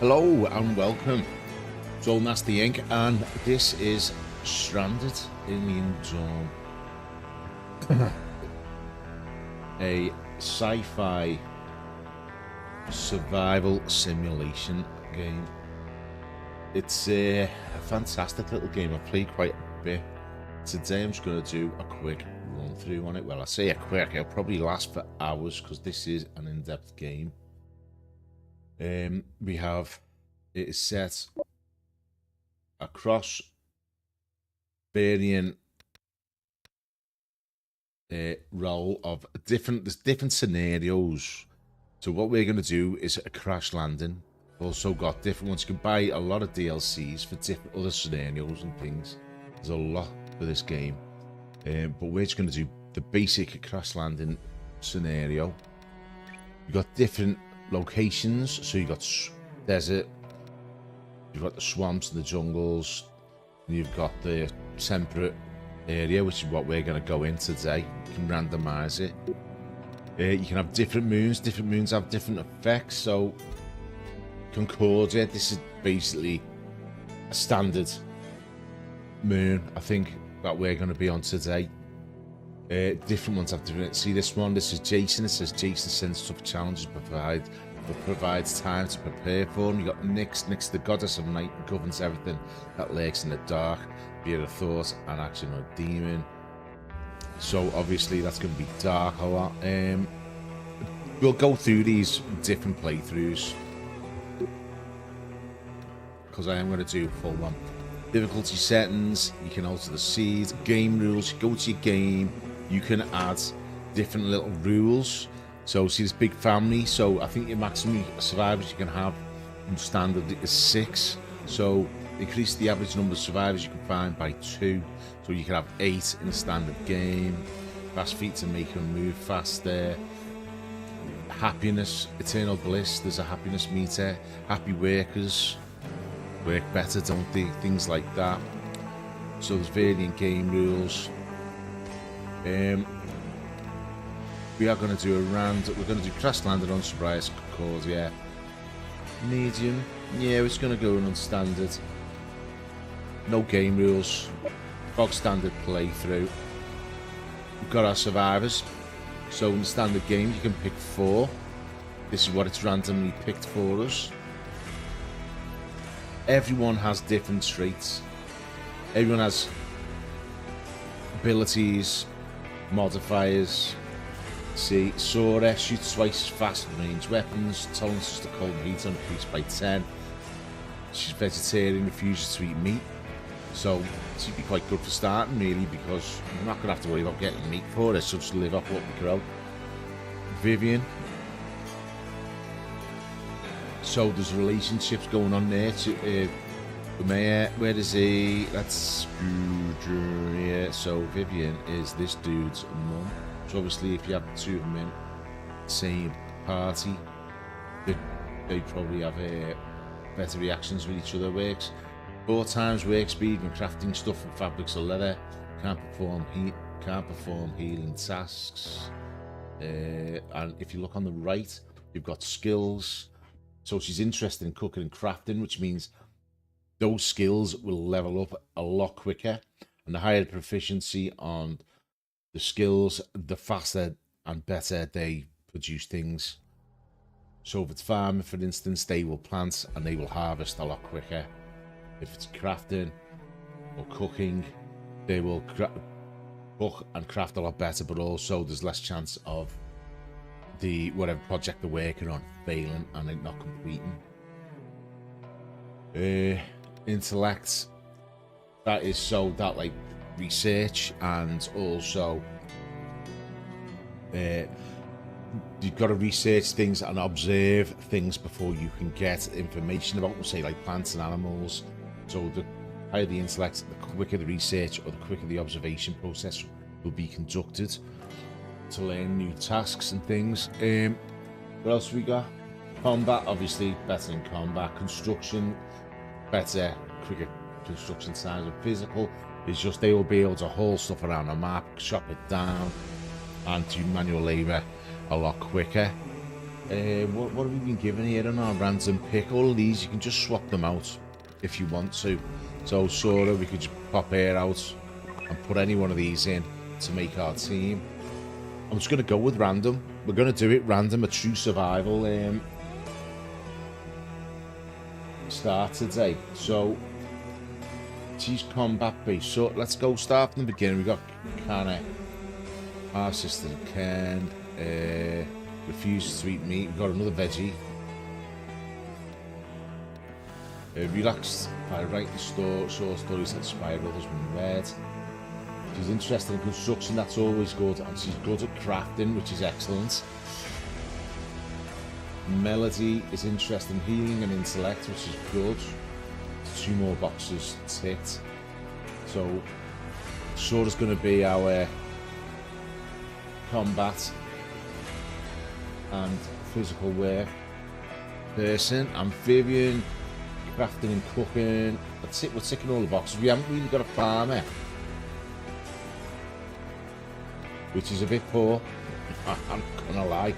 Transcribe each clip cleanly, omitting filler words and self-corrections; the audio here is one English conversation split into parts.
Hello and welcome to Old Nasty Inc. and this is Stranded in the Unknown, a sci-fi survival simulation game. It's a fantastic little game. I've played quite a bit. Today I'm just going to do a quick run through on it. Well, I say a quick, it'll probably last for hours because this is an in-depth game. It is set across varying role of there's different scenarios. So what we're going to do is a crash landing. Also got different ones. You can buy a lot of DLCs for different other scenarios and things. There's a lot for this game, but we're just going to do the basic crash landing scenario. You've got different locations, so you've got desert, you've got the swamps and the jungles, and you've got the temperate area, which is what we're going to go in today. You can randomize it. You can have different moons have different effects. So Concordia, this is basically a standard moon, I think, that we're going to be on today. Different ones have different. See this one, this is Jason. It says Jason sends tough challenges but provides time to prepare for them. You got Nyx, the goddess of night, governs everything that lurks in the dark, be it a thought, an action, or a demon. So obviously that's going to be dark a lot. We'll go through these different playthroughs because I am going to do full one. Difficulty settings, you can alter the seeds, game rules, you go to your game, you can add different little rules. So see this big family, so I think your maximum survivors you can have in standard is 6. So increase the average number of survivors you can find by 2. So you can have 8 in a standard game. Fast feet to make them move faster. Happiness, eternal bliss, there's a happiness meter. Happy workers work better, don't they? Things like that. So there's varying game rules. We are going to do we're going to do crash landing on surprise Concordia. Medium, yeah, it's going to go in on standard. No game rules. Bog standard playthrough. We've got our survivors. So in the standard game, you can pick 4. This is what it's randomly picked for us. Everyone has different traits. Everyone has abilities, modifiers. See, Sora shoots twice as fast with ranged weapons. Tolerances to cold and heat increased by 10. She's vegetarian, refuses to eat meat. So she'd be quite good for starting, really, because you're not going to have to worry about getting meat for it. So just live off what we grow. Vivian. So there's relationships going on there. Where is he? That's yeah. So Vivian is this dude's mum. So obviously, if you have 2 of them in the same party, they probably have better reactions with each other. Works 4 times work speed when crafting stuff from fabrics or leather. Can't perform healing tasks. And if you look on the right, you've got skills. So she's interested in cooking and crafting, which means those skills will level up a lot quicker. And the higher the proficiency on the skills, the faster and better they produce things. So if it's farming, for instance, they will plant and they will harvest a lot quicker. If it's crafting or cooking, they will cook and craft a lot better, but also there's less chance of the whatever project they're working on failing and it not completing. Intellect, that is so that like research, and also you've got to research things and observe things before you can get information about them, say like plants and animals. So the higher the intellect, the quicker the research or the quicker the observation process will be conducted to learn new tasks and things. What else we got? Combat, obviously better in combat. Construction, better, quicker construction times. And physical is just they will be able to haul stuff around a map, chop it down, and do manual labour a lot quicker. What have we been given here in our random pick? All of these, you can just swap them out if you want to. So Sora, we could just pop her out and put any one of these in to make our team. I'm just going to go with random. We're going to do it random, a true survival start today. So she's combat based. So let's go start from the beginning. We got Kana, our sister Ken, refuses to eat meat. We've got another veggie. Relaxed by writing short stories that inspire others when read. She's interested in construction, that's always good, and she's good at crafting, which is excellent. Melody is interested in healing and intellect, which is good. 2 more boxes ticked. So Sora's going to be our combat and physical work person. Amphibian, crafting and cooking. That's it, we're ticking all the boxes. We haven't really got a farmer, which is a bit poor. I'm gonna lie.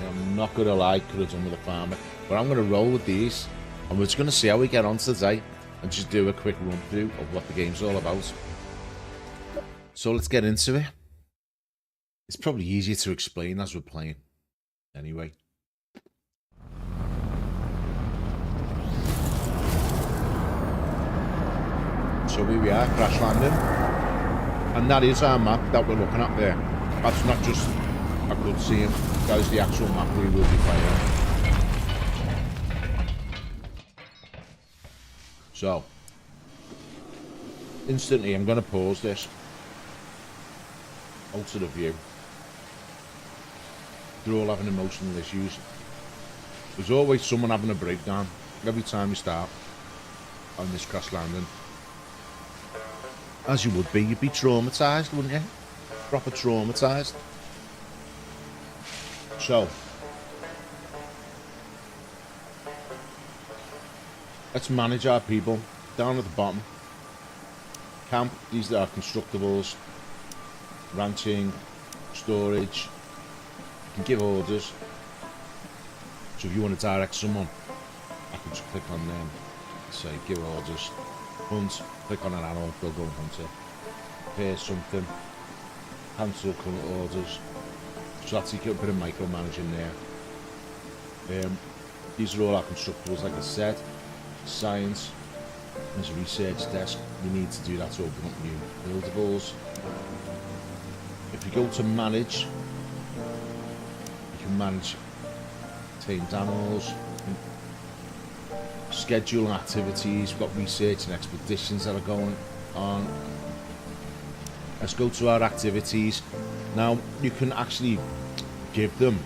I'm not gonna lie, could have done with a farmer. But I'm gonna roll with these, and we're just gonna see how we get on today and just do a quick run through of what the game's all about. So let's get into it. It's probably easier to explain as we're playing. Anyway. So here we are, crash landing. And that is our map that we're looking at there. That's not just a good scene, that is the actual map we will be playing. So, instantly I'm going to pause this. Alter the view. They're all having emotional issues. There's always someone having a breakdown every time we start on this crash landing. As you would be, you'd be traumatised, wouldn't you? Proper traumatised. So, let's manage our people. Down at the bottom. Camp, these are constructibles. Ranching, storage. You can give orders. So if you want to direct someone, I can just click on them. Say, give orders. Hunt, click on an arrow, they'll go and hunt it. Prepare something, cancel current orders. So that's a bit of micromanaging there. These are all our constructibles, like I said. Science, there's a research desk. We need to do that to open up new buildables. If you go to manage, you can manage tamed animals. Schedule and activities. We've got research and expeditions that are going on. Let's go to our activities. Now you can actually give them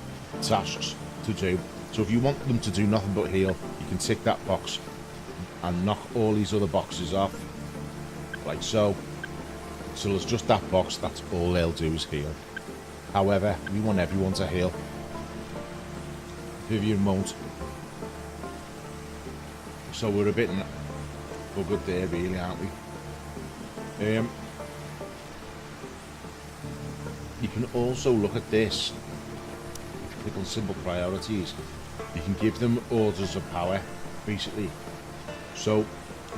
tasks to do. So if you want them to do nothing but heal, you can tick that box and knock all these other boxes off, like so. So there's just that box, that's all they'll do is heal. However, we want everyone to heal. Vivian won't. So we're a bit buggered there, really, aren't we? You can also look at this. If you click on simple priorities, you can give them orders of power, basically. So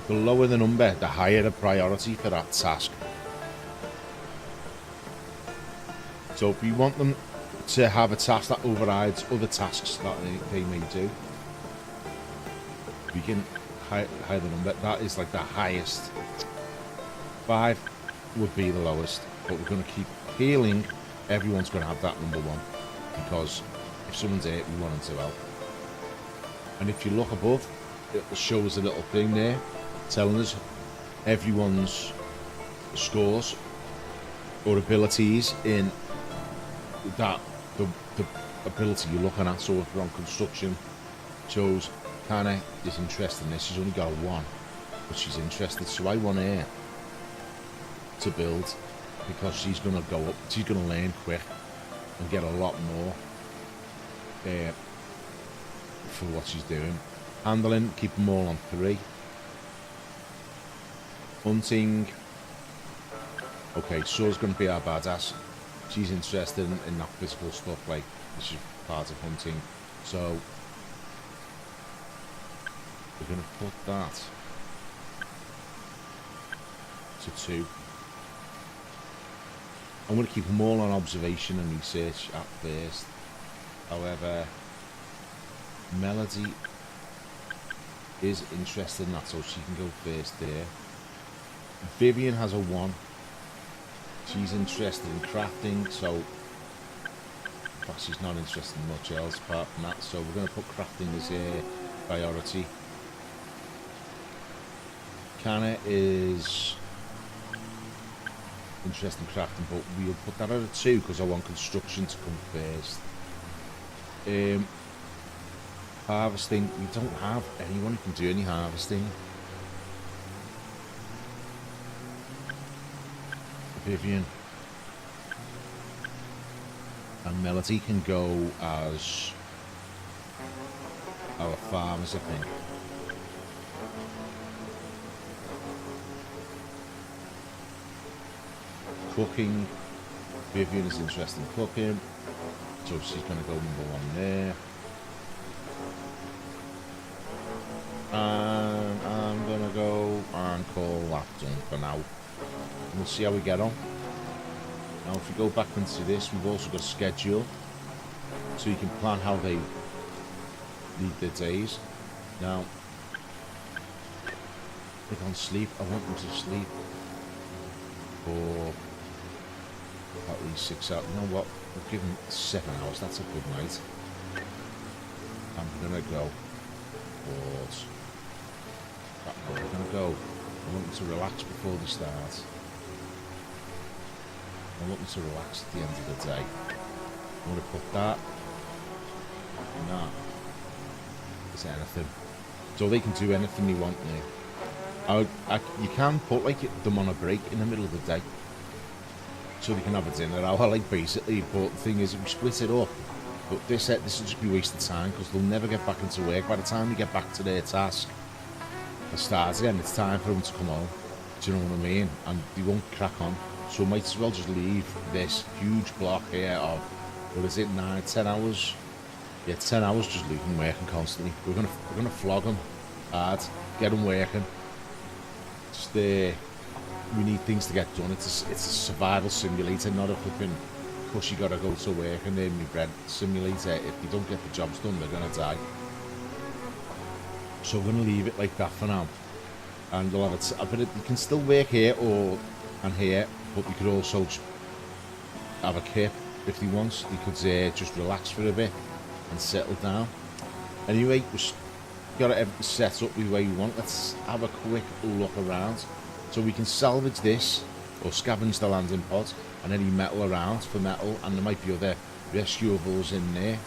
the lower the number, the higher the priority for that task. So if we want them to have a task that overrides other tasks that they may do, we can higher the number. That is like the highest. 5 would be the lowest, but we're going to keep healing. Everyone's going to have that number 1, because if someone's hurt, we want them to help. And if you look above, it shows a little thing there telling us everyone's scores or abilities in that the ability you're looking at. So if we're on construction, shows Kana is interested in this. She's only got a 1, but she's interested. So I want her to build, because she's going to go up. She's going to learn quick and get a lot more for what she's doing. Handling, keep them all on 3. Hunting. Okay, Sora's going to be our badass. She's interested in that physical stuff, like this is part of hunting. So we're going to put that to 2. I'm going to keep them all on observation and research at first. However, Melody is interested in that, so she can go first there. Vivian has a 1. She's interested in crafting, so in fact she's not interested in much else apart from that, so we're going to put crafting as a priority. Kana is interested in crafting, but we'll put that at a 2 because I want construction to come first. Harvesting, we don't have anyone who can do any harvesting. Vivian and Melody can go as our farmers, I think. Cooking, Vivian is interested in cooking, so she's going to go #1 there. And I'm going to go and call that done for now. We'll see how we get on. Now if we go back into this, we've also got a schedule, so you can plan how they lead their days. Now, they can't sleep. I want them to sleep for at least 6 hours. You know what? We'll give them 7 hours. That's a good night. I'm gonna go towards that way. We're gonna go. I want them to relax before they start. I want them to relax at the end of the day. I'm gonna put that. Nah. Is anything. So they can do anything they want now. You can put like them on a break in the middle of the day, so they can have a dinner hour, like basically. But the thing is, if we split it up, but this will just be wasted time because they'll never get back into work. By the time they get back to their task and start again, it's time for them to come home. Do you know what I mean? And they won't crack on. So might as well just leave this huge block here of, what is it, 9, 10 hours? Yeah, 10 hours just leaving working constantly. We're gonna flog them hard, get them working. Just we need things to get done. It's a survival simulator, not a flipping push you gotta go to work and earn me bread simulator. If they don't get the jobs done, they're gonna die. So we're gonna leave it like that for now. And they'll have it. But you can still work here and here, but you could also have a kip if they want. You could just relax for a bit and settle down. Anyway, we've got everything set up the way we want. Let's have a quick look around. So we can salvage this or scavenge the landing pod and any metal around for metal, and there might be other rescuables in there.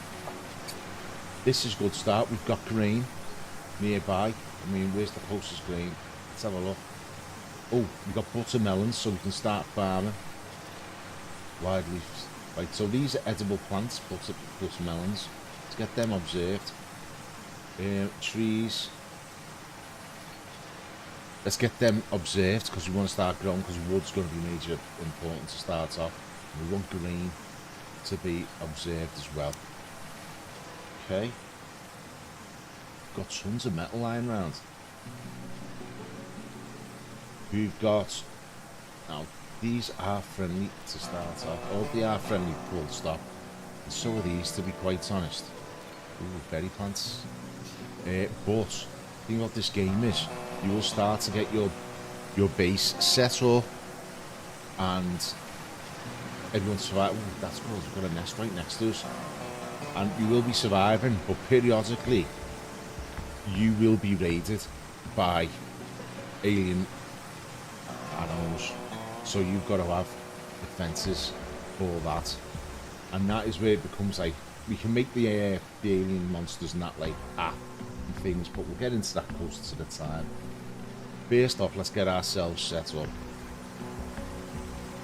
This is a good start. We've got grain nearby. I mean, where's the closest grain? Let's have a look. Oh, we've got buttermelons, so we can start farming. Wide leaves. Right, so these are edible plants, buttermelons. Let's get them observed. Trees. Let's get them observed because we want to start growing, because wood's going to be major important to start off. And we want green to be observed as well. Okay. Got tons of metal lying around. We've got, now these are friendly to start off. Oh, they are friendly, full stop. And so are these, to be quite honest. Ooh, berry plants. But the thing about this game is, you will start to get your base set up, and everyone's surviving. Ooh, that's good. We've got a nest right next to us, and you will be surviving. But periodically, you will be raided by alien animals, so you've got to have defenses for that, and that is where it becomes like we can make the alien monsters and that like and things, but we'll get into that closer to the time. First off, let's get ourselves set up.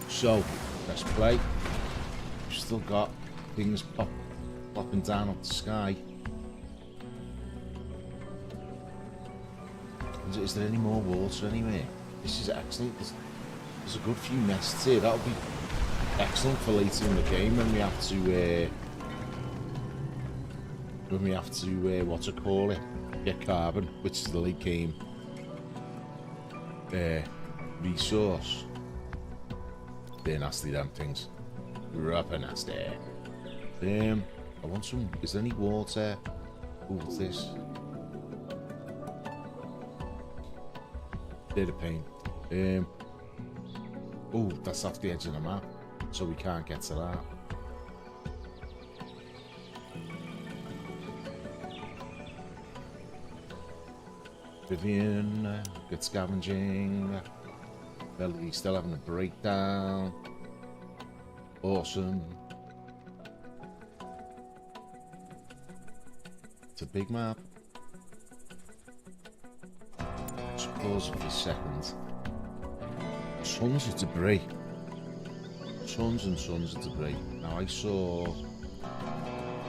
So let's play. We've still got things popping down up the sky. Is there any more water anywhere? This is excellent. There's a good few nests here. That'll be excellent for later in the game when we have to when we have to, what's it call it, get carbon, which is the late game resource. They're nasty damn things. Proper nasty. I want some, is there any water? Oh, what's this? They're the pain. Oh, that's off the edge of the map, so we can't get to that. Vivian, good scavenging. Belly still having a breakdown. Awesome. It's a big map. Just pause it for a second. Tons of debris. Tons and tons of debris. Now I saw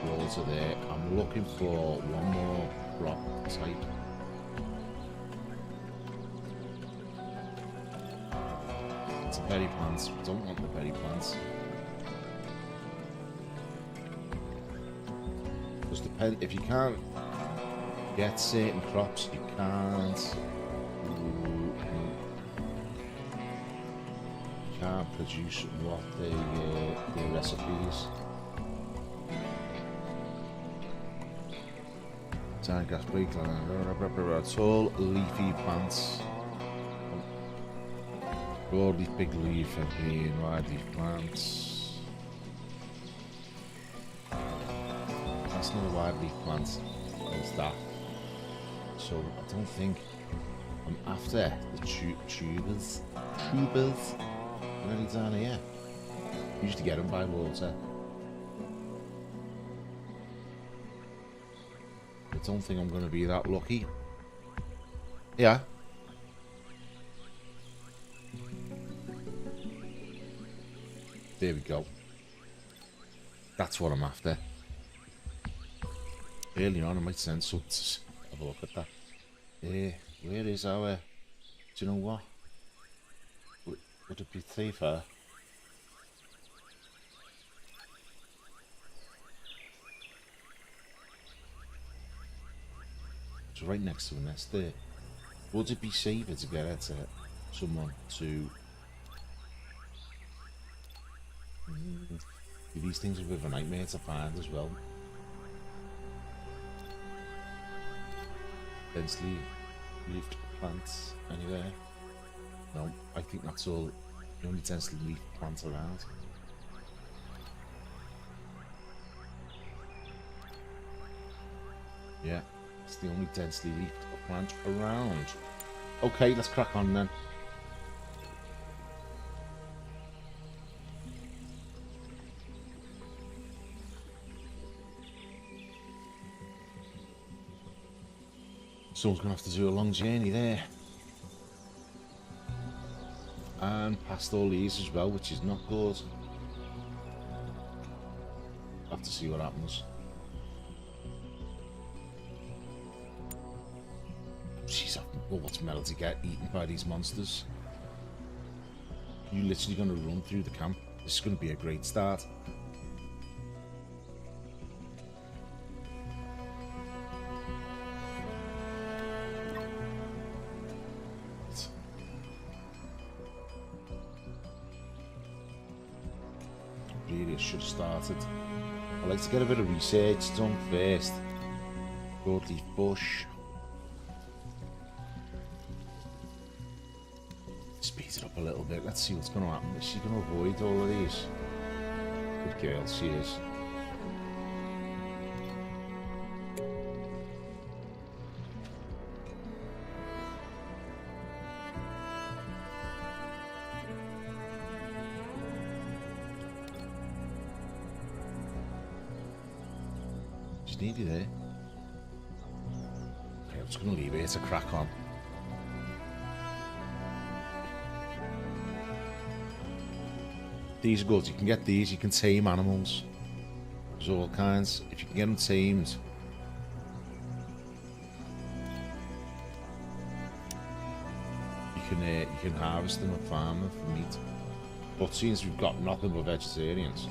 water there. I'm looking for one more rock type. It's a berry plants. We don't want the berry plants. Because if you can't get certain crops, you can't produce what their recipes. Giant grass breakland, tall leafy plants. Broadleaf, big leaf, and green, wide leaf plants. That's not a wide leaf plant. What's that? So I don't think I'm after the tubers. Any down here. We used to get them by water. I don't think I'm going to be that lucky. Yeah. There we go. That's what I'm after. Early on, I might send some to have a look at that. Where is our... Do you know what? Would it be safer? It's right next to a nest there. Would it be safer to get it to someone to... These things are a bit of a nightmare to find as well. Densely leafed plants anywhere. No, I think that's all the only densely leafed plants around. Yeah, it's the only densely leafed plant around. Okay, let's crack on then. Someone's gonna have to do a long journey there. And past all these as well, which is not good. Have to see what happens. Jeez, well, what's metal to get eaten by these monsters? You're literally going to run through the camp. This is going to be a great start. Really, I should have started. I like to get a bit of research done first. Broadleaf bush. Speed it up a little bit. Let's see what's going to happen. Is she going to avoid all of these? Good girl, she is. She's nearly there. Okay, I'm just going to leave it to crack on. These are good. You can get these. You can tame animals. There's all kinds. If you can get them tamed. You can harvest them and farm them for meat. But since we've got nothing but vegetarians.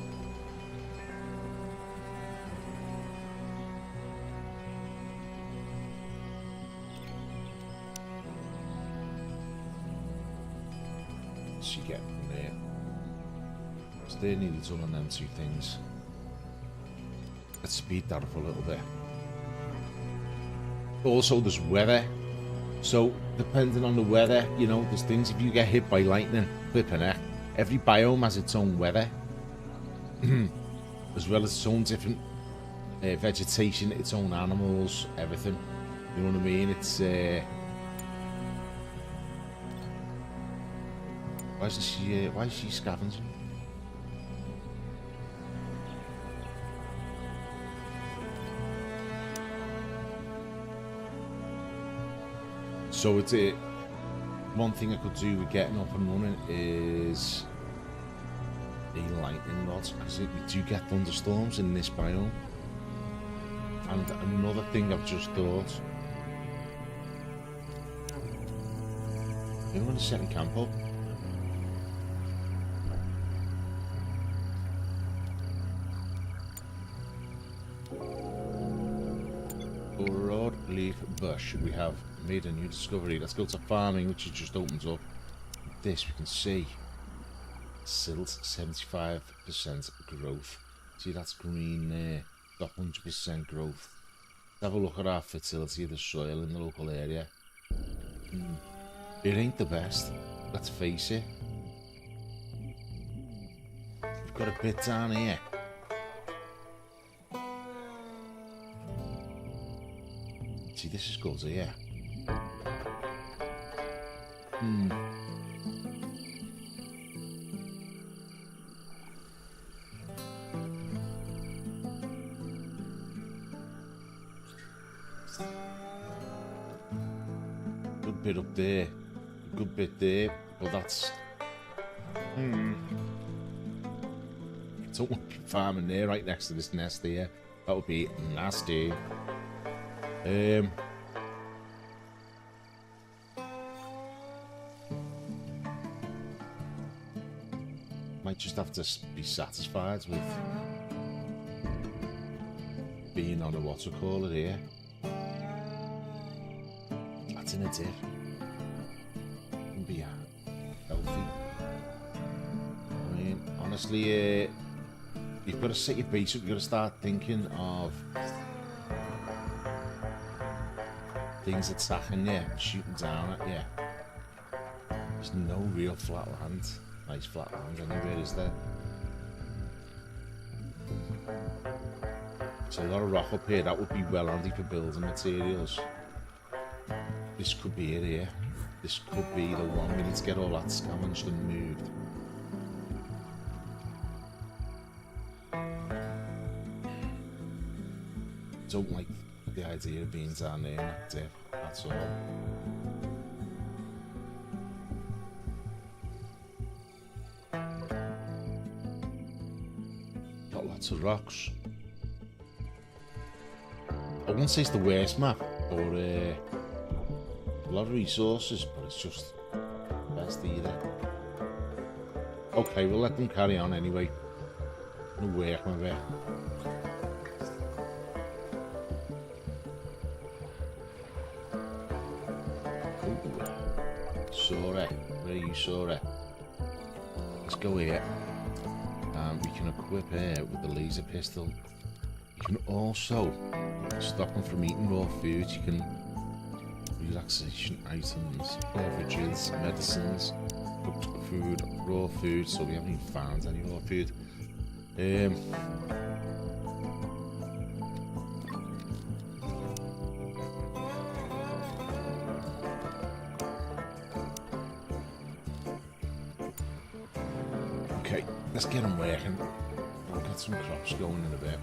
So they needed done on them two things. Let's speed that up a little bit. Also, there's weather. So, depending on the weather, you know, there's things, if you get hit by lightning, flipping heck, every biome has its own weather. As well as its own different vegetation, its own animals, everything. You know what I mean? It's, why is she scavenging? So it's one thing I could do with getting up and running is a lightning rod, because we do get thunderstorms in this biome. And another thing I've just thought, I'm going to set in camp up. Broadleaf bush. We have made a new discovery. Let's go to farming, which has just opened up. This we can see. Silt 75% growth. See, that's green there. 100% growth. Let's have a look at our fertility of the soil in the local area. It ain't the best, let's face it. We've got a bit down here. See, this is good here. Good bit up there, a good bit there, but that's... Don't want to be farming there right next to this nest here. That would be nasty. Might just have to be satisfied with being on a what's it call it here. That's in a dip. And be healthy. I mean, honestly, you've got to set your base up. You've got to start thinking of things attacking you, shooting down at you. There's no real flat land. Nice flat land anywhere, is there? There's a lot of rock up here. That would be well handy for building materials. This could be it here. This could be the one. We need to get all that scavenged and moved. Don't like the idea of being down there in that dip, that's all. Got lots of rocks. I wouldn't say it's the worst map, or a lot of resources, but it's just the best either. Okay, we'll let them carry on anyway. No work my way. Sora, where are you, Sora? Let's go here. We can equip her with the laser pistol. You can also stop them from eating raw food. You can relaxation items, beverages, medicines, cooked food, raw food. So we haven't even found any raw food. Okay, let's get them working. We'll get some crops going in a bit.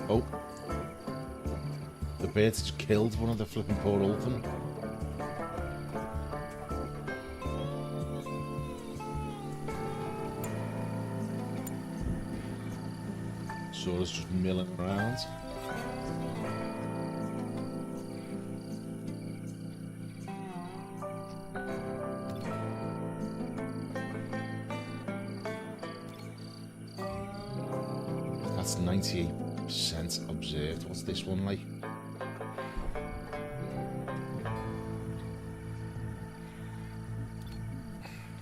Oh. The birds just killed one of the flipping poor old them. Sora's just milling around. That's 98% observed. What's this one like?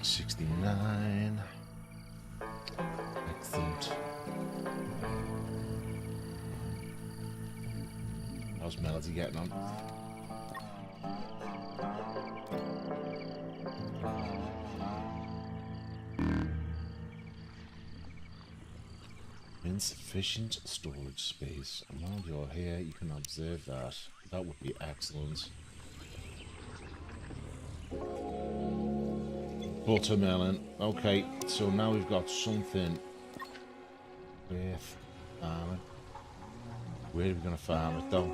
69. Excellent. How's Melody getting on? Insufficient storage space. And while you're here, you can observe that. That would be excellent. Buttermelon. Okay, so now we've got something with farming. Where are we going to farm it though?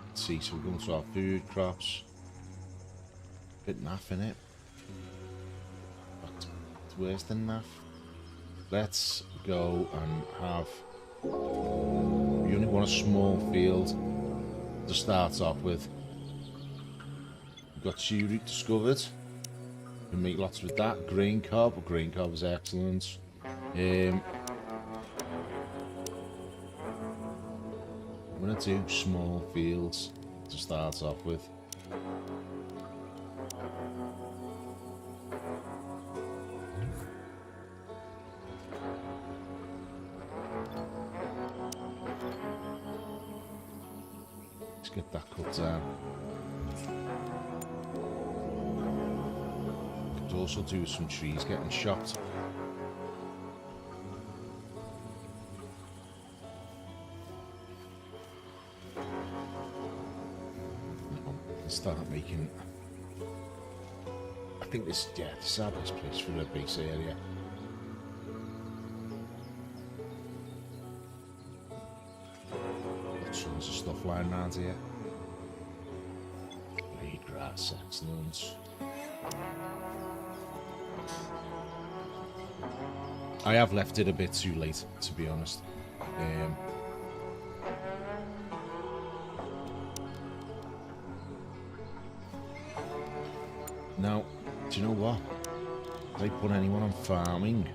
Let's see, so we're going to our food crops. Bit naff in it. But where's the naff? Let's go and have... We only want a small field to start off with. We've got chili discovered. We can make lots with that. Grain cob. Grain cob is excellent. I'm going to do small fields to start off with. Let's get that cut down. Could also do with some trees getting chopped. Start making... I think this is our best place for a base area. Got tons of stuff lying around here. Blade grass, excellent. I have left it a bit too late, to be honest. Now, do you know what? Did I put anyone on farming?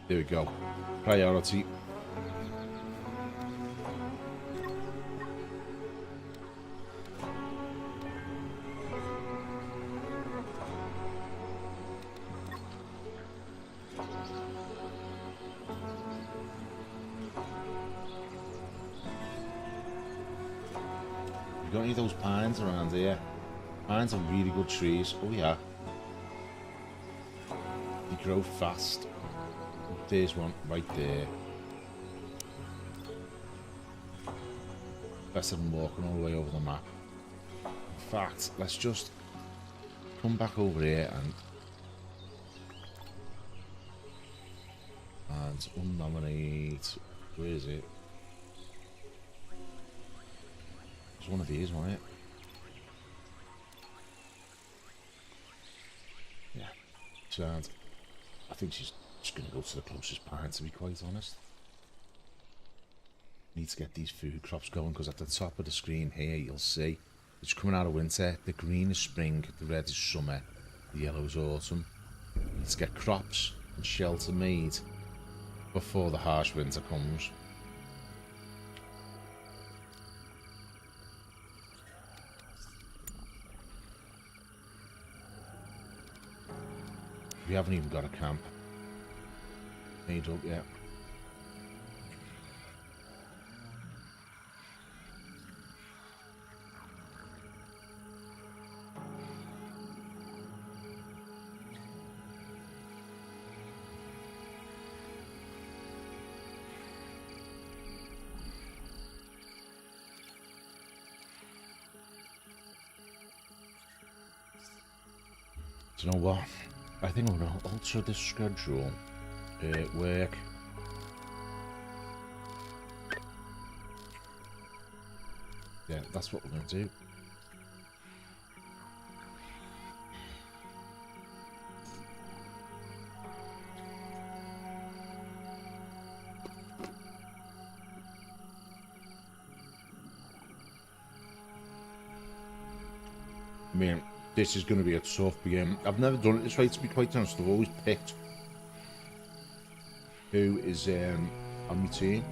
There we go. Priority. Got any of those pines around here? Pines are really good trees. Oh yeah. They grow fast. There's one right there. Better than walking all the way over the map. In fact, let's just come back over here and unnominate. Where is it? It's one of these, wasn't it? Yeah. So I think she's just going to go to the closest pine, to be quite honest. Need to get these food crops going, because at the top of the screen here you'll see it's coming out of winter. The green is spring, the red is summer, the yellow is autumn. Let's get crops and shelter made before the harsh winter comes. We haven't even got a camp made up yet. Do you know what? I think I'm going to alter the schedule. Work. Yeah, that's what we're going to do. mean, this is going to be a tough game. I've never done it this way, to be quite honest. I've always picked who is on my team.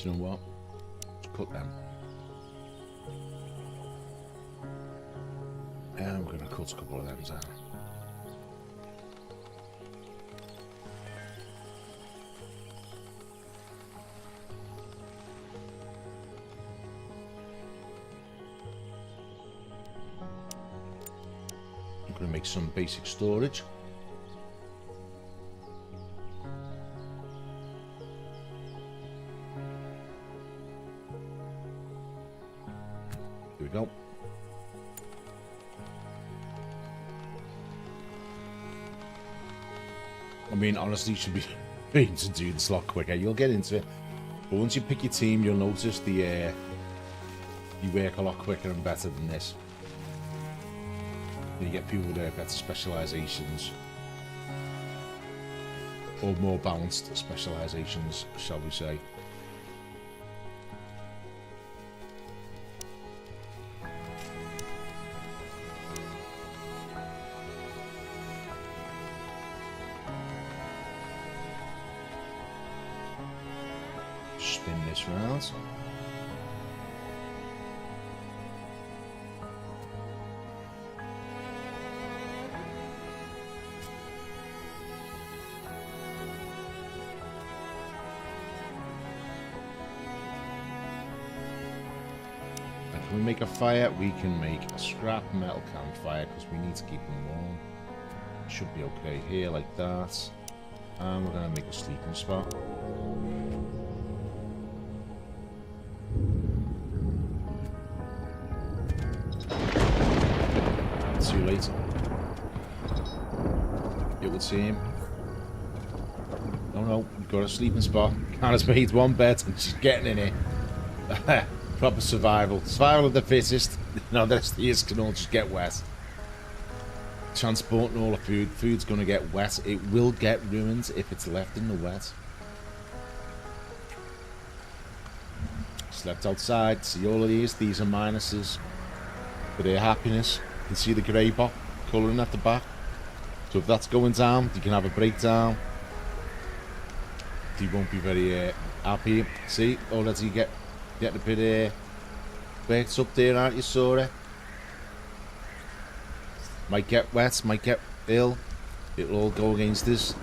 Do you know what? Let's cut them. And I'm going to cut a couple of them down. I'm going to make some basic storage. Here we go. I mean, honestly, you should be able to do this a lot quicker. You'll get into it. But once you pick your team, you'll notice you work a lot quicker and better than this. You get people with better specializations. Or more balanced specializations, shall we say. Spin this round. And can we make a fire? We can make a scrap metal campfire because we need to keep them warm. Should be okay here like that. And we're going to make a sleeping spot. Too late. It would seem. Oh no, we've got a sleeping spot. Candace made one bed and she's getting in it. Proper survival. Survival of the fittest. No, the rest of the can all just get wet. Transporting all the food. Food's gonna get wet. It will get ruined if it's left in the wet. Slept outside. See all of these. These are minuses for their happiness. You can see the grey box colouring at the back. So if that's going down, you can have a breakdown. You won't be very happy. See, already getting a bit worked up there, aren't you, Sora? Might get wet, might get ill. It'll all go against us.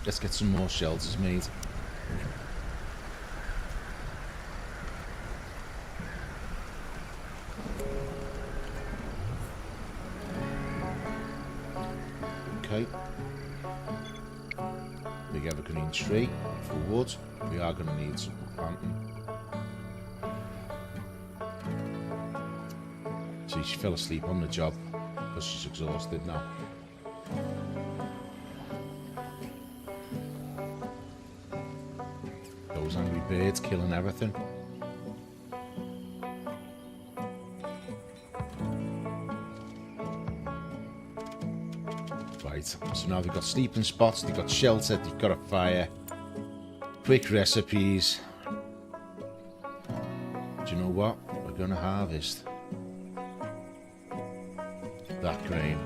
Let's get some more shelters made. Okay. Big evergreen tree for wood. We are going to need some planting. See, she fell asleep on the job because she's exhausted now. Those angry birds killing everything. So now they've got sleeping spots, they've got shelter, they've got a fire, quick recipes. Do you know what? We're going to harvest that grain.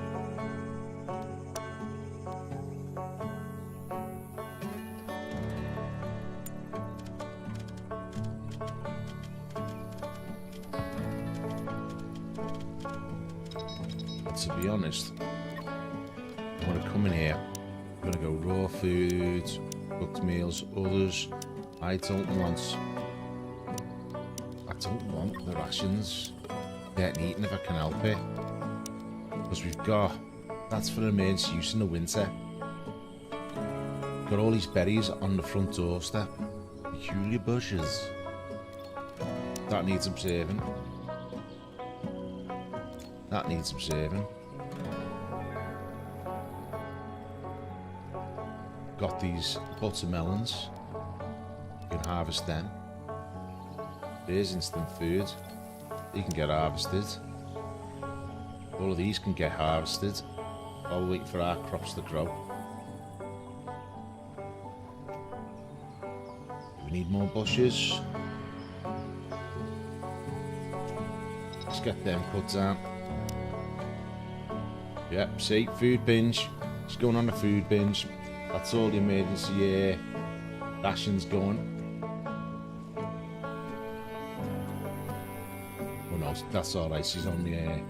But to be honest, I'm going to come in here, I'm going to go raw foods, cooked meals, others. I don't want the rations getting eaten if I can help it. Because that's for emergency use in the winter. Got all these berries on the front doorstep. Peculiar bushes. That needs observing. That needs observing. got these watermelons. You can harvest them. There's instant food. They can get harvested. All of these can get harvested while we're waiting for our crops to grow. We need more bushes. Let's get them cut down. Yep, see, food binge. It's going on the food binge. That's all the emergency rations going. Oh no, that's alright, she's on the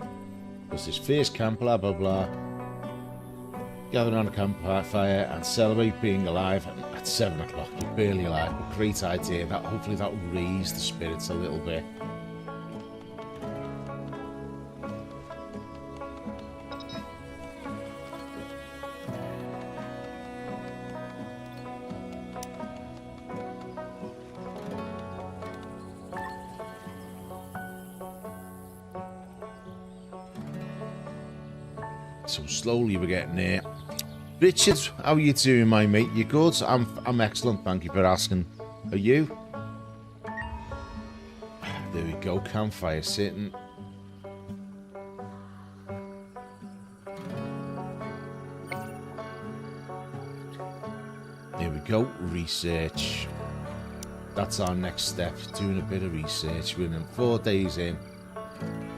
what's this? First camp, blah blah blah. Gather around a campfire and celebrate being alive at 7 o'clock. You're barely alive, but great idea. That hopefully that will raise the spirits a little bit. So slowly we're getting there. Richard, how are you doing, my mate? You good? I'm excellent, thank you for asking. Are you? There we go, campfire sitting. There we go, research. That's our next step, doing a bit of research. We're in 4 days in.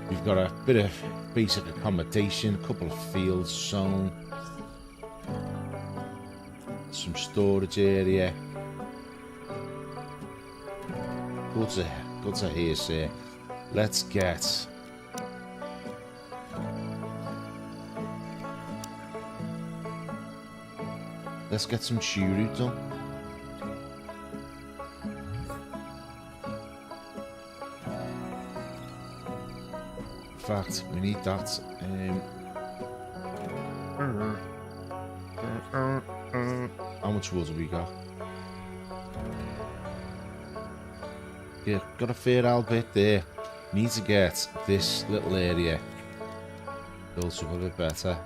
We've got a bit of basic accommodation, a couple of fields sown, some storage area. Good to hear, sir. Let's get some churu done. In fact, we need that. How much wood have we got? Yeah, got a fair old bit there. Need to get this little area built up a bit better.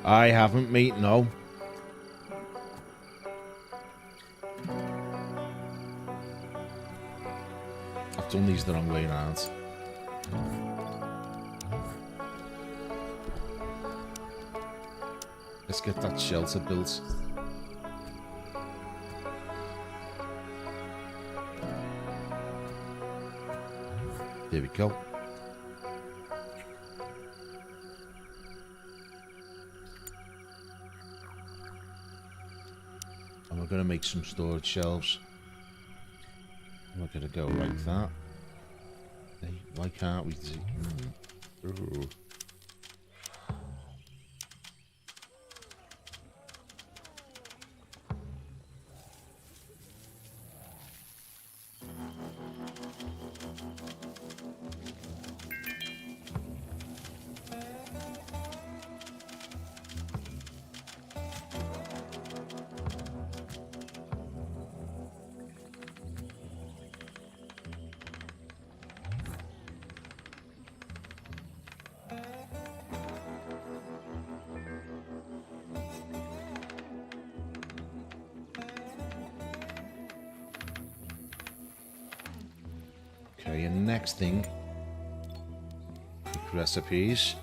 I haven't, mate, no. I've done these the wrong way around. Let's get that shelter built. There we go. And we're going to make some storage shelves. We're going to go like that. Hey, why can't we do... Ooh. Okay, and next thing, quick recipes,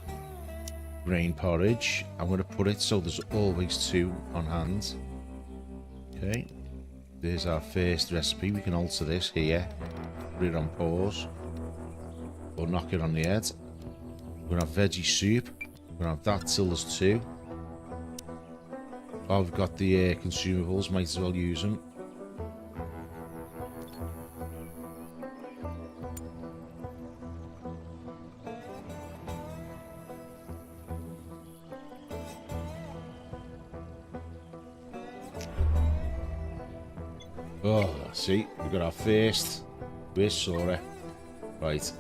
grain porridge. I'm going to put it so there's always 2 on hand. Okay, there's our first recipe. We can alter this here, put it on pause, or knock it on the head. We're going to have veggie soup. We're going to have that till there's 2. Oh, we've got the consumables, might as well use them. Oh, see, we've got our first. Where's Sora? Right,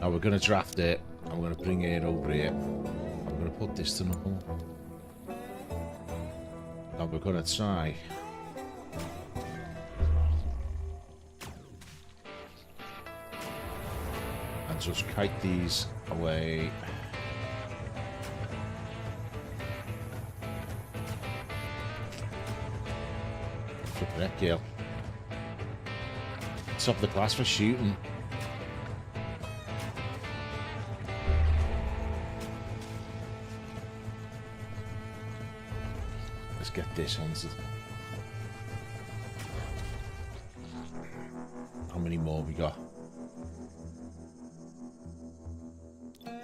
now we're going to draft it, and we're going to bring it over here. We're going to put this to normal. Now we're going to try. And just kite these away. Heck, girl. Top of the class for shooting. Let's get this hunted. How many more we got?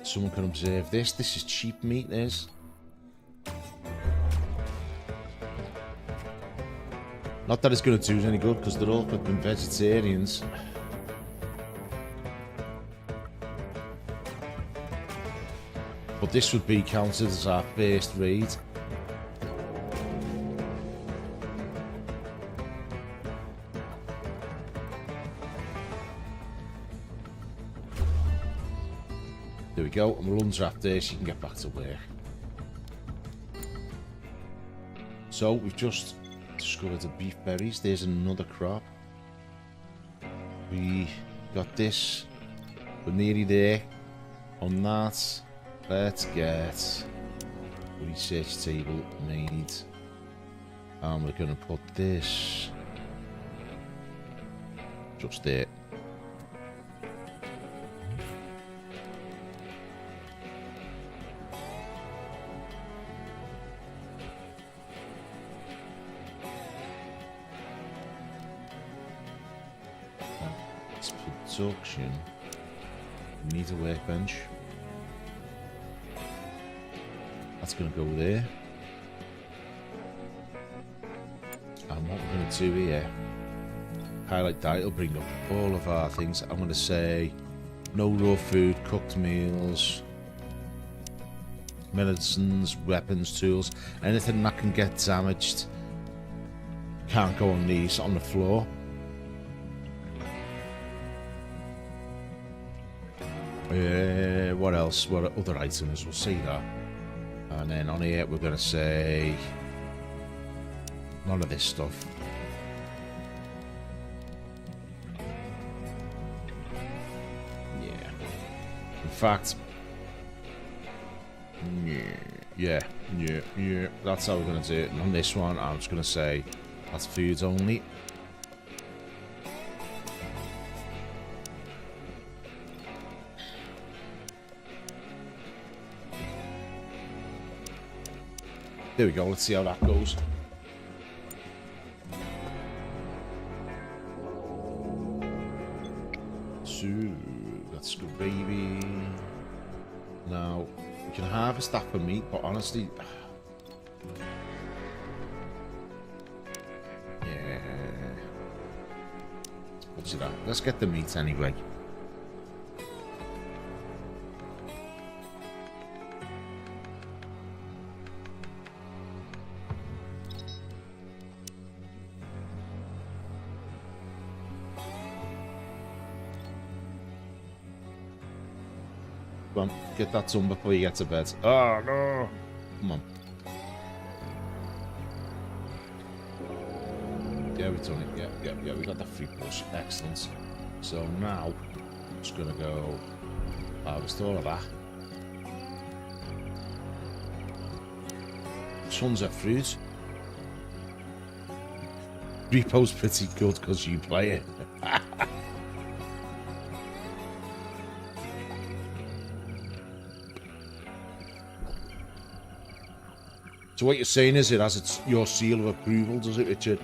Someone can observe this. This is cheap meat, this. Not that it's going to do us any good, because they're all flipping vegetarians. But this would be counted as our first raid. There we go, and we'll undraft there so you can get back to work. So, we've just discovered the beef berries. There's another crop. We got this. We're nearly there. On that, let's get research table made. And we're going to put this just there. Production. We need a workbench. That's going to go there. And what we're going to do here, highlight that, it'll bring up all of our things. I'm going to say no raw food, cooked meals, medicines, weapons, tools, anything that can get damaged can't go on these on the floor. What else? What other items? We'll see that. And then on here we're going to say none of this stuff. Yeah. In fact, yeah. That's how we're going to do it. And on this one, I'm just going to say that's foods only. There we go, let's see how that goes. So, that's gravy. Now, we can harvest that for meat, but honestly... yeah... What's it at? Let's get the meat anyway. Come on, get that done before you get to bed. Oh no! Come on. Yeah, we've done it. Yeah, we got the free push. Excellent. So now, I'm just gonna go harvest all of that. Tons of fruit. Repo's pretty good because you play it. So what you're saying is it has its your seal of approval, does it, Richard?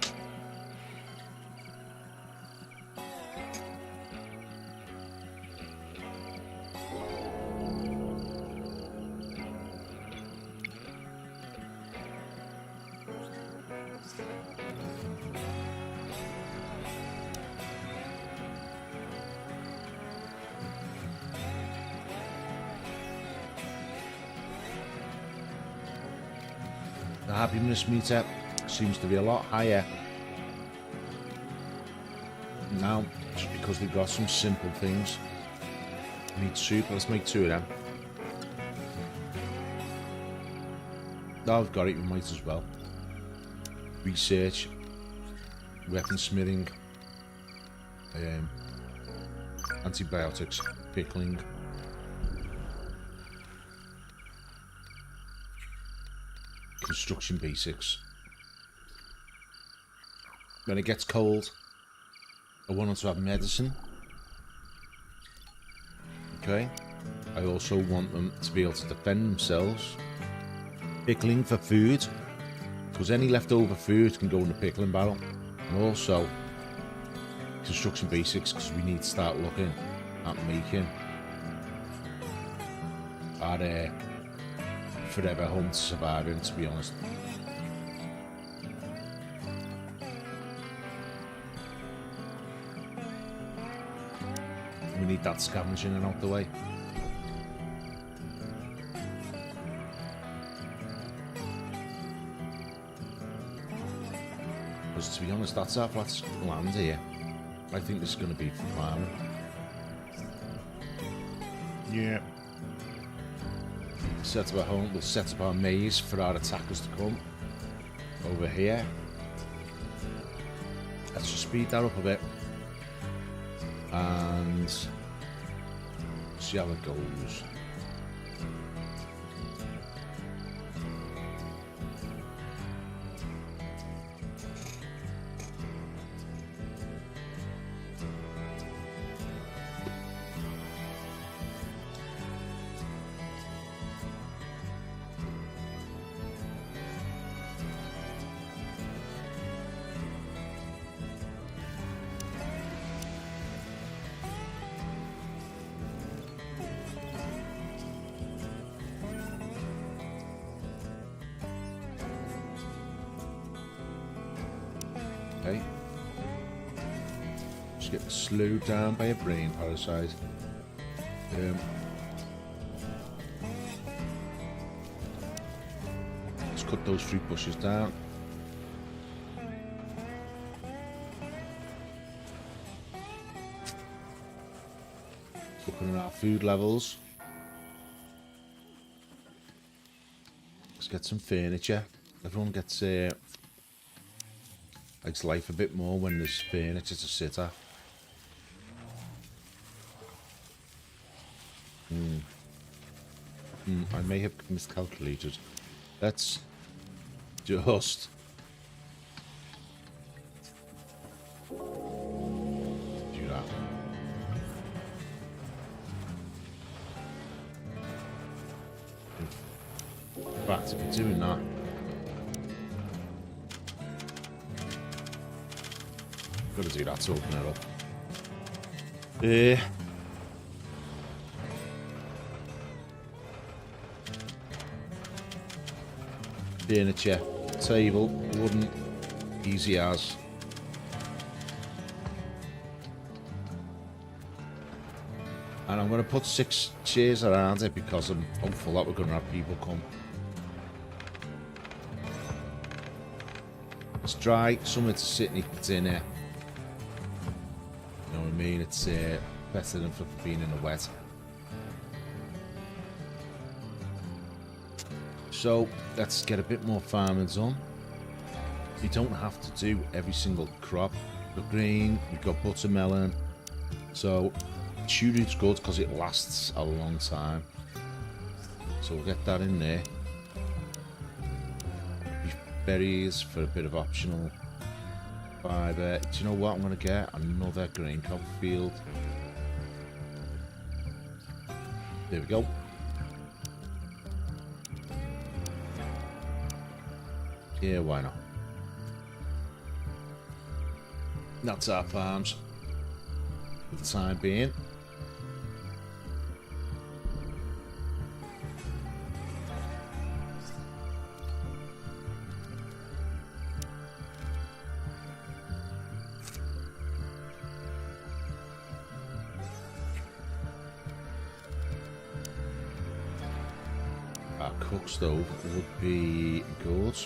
The happiness meter seems to be a lot higher now, just because we've got some simple things. Meat soup, let's make 2 of them. Now I've got it, we might as well. Research, weaponsmithing, antibiotics, pickling. Construction basics. when it gets cold, I want them to have medicine. Okay. I also want them to be able to defend themselves. Pickling for food, because any leftover food can go in the pickling barrel. And also construction basics, because we need to start looking at making our forever home to survive in, to be honest. We need that scavenging and out the way. Because to be honest, that's our flat land here. I think this is going to be for farming. Yeah. Set up our home, we'll set up our maze for our attackers to come over here. Let's just speed that up a bit and see how it goes. Okay. Just get slowed down by a brain parasite. Let's cut those fruit bushes down. Looking at our food levels. Let's get some furniture. Everyone gets likes life a bit more when there's furniture to sit at. I may have miscalculated. Let's just do that. In fact, if we're doing that, gotta do that to open it up. Furniture, table, wooden, easy as. And I'm going to put 6 chairs around it because I'm hopeful that we're going to have people come. It's dry, somewhere to sit and eat dinner. You know what I mean? It's better than for being in the wet. So let's get a bit more farming done. You don't have to do every single crop. The green, we've got buttermelon. So chili's good because it lasts a long time. So we'll get that in there. Beef berries for a bit of optional fibre. Do you know what I'm going to get? Another grain crop field. There we go. Yeah, why not? That's our farms for the time being. Our cook stove would be good.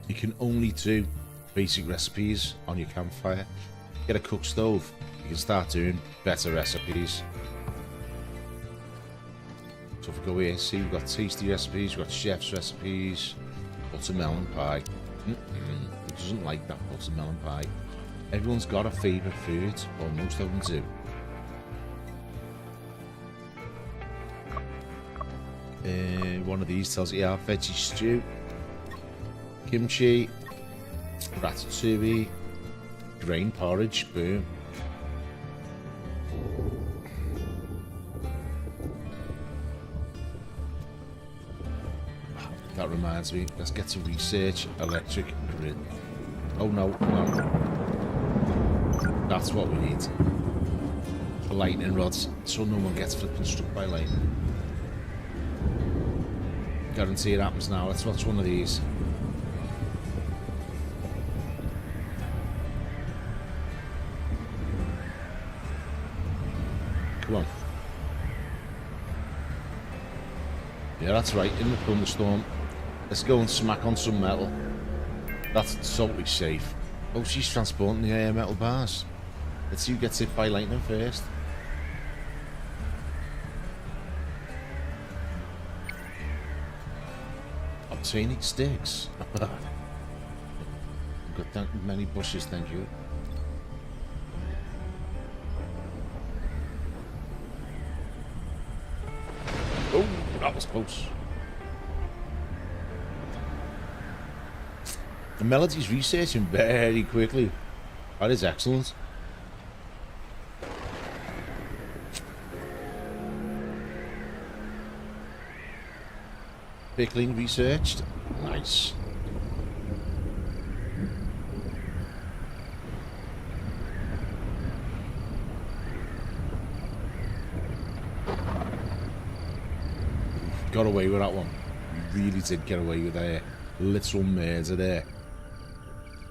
You can only do basic recipes on your campfire. Get a cook stove, you can start doing better recipes. So if we go here, see we've got tasty recipes, we've got chef's recipes, buttermelon pie. doesn't like that buttermelon pie. Everyone's got a favourite food, or most of them do. One of these tells you veggie stew, kimchi, ratatouille, grain porridge, boom. That reminds me, let's get to research electric grid. Oh no, no. That's what we need. Lightning rods, so no one gets flipping struck by lightning. Guarantee it happens now. Let's watch one of these. Come on. Yeah, that's right. In the thunderstorm. Let's go and smack on some metal. That's totally safe. Oh, she's transporting the metal bars. Let's see who gets hit by lightning first. Obtaining sticks. Got that many bushes, thank you. Oh, that was close. The Melody's researching very quickly. That is excellent. Pickling researched. Nice. Got away with that one. You really did get away with a literal murder there.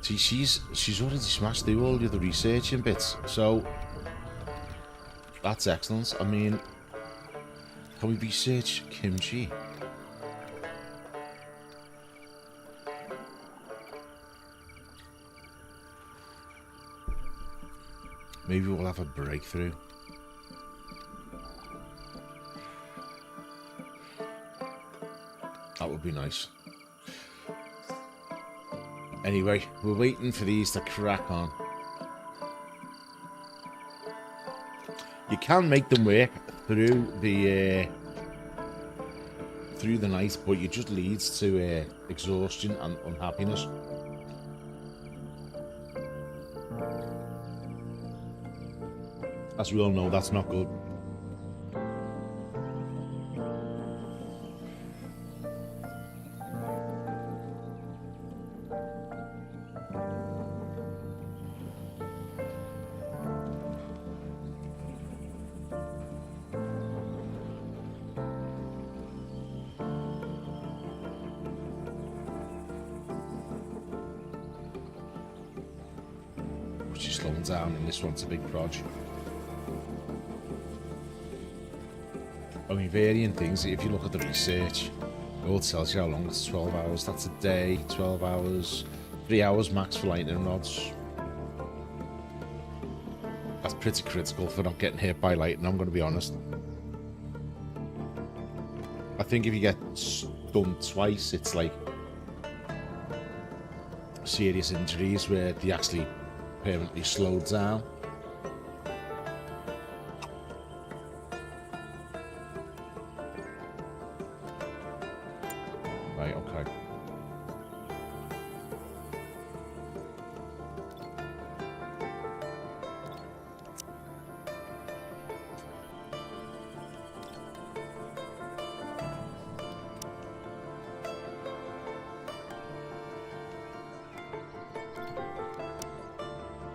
See, she's already smashed through all the other researching bits, so that's excellent. I mean, can we research kimchi? Maybe we'll have a breakthrough. That would be nice. Anyway, we're waiting for these to crack on. You can make them work through the night, but it just leads to exhaustion and unhappiness. As we all know, that's not good. She's slowing down, and this one's a big project. I mean, varying things. If you look at the research, it all tells you how long it's 12 hours. That's a day, 12 hours, 3 hours max for lightning rods. That's pretty critical for not getting hit by lightning, I'm going to be honest. I think if you get stung twice, it's like serious injuries where they actually permanently slowed down. Right, okay.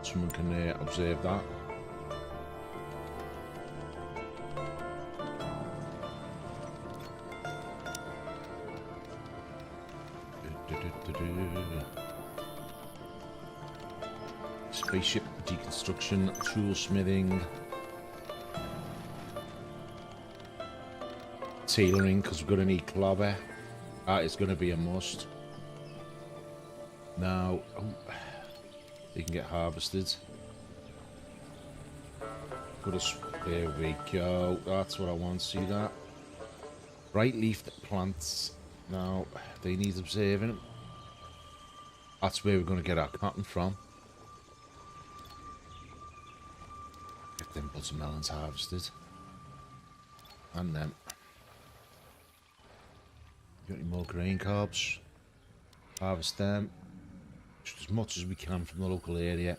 Someone can observe that. Spaceship deconstruction, toolsmithing, tailoring, because we're going to need clobber. That is going to be a must. Now, they can get harvested. There we go. That's what I want. See that? Bright leafed plants. Now, they need observing. That's where we're going to get our cotton from. Get them buttermelons harvested. And then... Got any more grain cobs? Harvest them. Just as much as we can from the local area.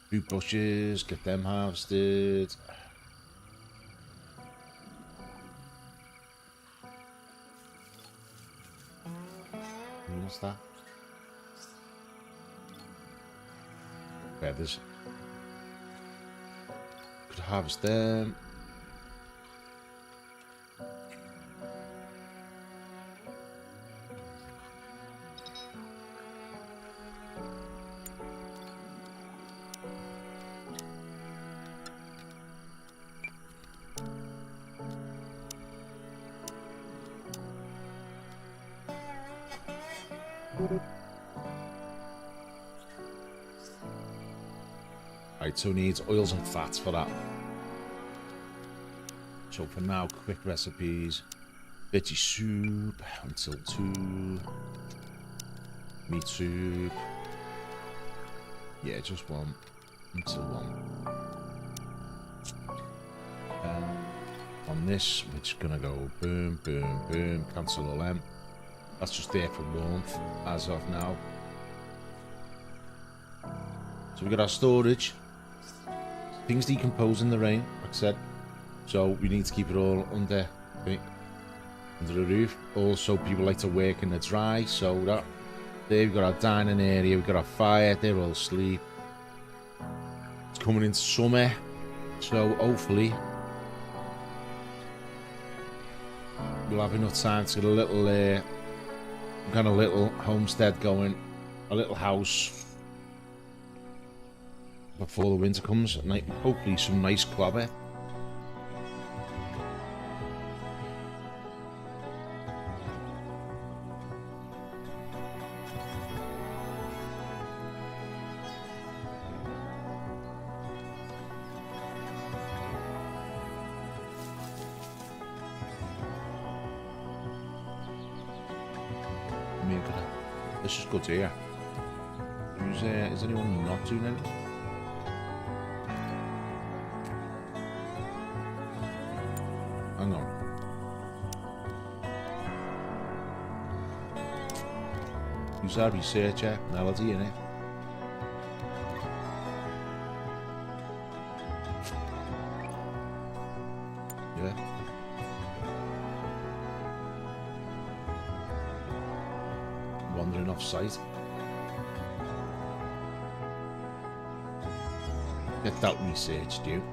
Fruit bushes, get them harvested. What's that? Feathers. Could harvest them. Right, so needs oils and fats for that. So for now, quick recipes. Veggie soup until 2. Meat soup. Yeah, just 1 until 1. On this, we're just gonna go boom, boom, boom, cancel all them. That's just there for warmth as of now. So we got our storage. Things decompose in the rain, like I said. So we need to keep it all under the roof. Also, people like to work in the dry. So that there we've got our dining area, we've got our fire, they're all asleep. It's coming into summer. So hopefully we'll have enough time to get a little kind of little homestead going, a little house before the winter comes, and hopefully some nice clobber. Let's just go to here. Is anyone not doing anything? Hang on. Who's our researcher? Melody, innit? Yeah. Wandering off site. Get that researched, you.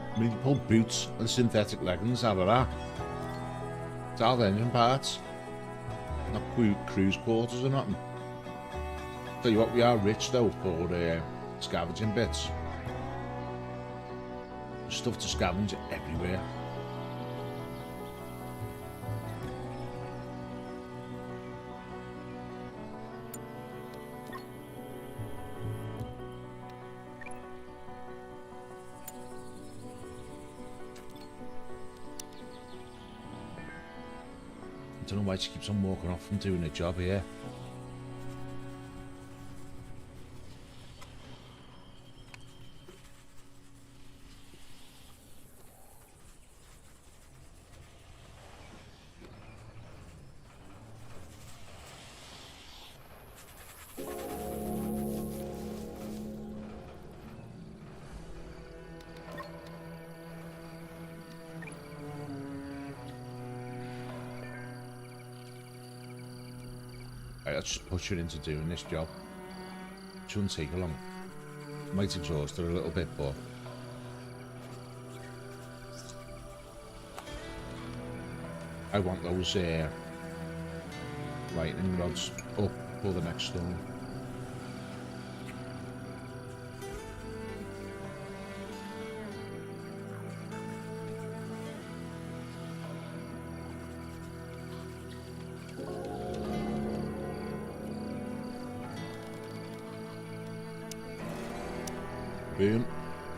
I mean, you pull boots and synthetic leggings out of that. It's all engine parts. Not cruise quarters or nothing. Tell you what, we are rich though for scavenging bits. There's stuff to scavenge everywhere. I don't know why she keeps on walking off from doing a job here. Let's just push her into doing this job. Shouldn't take her long. Might exhaust her a little bit, but I want those lightning rods up for the next storm. Boom.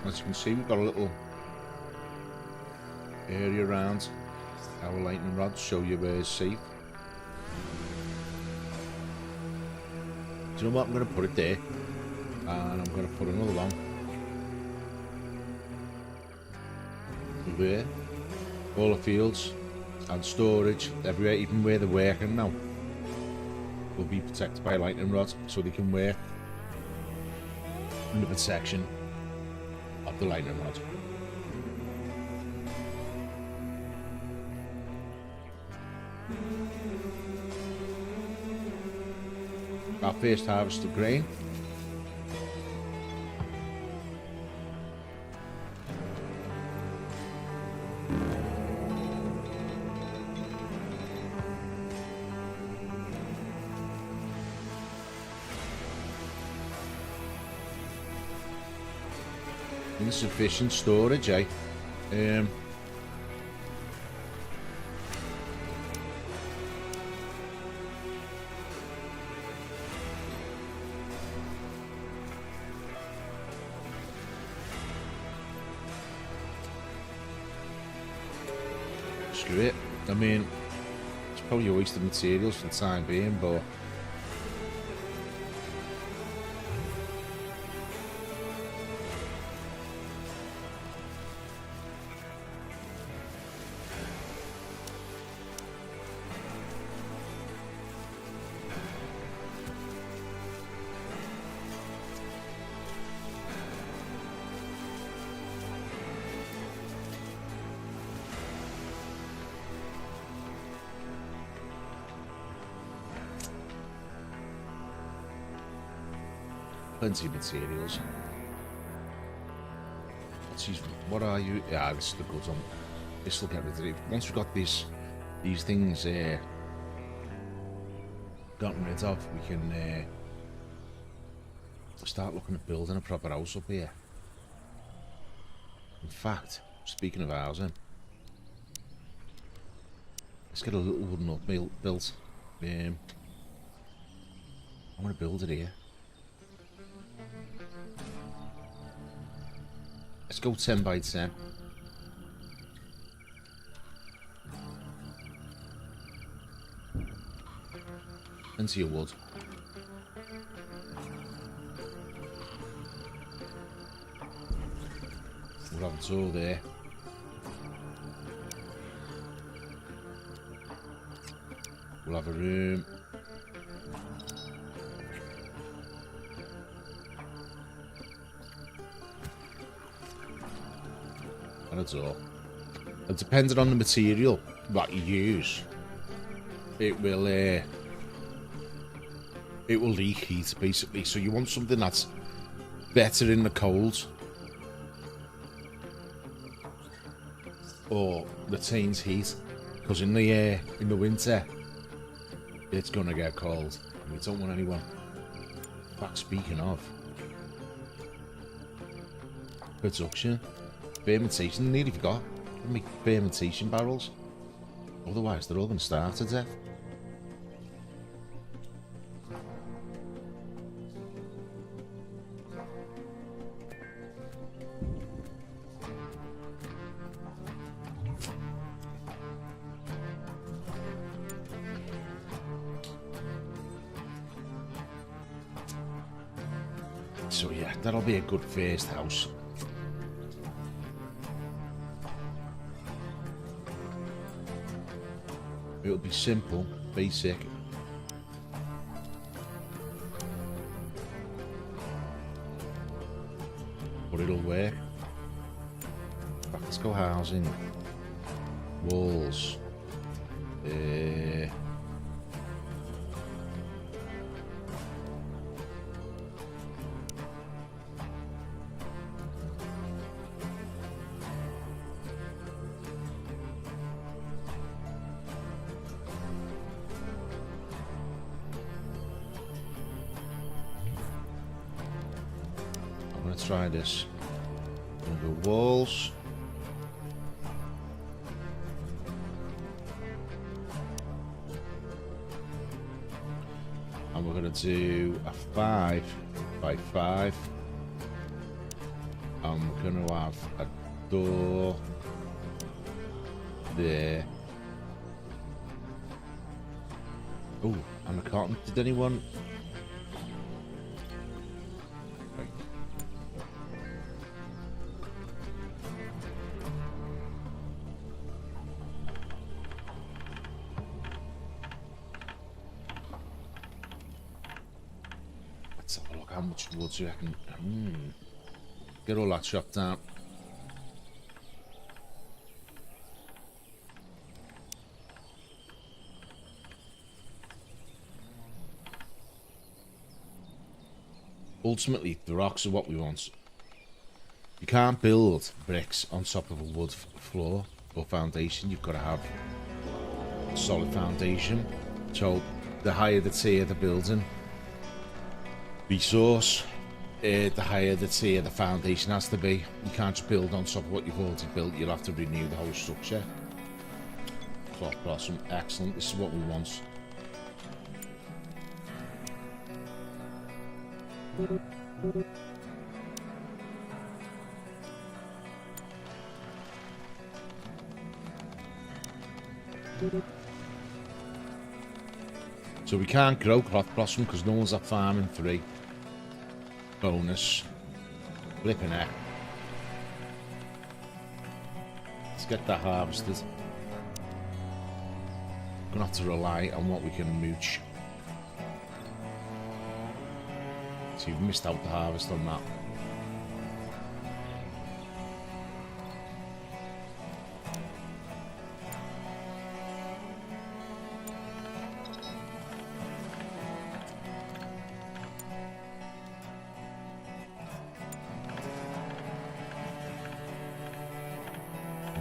As you can see, we've got a little area around our lightning rod to show you where it's safe. Do you know what? I'm going to put it there, and I'm going to put another one there. All the fields and storage everywhere, even where they're working now, will be protected by a lightning rod, so they can work under protection of the lightning rod. Our first harvest of grain. Insufficient storage, eh? Screw it. I mean, it's probably a waste of materials for the time being, but plenty of materials. Jeez, what are you? Yeah, this is the good one. This will get rid of it. Once we've got these things gotten rid of, we can start looking at building a proper house up here. In fact, speaking of housing, let's get a little wooden hut built. I'm going to build it here. Let's go 10 by 10. Plenty of wood. We'll have a door there. We'll have a room. And a door. And depending on the material that you use, it will leak heat basically. So you want something that's better in the cold or retains heat, because in the winter it's gonna get cold and we don't want anyone. In fact, speaking of production, fermentation, nearly forgot. We make fermentation barrels, otherwise they're all gonna starve to death. So yeah, that'll be a good first house. It'll be simple, basic. But it'll work. Practical housing. Walls. Try this. I'm gonna go walls. And we're gonna do a 5 by 5. I'm going to have a door there. Oh, and I can't. Did anyone? Right. Let's have a look. How much wood do you reckon? Get all that chopped down. Ultimately, the rocks are what we want. You can't build bricks on top of a wood floor or foundation. You've got to have a solid foundation. So the higher the tier the building resource, the higher the tier the foundation has to be. You can't just build on top of what you've already built. You'll have to renew the whole structure. Cloth blossom, excellent. This is what we want. So we can't grow cloth blossom because no one's at farming 3. Bonus. Flipping heck. Let's get that harvested. Gonna have to rely on what we can mooch. So you've missed out the harvest on that.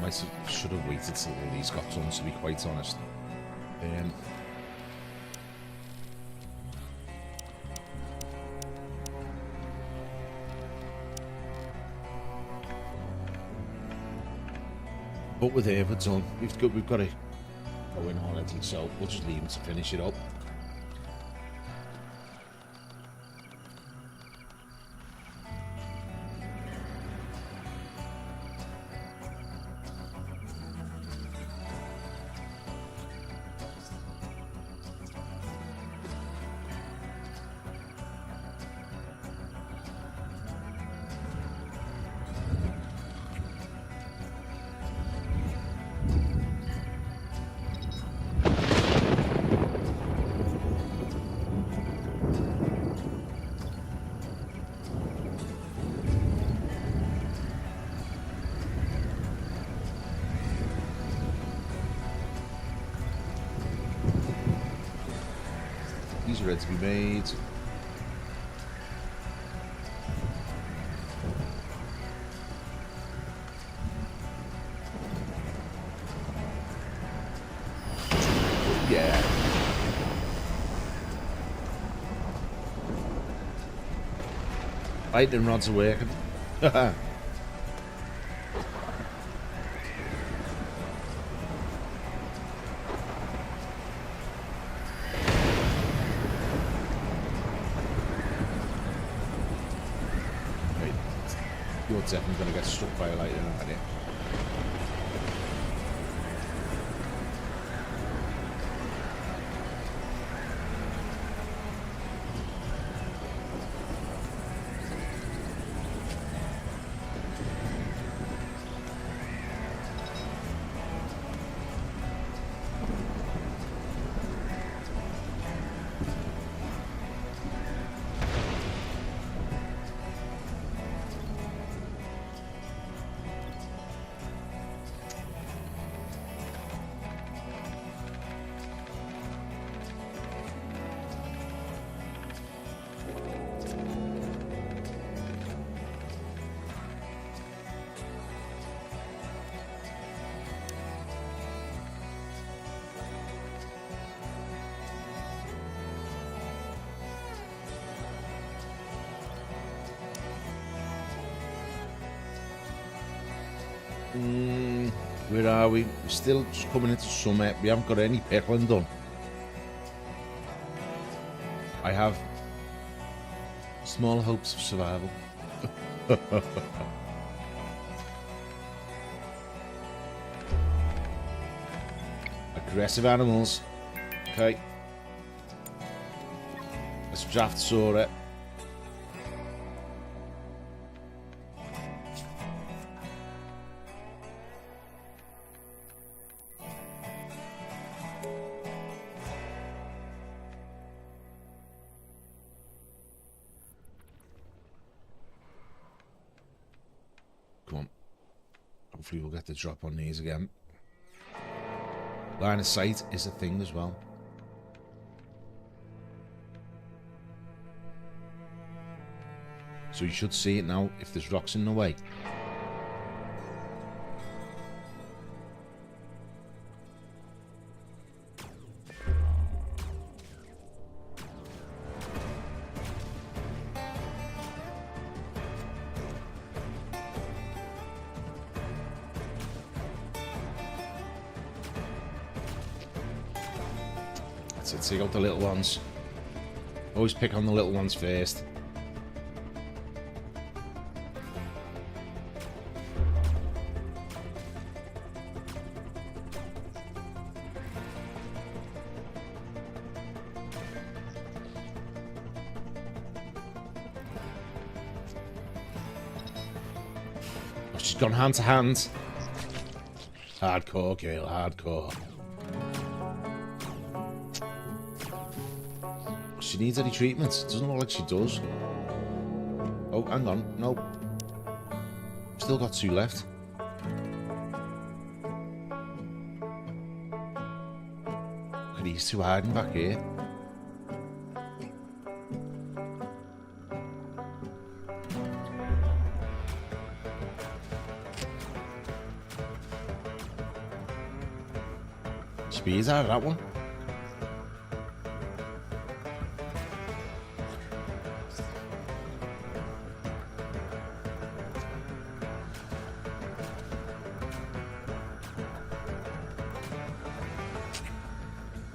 I should have waited till all these got done, to be quite honest. But with Ep1 done, we've got to go in already, so we'll just leave him to finish it up. These are ready to be made. Yeah. Lightning rods are working. You're definitely going to get struck by a lightning, aren't you? Where are we? We're still just coming into summer. We haven't got any pickling done. I have small hopes of survival. Aggressive animals. Okay. Let's draft saw it. Come on. Hopefully we'll get the drop on these again. Line of sight is a thing as well. So you should see it now if there's rocks in the way. That's it, take out the little ones. Always pick on the little ones first. Oh, she's gone hand to hand. Hardcore, girl, hardcore. She needs any treatment. Doesn't look like she does. Oh, hang on. Nope. Still got 2 left. Look at these 2 hiding back here. Speed's out of that one.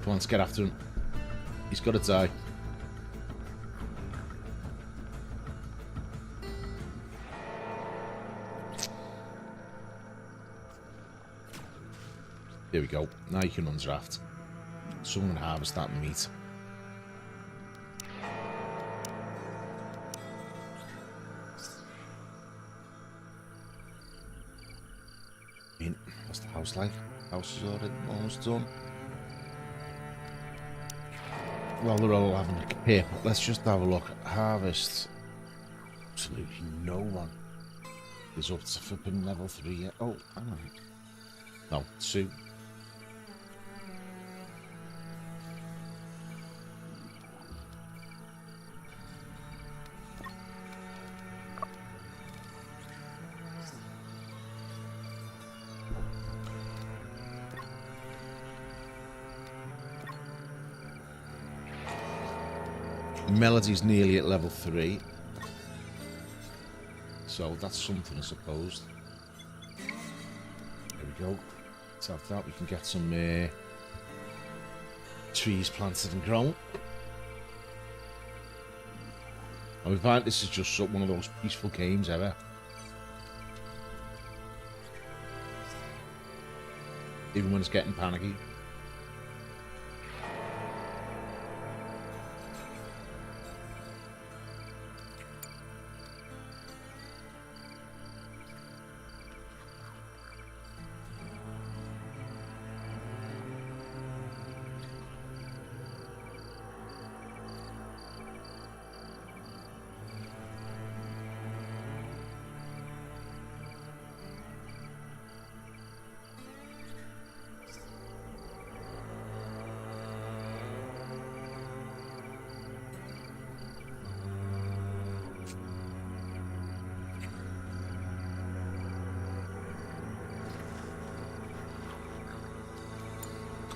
Come on, let's get after him. He's got to die. There we go. Now you can undraft. Someone can harvest that meat. I mean, what's the house like? House is already almost done. Well, they're all having a kip. Let's just have a look. Harvest. Absolutely no one is up to flipping level 3 yet. Oh, hang on. No, 2. Melody's nearly at level 3. So that's something, I suppose. There we go. Let's have that. We can get some trees planted and grown. And we find this is just one of those peaceful games ever. Even when it's getting panicky.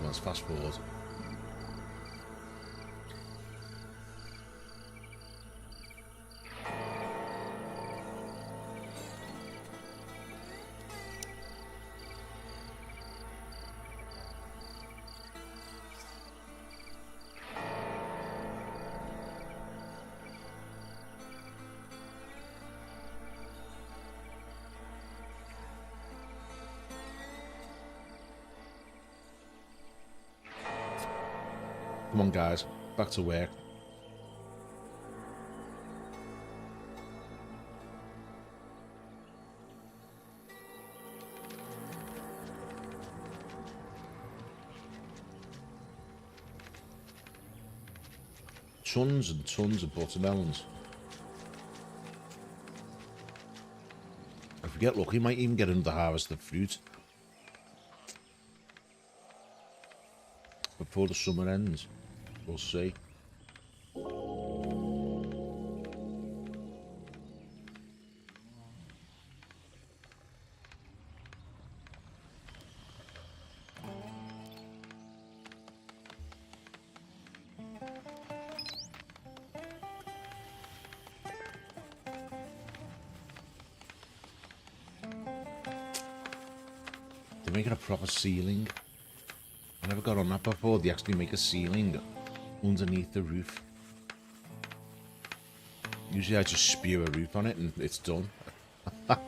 Let's fast forward. Come on, guys. Back to work. Tons and tons of buttermelons. If we get lucky, we might even get another harvest of fruit before the summer ends. We'll see. They're making a proper ceiling. I never got on that before. They actually make a ceiling underneath the roof. Usually I just spew a roof on it and it's done. But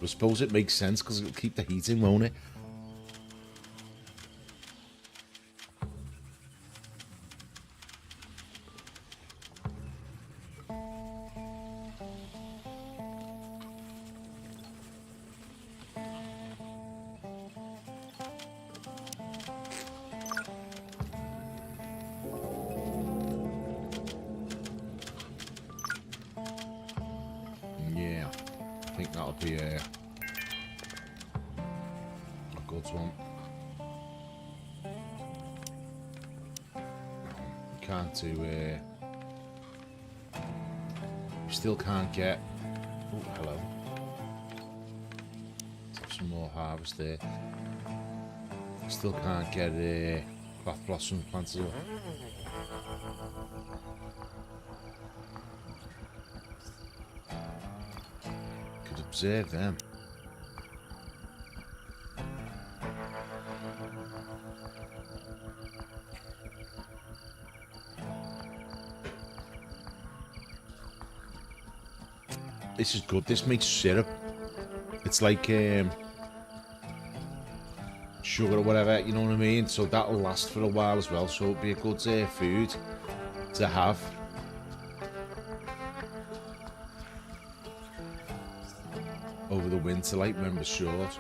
I suppose it makes sense because it'll keep the heat in, won't it? Yeah, I think that'll be a good one. Can't do we still can't get. Oh, hello. Let's have some more harvest there. Still can't get cloth blossom planted up. Could observe them. This is good. This makes syrup. It's like sugar or whatever, you know what I mean? So that'll last for a while as well. So it'll be a good food to have. Over the winter, like, remember, short.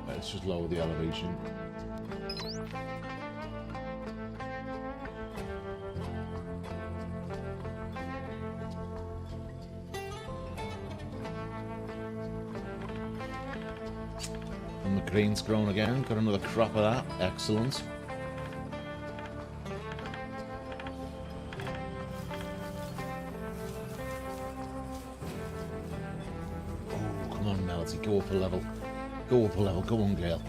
Let's just lower the elevation. And the green's grown again. Got another crop of that. Excellent. Oh, come on, Melody. Go up a level. Go up a level. Go on, girl.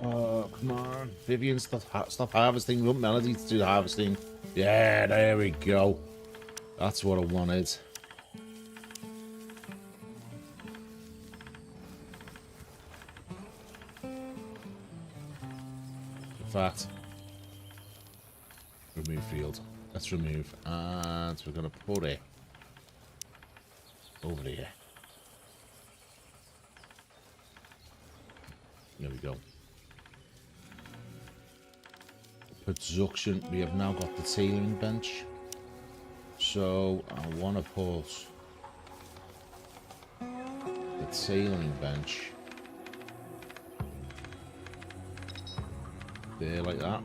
Oh, come on. Vivian, stop harvesting. We want Melody to do the harvesting. Yeah, there we go. That's what I wanted. In fact, remove field. Let's remove. And we're going to put it over here. There we go. Production. We have now got the tailing bench. So I want to put the tailing bench there like that.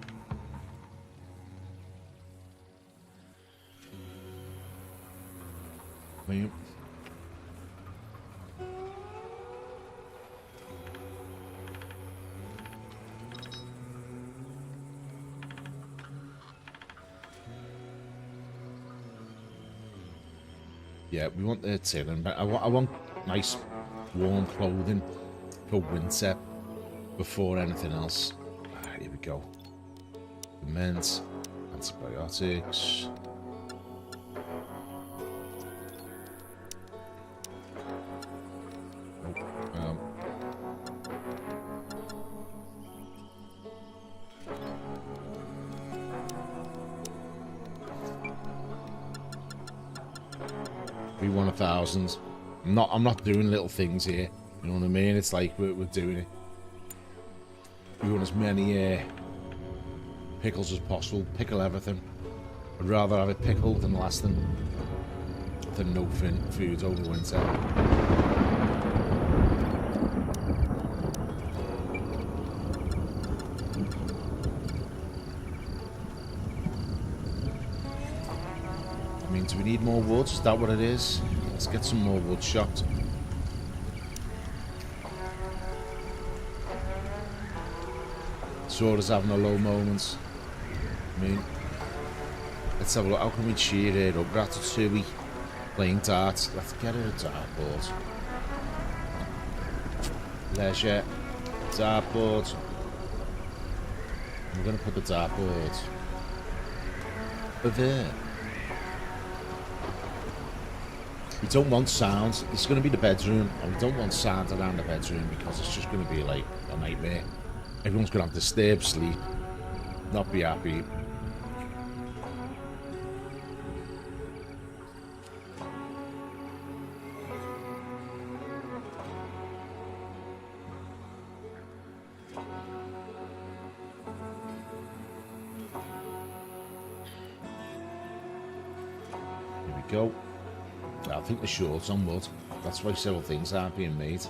Boom. Yeah, we want the tin, but I want nice warm clothing for winter before anything else. Here we go. Cement, antibiotics. We want 1,000. I'm not doing little things here. You know what I mean? It's like we're doing it. We want as many pickles as possible. Pickle everything. I'd rather have it pickled than last than no food over winter. I mean, do we need more wood? Is that what it is? Let's get some more wood chopped. Sora's having a low moment. I mean, let's have a look. How can we cheer it up? Ratatouille playing darts. Let's get her a dartboard. Leisure. Dartboard. I'm going to put the dartboard over there. We don't want sound. It's going to be the bedroom, and we don't want sound around the bedroom because it's just going to be like a nightmare. Everyone's going to have disturbed sleep, not be happy. Here we go. I think the short's on wood. That's why several things aren't being made.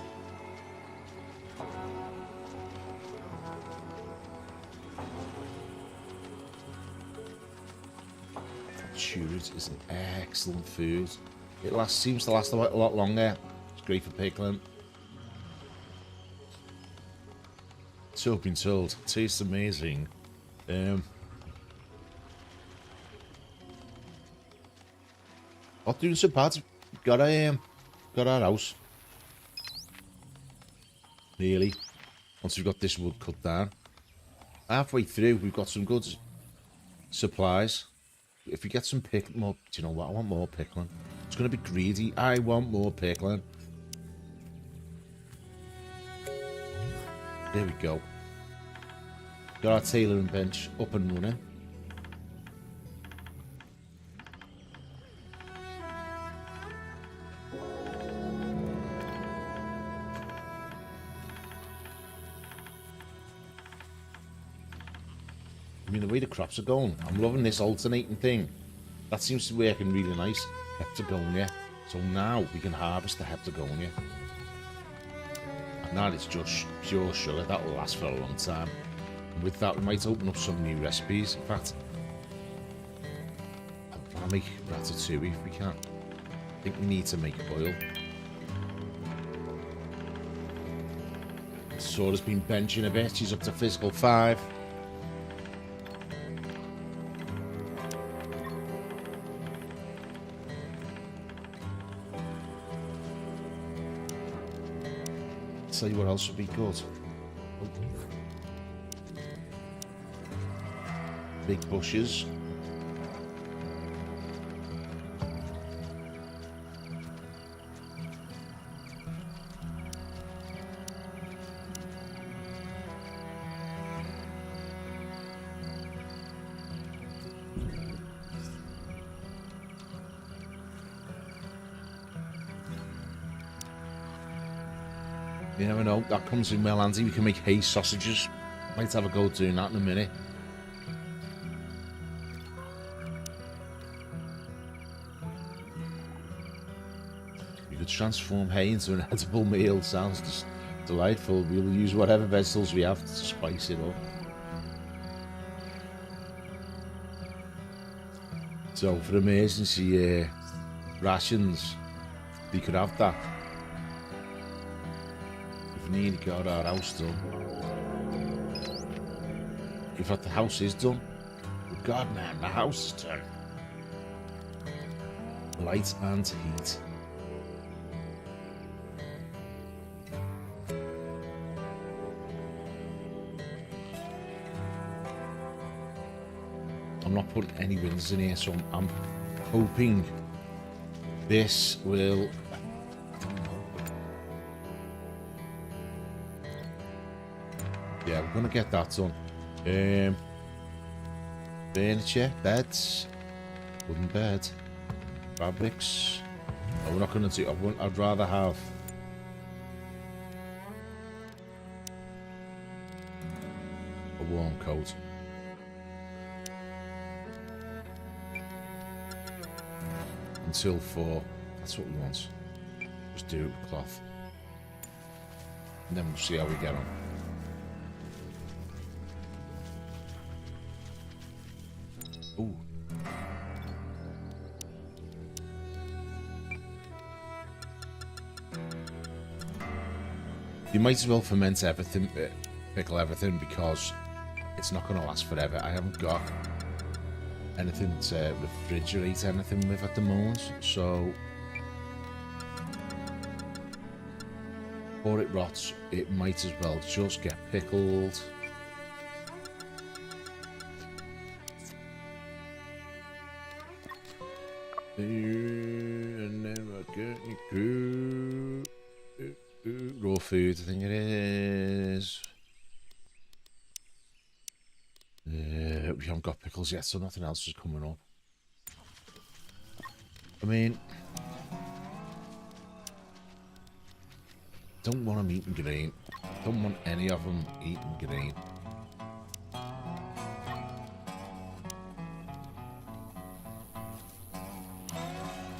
Chewed is an excellent food. It seems to last a lot longer. It's great for pickling. So been told. Tastes amazing. Not doing so bad. Got our house. Nearly. Once we've got this wood cut down. Halfway through, we've got some good supplies. If we get some more, do you know what? I want more pickling. It's going to be greedy. I want more pickling. There we go. Got our tailoring bench up and running. I mean, the way the crops are going, I'm loving this alternating thing. That seems to be working really nice. Heptagonia. So now we can harvest the heptagonia. And now it's just pure sugar. That will last for a long time. And with that, we might open up some new recipes. In fact, I'll make ratatouille if we can. I think we need to make oil. Sora's been benching a bit. She's up to physical 5. Tell you what else would be good. Big bushes. You never know, that comes in well handy. We can make hay sausages. Might have a go doing that in a minute. You could transform hay into an edible meal. Sounds just delightful. We'll use whatever vegetables we have to spice it up. So for emergency rations, we could have that. Nearly got our house done. In fact, the house is done. Oh God, man, the house is done. Light and heat. I'm not putting any windows in here, so I'm hoping this will... I don't know. Yeah, we're gonna get that done. Furniture, beds, wooden bed, fabrics. No, we're not gonna do. I'd rather have a warm coat. Until 4. That's what we want. Just do it with cloth. And then we'll see how we get on. Ooh. You might as well ferment everything, pickle everything, because it's not going to last forever. I haven't got anything to refrigerate anything with at the moment, so before it rots, it might as well just get pickled. And then we're getting raw food, I think it is. We haven't got pickles yet, so nothing else is coming up. I mean, don't want them eating green. Don't want any of them eating green.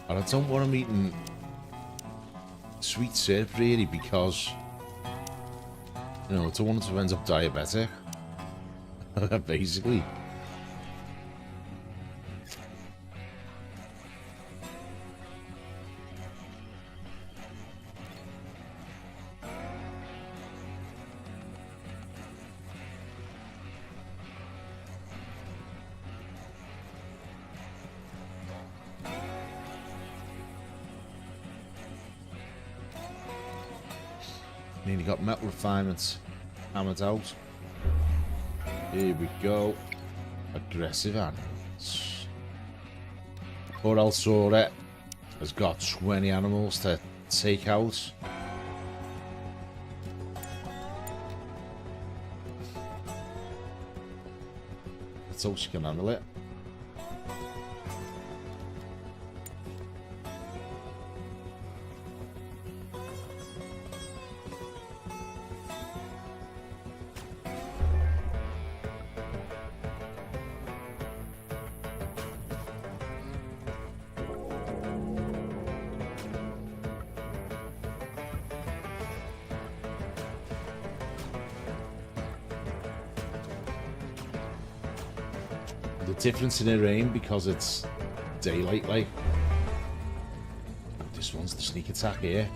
And I don't want them eating sweet syrup, really, because, you know, I don't want them to end up diabetic. Basically. Nearly got metal refinements hammered out. Here we go. Aggressive animals. Poor El Sora has got 20 animals to take out. Let's hope she can handle it. The difference in the rain because it's daylight, like. This one's the sneak attack here.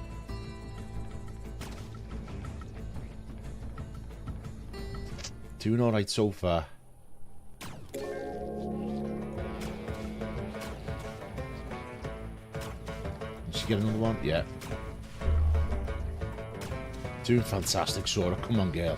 Doing alright so far. Did she get another one? Yeah. Doing fantastic, Sora. Come on, girl.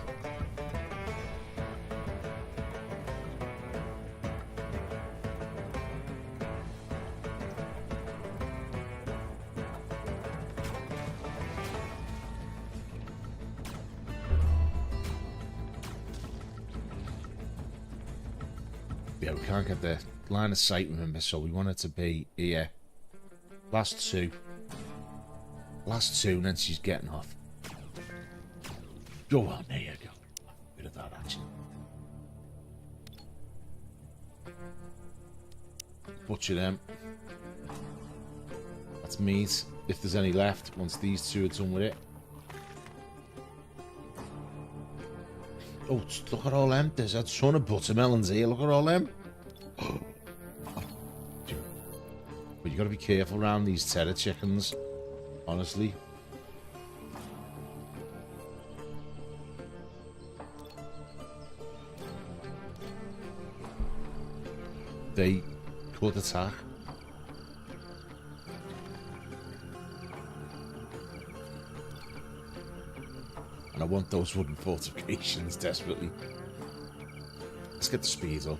Yeah, we can't get the line of sight, remember, so we want it to be here. Last two, and then she's getting off. Go on, there you go. Bit of that action. Butcher them. That's meat, if there's any left, once these two are done with it. Oh, look at all them. There's a ton of buttermelons here. Look at all them. But you got to be careful around these terror chickens, honestly. They could attack. And I want those wooden fortifications desperately. Let's get the speed up.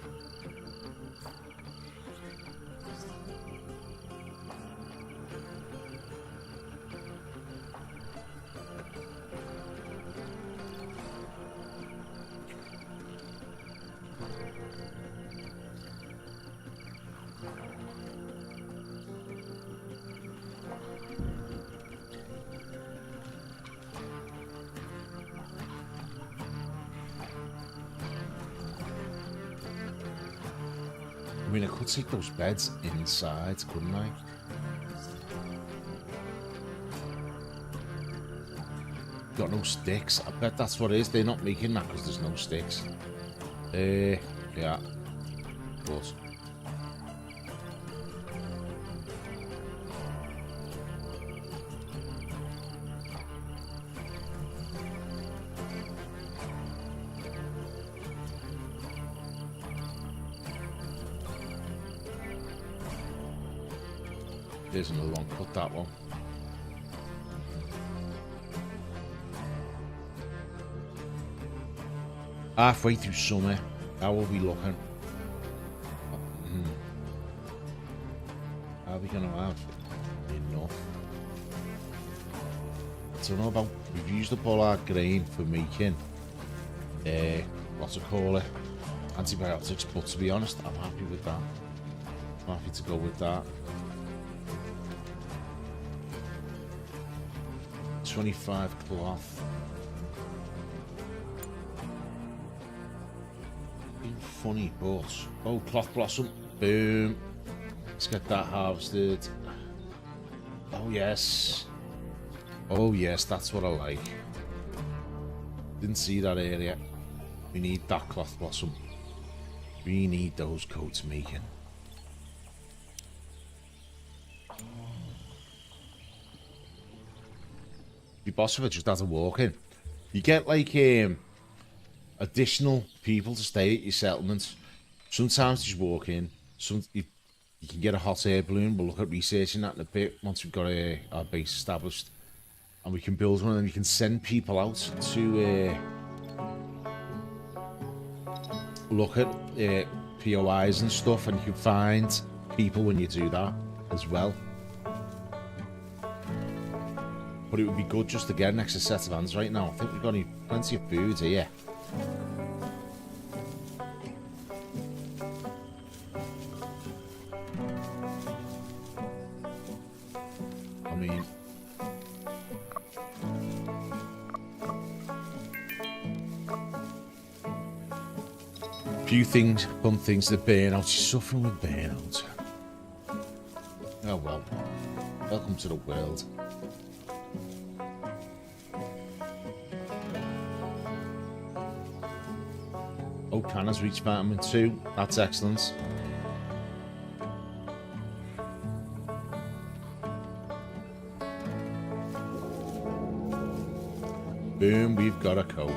I mean, I could take those beds inside, couldn't I? Got no sticks. I bet that's what it is. They're not making that because there's no sticks. Yeah. Of course. There's another one. Cut that one. Halfway through summer, how are we looking? How are we going to have enough? I don't know about... We've used up all our grain for making... what's it called? Antibiotics, but to be honest, I'm happy with that. I'm happy to go with that. 25 cloth. Funny, but oh, cloth blossom, boom. Let's get that harvested. Oh yes, that's what I like. Didn't see that area. We need that cloth blossom. We need those coats making. Your boss of it just has a walk in. You get like additional people to stay at your settlement. Sometimes you just walk in. You can get a hot air balloon. We'll look at researching that in a bit once we've got our base established, and we can build one. And you can send people out to look at POIs and stuff, and you can find people when you do that as well. But it would be good just to get an extra set of hands right now. I think we've got plenty of food here. I mean... few things, fun things to burnout. She's suffering with burnout. Oh well. Welcome to the world. Oh, Canna's reached vitamin 2. That's excellent. Boom, we've got a coat.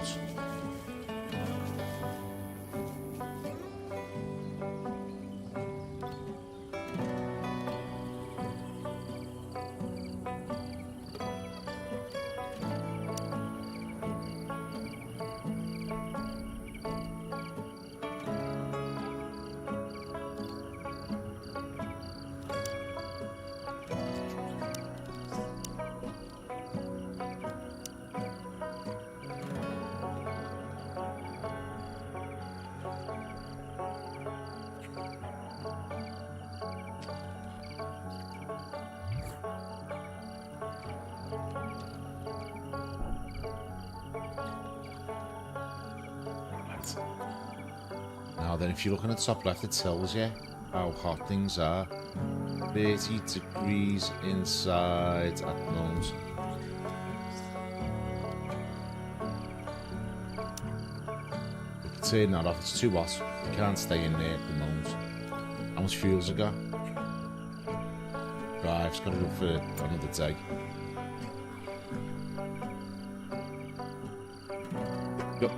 Now then, if you look in the top left, it tells you how hot things are. 30 degrees inside at the moment. We can turn that off, it's too hot. You can't stay in there at the moment. How much fuel's it got? Right, it's got to go for another day.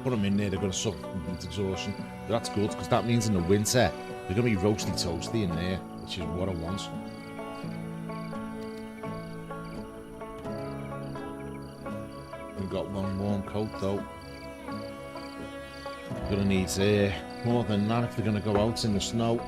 Put them in there, they're going to suck into exhaustion. But that's good, because that means in the winter, they're going to be roasty toasty in there, which is what I want. I've got one warm coat though. Gonna need more than that if they're gonna go out in the snow.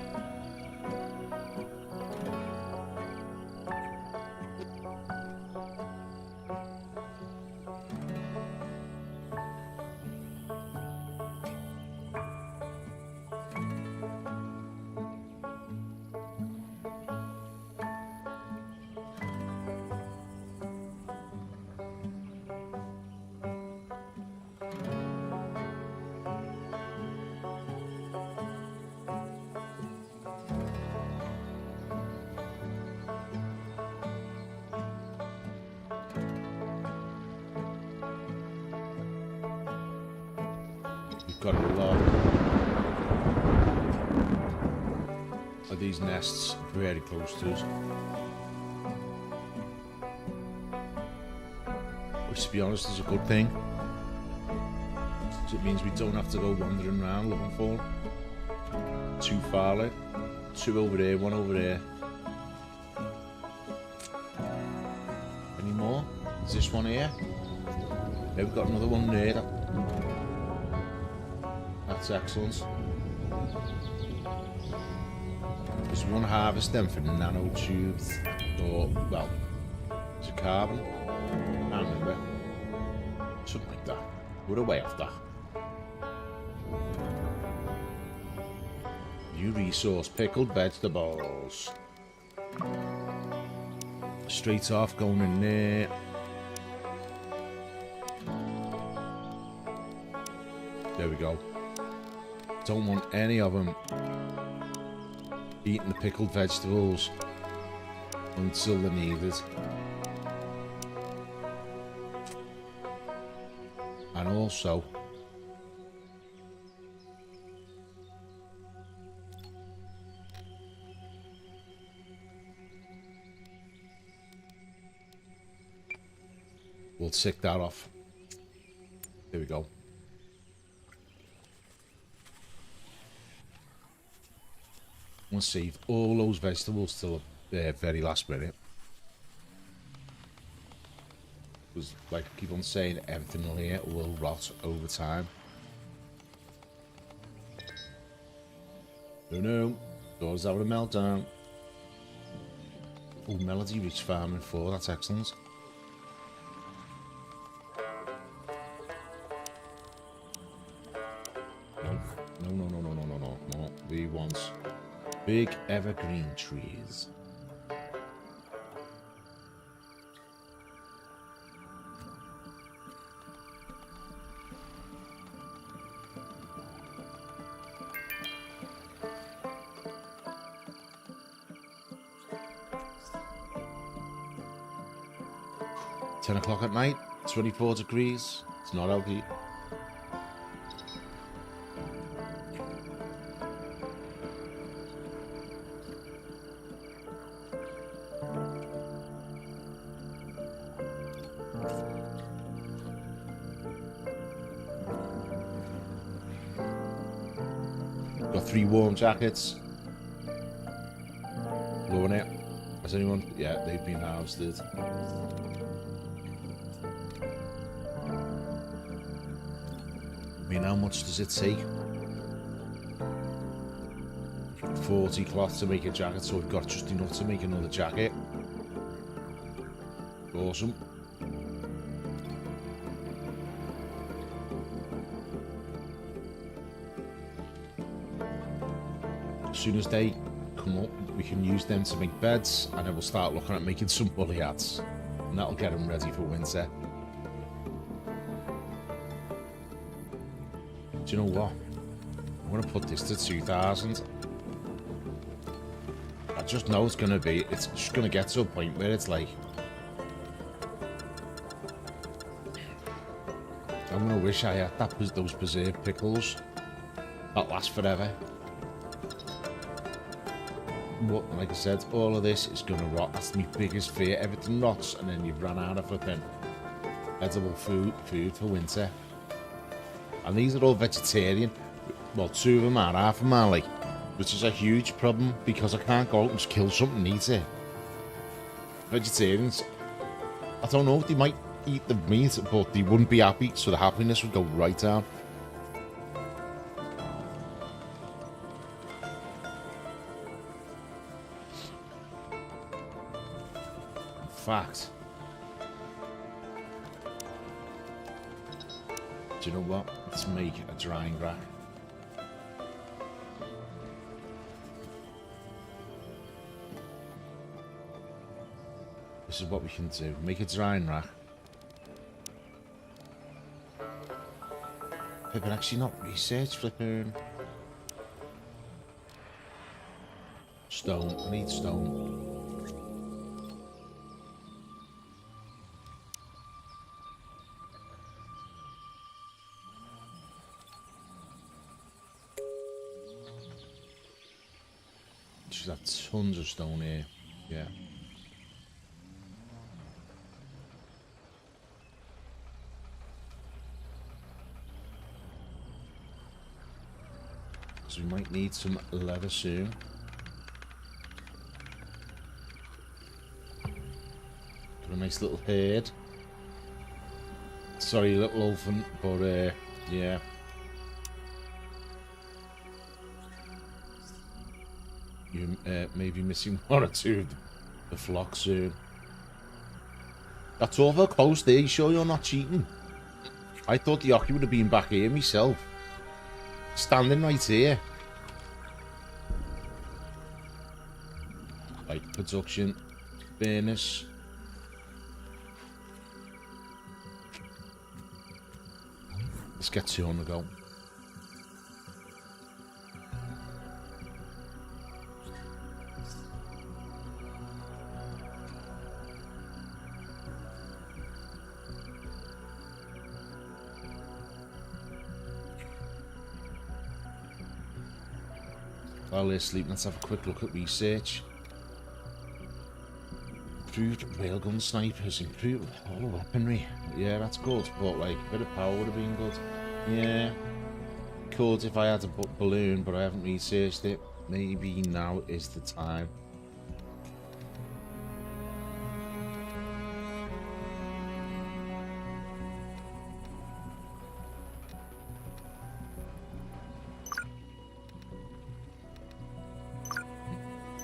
Got a lot of these nests very close to us, which to be honest is a good thing. So it means we don't have to go wandering around looking for them too far. Like 2 over there, 1 over there. Any more? Is this one here? Yeah, we've got another one there. That's excellent. There's one harvest then for nanotubes, or, well, it's a carbon. I can't remember. Something like that. We're away off that. New resource, pickled vegetables. Straight off, going in there. There we go. Don't want any of them eating the pickled vegetables until they're needed. And also, we'll tick that off. There we go. We'll save all those vegetables till the very last minute. Because, like I keep on saying, everything here will rot over time. Oh no, doors having a meltdown. Oh, Melody reached farming 4, that's excellent. No. We want big evergreen trees. $10 at night, 24 degrees. It's not out heat. Got 3 warm jackets. Loving it. Has anyone? Yeah, they've been harvested. I mean, how much does it take? 40 cloth to make a jacket, so we've got just enough to make another jacket. Awesome. As soon as they come up, we can use them to make beds, and then we'll start looking at making some bully hats, and that'll get them ready for winter. Do you know what? I'm going to put this to 2,000. I just know it's just going to get to a point where it's like, I'm going to wish I had those preserved pickles that last forever. But like I said, all of this is going to rot. That's my biggest fear. Everything rots, and then you've run out of flipping edible food for winter. And these are all vegetarian. Well, 2 of them are, half of them are, like, which is a huge problem because I can't go out and just kill something and eat it. Vegetarians, I don't know, they might eat the meat, but they wouldn't be happy, so the happiness would go right down. In fact, do you know what? Let's make a drying rack. This is what we can do. Make a drying rack. I can actually not research flipping. Stone. I need stone. Just have tons of stone here. Yeah. So we might need some leather soon. Got a nice little herd. Sorry, little elephant, but yeah. You may be missing one or two of the flock soon. That's over close there. You sure you're not cheating? I thought the Ocky would have been back here myself. Standing right here. Right, production. Furnace. Let's get 2 on the go. While they're sleeping, let's have a quick look at research. Improved railgun snipers, improved all the weaponry. Yeah, that's good, but like a bit of power would have been good. Yeah, could if I had a balloon, but I haven't researched it. Maybe now is the time.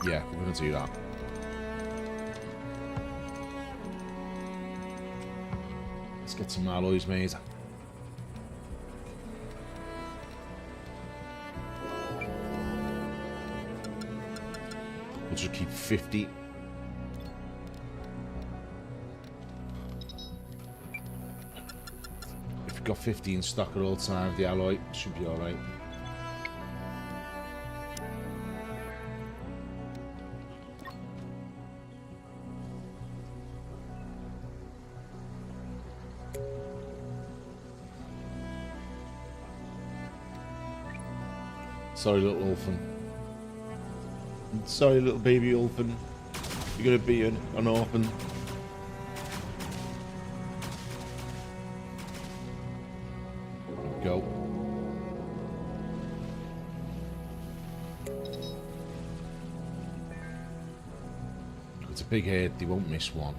Yeah, we're gonna do that. Let's get some alloys made. We'll just keep 50. If we've got 50 in stock at all times, the alloy should be alright. Sorry, little orphan. Sorry, little baby orphan. You're gonna be an orphan. Go. It's a big head. They won't miss one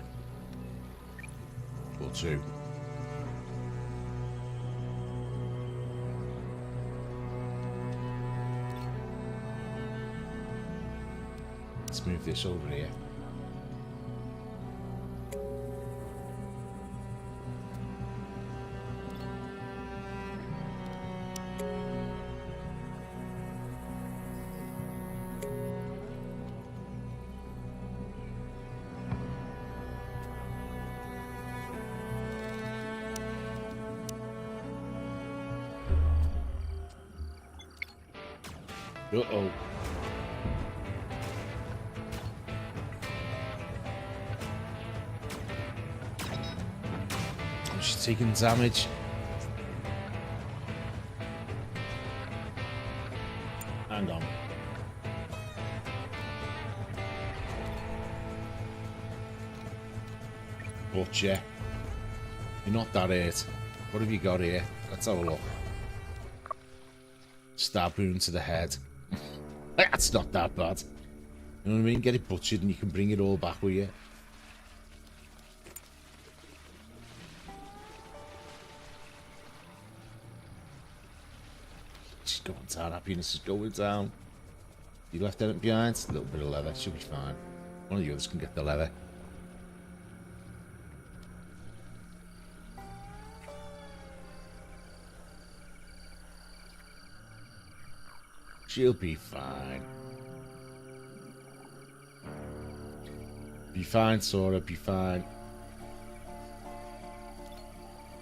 or two. Let's move this over here. Uh-oh. She's taking damage. Hang on. Butcher. You're not that hurt. What have you got here? Let's have a look. Stab wound to the head. That's not that bad. You know what I mean? Get it butchered and you can bring it all back with you. down. Happiness is going down. You left anything behind? A little bit of leather. Should be fine. One of the others can get the leather. She'll be fine. Be fine, Sora. Be fine.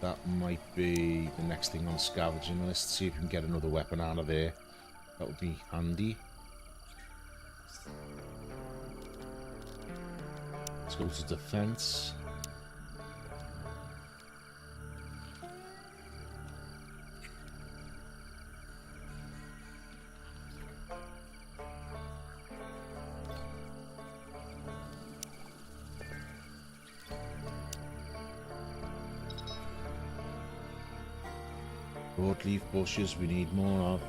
That might be the next thing on the scavenging list. See if we can get another weapon out of there. That would be handy. Let's go to defense. Broadleaf bushes we need more of.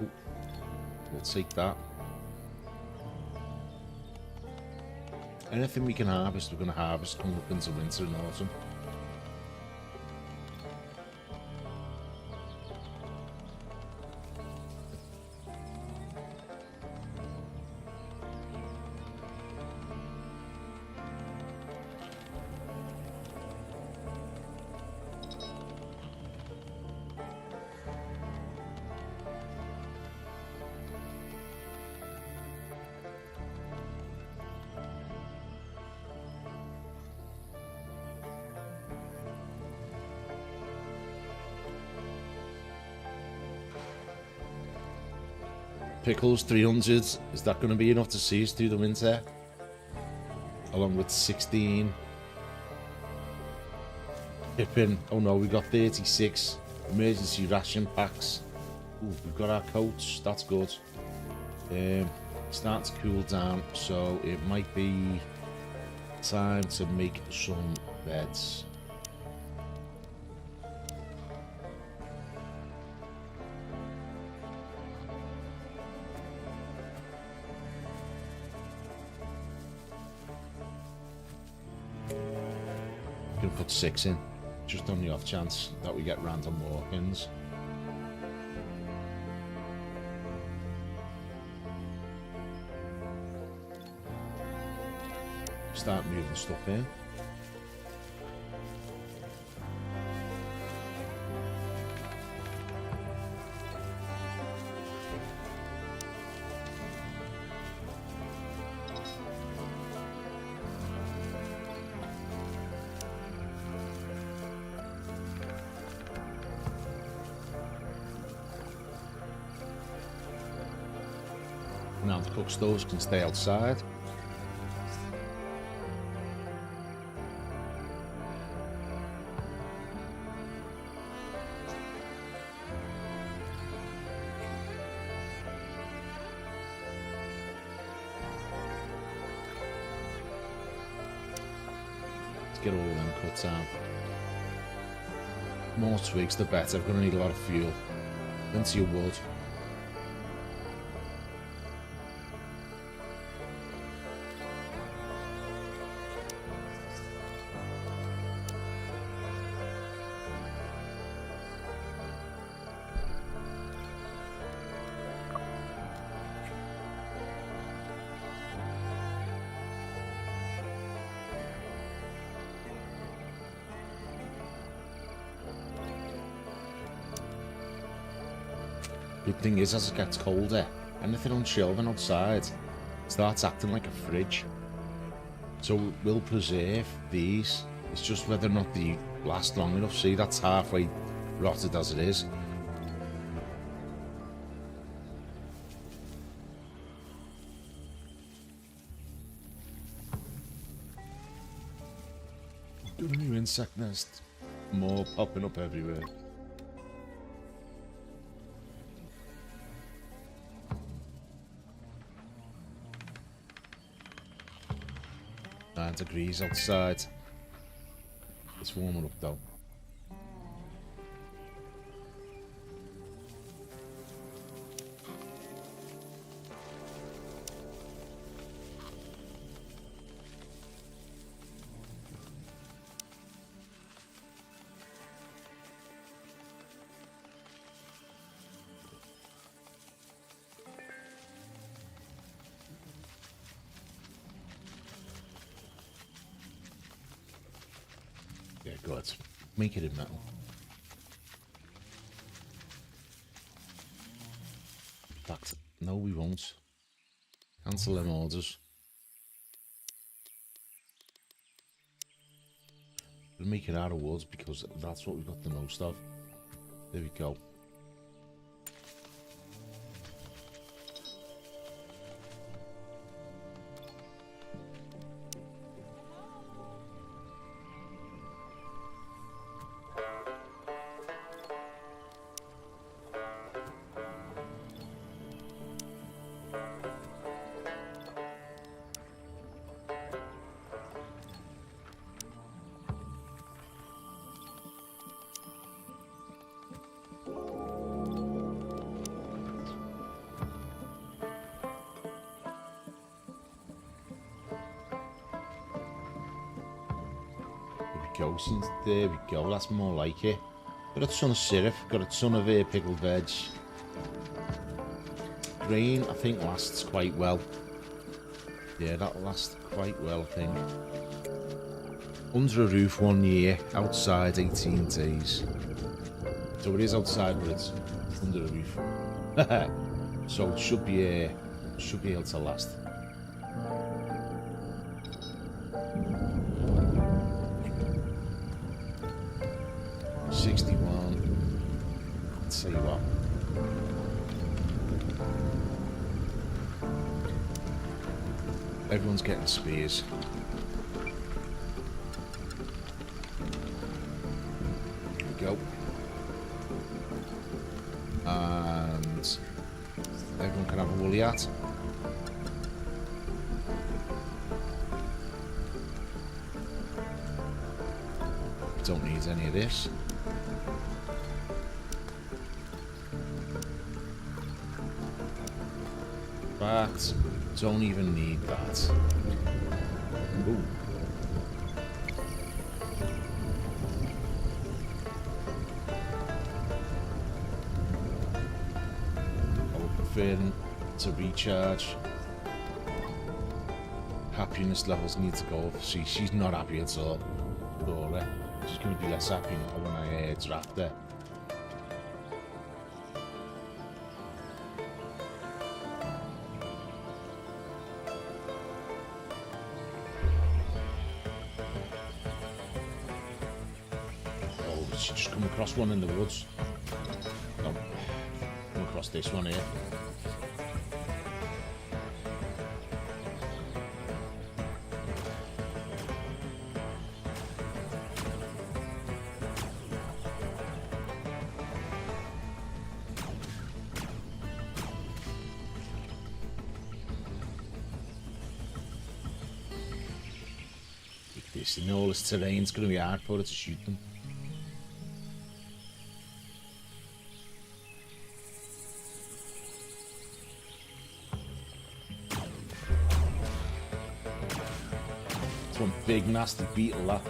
Ooh, we'll take that. Anything we can harvest, we're going to harvest coming up into winter and autumn. Pickles 300, is that going to be enough to see us through the winter? Along with 16. Pippin, oh no, we got 36 emergency ration packs. Ooh, we've got our coats, that's good. Starting to cool down, so it might be time to make some beds. Put 6 in, just on the off chance that we get random walk-ins. Start moving stuff in. Now the cook stoves can stay outside. Let's get all of them cut down. More twigs the better. We're going to need a lot of fuel. Plenty of wood. Good thing is, as it gets colder, anything on shelving outside starts acting like a fridge. So we'll preserve these. It's just whether or not they last long enough. See, that's halfway rotted as it is. Got a new insect nest. More popping up everywhere. Degrees outside. It's warming up though. Yeah, good. Make it in metal. In fact, no, we won't. Cancel them orders. We'll make it out of wood because that's what we've got the most of. There we go. There we go, that's more like it. Got a ton of syrup, got a ton of pickled veg. Grain, I think, lasts quite well. Yeah, that'll last quite well, I think. Under a roof 1 year, outside 18 days. So it is outside, but it's under a roof. So it should be able to last. Let's see what. Everyone's getting spears. There we go. And everyone can have a woolly hat. Don't need any of this. But don't even need that. Ooh. Open to recharge. Happiness levels need to go up. See, she's not happy at all. Dora. She's going to be less happy when I draft her. Oh, she just come across one in the woods. No, come across this one here. In all this terrain, it's going to be hard for her to shoot them. It's one big nasty beetle, that.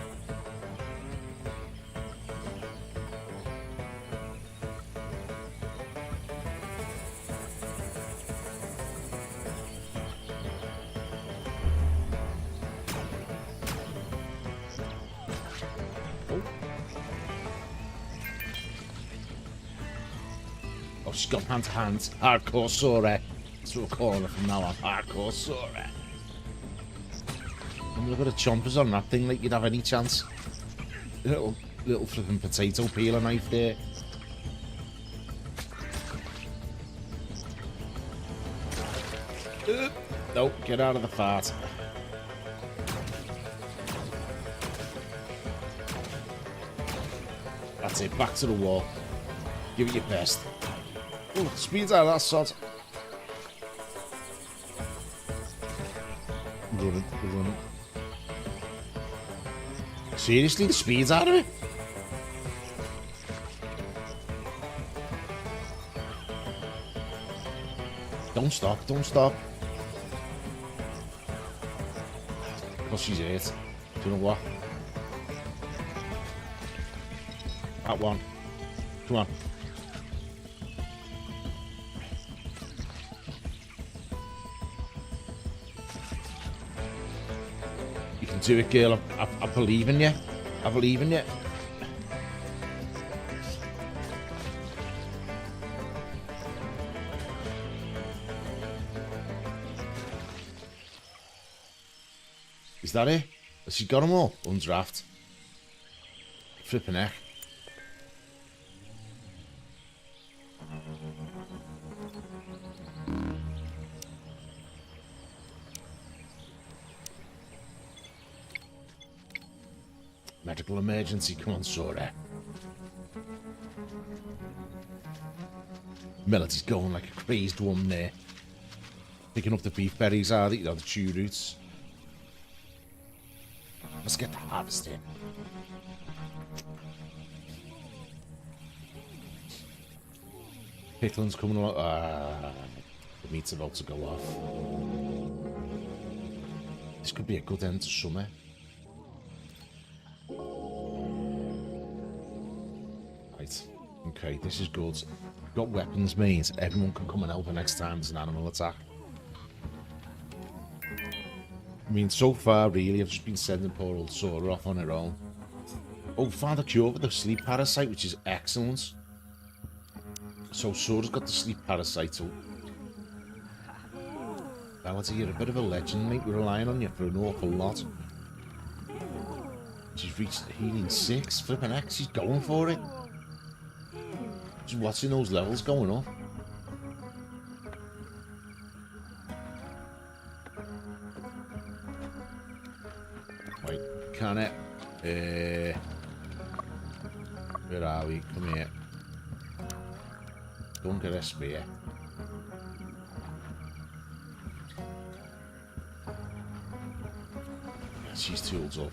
She's got hand to hand. Hardcore Sora. That's what we're calling her from now on. Hardcore Sora. And look at the chompers on that thing, like you'd have any chance. Little flipping potato peeler knife there. Nope, get out of the fart. That's it, back to the wall. Give it your best. Oh, speed's out of that sod. Running. Seriously, the speed's out of it? Don't stop. Because she's hurt. Do you know what? That one. Come on. You can do it, girl. I believe in you. I believe in you. Is that it? Has she got them all? Undraft. Flipping heck. Medical emergency, come on, Sora. Melody's going like a crazed one there. Picking up the beef berries, are they? The chew roots. Let's get the harvest in. Picklin's coming along. The meat's about to go off. This could be a good end to summer. Right. Okay, this is good. We've got weapons, mate. Everyone can come and help the next time there's an animal attack. I mean, so far, really, I've just been sending poor old Sora off on her own. Oh, found a cure for the sleep parasite, which is excellent. So Sora's got the sleep parasite. So, Melody, you're a bit of a legend, mate. We're relying on you for an awful lot. She's reached healing 6. Flipping heck, she's going for it. Just watching those levels going up. Right, can it? Where are we? Come here. Don't get a spear. Yeah, she's tooled up.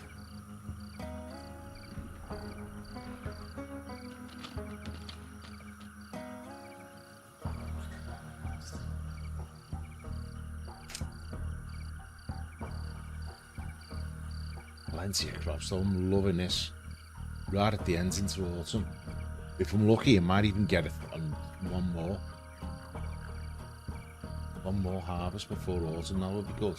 Plenty of crops, so I'm loving this. Right at the end into autumn. If I'm lucky, I might even get it on one more. One more harvest before autumn, that would be good.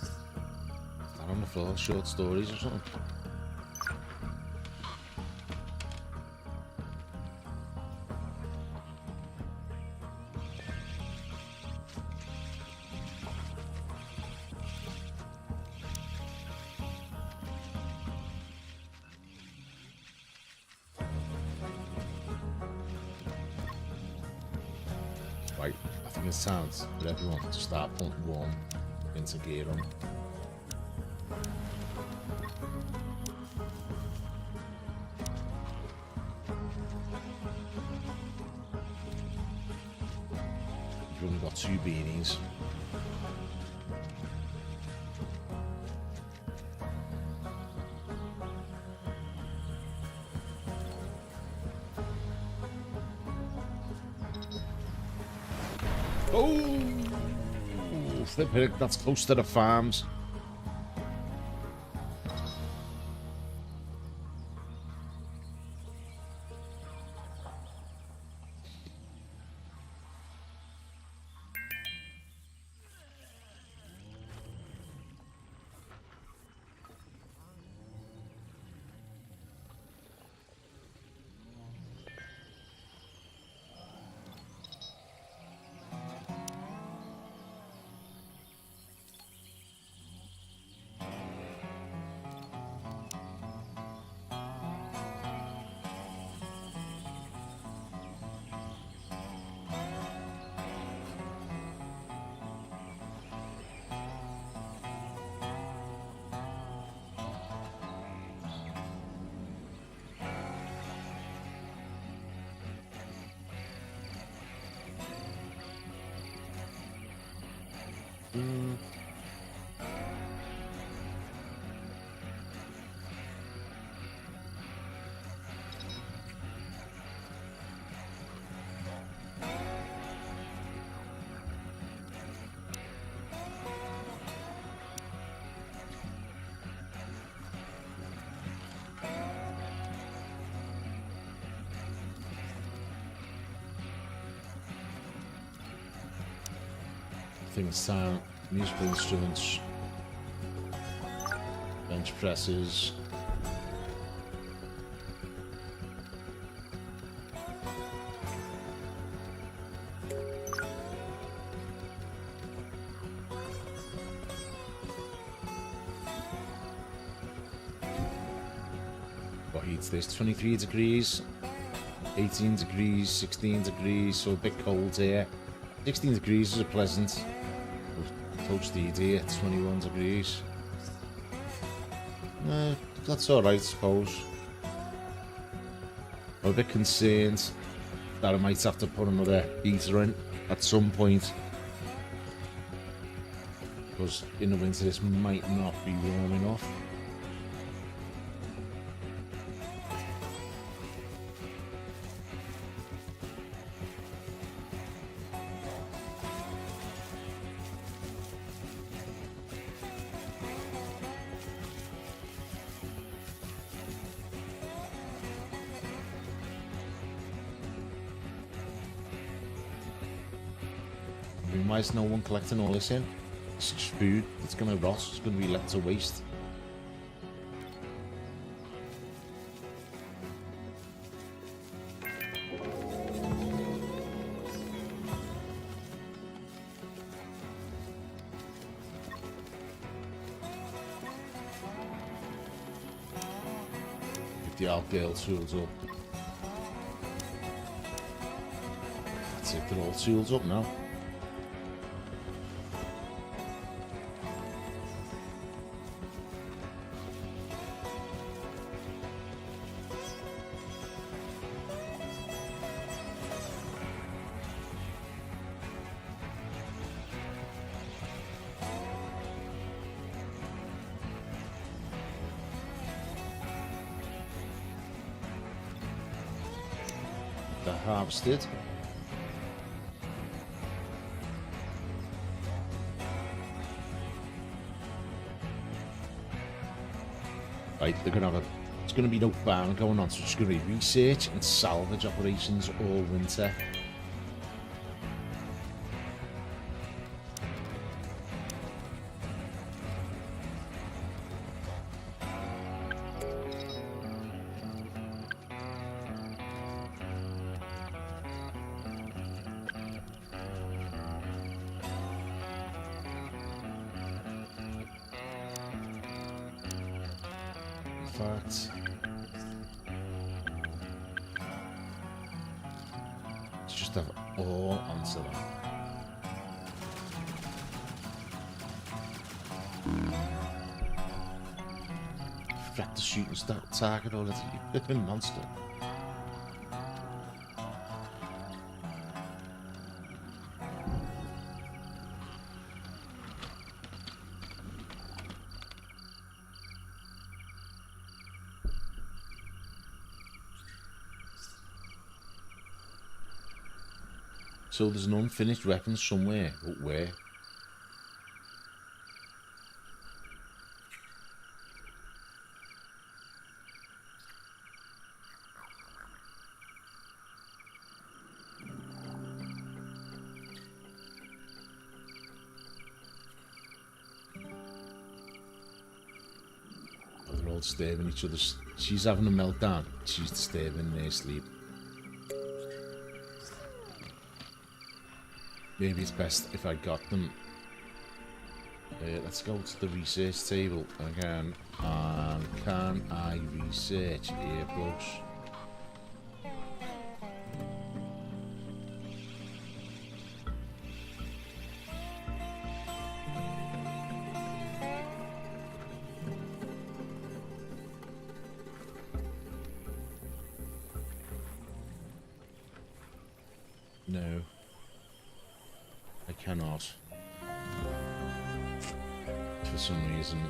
Is that on the floor? Short stories or something? Right, I think it's time for everyone to start putting warm into gear on. We've only got 2 beanies. Oh, flip it, that's close to the farms. think it's time. Musical instruments. Bench presses. What heat's this? 23 degrees, 18 degrees, 16 degrees, so a bit cold here. 16 degrees is a pleasant. Toasty here, 21 degrees. That's alright, I suppose. I'm a bit concerned that I might have to put another heater in at some point, because in the winter this might not be warm enough. Why is no one collecting all this in? It's just food that's going to rot, it's going to be left to waste. Get the old girl tools up. That's it, they're all tools up now. Harvested. Right, they're gonna have it's gonna be no farming going on, so it's gonna be research and salvage operations all winter. Just have all onto that. Frack the shooting target already, you flipping monster. So there's an unfinished weapon somewhere, but where? Oh, they're all disturbing each other. She's having a meltdown. She's disturbing their sleep. Maybe it's best if I got them. Let's go to the research table again. And can I research earplugs? No. I cannot. For some reason.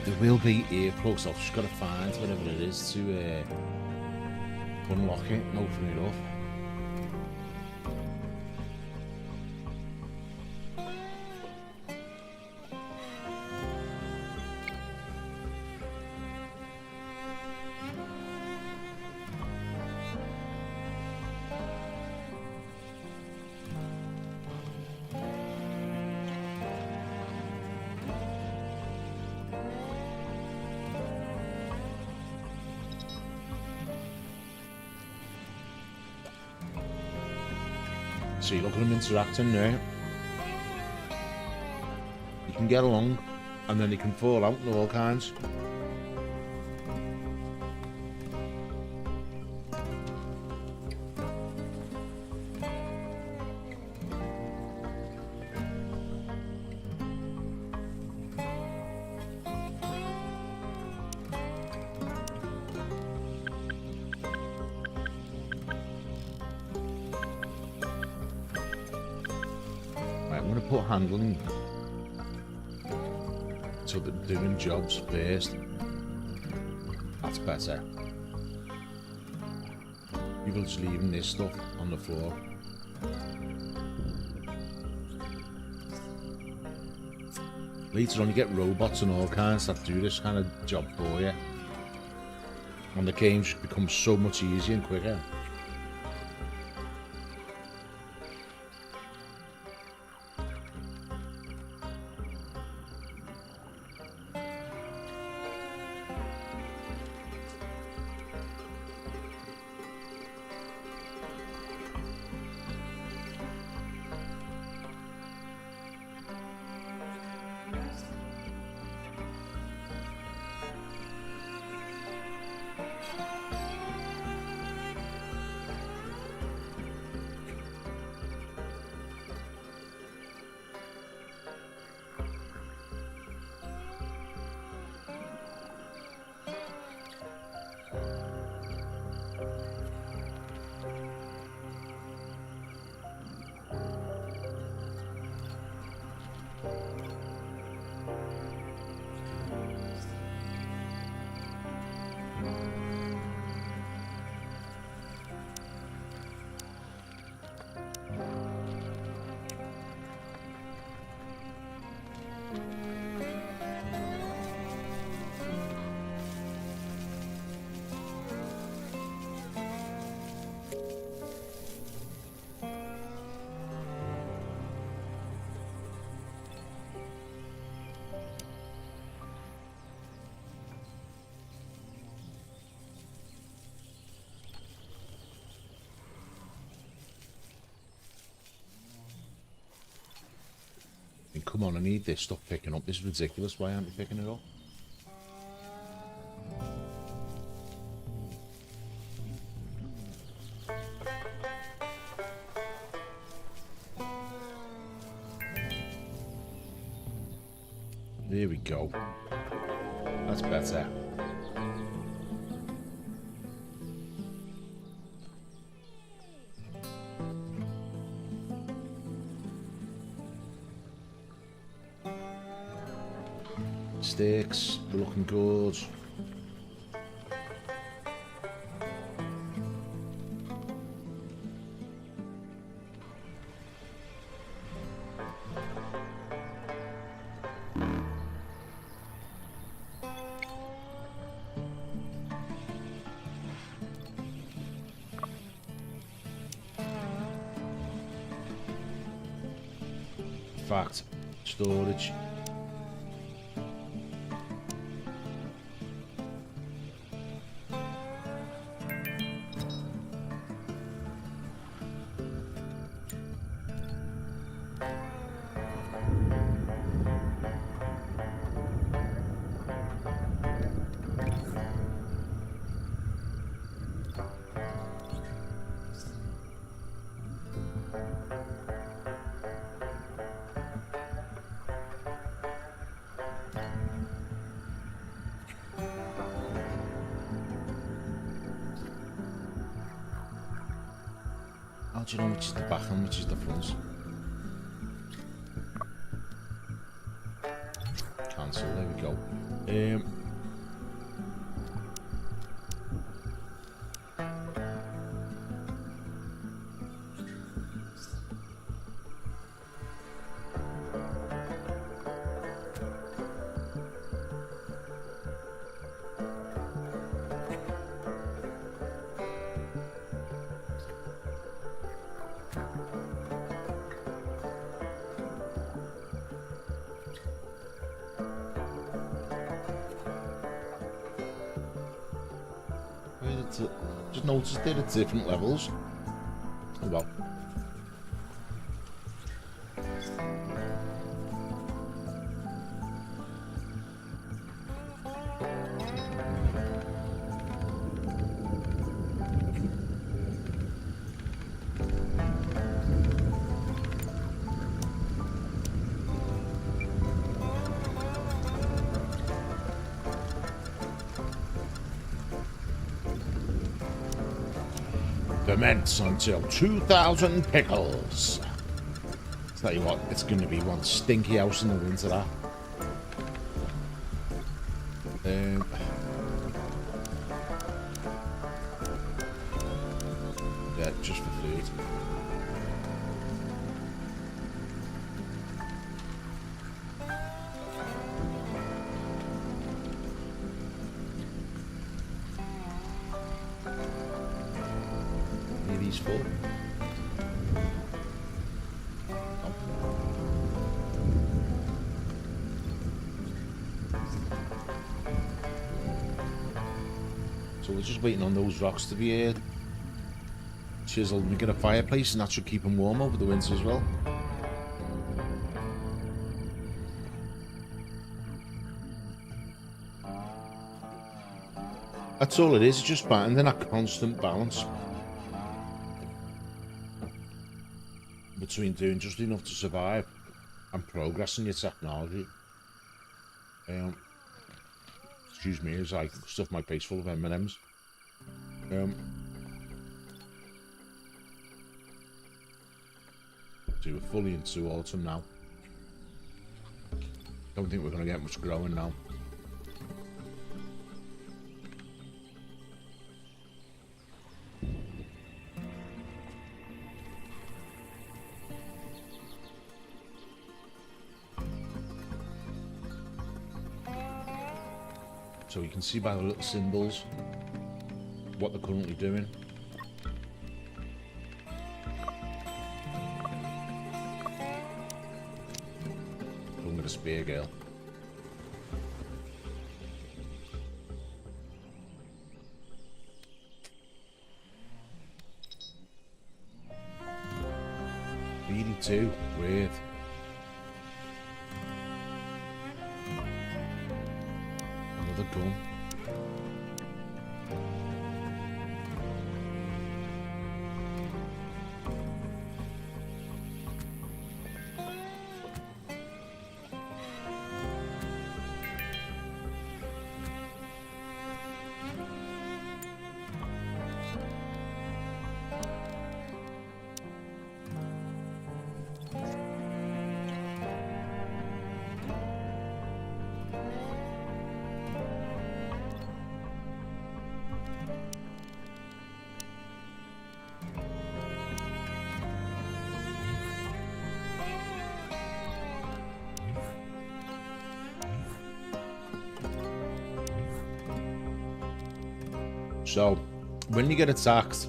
There will be earplugs. I've just got to find whatever it is to unlock it and open it up. See, look at them interacting there. You can get along, and then you can fall out and all kinds. I'm going to put handling so that they're doing jobs first. That's better. People just leaving this stuff on the floor. Later on you get robots and all kinds that do this kind of job for you. And the games become so much easier and quicker. Come on, I need this stuff picking up. This is ridiculous. Why aren't you picking it up? There we go. That's better. Sticks, they're looking good. Fact, storage. How do you know which is the back and which is the front? Cancel, there we go. Just noticed they're at different levels. Oh well. Ferments until 2,000 pickles. Tell you what, it's going to be one stinky house in the winter, that. Yeah, just for food. Any of these full? So we're just waiting on those rocks to be chiseled and we get a fireplace, and that should keep them warm over the winter as well. That's all it is, it's just finding that constant balance between doing just enough to survive and progressing your technology. Excuse me as I stuff my face full of M&Ms. So we're fully into autumn now. Don't think we're going to get much growing now. So you can see by the little symbols what they're currently doing. I'm gonna spear girl. BD2, weird. Another gun. So, when you get attacked,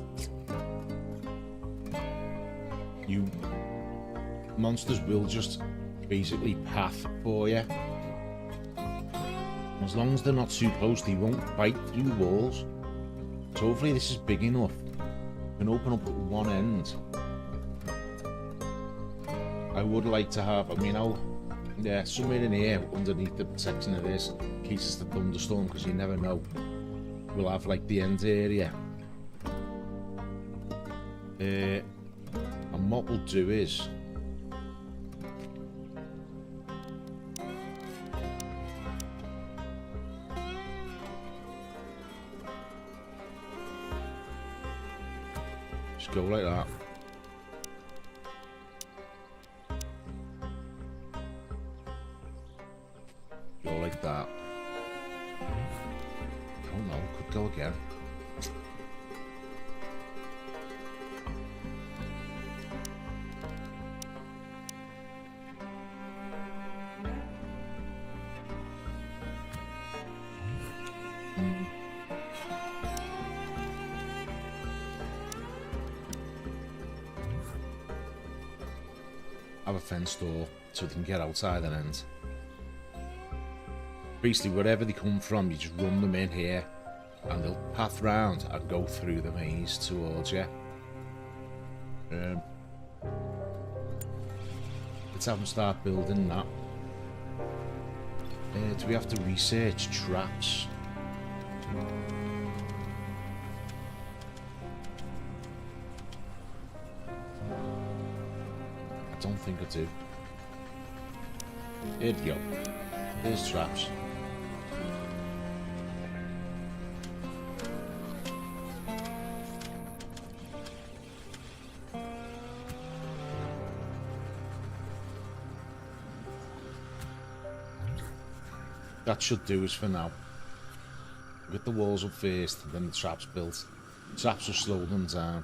monsters will just basically path for you. As long as they're not too close, they won't bite through walls. So hopefully this is big enough. You can open up at one end. I would like to have, somewhere in here underneath the protection of this, in case it's the thunderstorm, because you never know. We'll have like the end area. And what we'll do is just go like that. Go like that. Oh no, could go again. Have a fence door so they can get outside and end. Basically, wherever they come from, you just run them in here and they'll path round and go through the maze towards you. Let's have them start building that. Do we have to research traps? I don't think I do. Here we go. There's traps. That should do us for now. We'll get the walls up first, and then the traps built. Traps will slow them down.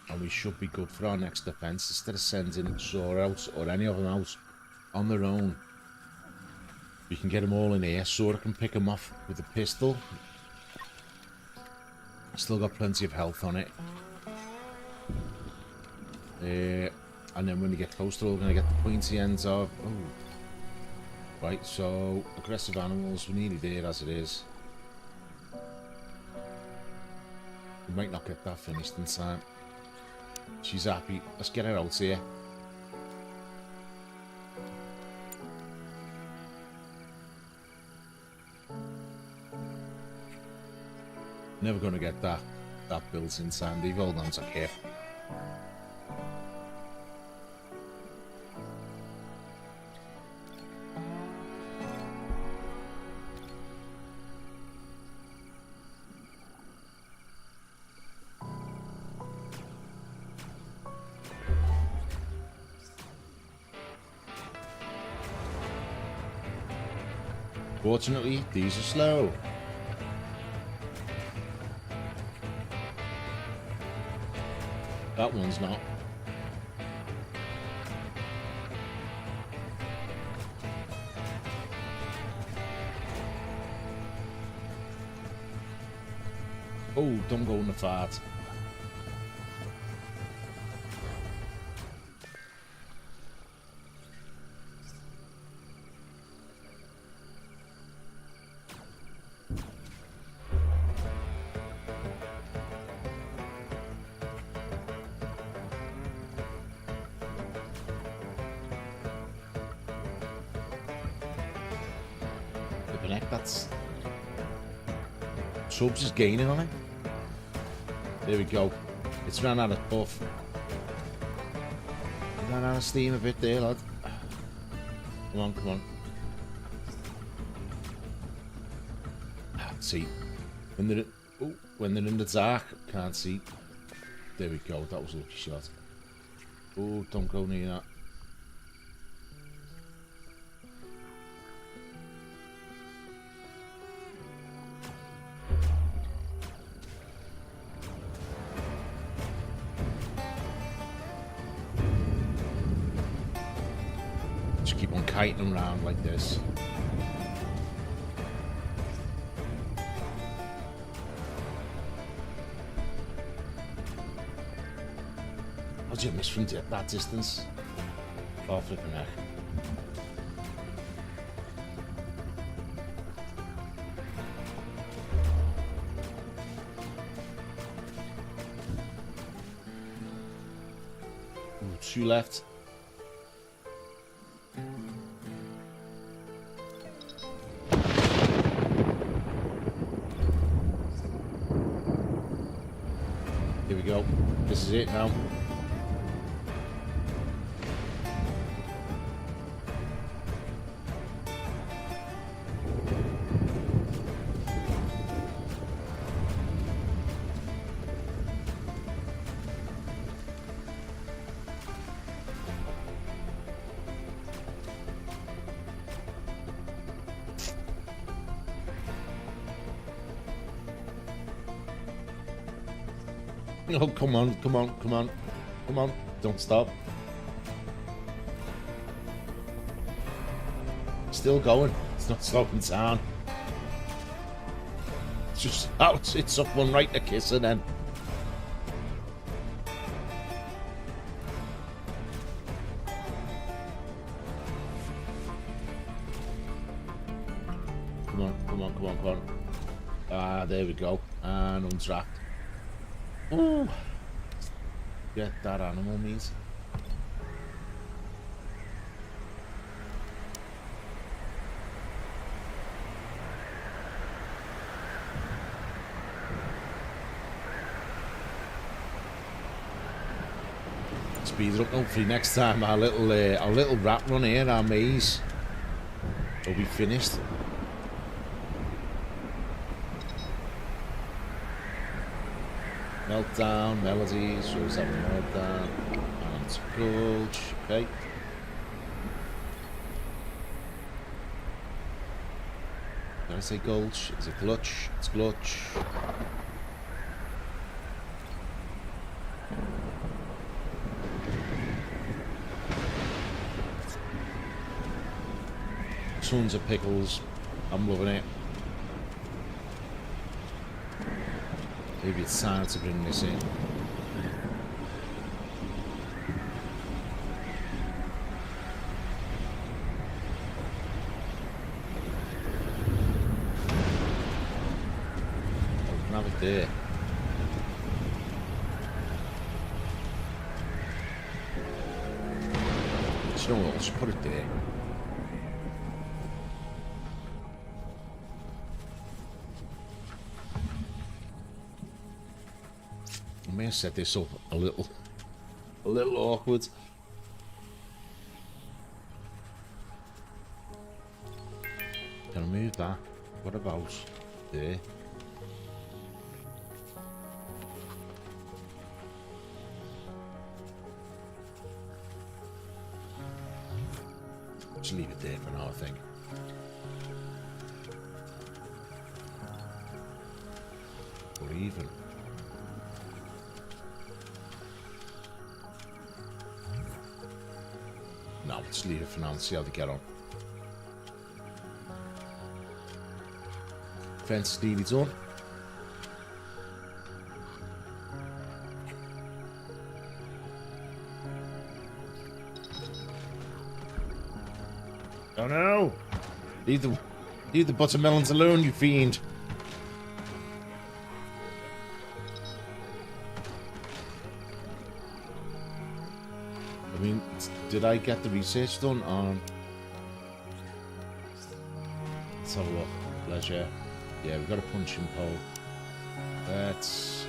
And we should be good for our next defence. Instead of sending Saw out or any of them out on their own, we can get them all in here. Saw can pick them off with a pistol. Still got plenty of health on it. And then when we get close, they're all going to get the pointy ends of... Oh. Right, so aggressive animals, we're nearly there as it is. We might not get that finished in time. She's happy. Let's get her out here. Never going to get that built in time. They've hold on to care. Fortunately, these are slow. That one's not. Oh, don't go in the fart. That's Subs is gaining on it. There we go. It's ran out of puff. Ran out of steam a bit there, lad. Come on, come on. See, when they're in the dark, can't see. There we go. That was a lucky shot. Oh, don't go near that. Keep on kiting them around like this. How did you miss from that distance? Oh, flipping heck. Ooh, 2 left. Here we go. This is it now. Oh, come on, come on, come on, come on, don't stop. Still going, it's not slowing down. It's just out, it's up one right to kiss her then. Come on, come on, come on, come on. Ah, there we go, and untrapped. Ooh, get that animal meat. Speed it up. Hopefully next time our little rat run here, our maze, will be finished. Meltdown, melodies, shows having a meltdown, and It's gulch. Okay. Did I say gulch? Is it glutch? It's glutch. Tons of pickles. I'm loving it. Maybe it's time to bring this in. I can have it there. You know what? Let's put it there. I may have set this up a little awkward. Can I move that? What about there? Just leave it there for now, I think. Or even. No, let's leave it for now and see how they get on. Fence nearly done. Oh no! Leave the buttermelons alone, you fiend! I mean, did I get the research done on... Let's have a look. Leisure. Yeah, we've got a punching pole. Let's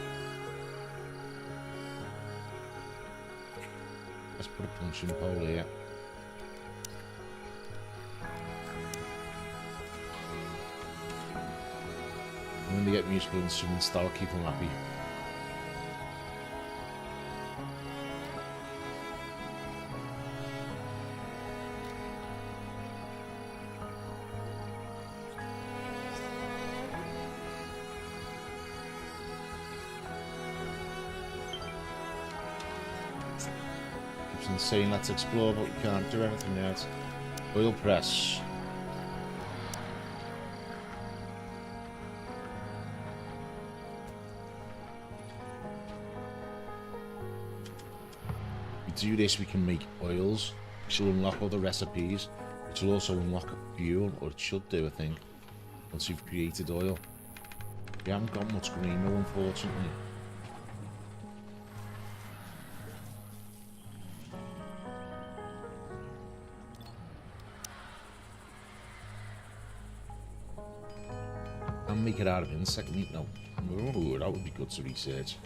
put a punching pole here. When they get musical instruments, that'll keep them happy. Keeps on saying let's explore, but we can't do anything yet. Oil press. Do this, we can make oils, which will unlock other recipes, which will also unlock fuel, or it should do, I think, once you've created oil. We haven't got much green though, unfortunately. And make it out of insect meat now. Oh, that would be good to research.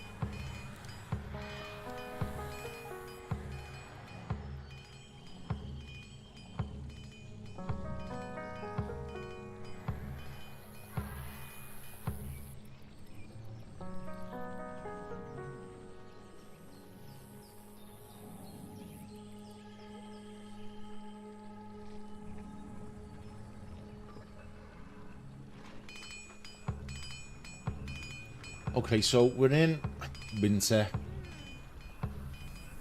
Okay, so we're in winter.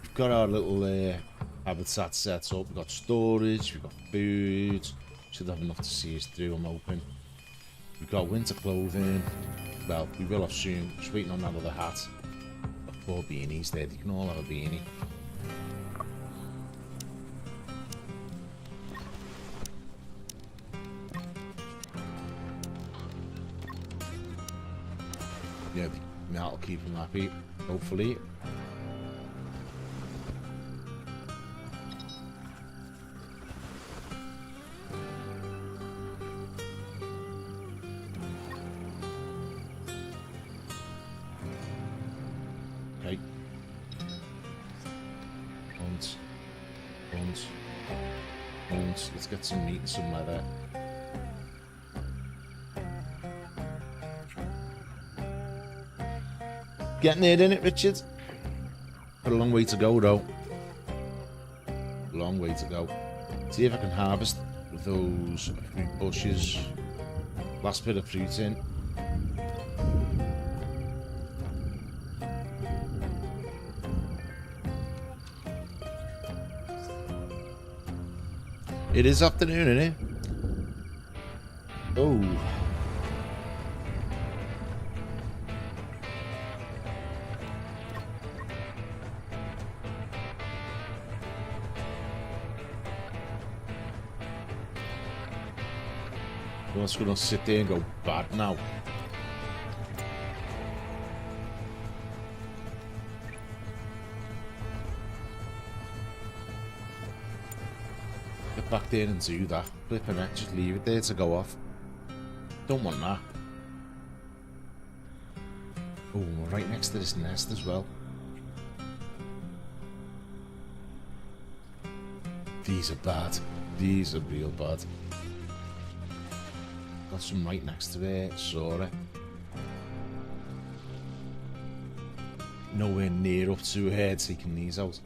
We've got our little habitat set up. We've got storage, we've got food. Should have enough to see us through, I'm hoping. We've got winter clothing. Well, we will have soon. Just waiting on that other hat. Got 4 beanies there. They can all have a beanie. Yeah, that'll keep them happy, hopefully. Okay. Hunt. Let's get some meat and some leather. Getting it, innit, Richard? Got a long way to go, though. long way to go. See if I can harvest those fruit bushes. Last bit of fruit in. It is afternoon, isn't it? Oh. I'm just gonna sit there and go bad now. Get back there and do that. Flipping it, just leave it there to go off. Don't want that. Oh, we're right next to this nest as well. These are bad. These are real bad. Got some right next to it. Saw it. Nowhere near up to her taking these out.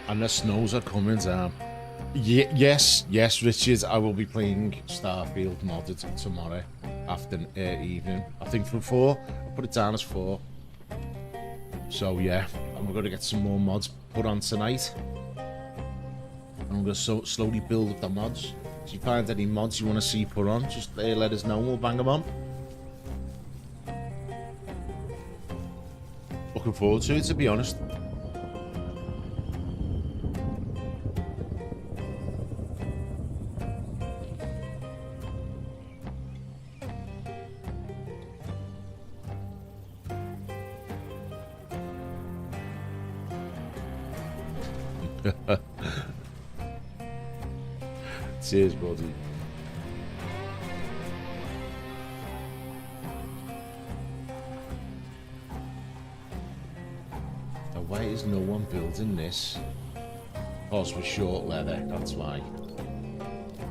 And the snows are coming down. Yes, Richard, I will be playing Starfield modded tomorrow after evening. I think from 4. I'll put it down as 4. So yeah, I'm going to get some more mods put on tonight. I'm going to slowly build up the mods. If you find any mods you want to see put on, just let us know and we'll bang them on. Looking forward to it, to be honest. Cheers, buddy. Now, why is no one building this? Because we're short leather, that's why.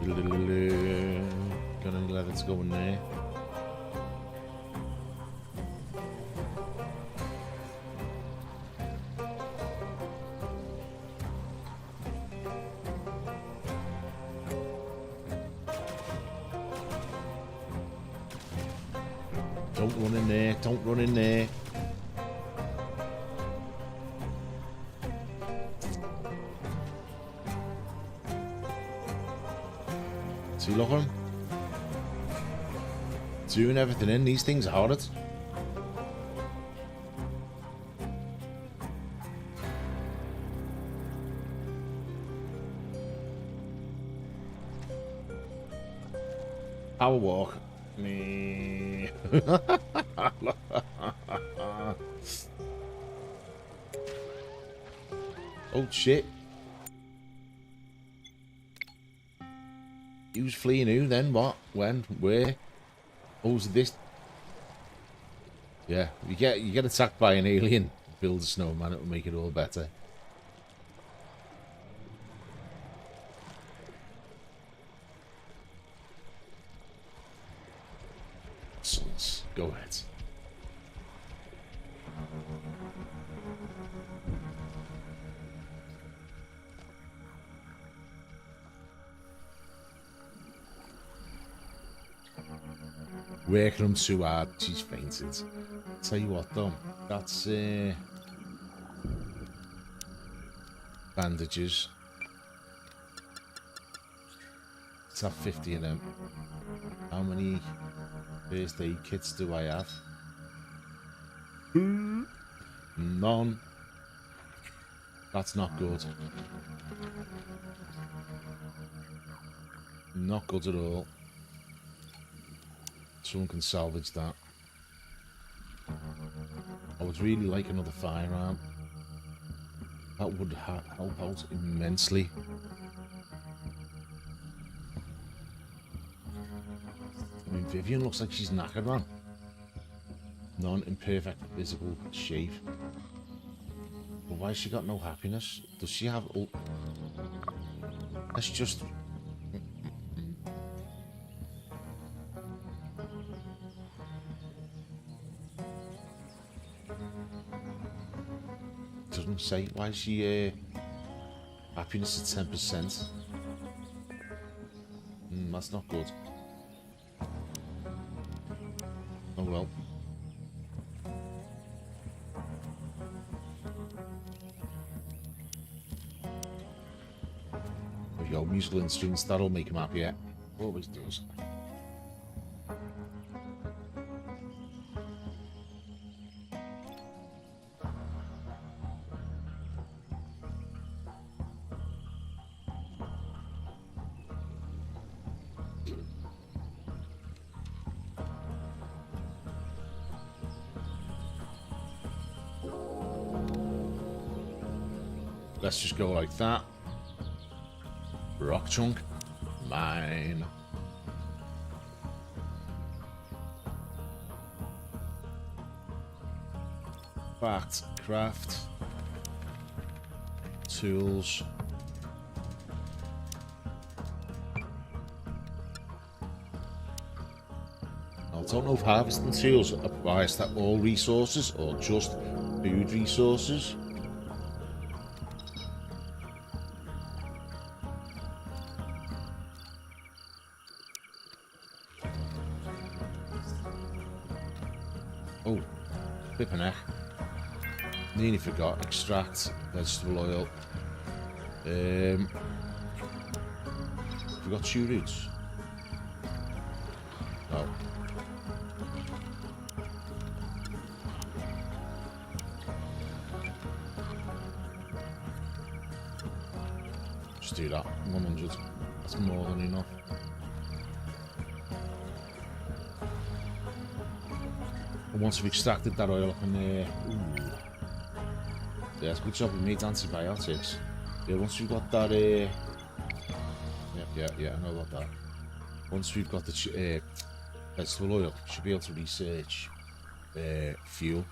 Got any leather to go in there? Don't run in there, don't run in there. See, look at him. Doing everything in, these things are horrid. Power walk. Me. Oh shit. Who's fleeing who then? What? When? Where? Oh, was this? Yeah, you get attacked by an alien. Build a snowman, it will make it all better. Go ahead. Working them too hard, she's fainted. Tell you what though, that's bandages. Let's have 50 of them. How many first aid kits do I have? None. That's not good. Not good at all. Someone can salvage that. I would really like another firearm. That would help out immensely. I mean, Vivian looks like she's knackered, man. Not in perfect physical shape. But why has she got no happiness? Does she have... Let's just... Doesn't say. Why is she happiness at 10%? That's not good. Oh well. There we go, musical instruments, that'll make him happy, yeah. Always does. Let's just go like that. Rock chunk. Mine. Fact. Craft. Tools. I don't know if harvesting tools applies to all resources or just food resources. Oh, flipping heck. Nearly forgot. Extract vegetable oil. We got 2 roots. Oh. Just do that. 100. That's more than enough. And once we've extracted that oil up in there, ooh, yeah, it's a good job we made antibiotics. Yeah, once we've got that, yeah, I know about that. Once we've got the vegetable oil, we should be able to research fuel,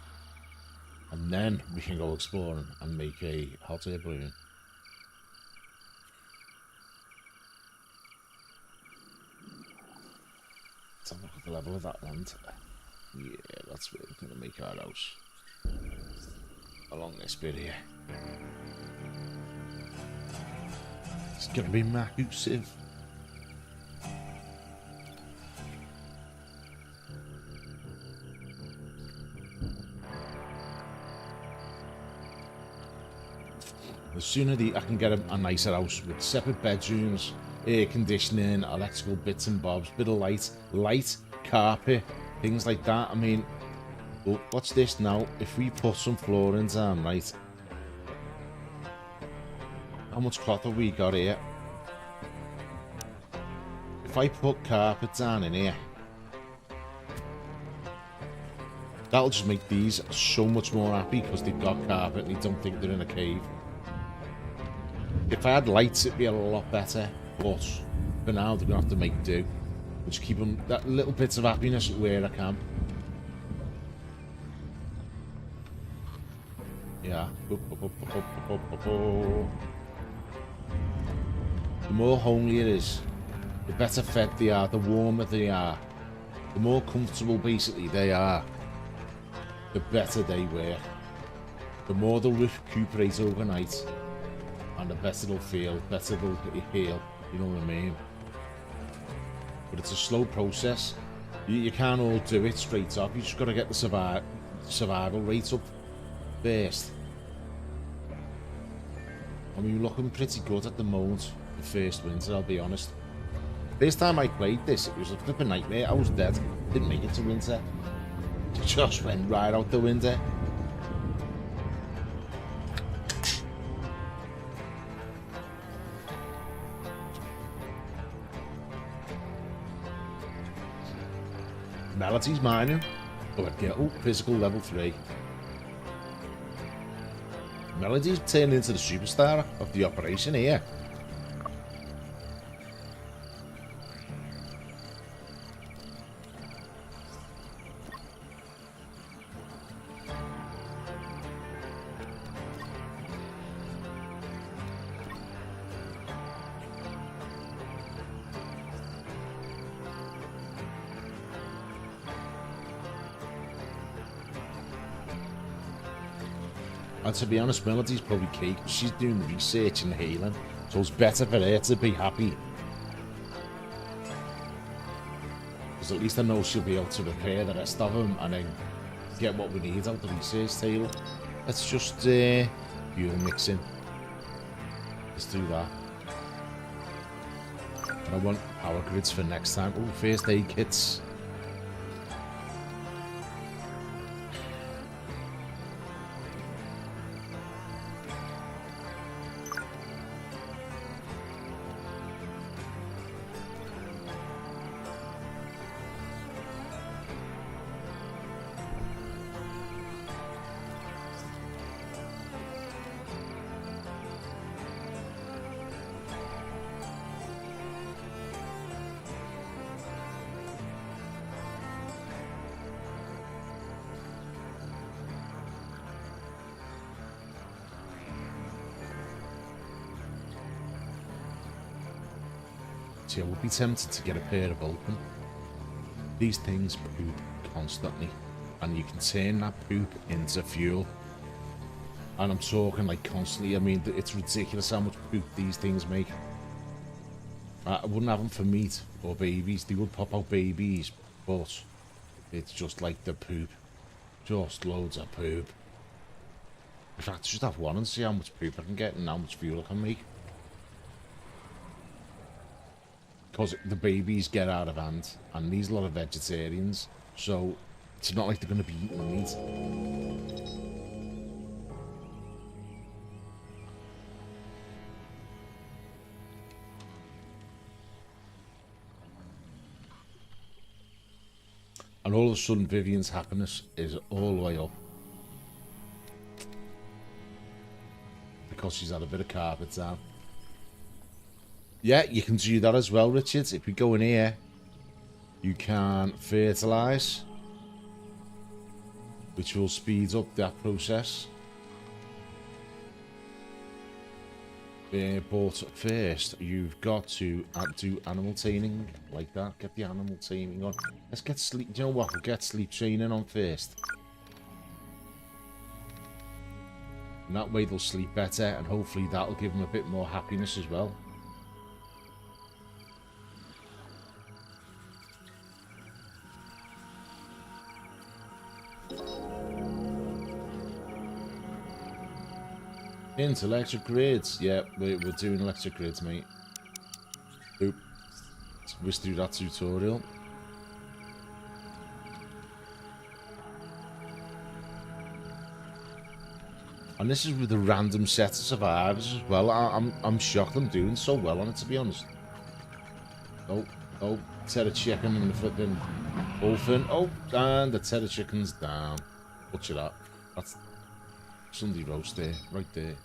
and then we can go exploring and make a hot air balloon. Let's have a look at the level of that land. Yeah, that's where we're going to make our house. Along this bit here. It's going to be massive. The sooner I can get a nicer house with separate bedrooms, air conditioning, electrical bits and bobs, bit of light, carpet, things like that. I mean, oh, what's this now? If we put some flooring down, right? How much cloth have we got here? If I put carpet down in here, that'll just make these so much more happy because they've got carpet and they don't think they're in a cave. If I had lights, it'd be a lot better, but for now, they're gonna have to make do. Just keep them that little bits of happiness where I can. Yeah. The more homely it is, the better fed they are, the warmer they are, the more comfortable basically they are, the better they work. The more they'll recuperate overnight, and the better they'll feel, better they'll heal, you know what I mean? But it's a slow process. You can't all do it straight up. You just got to get the survival rate up first. I mean, we're looking pretty good at the moment. The first winter, I'll be honest. First time I played this, it was a flipping nightmare. I was dead. Didn't make it to winter. Just went right out the winter. Melody's mining. Oh, physical level 3. Melody's turned into the superstar of the operation here. And to be honest, Melody's probably key. She's doing research and healing, so it's better for her to be happy. Because at least I know she'll be able to repair the rest of them and then get what we need out the research table. Let's just fuel mixing. Let's do that. And I want power grids for next time. Oh, first aid kits. See, I would be tempted to get a pair of Vulcan. These things poop constantly, and you can turn that poop into fuel. And I'm talking like constantly. I mean, it's ridiculous how much poop these things make. I wouldn't have them for meat or babies. They would pop out babies, but it's just like the poop. Just loads of poop. In fact, just have one and see how much poop I can get and how much fuel I can make. Because the babies get out of hand, and these are a lot of vegetarians, so it's not like they're going to be eating meat. And all of a sudden, Vivian's happiness is all the way up. Because she's had a bit of carpet down. Yeah, you can do that as well, Richard. If we go in here, you can fertilise, which will speed up that process. But first, you've got to do animal training like that. Get the animal training on. Let's get sleep. Do you know what? We'll get sleep training on first. And that way they'll sleep better, and hopefully that'll give them a bit more happiness as well. Into electric grids. Yeah, we're doing electric grids, mate. Oop. Let's do that tutorial. And this is with a random set of survivors as well. I'm shocked I'm doing so well on it, to be honest. Oh, Terra chicken and the flipping orphan. Oh, and the Terra chicken's down. Butcher that. That's Sunday roast there, right there.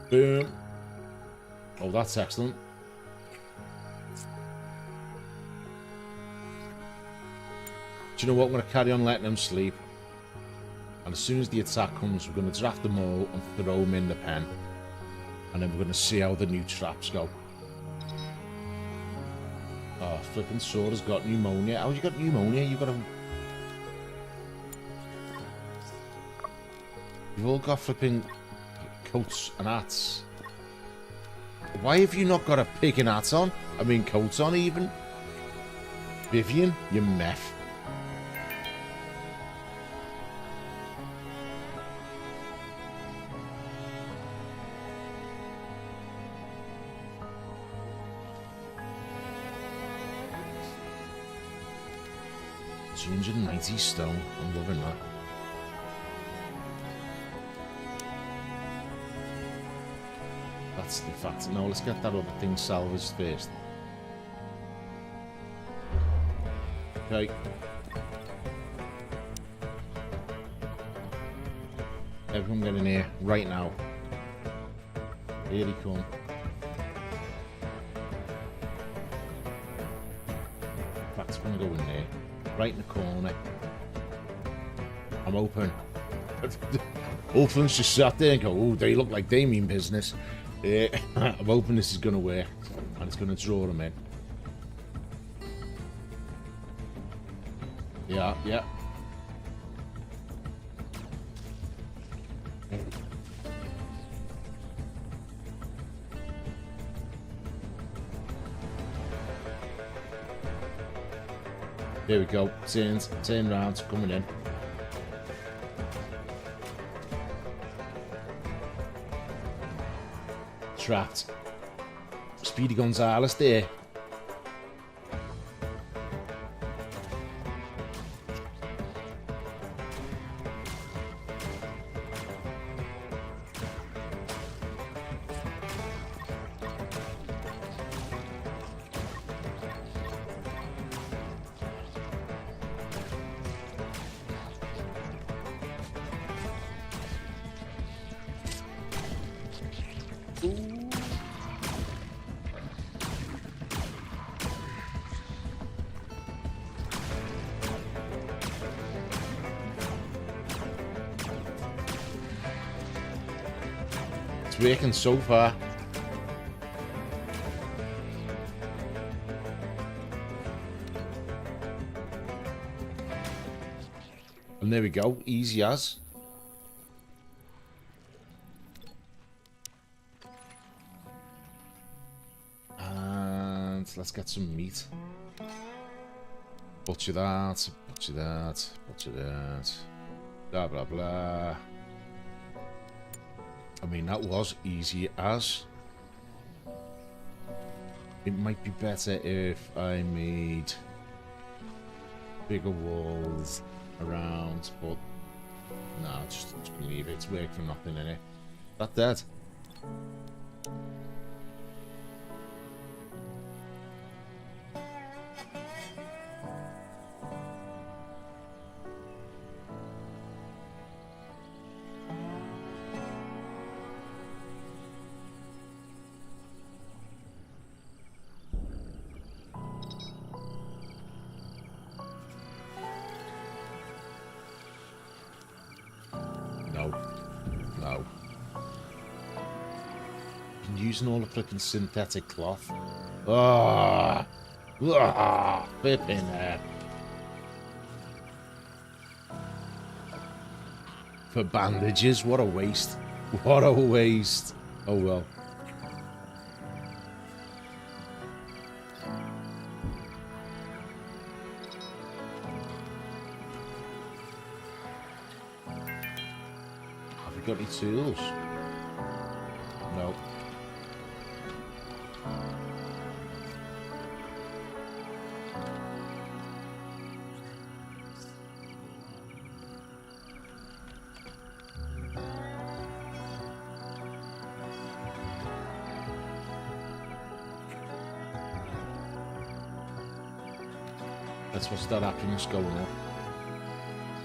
Boom. Oh, that's excellent. Do you know what? I'm going to carry on letting them sleep. And as soon as the attack comes, we're going to draft them all and throw them in the pen. And then we're going to see how the new traps go. Oh, flipping Sora's got pneumonia. How you got pneumonia? You got a... You've all got flipping coats and hats. Why have you not got a pig and hat on? I mean, coats on even. Vivian, you meth. $290 stone. I'm loving that. That's the fact. No, let's get that other thing salvaged first. Okay. Everyone get in here right now. Here he come. That's gonna go in there. Right in the corner. I'm open. Ulflin's just sat there and go, oh, they look like they mean business. I'm hoping this is gonna work. And it's gonna draw them in. Yeah, yeah. There we go. Turn round, coming in. Trapped. Speedy Gonzales there. It's working so far. And there we go, easy as. And let's get some meat. Butcher that, butcher that, butcher that. Blah, blah, blah. I mean, that was easy as. It might be better if I made bigger walls around, but no, just leave it. It's work for nothing, innit? That dead. No. I'm using all the flipping synthetic cloth. Ah, flipping there. For bandages, what a waste. What a waste. Oh well. Got any tools? No. That's what's that happiness going up.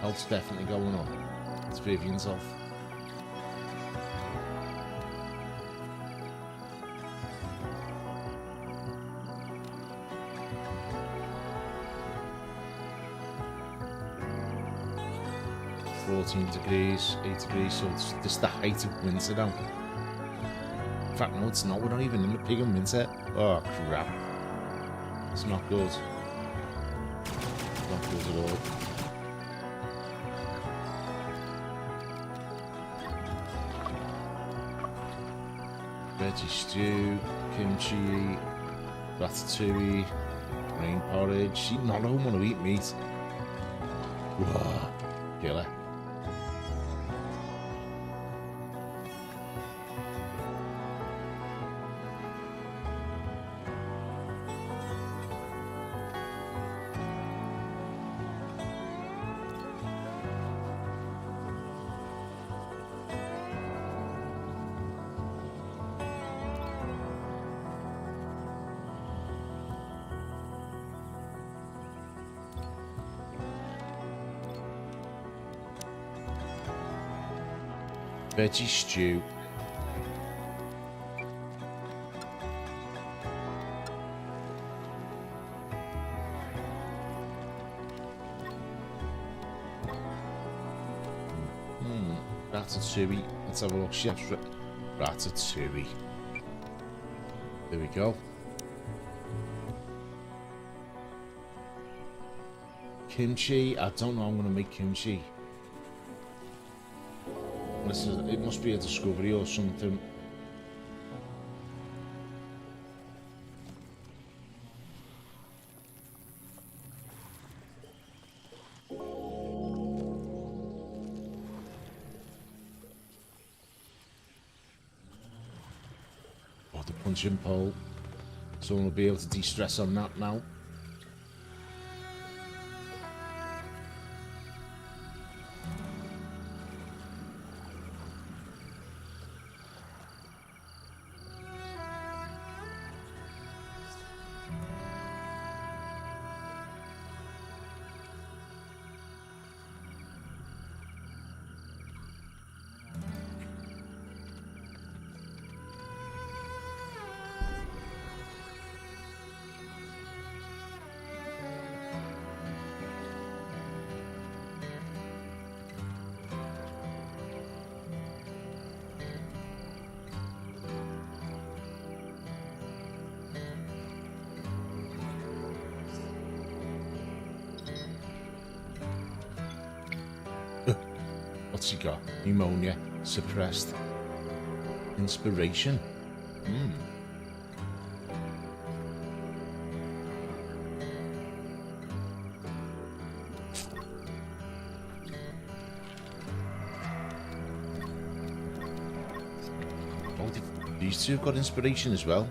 Health's definitely going up. It's Vivian's off. Degrees, 8 degrees, so it's just the height of winter now. In fact, no, it's not. We're not even in the pig in winter. Oh, crap. It's not good. Not good at all. Veggie stew, kimchi, ratatouille, grain porridge. See, none of them want to eat meat. Whoa, killer. Veggie stew. Ratatouille. Let's have a look. Chef's Ratatouille. There we go. Kimchi. I don't know how I'm going to make kimchi. It must be a discovery or something. Oh, the punching pole. Someone will be able to de-stress on that now. What's he got? Pneumonia. Suppressed. Inspiration. Oh, these two have got inspiration as well.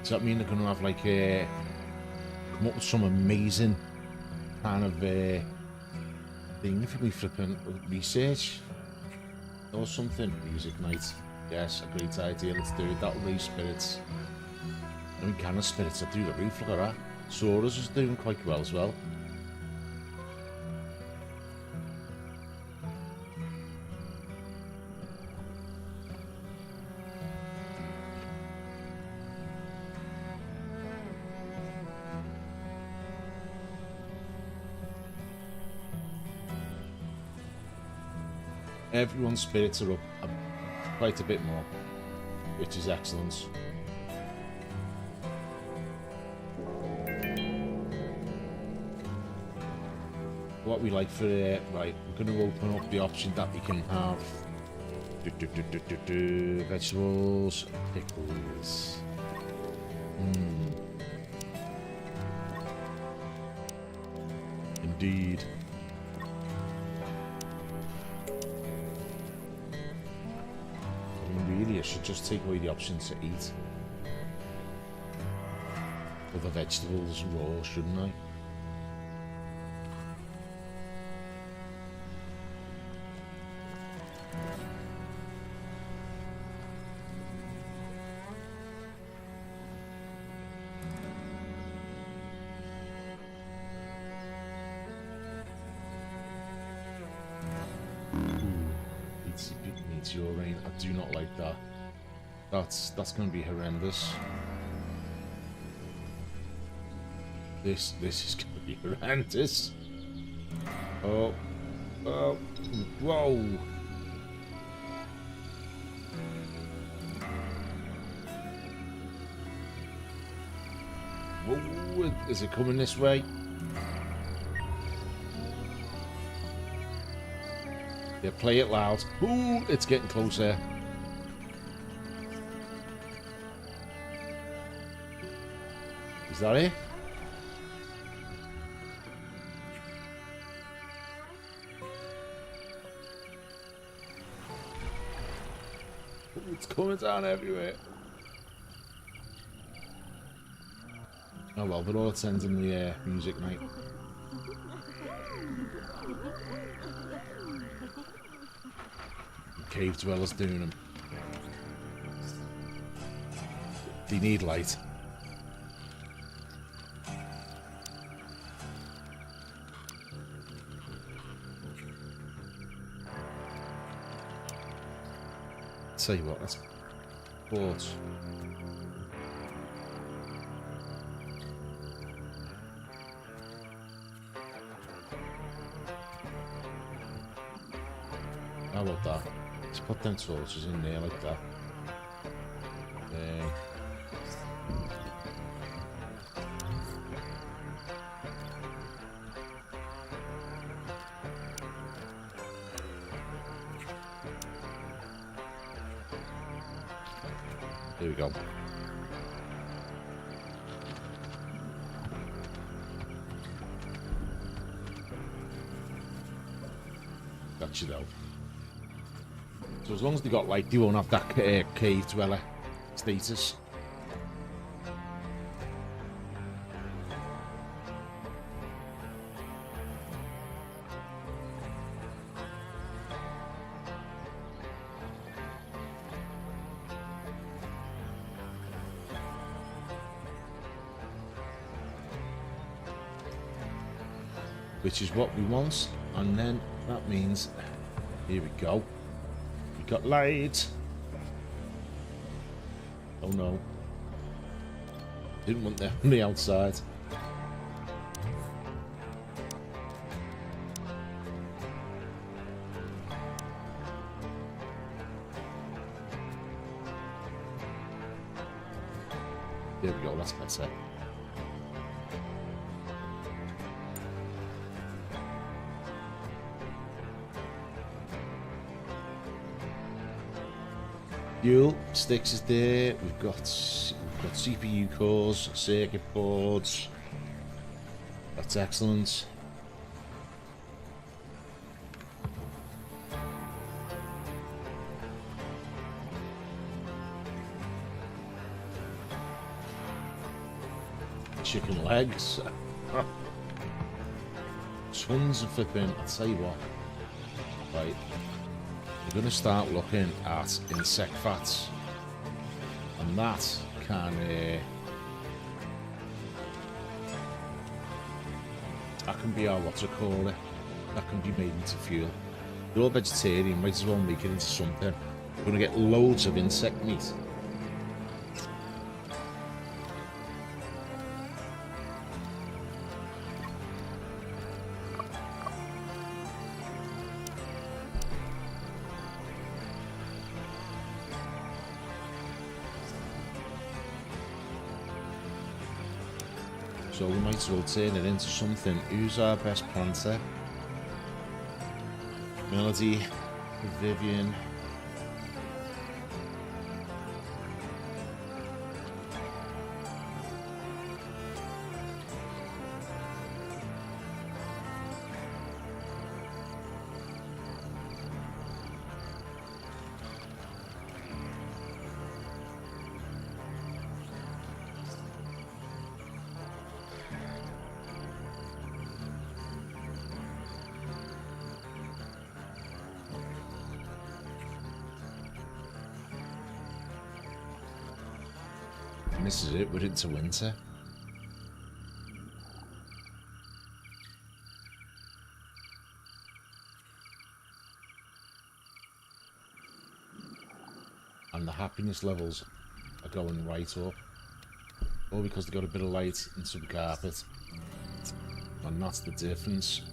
Does that mean they're going to have like a... come up with some amazing kind of thing for me flipping research or something? Music night. Yes, a great idea. Let's do it. That'll raise spirits. I mean, kind of spirits are through the roof. Look at that. Sora's is doing quite well as well. Everyone's spirits are up quite a bit more, which is excellent. What we like for right, we're going to open up the option that we can have vegetables, pickles. Indeed. Really, I should just take away the option to eat other vegetables raw, shouldn't I? Meteorine. I do not like that. That's going to be horrendous. This is going to be horrendous. Oh, whoa! Whoa! Is it coming this way? Yeah, play it loud. Ooh, it's getting closer. Is that it? Ooh, it's coming down everywhere. Oh well, they're all attending the music night. Cave dwellers doing them. They need light. tell you what, let's port. How about that? Let's put them torches in there like that. There we go. Gotcha though. So as long as they got light, they won't have that cave dweller status. Which is what we want, and then that means, here we go. We got light. Oh no. Didn't want them on the outside. There we go, that's better. Fuel sticks is there. We've got CPU cores, circuit boards. That's excellent. Chicken legs. Tons of flipping. I'll tell you what. Right. We're going to start looking at insect fats, and that can be our what to call it. That can be made into fuel. They're all vegetarian, might as well make it into something. We're going to get loads of insect meat. So we might as well turn it into something. Who's our best planter? Melody, Vivian. And this is it, we're into winter. And the happiness levels are going right up. All because they got a bit of light and some carpet. And that's the difference.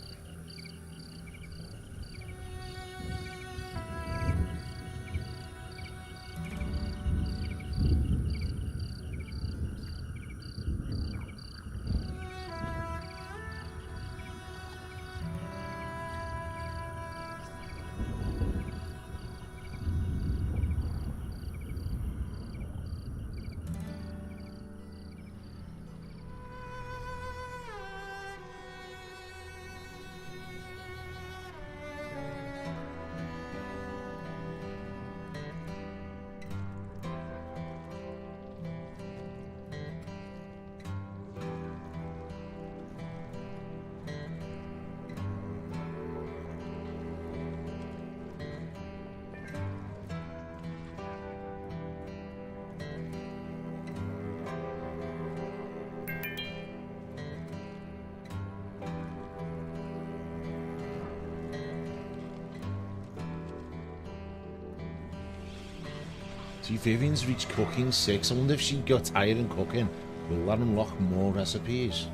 See, Vivian's reached cooking 6. I wonder if she got tired in cooking. Will that unlock more recipes?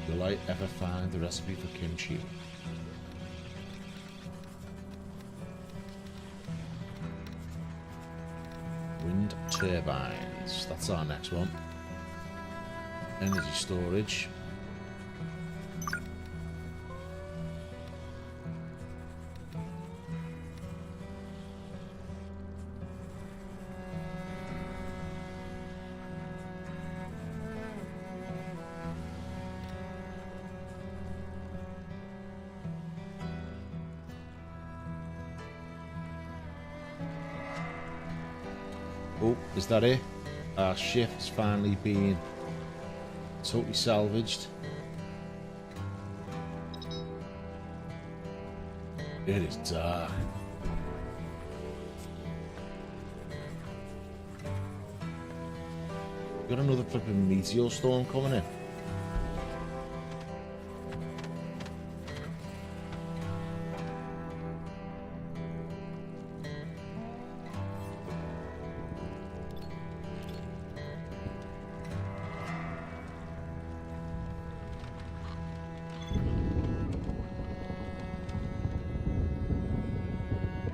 Will I ever find the recipe for kimchi? Wind turbines. That's our next one. Energy storage. Oh, is that it? Our shift's finally been totally salvaged. It is dark. Got another flipping meteor storm coming in.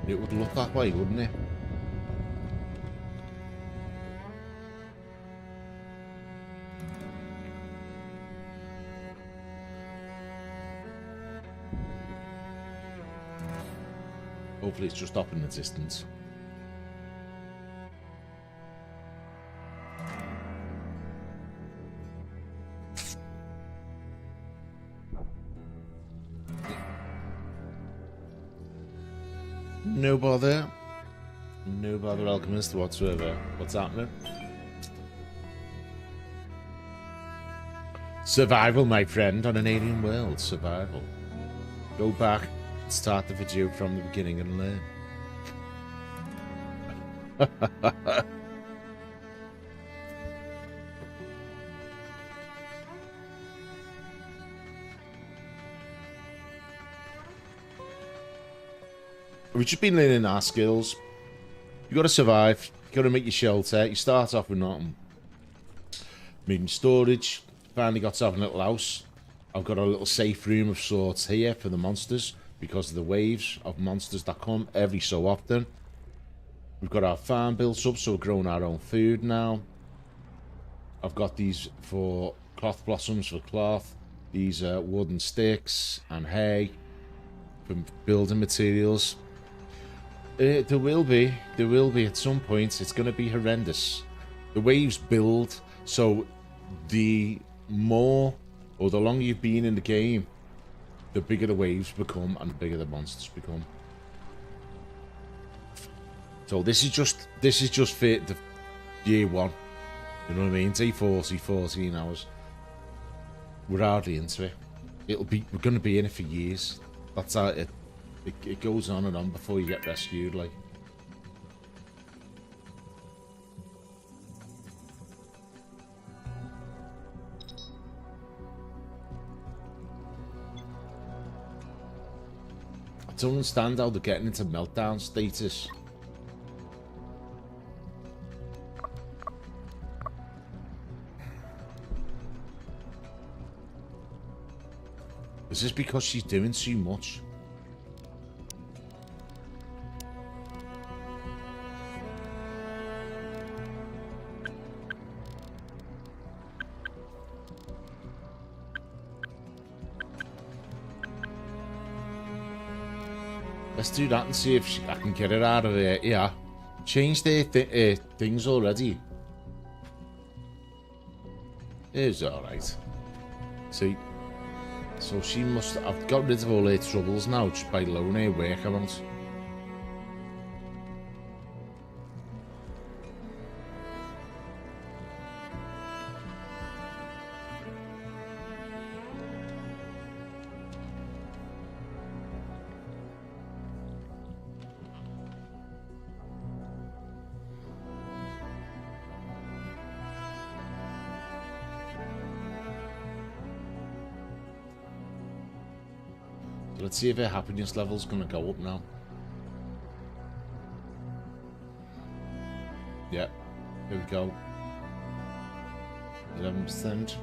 It would look that way, wouldn't it? Hopefully it's just up in the distance. No bother. No bother, alchemist whatsoever. What's happening? Survival, my friend, on an alien world. Survival. Go back, start the video from the beginning and learn. We've just been learning our skills. You got to survive. You got to make your shelter. You start off with nothing. Making storage. Finally got to have a little house. I've got a little safe room of sorts here for the monsters because of the waves of monsters that come every so often. We've got our farm built up, so we're growing our own food now. I've got these for cloth blossoms for cloth. These are wooden sticks and hay for building materials. There will be at some point. It's going to be horrendous. The waves build, so the more or the longer you've been in the game, the bigger the waves become and the bigger the monsters become. So this is just for the year 1. You know what I mean? Day 40, 14 hours. We're hardly into it. We're going to be in it for years. That's how it goes on and on before you get rescued, like. I don't understand how they're getting into meltdown status. Is this because she's doing too much? Let's do that and see if I can get it out of there. Yeah. Changed their things already. It was alright. See? So she must... I've got rid of all her troubles now just by lowering her work amount. Let's see if her happiness level's gonna go up now. Yeah, here we go. 11%.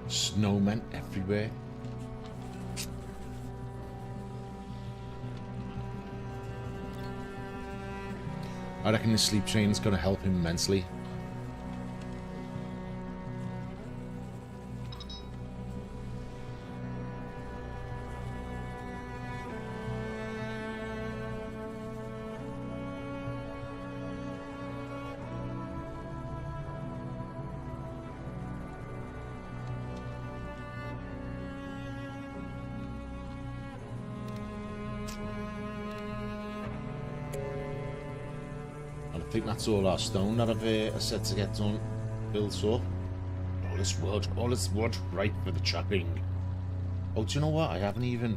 Snowmen everywhere. I reckon the sleep train's going to help him immensely. I think that's all our stone that I've set to get done, built up. All this wood, right for the chopping. Oh, do you know what? I haven't even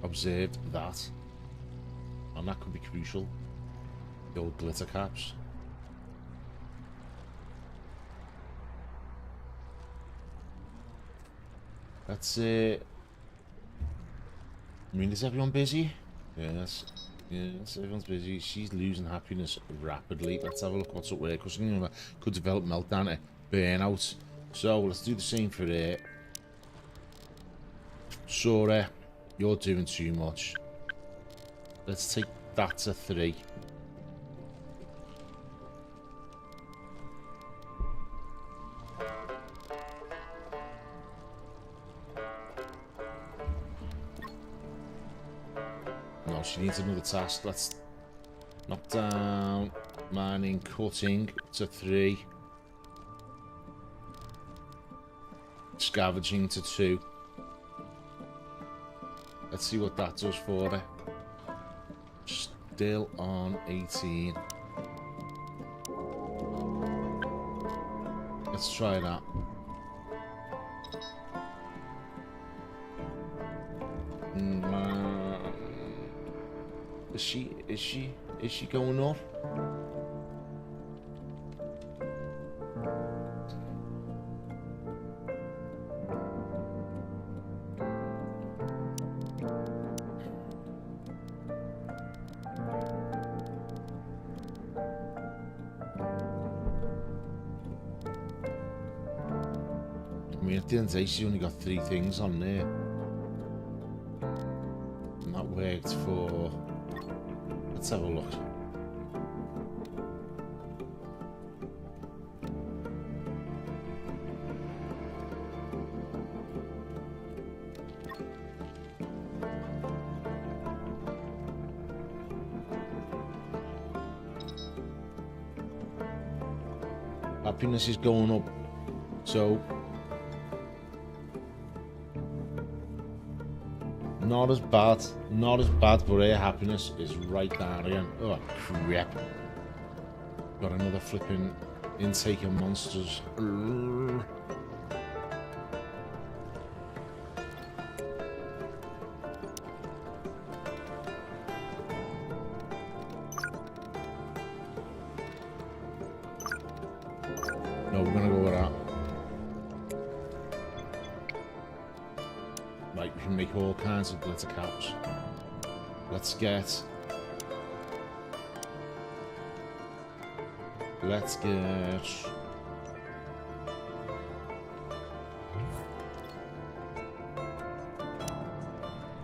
observed that. And that could be crucial. The old glitter caps. That's I mean, is everyone busy? Yes. Yes, everyone's busy. She's losing happiness rapidly. Let's have a look what's up with her. Because could develop meltdown, burnout. So let's do the same for her. Sora, you're doing too much. Let's take that to 3. No, she needs another task. Let's knock down mining, cutting to 3. Scavenging to 2. Let's see what that does for her. Still on 18. Let's try that. Is she going up? I mean, at the end of the day, she's only got 3 things on there. And that worked for... Let's have a look. Happiness is going up, so not as bad, but her happiness is right down again. Oh crap! Got another flipping intake of monsters. No, we're gonna go with that. Right, we can make all kinds of glitter caps. Let's get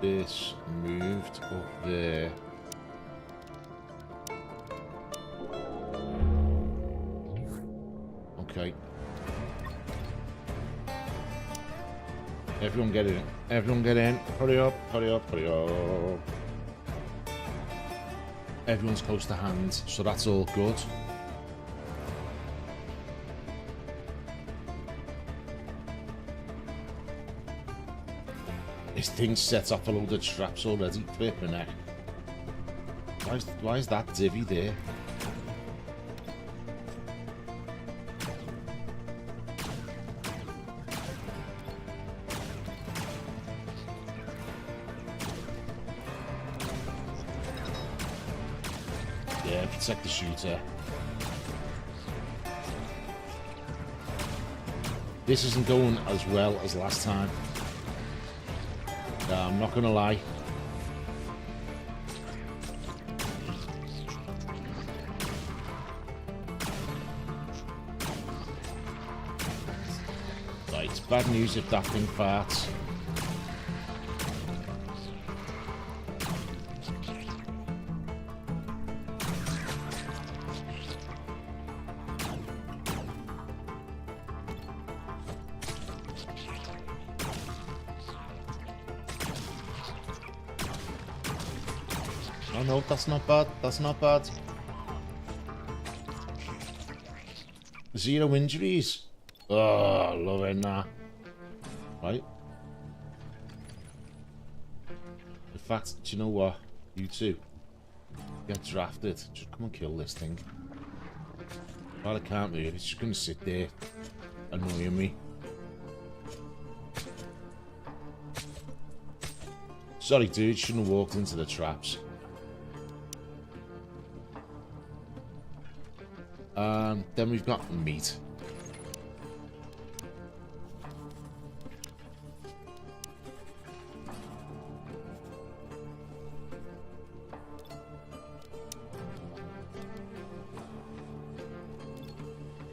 this moved up there. Okay. Everyone get in. Everyone get in. Hurry up, hurry up, hurry up. Everyone's close to hand, so that's all good. This thing sets off a load of traps already. Flipping heck. Why is that divvy there? Yeah, protect the shooter. This isn't going as well as last time. I'm not gonna lie. Right, it's bad news if that thing farts. Oh no, that's not bad. That's not bad. 0 injuries. Oh, loving that. Right. In fact, do you know what? You two. Get drafted. Just come and kill this thing. Well, I can't move. It's just going to sit there annoying me. Sorry, dude. Shouldn't have walked into the traps. Then we've got meat.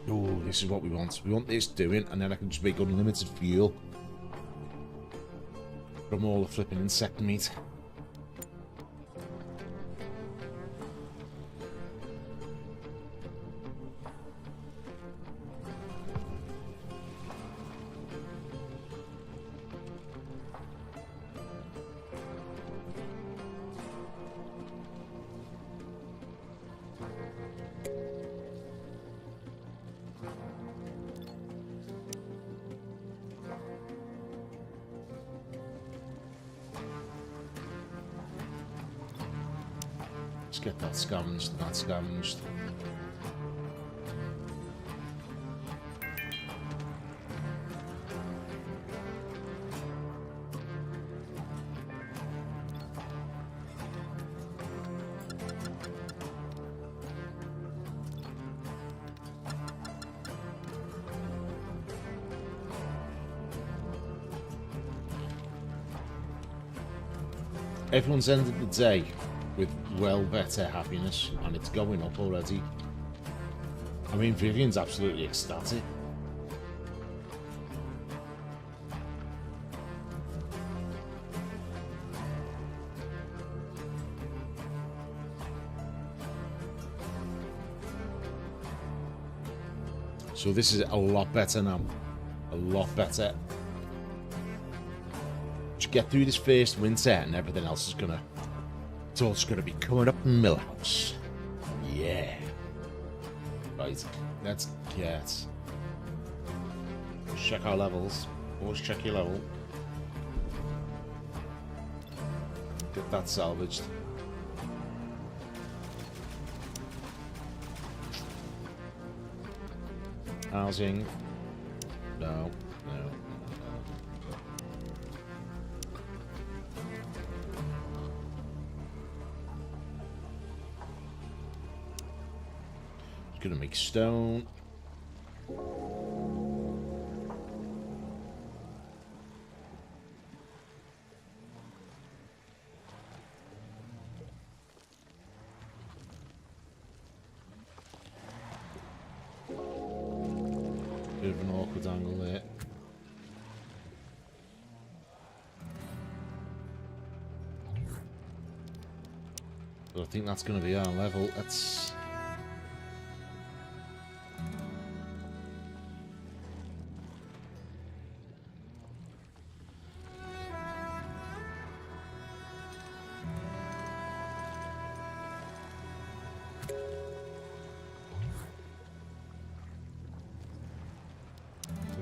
Oh, this is what we want. We want this doing, and then I can just make unlimited fuel from all the flipping insect meat. Let's get that scavenged, that scavenged. Everyone's ended the day with well better happiness, and it's going up already. I mean, Vivian's absolutely ecstatic. So this is a lot better now. A lot better. Just get through this first winter and everything else is gonna... It's all just gonna be coming up in Millhouse. Yeah. Right. Let's get... Check our levels. Always check your level. Get that salvaged. Housing. No. No. Just gonna make stone. Bit of an awkward angle there. But I think that's going to be our level. Let's...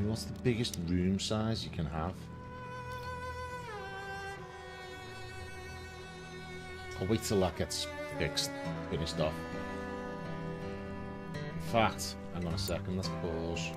What's the biggest room size you can have? I'll wait till that gets fixed, finished off. In fact, hang on a second, let's pause.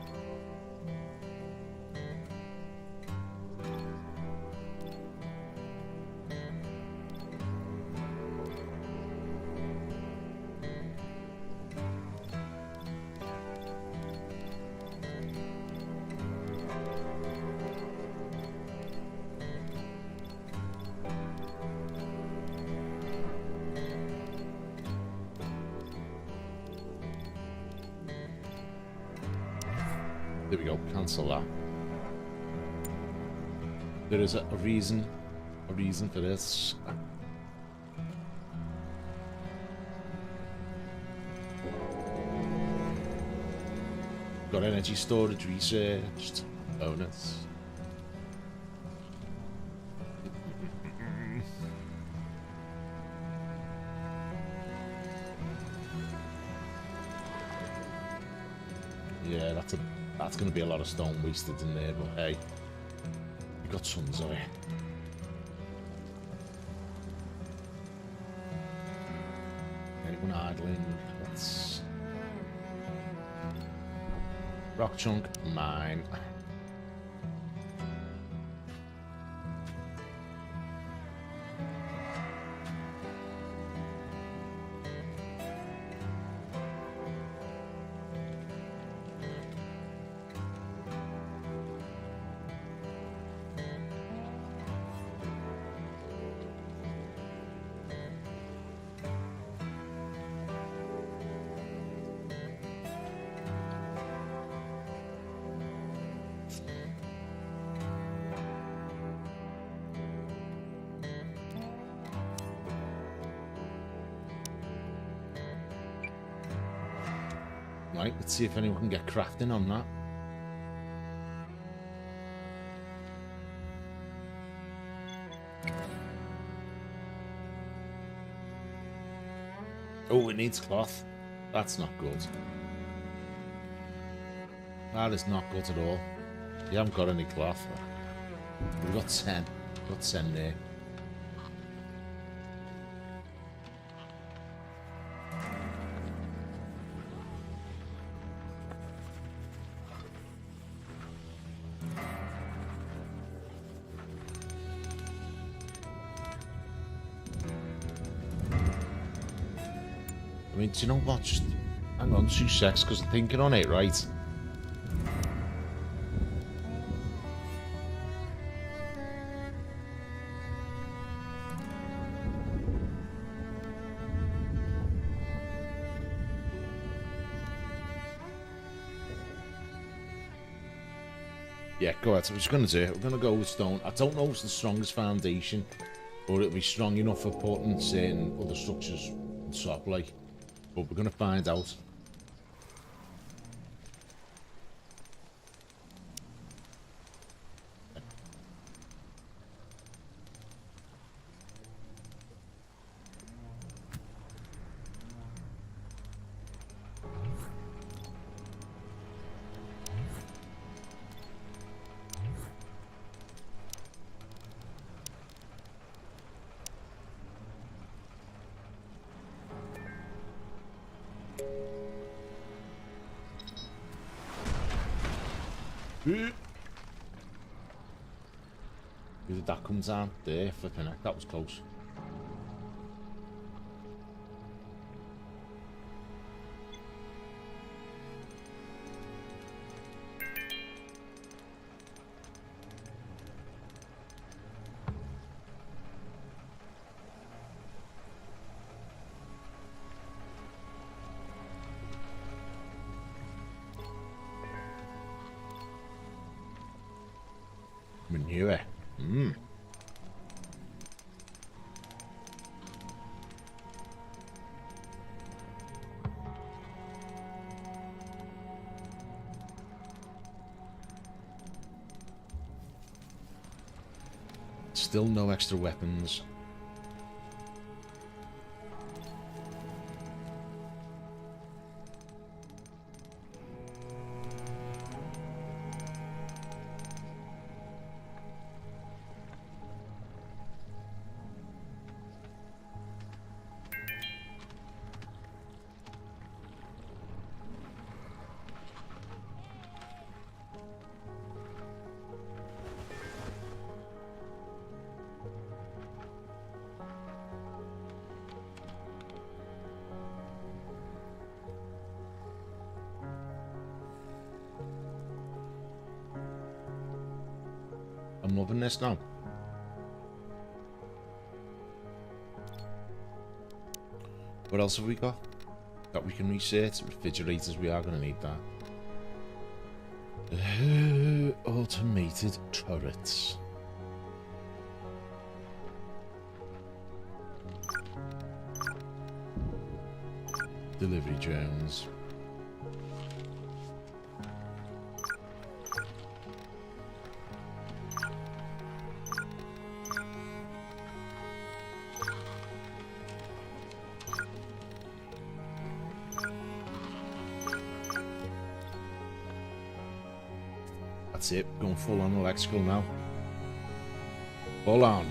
There we go, cancel that. There is a reason for this. Got energy storage researched. Bonus. Yeah, that's going to be a lot of stone wasted in there, but hey, we got tons of it. Anyone idling? Let's... Rock chunk, mine. Right, let's see if anyone can get crafting on that. Oh, it needs cloth. That's not good. That is not good at all. You haven't got any cloth. We've got 10. We've got 10 there. I mean, do you know what? Just hang on 2 secs, because I'm thinking on it, right? Yeah, go ahead. So we're just going to do it. We're going to go with stone. I don't know if it's the strongest foundation, or it'll be strong enough for putting certain other structures on top, like. But we're going to find out. Who did that come down? There, flipping it. That was close. Manure. Still no extra weapons. loving this now. What else have we got that we can research? Refrigerators, we are going to need that. Automated turrets. Delivery drones. That's it, going full on electrical now. Full on.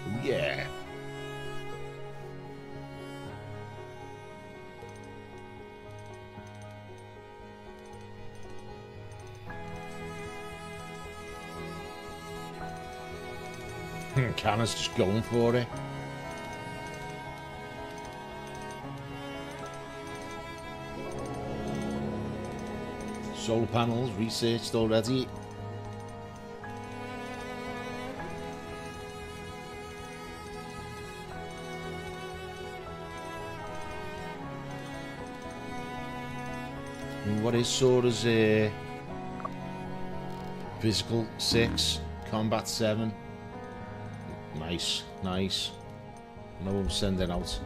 Oh, yeah. Canna's just going for it. Solar panels researched already. I mean, what is Sora's physical 6, combat 7? Nice, nice. I know I'm sending out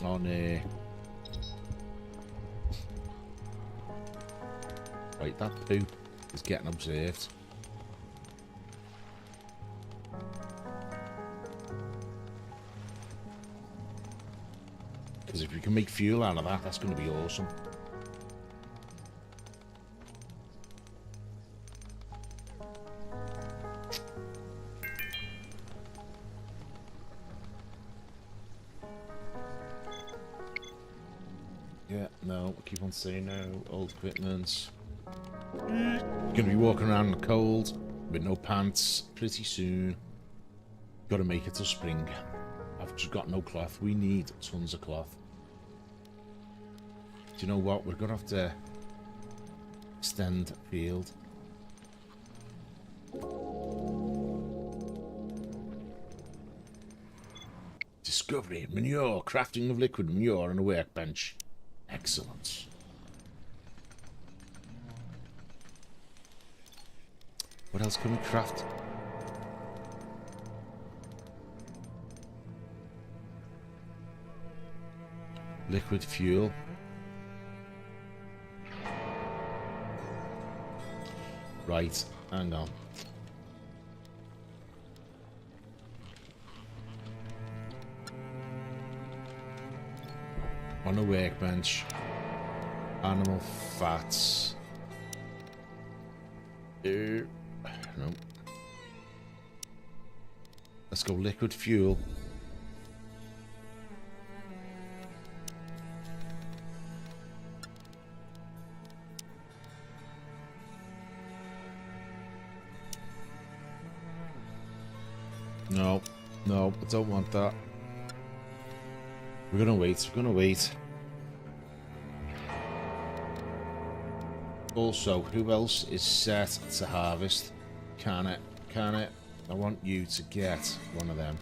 on right, that poop is getting observed. Because if we can make fuel out of that, that's going to be awesome. Yeah, no, keep on saying no. Old equipment. Gonna be walking around in the cold with no pants pretty soon. Gotta make it till spring. I've just got no cloth. We need tons of cloth. Do you know what? We're gonna have to extend field. Discovery, manure, crafting of liquid manure on a workbench. Excellent. What else can we craft? Liquid fuel. Right, hang on. On a workbench. Animal fats. No. Let's go liquid fuel. No, no, I don't want that. We're gonna wait, we're gonna wait. Also, who else is set to harvest? Can it? Can it? I want you to get one of them.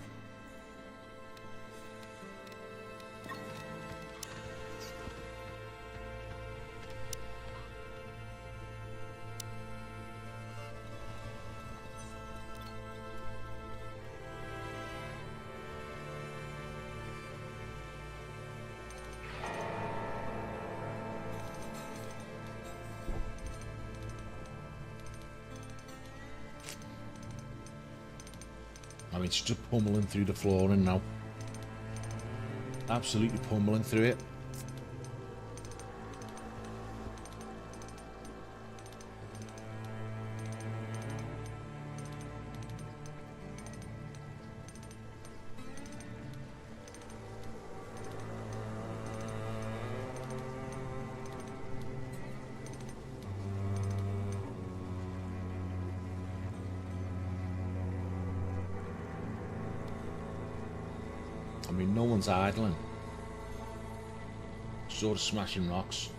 I mean, it's just pummeling through the flooring now. Absolutely pummeling through it. I mean, no one's idling. Sort of smashing rocks,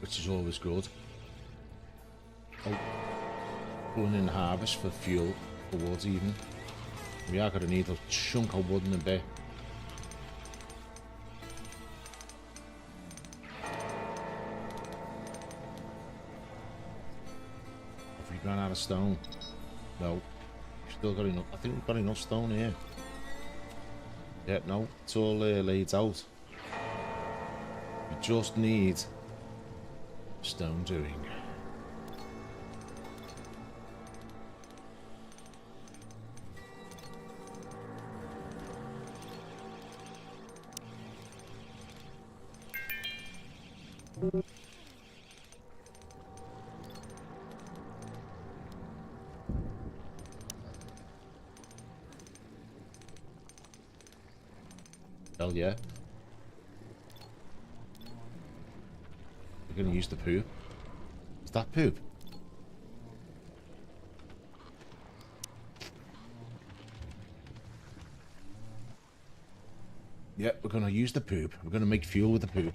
which is always good. Oh. Pulling in harvest for fuel for wood even. We are going to need a chunk of wood in a bit. Have we run out of stone? No. Still got enough. I think we've got enough stone here. Yeah, no. It's all laid out. We just need stone doing. Hell yeah. We're gonna use the poop. Is that poop? Yeah, we're gonna use the poop. We're gonna make fuel with the poop.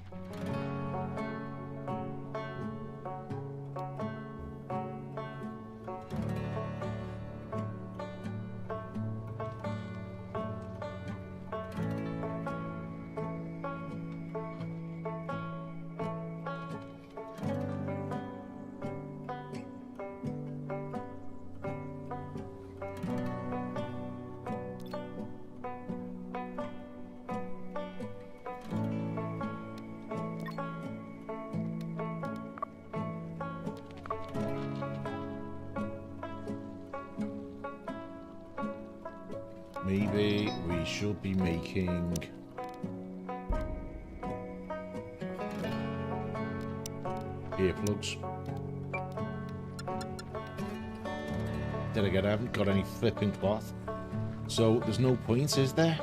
Maybe we should be making earplugs. Then again, I haven't got any flipping cloth, so there's no point, is there?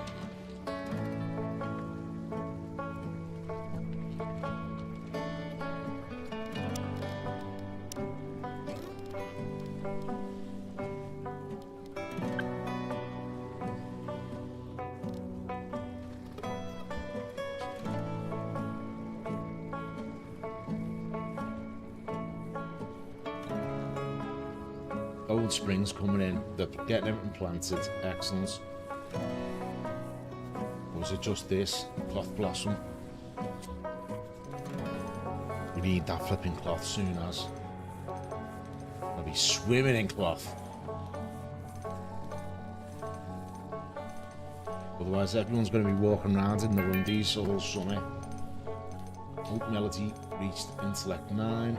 Old springs coming in, they're getting everything planted, excellent. Or was it just this? Cloth blossom? We need that flipping cloth soon as. I'll be swimming in cloth. Otherwise everyone's going to be walking around in their undies all summer. Oak Melody reached intellect 9.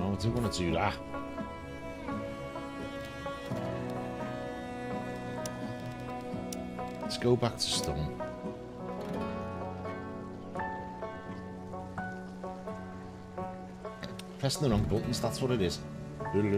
I do want to do that. Let's go back to stone. Pressing the wrong buttons, that's what it is. There we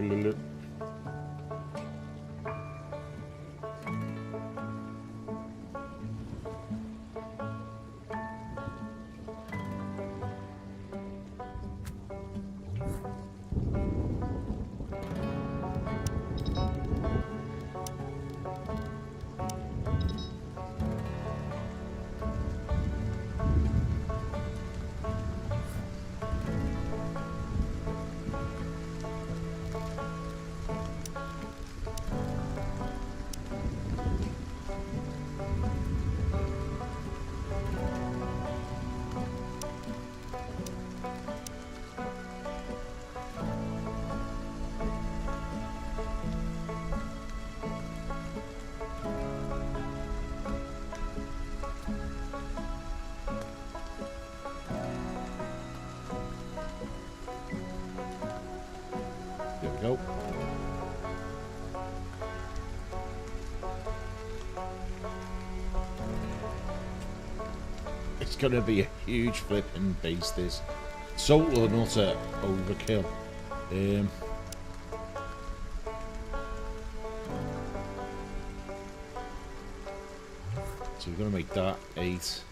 go. It's going to be a huge flipping base, this. Total and utter overkill. So we're going to make that 8.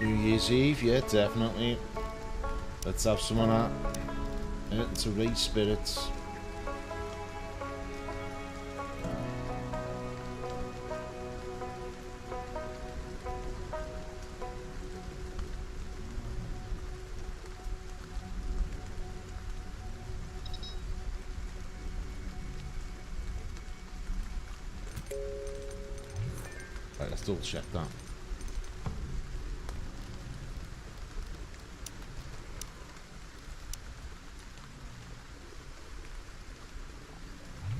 New Year's Eve, yeah, definitely. Let's have some of that. To raise spirits. Right, let's double check that.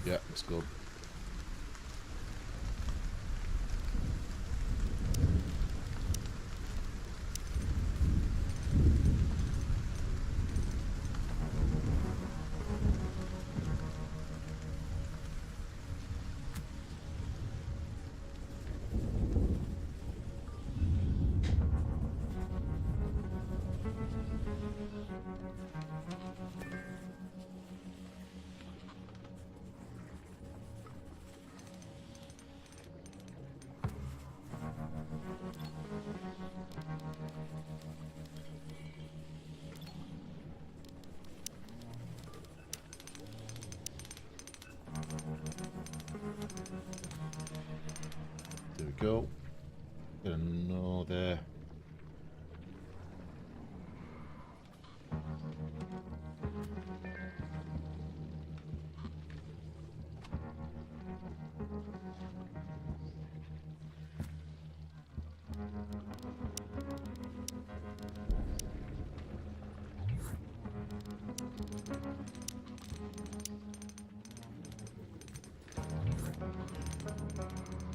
Yeah, it's good. There we go. Get another.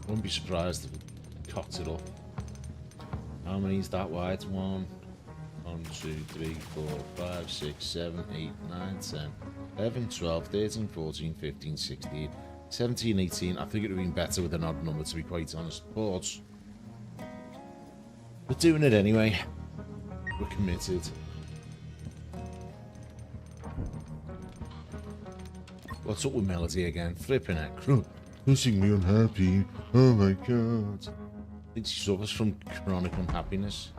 Wouldn't be surprised if it cocks it up. How many is that wide? 1, 2, 3, 4, 5, 6, 7, 8, 9, 10, 11, 12, 13, 14, 15, 16, 17, 18. I think it would have been better with an odd number, to be quite honest. But we're doing it anyway. We're committed. What's up with Melody again? Flipping it. Making me unhappy. Oh my god. I think she suffers from chronic unhappiness.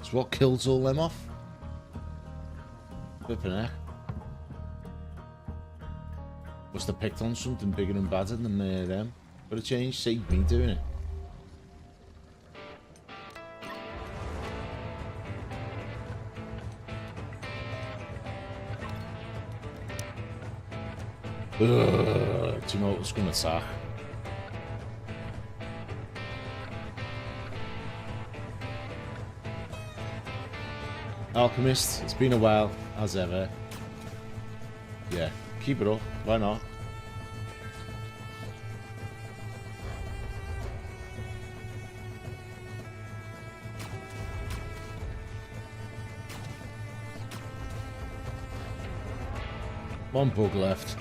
So what kills all them off? Flipping heck. Must have picked on something bigger and badder than them. But a change, saved me doing it. Do you know what was going to attack? Alchemist, it's been a while, as ever. Yeah, keep it up, why not? One bug left.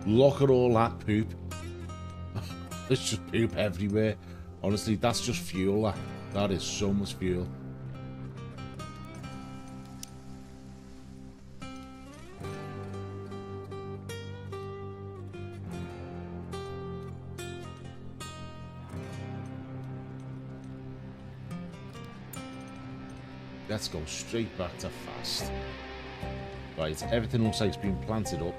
Look at all that poop. There's just poop everywhere. Honestly, that's just fuel. That is so much fuel. Let's go straight back to fast. Right, everything looks like it's been planted up.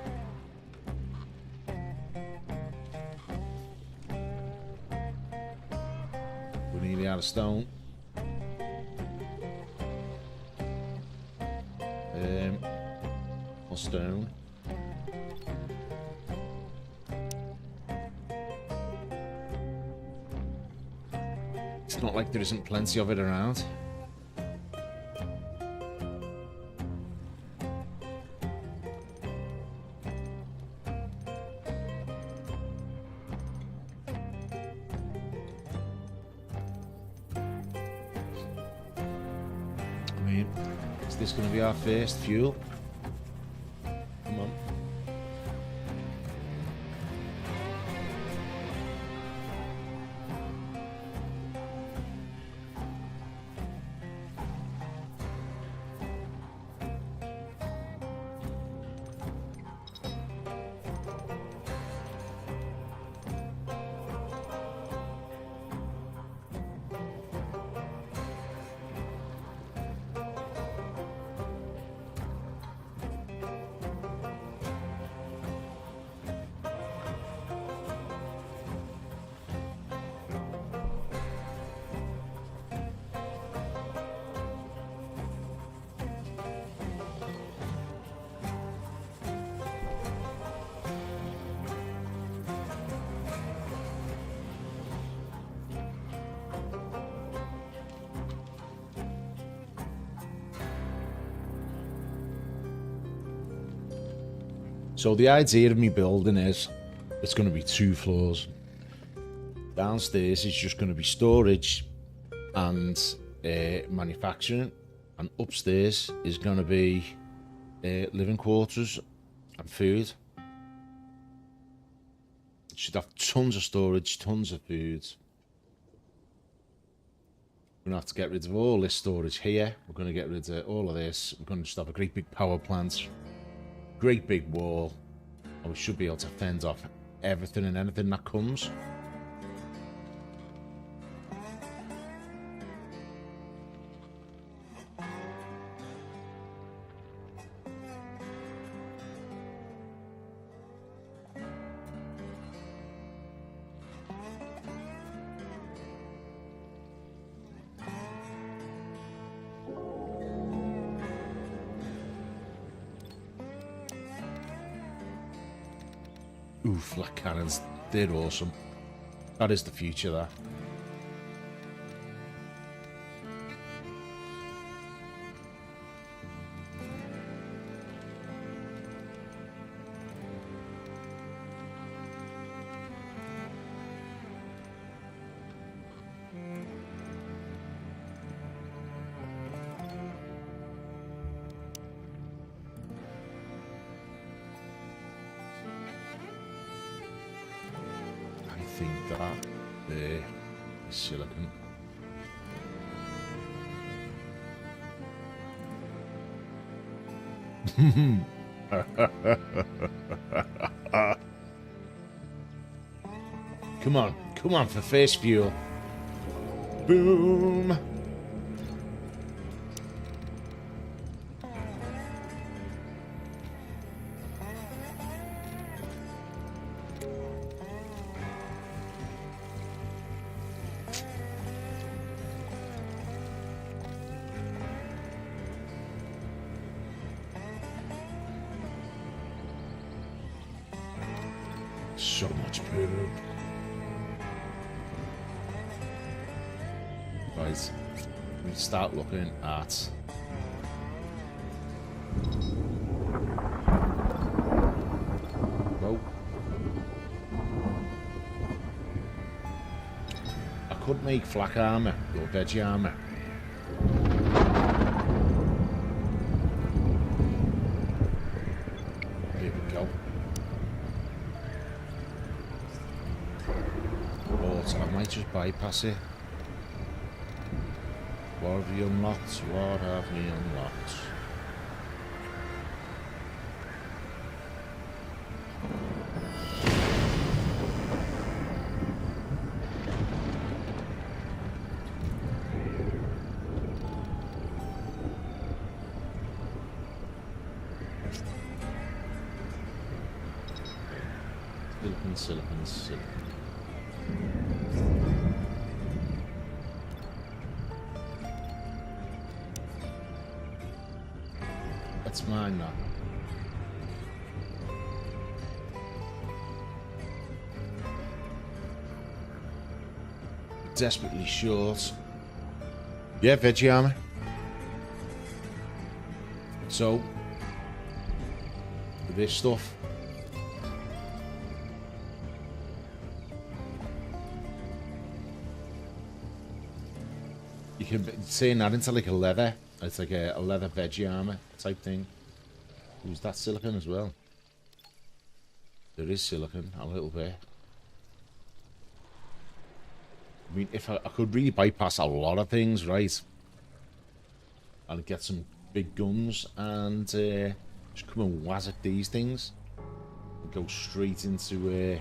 We're nearly out of stone. More stone. It's not like there isn't plenty of it around. I mean, is this going to be our first fuel? Come on. So the idea of me building is, it's going to be 2 floors. Downstairs is just going to be storage and manufacturing, and upstairs is going to be living quarters and food. It should have tons of storage, tons of food. We're going to have to get rid of all this storage here. We're going to get rid of all of this. We're going to just have a great big power plant. Great big wall, and we should be able to fend off everything and anything that comes. Ooh, flat cannons, they're awesome. That is the future, that. I think that there is silicon. Come on for first fuel. Boom. So much poop. Right, we start looking at whoa. I could make flak armor or veggie armor. Here we go. But I might just bypass it. What have you unlocked? What have we unlocked? Silicon. That's mine now. Desperately short. Yeah, veggie armor. So, this stuff. You can turn that into like a leather. It's like a leather veggie armor type thing. Ooh, is that silicon as well? There is silicon, a little bit. I mean, if I could really bypass a lot of things, right? And get some big guns and just come and wazzock these things. And go straight into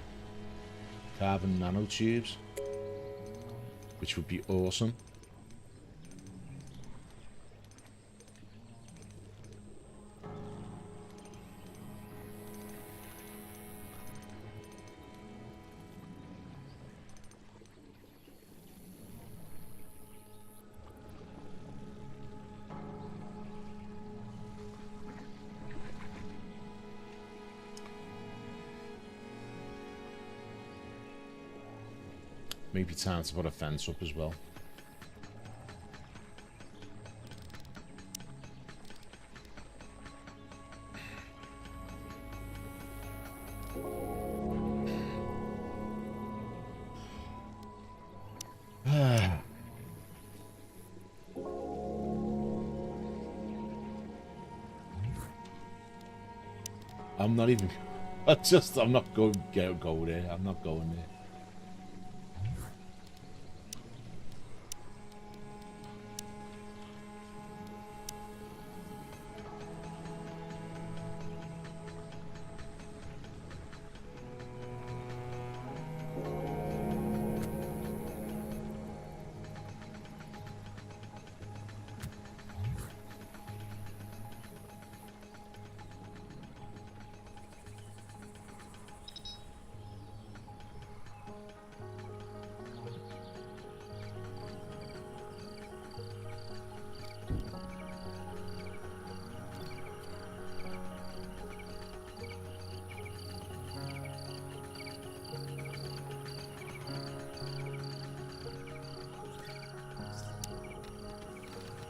carbon nanotubes. Which would be awesome. Maybe time to put a fence up as well. I'm not even... I'm not going to go there. I'm not going there.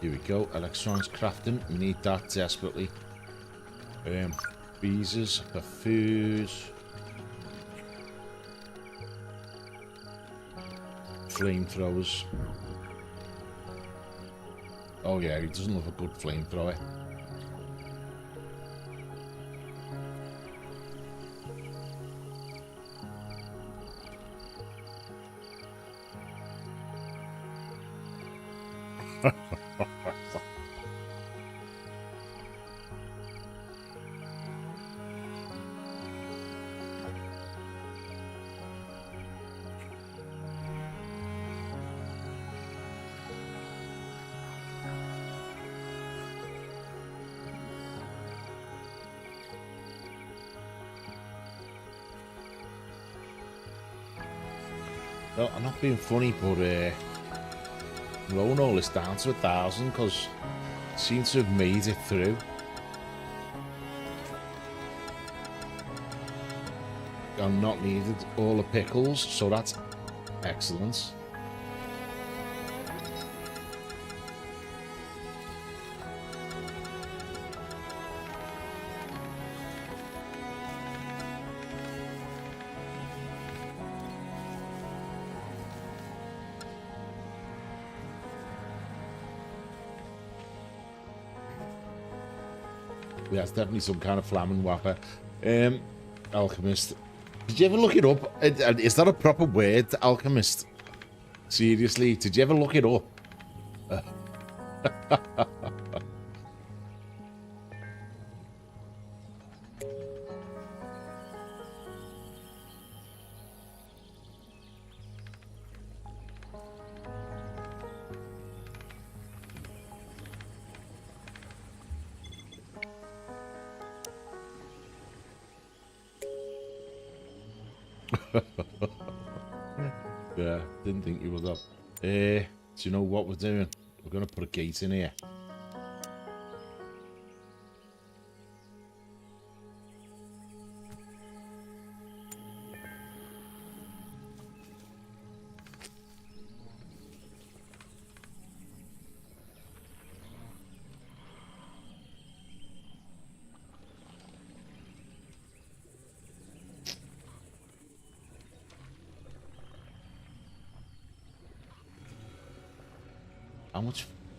Here we go, electronics crafting, we need that desperately. Beezers for food. Flamethrowers. Oh yeah, he doesn't love a good flamethrower. No, I'm not being funny, but blowing all this down to 1,000 because it seems to have made it through. And not needed all the pickles, so that's excellent. Yeah, it's definitely some kind of flamming whapper. Alchemist. Did you ever look it up? Is that a proper word, alchemist? Seriously, did you ever look it up? Yeah, didn't think you would have. Do you know what we're doing? We're going to put a gate in here.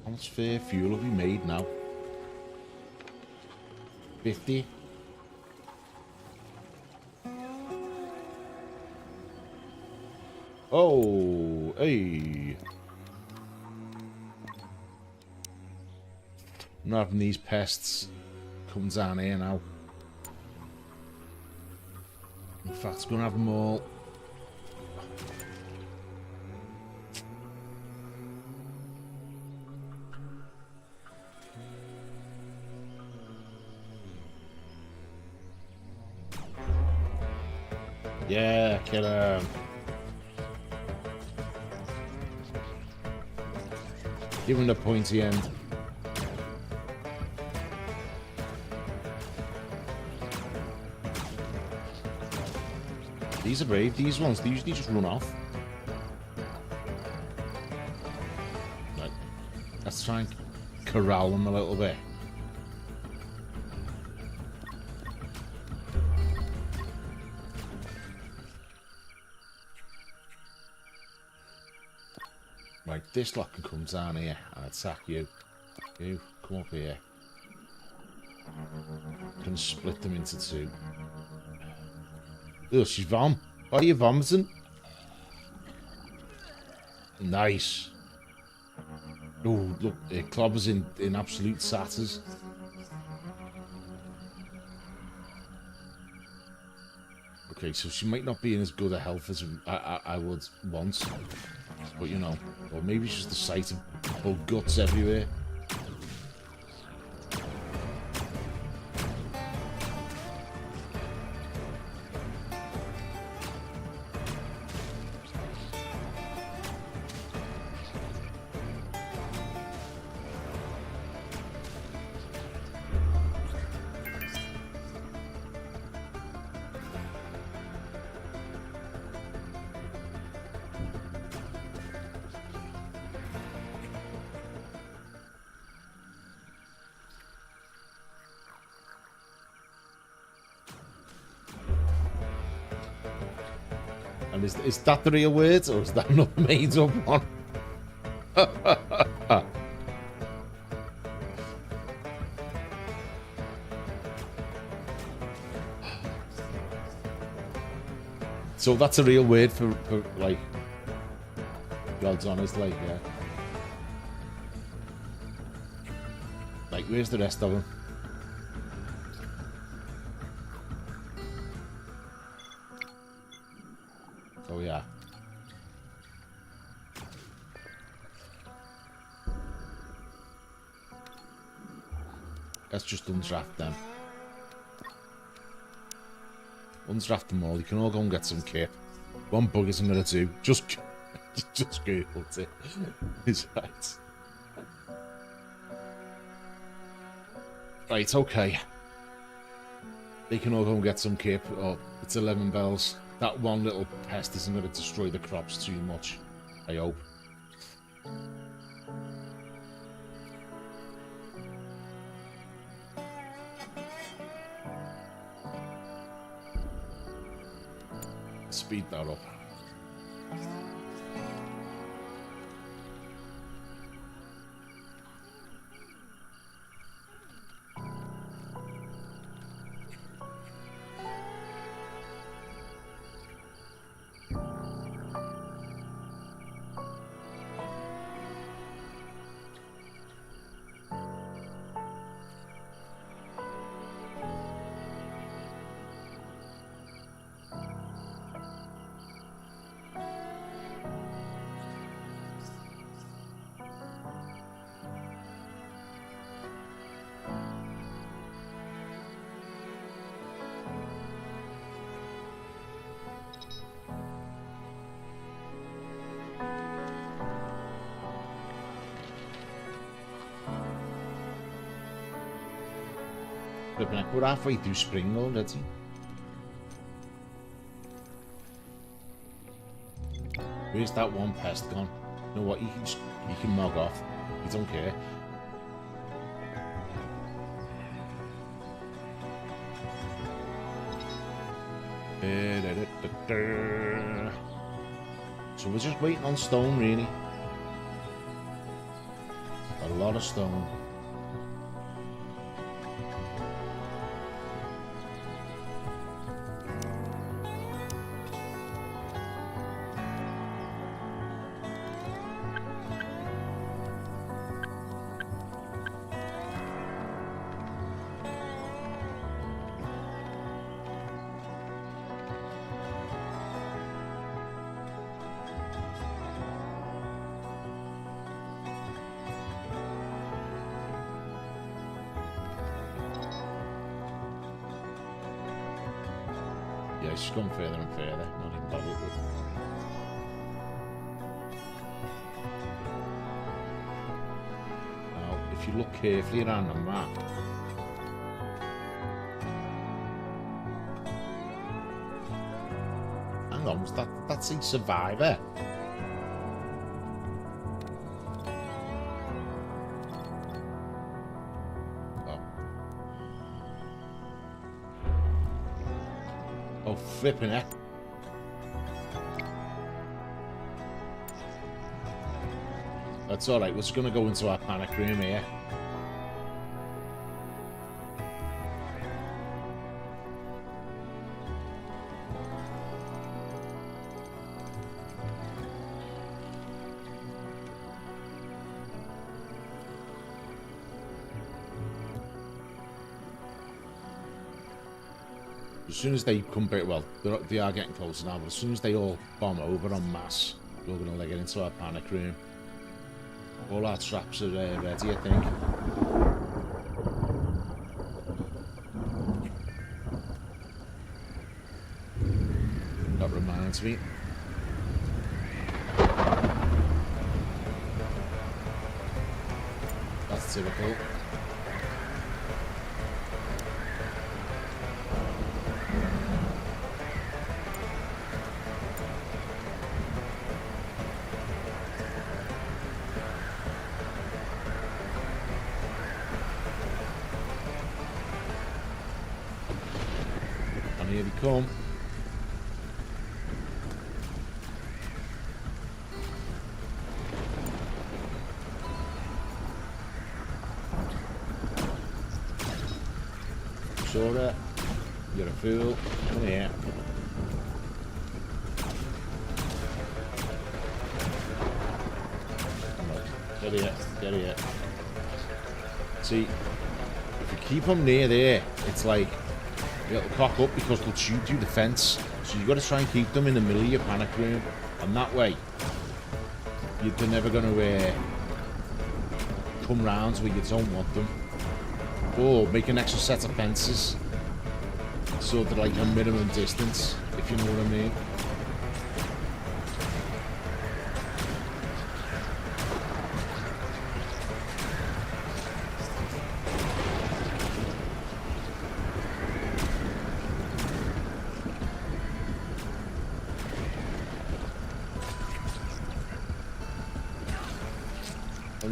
How much fair fuel have we made now? 50? Oh, hey. I'm not having these pests come down here now. In fact, it's going to have them all. Yeah, kill him. Give him the pointy end. These are brave, these ones. They usually just run off. Right. Let's try and corral them a little bit. Right, this lot can come down here and attack you. You, come up here. I'm gonna split them into two. Oh, she's vom. Why are you vomiting? Nice. Oh, look, Clobber's in absolute satters. Okay, so she might not be in as good a health as I would want. But, you know, or maybe it's just the sight of bug guts everywhere. And is that the real word, or is that not made up one? So that's a real word for like, God's honest, like, yeah. Like, where's the rest of them? Oh, yeah. Let's just undraft them. Undraft them all. You can all go and get some kit. One bug isn't going to do. Just Google it. It's right. Right, okay. They can all go and get some kit. Oh, it's 11 bells. That one little pest isn't going to destroy the crops too much, I hope. Speed that up. We're halfway through spring already. Where's that one pest gone? You know what? You can knock off. You don't care. So we're just waiting on stone, really. A lot of stone. Yeah, it's just going further and further. Not even bothered with it. Now, if you look carefully around the map, hang on, that's a survivor. Oh, flipping it. That's alright, we're just going to go into our panic room here. As soon as they come back, well, they are getting closer now, but as soon as they all bomb over en masse, we're going to get into our panic room. All our traps are ready, I think. That reminds me. That's typical. Here they come. Sora, you're a fool. Come here. Come on. Get here. Get here. See, if you keep them near there, it's like it'll cock up because they'll shoot through the fence. So you've got to try and keep them in the middle of your panic room. And that way, they're never going to come round where you don't want them. Or make an extra set of fences. So they're like a minimum distance, if you know what I mean.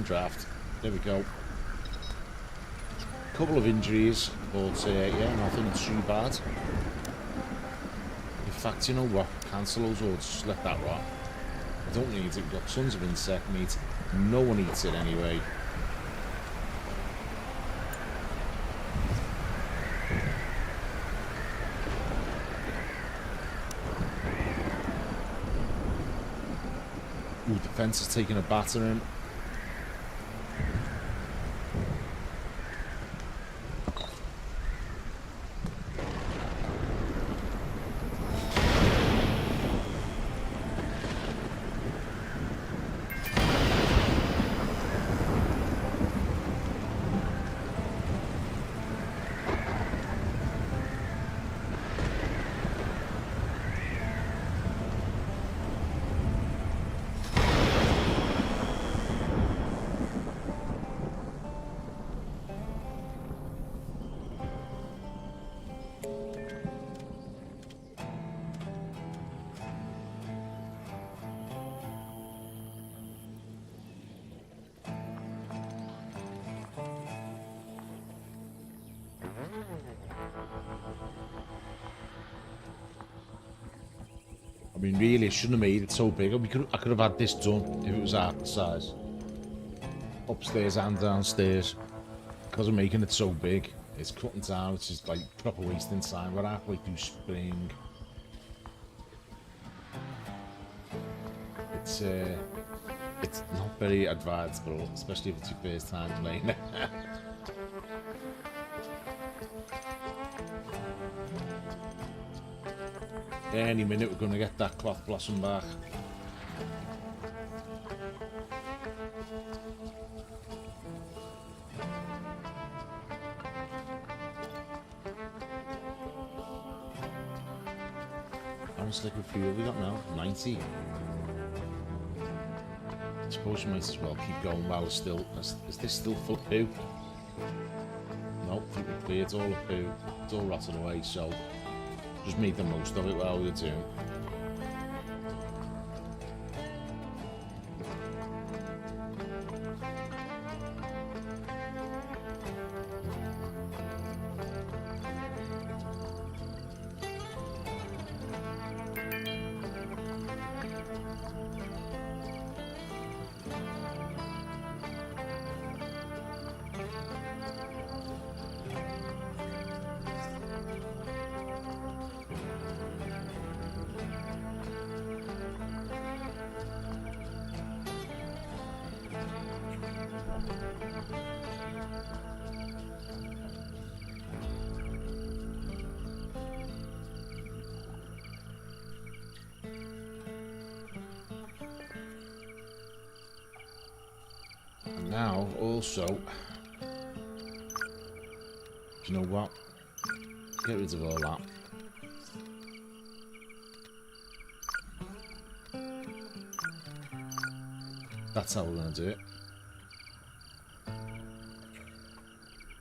Draft. There we go. Couple of injuries, but yeah, nothing too bad. In fact, you know what? Cancel those or just let that rot. I don't need it. We've got tons of insect meat. No one eats it anyway. Ooh, the fence is taking a battering. mean, really, I shouldn't have made it so big. I could have had this done if it was half the size. Upstairs and downstairs. Because I'm making it so big, it's cutting down, it's just like proper wasting time. We're halfway through spring. It's not very advisable, especially if it's your first time playing it. Any minute we're going to get that cloth blossom back. How much liquid fuel we got now? 90. I suppose we might as well keep going while it's still... Is this still full of poo? Nope, I think we're clear. It's all a poo. It's all rotted away, so... Just make the most of it while we're doing. Now, also, do you know what? Get rid of all that. That's how we're going to do it.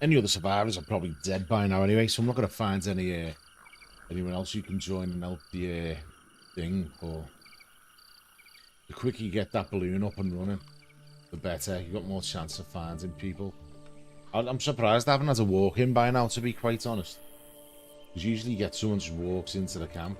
Any other survivors are probably dead by now anyway, so I'm not going to find any anyone else who can join and help the thing. But the quicker you get that balloon up and running, the better. You've got more chance of finding people. I'm surprised I haven't had a walk in by now, to be quite honest. Because usually you get someone just walks into the camp.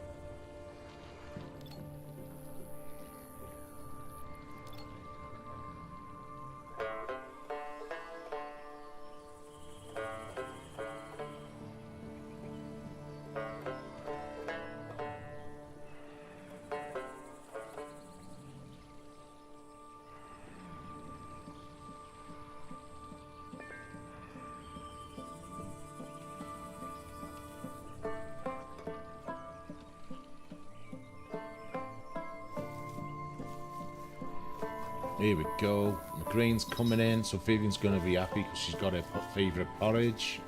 Here we go. McGrain's coming in, so Vivian's going to be happy because she's got her favourite porridge.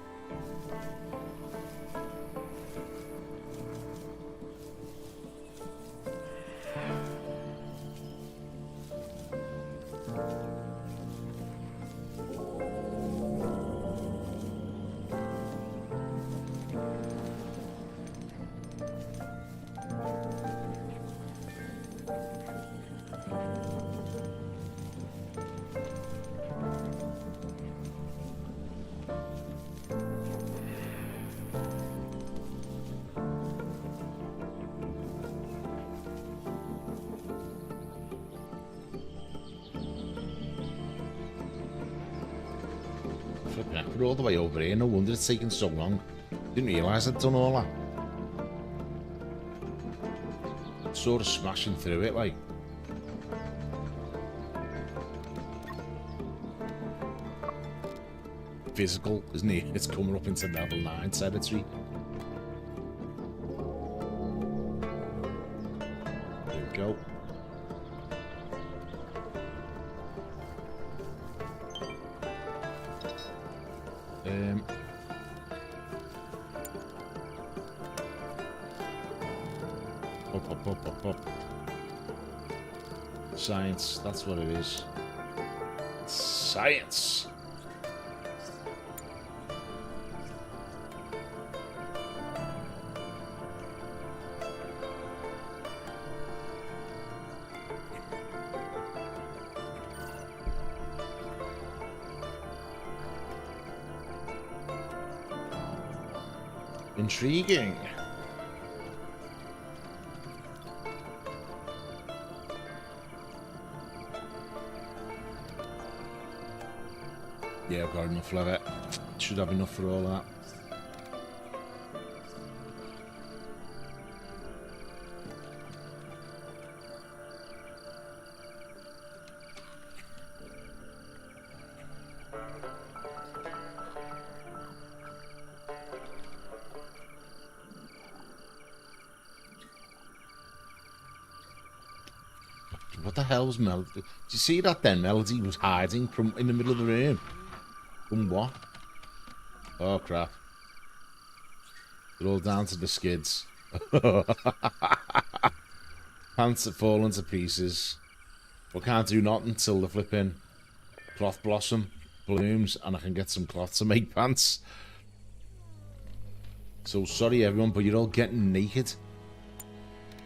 We're all the way over here, no wonder it's taking so long. Didn't realise I'd done all that. Sort of smashing through it, like. Physical, isn't it? It's coming up into level 9 territory. There we go. Up. Science, that's what it is. Science! Intriguing. Yeah, I've got enough of it. Should have enough for all that. What the hell was Melody? Did you see that then? Melody was hiding from in the middle of the room. From what? Oh crap. They're all down to the skids. Pants have fallen to pieces. We can't do nothing until the flipping cloth blossom blooms and I can get some cloth to make pants. So sorry everyone, but you're all getting naked.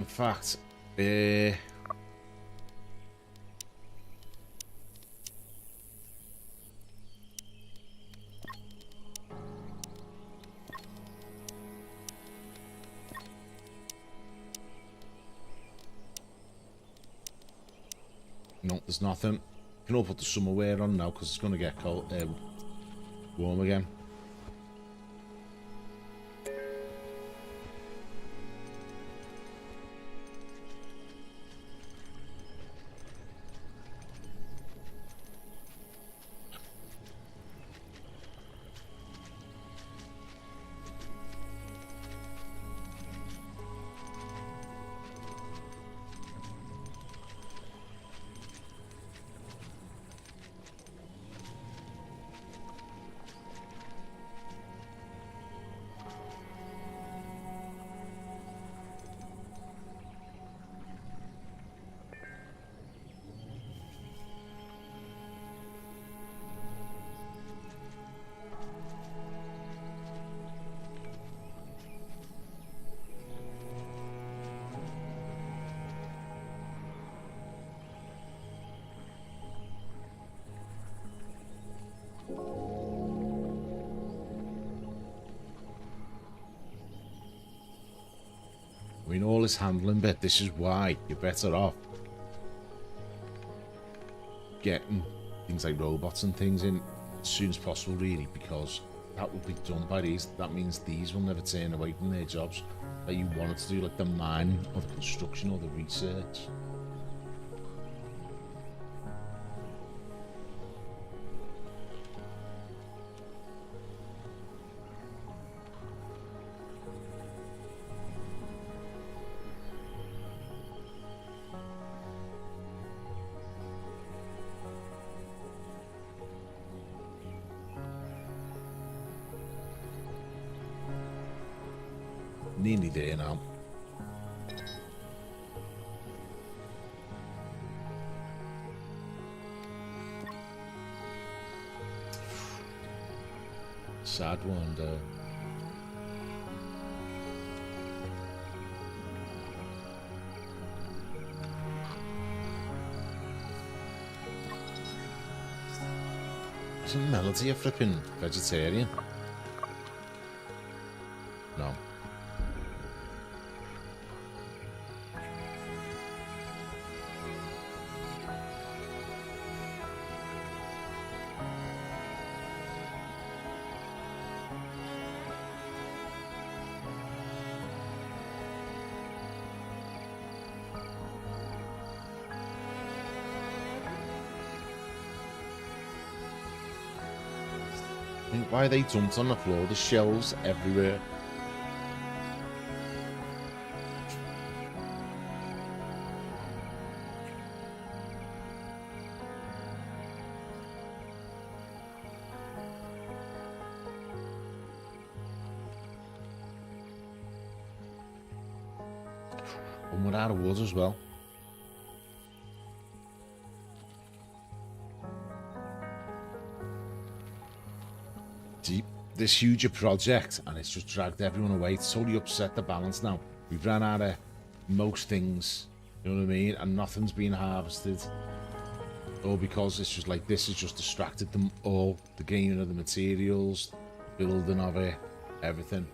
In fact, no, there's nothing. You can all put the summer wear on now because it's going to get cold, warm again. I mean, all this handling bit, this is why you're better off getting things like robots and things in as soon as possible, really, because that will be done by these. That means these will never turn away from their jobs that you wanted to do, like the mining or the construction or the research. Nearly there now. Sad one, though. Isn't Melody a flipping vegetarian? No. Why are they dumped on the floor? There's shells everywhere. And we're out of wood as well. This huge project and it's just dragged everyone away. It's totally upset the balance now. We've ran out of most things, you know what I mean, and nothing's been harvested, all because it's just like this has just distracted them all. The gaining of the materials, building of it, everything.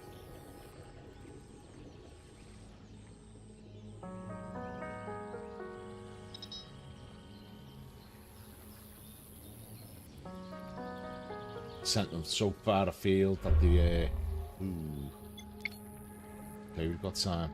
sent them so far afield that they, ooh. Okay, we've got time.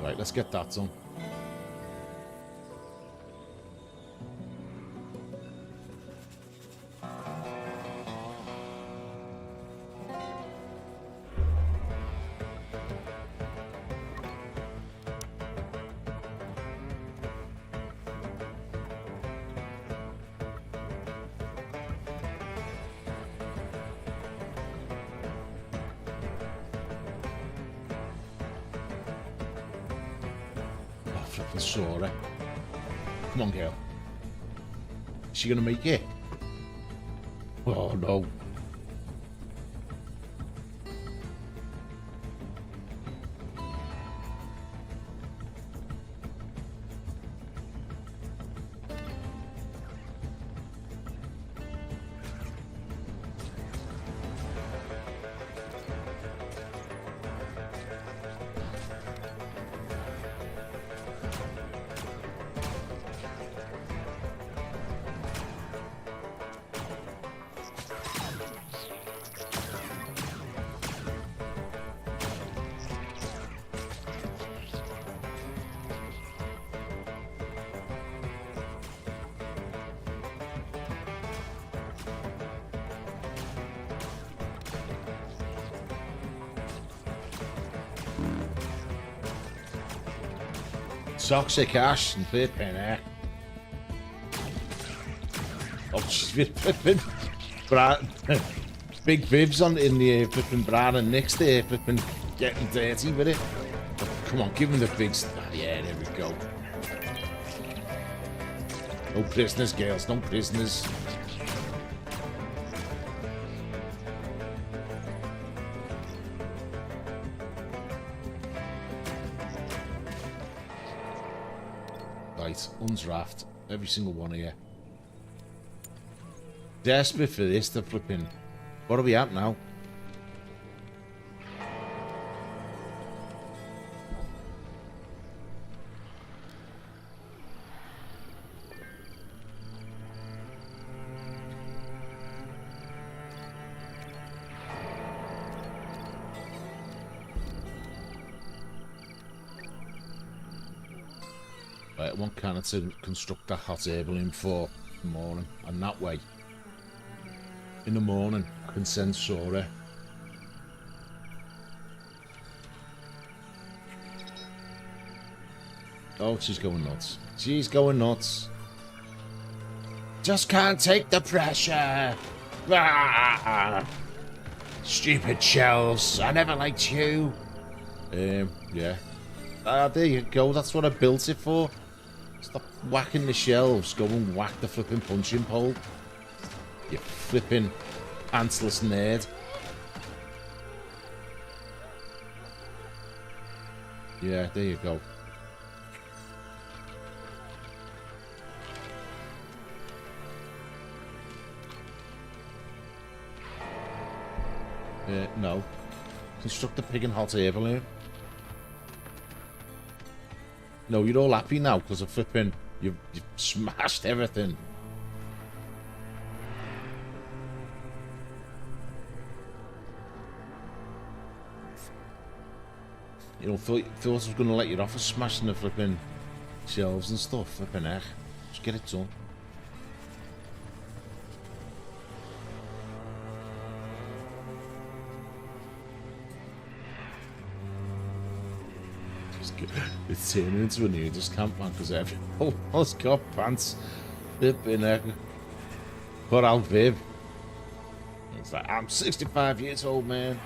Right, let's get that done. Flipping saw it. Come on, girl. Is she gonna make it? Oh no. Toxic ash and flipping eh? Oh, she's been flipping big bibs on in the flipping Brad and Nick's there flipping getting dirty with it. Oh, come on, give him the big yeah, there we go. No prisoners, girls, no prisoners. Right, undraft every single one of you. Desperate for this, the flipping. What are we at now? Right, I want Canada to construct a hot air balloon for the morning, and that way, in the morning, I can send Sora. Oh, she's going nuts. She's going nuts. Just can't take the pressure. Ah! Stupid shelves. I never liked you. Yeah. There you go. That's what I built it for. Stop whacking the shelves. Go and whack the flipping punching pole. You flipping pantsless nerd. Yeah, there you go. No. Construct the pig and hot air balloon. No, you're all happy now because of flipping. You've smashed everything. You know, thought I was going to let you off for smashing the flipping shelves and stuff. Flipping heck. Just get it done. It's turning into a nudist camp, man, because everyone's got pants. Flipping heck. Put out Viv. It's like, I'm 65 years old, man.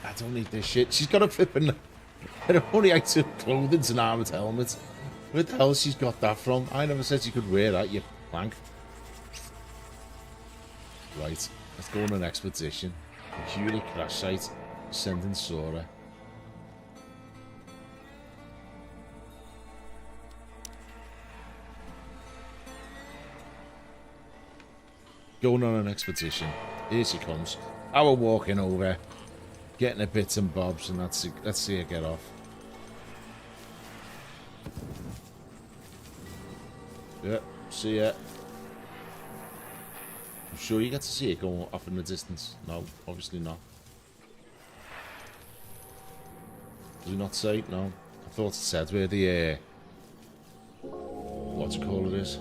I don't need this shit. She's got a flipping... only item clothing's an armoured helmet. Where the hell she's got that from? I never said she could wear that, you plank. Right, let's go on an expedition. Peculiar crash site. Sending Sora. Going on an expedition. Here she comes. Our walking over. Getting a bits and bobs, and let's see her get off. Yeah, see ya. I'm sure you get to see it going off in the distance. No, obviously not. Does it not say? No. I thought it said where the, what you call it is.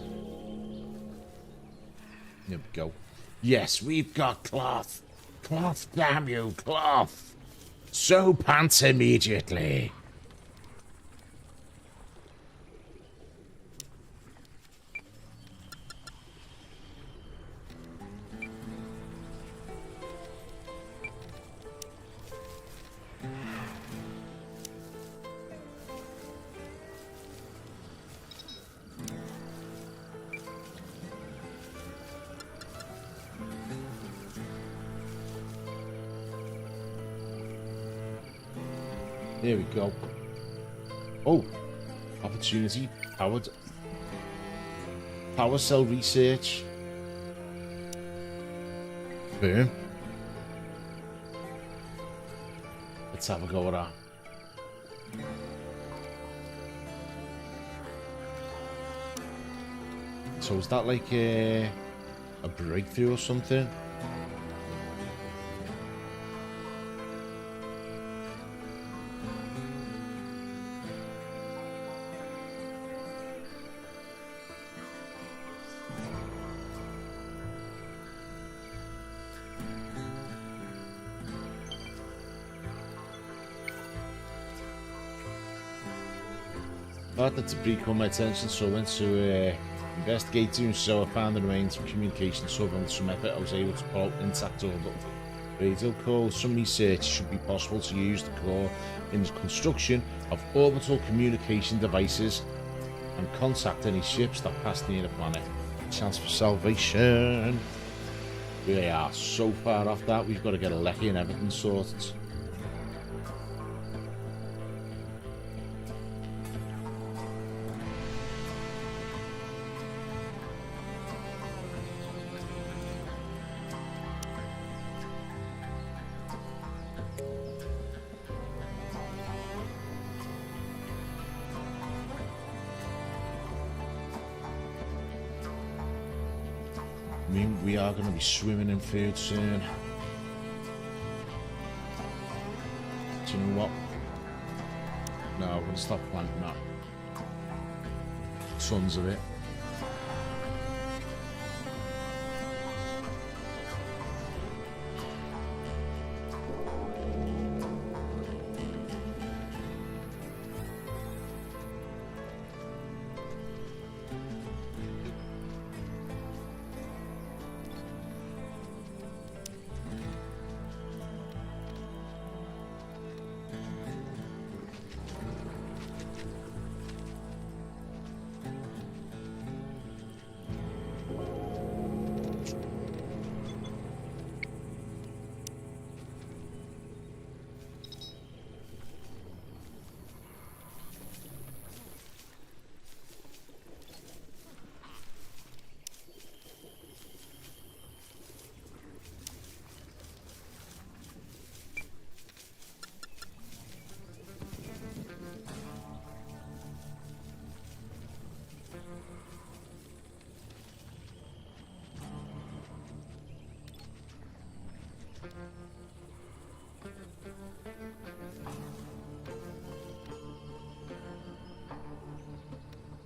Here we go. Yes, we've got cloth. Cloth, damn you, cloth. Sew pants immediately. There we go. Oh, opportunity powered. Power cell research. Boom. Let's have a go at that. So is that like a breakthrough or something? That debris caught my attention, so I went to investigate doing so. I found the remains of communication sub on some effort. I was able to pull out intact orbital radio core. Some research should be possible to use the core in the construction of orbital communication devices and contact any ships that pass near the planet. Chance for salvation. We are so far off that, we've got to get a lecky and everything sorted. I mean, we are going to be swimming in food soon. Do you know what? No, we're going to stop planting that. Tons of it.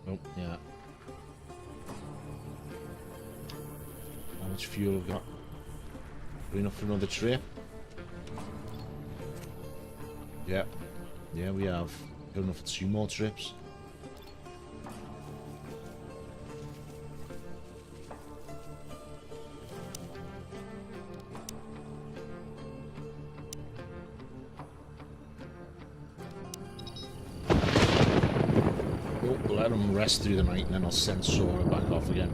Oh, yeah. How much fuel have we got? Enough for another trip? Yeah. Yeah, we have. Got enough for 2 more trips. Let them rest through the night and then I'll send Sora back off again.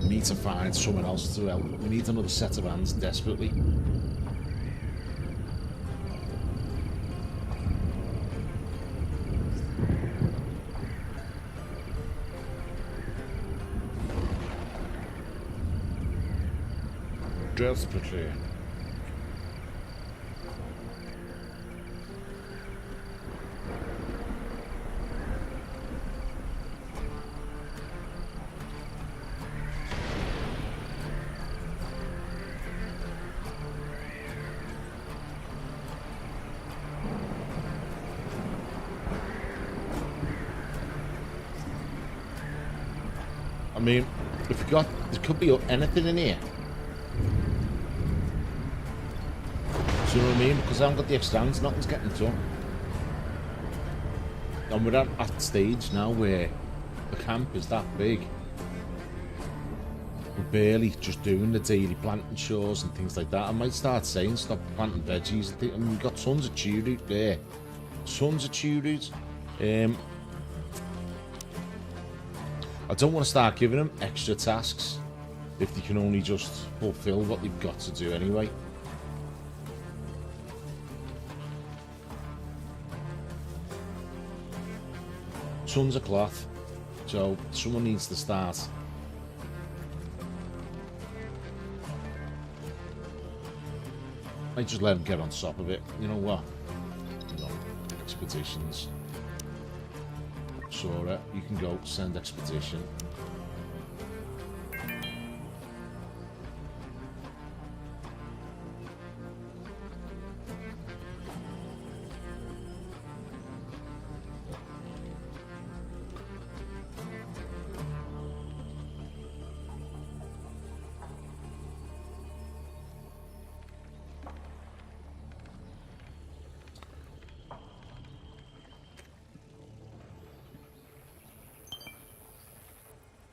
We need to find someone else to help. We need another set of hands desperately. Desperately. I mean, if we got, there could be anything in here. Do you know what I mean? Because I haven't got the extends, nothing's getting done. And we're at that stage now where the camp is that big. We're barely just doing the daily planting chores and things like that. I might start saying stop planting veggies. I mean, we've got tons of chew root there. Tons of chew root. I don't want to start giving them extra tasks if they can only just fulfill what they've got to do anyway. Tons of cloth, so someone needs to start. I just let them get on top of it. You know what? You know, expeditions. Sora, you can go send expedition.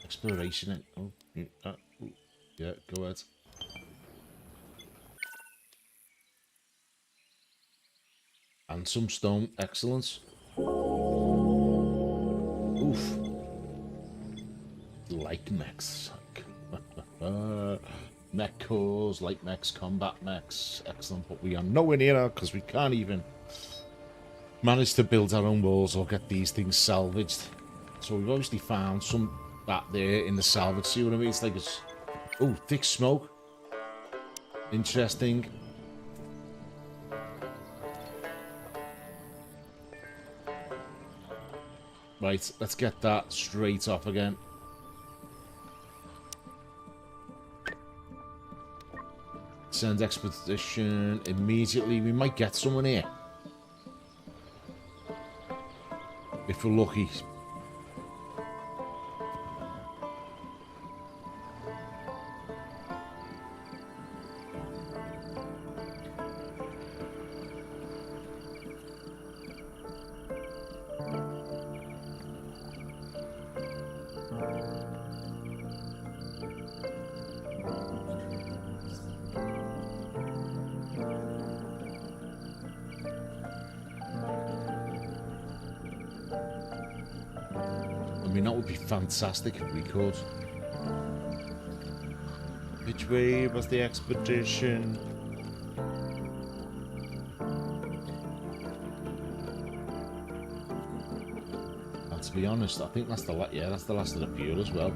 Exploration. Oh, yeah, go ahead. And some stone. Excellence. Oof. Like mechs. Mech cores, light mechs, combat mechs. Excellent. But we are nowhere near because we can't even manage to build our own walls or get these things salvaged. So we've obviously found some that there in the salvage. See what I mean? It's like it's... Oh, thick smoke. Interesting. Right, let's get that straight off again. Send expedition immediately. We might get someone here. If we're lucky. I mean, that would be fantastic if we could. Which way was the expedition? And to be honest, I think that's the that's the last of the fuel as well.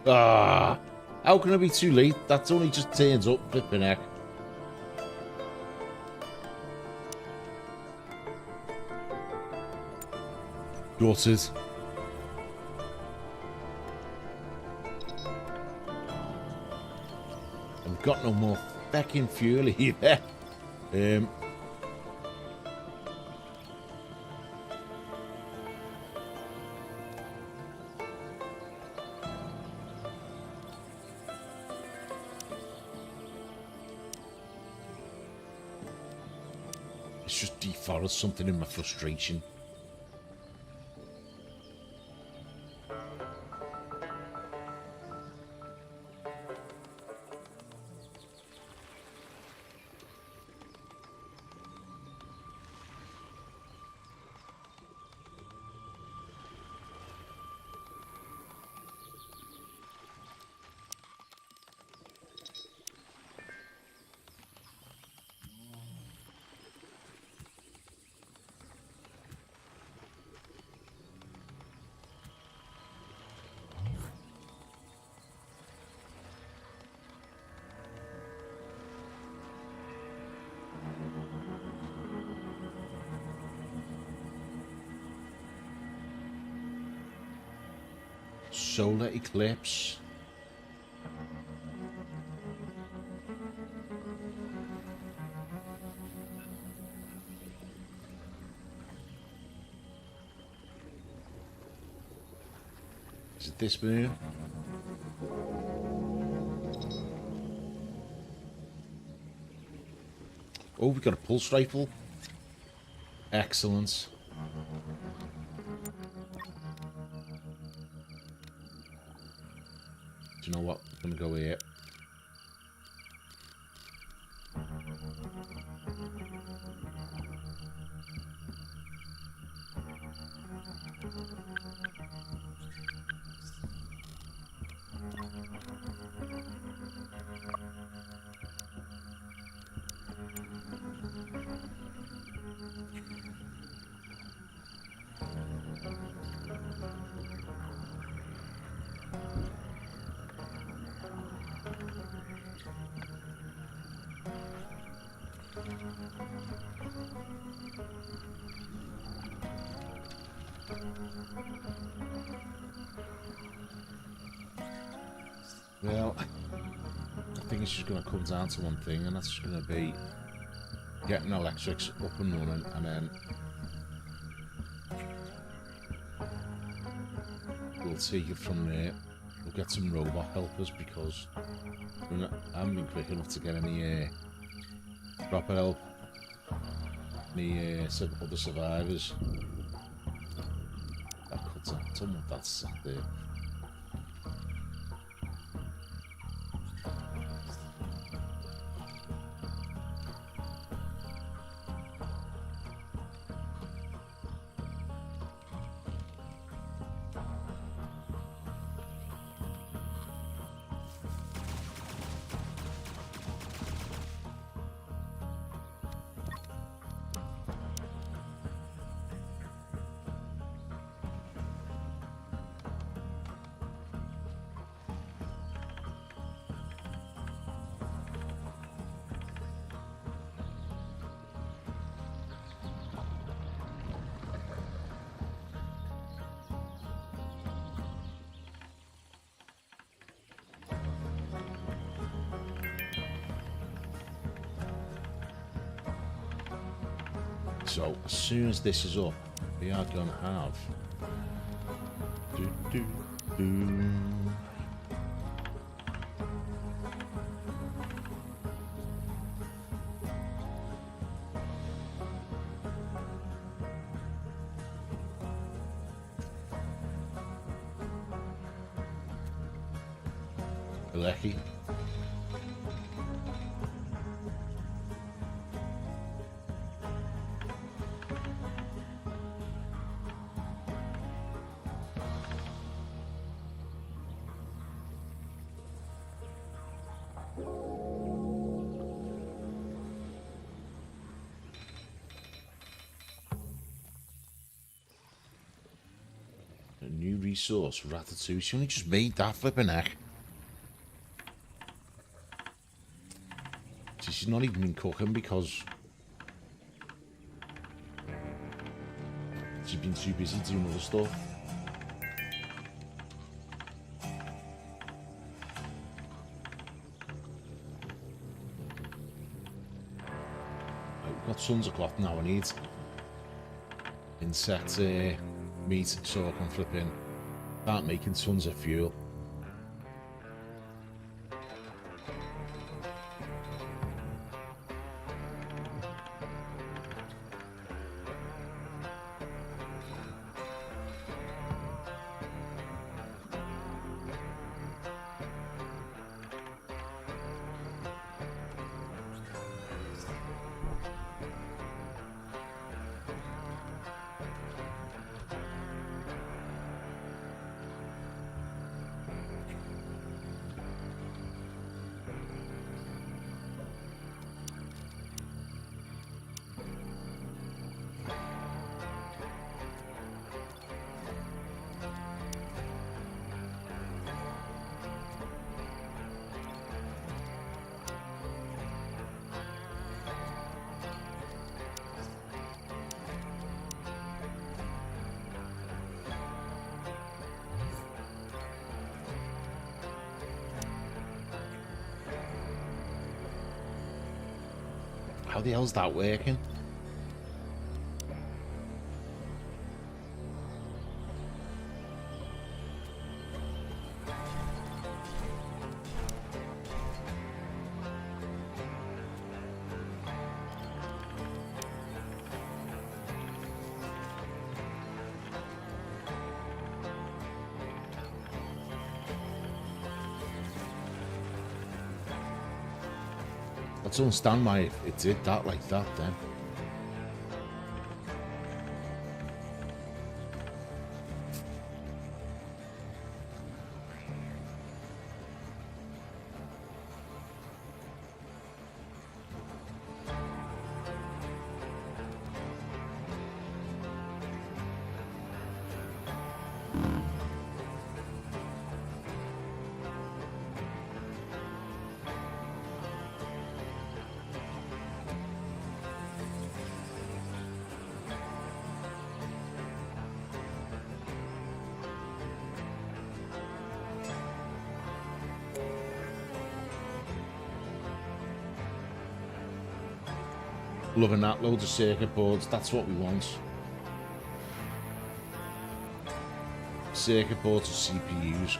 Ah, how can it be too late? That's only just turns up, flipping heck. Gutted. got no more fucking fuel either. It's just deforest something in my frustration. Solar eclipse. Is it this moon? Oh, we got a pulse rifle. Excellent. Do you know what? I'm gonna go here. Well, I think it's just going to come down to one thing, and that's going to be getting electrics up and running, and then we'll take it from there. We'll get some robot helpers because I haven't been quick enough to get any proper help, any other survivors. That cuts out. I don't want that sat there. So as soon as this is up, we are going to have Lecky. A new resource, ratatouille. She only just made that flipping heck. She's not even been cooking because she's been too busy doing other stuff. Got tons of cloth now. I need insect meat so I can flip in. Start making tons of fuel. How the hell's that working? I don't understand why it did that like that then. Loving that, loads of circuit boards, that's what we want. Circuit boards and CPUs.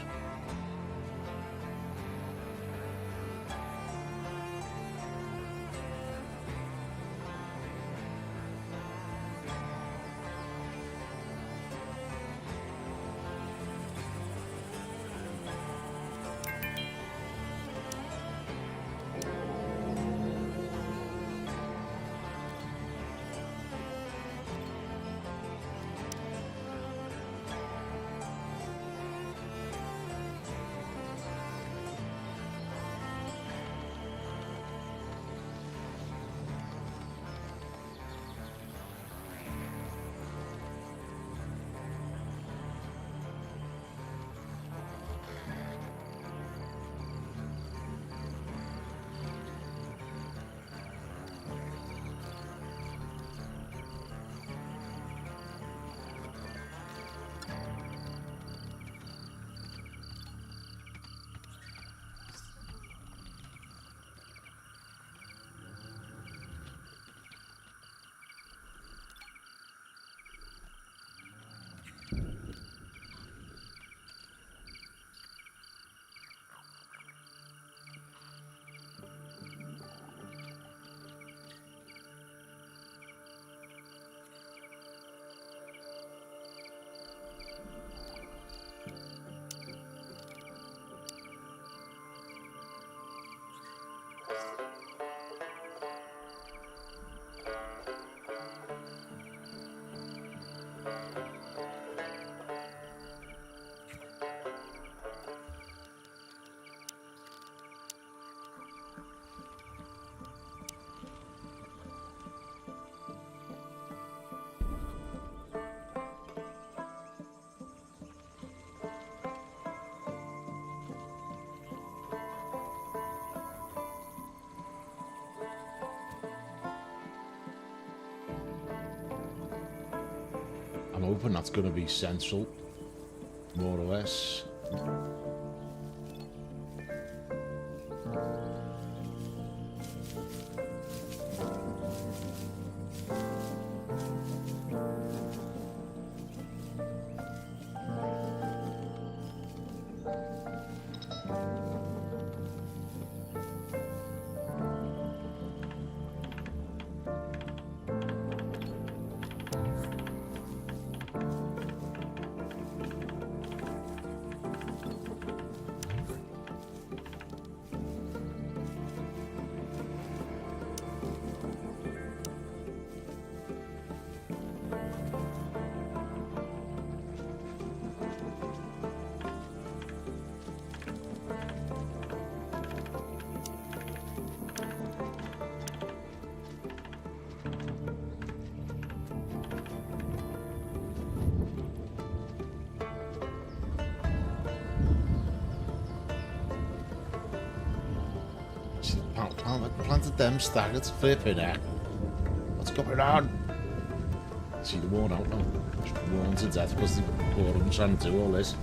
I'm hoping that's going to be central, more or less. planted them staggered, flipping heck. What's going on? See, they're worn out now. Just worn to death because the poor of them trying to do all this.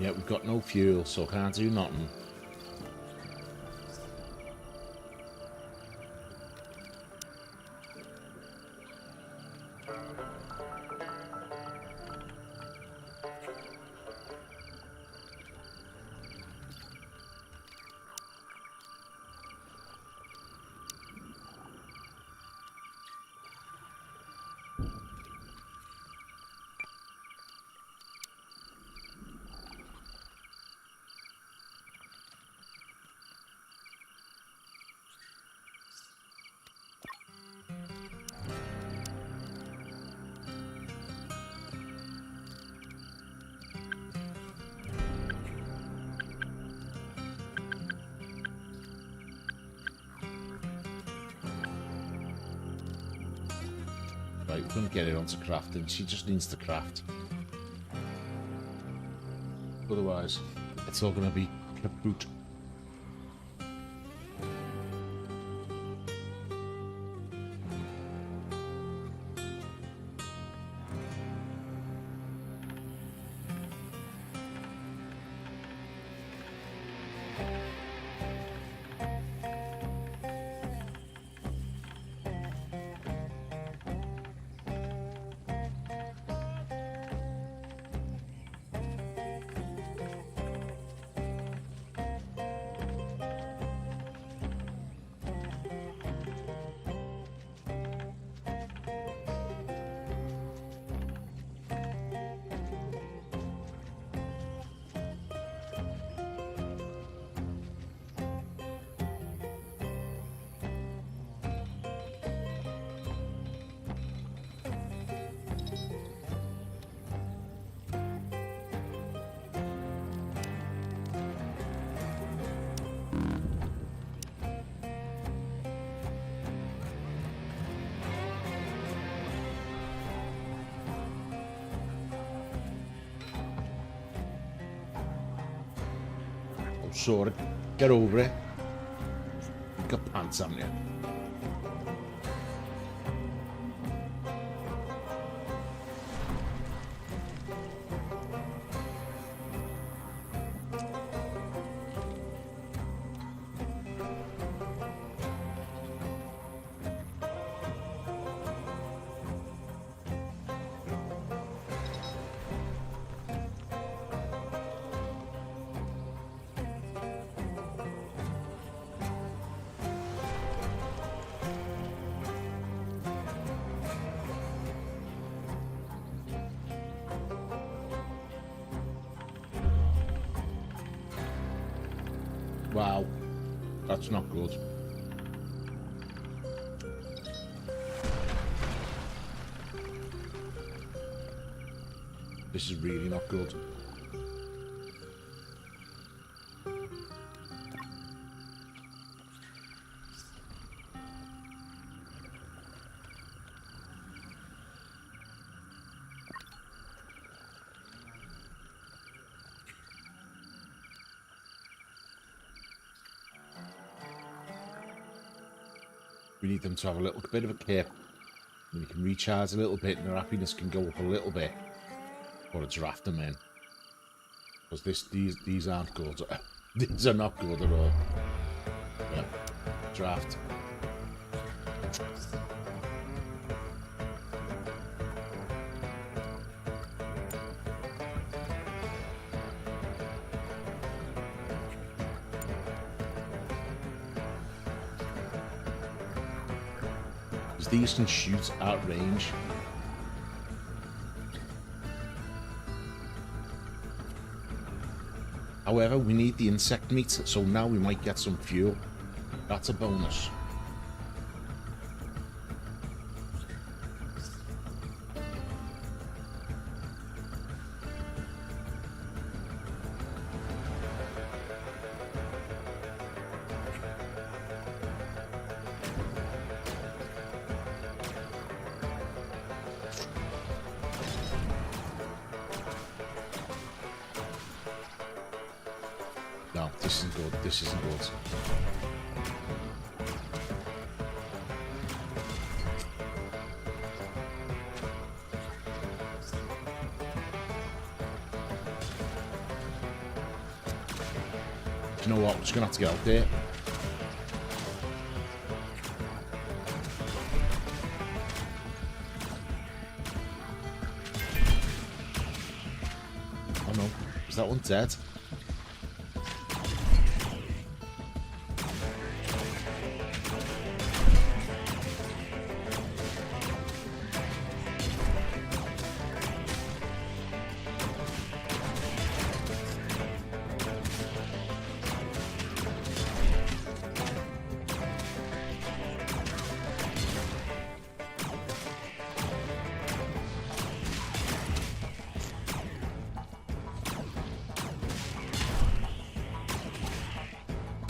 Yeah, we've got no fuel, so can't do nothing. Right, we couldn't get it onto crafting. She just needs to craft. Otherwise, it's all going to be kaput. Sorry, get over it. You've got pants on you. Wow, that's not good. This is really not good. We need them to have a little bit of a kip, and we can recharge a little bit, and their happiness can go up a little bit. Or draft them in, because these aren't good. These are not good at all. Yeah. Draft. these can shoot at range. However, we need the insect meat, so now we might get some fuel. That's a bonus. No, this isn't good. This isn't good. Do you know what? We're just gonna have to get out there. Oh no, is that one dead?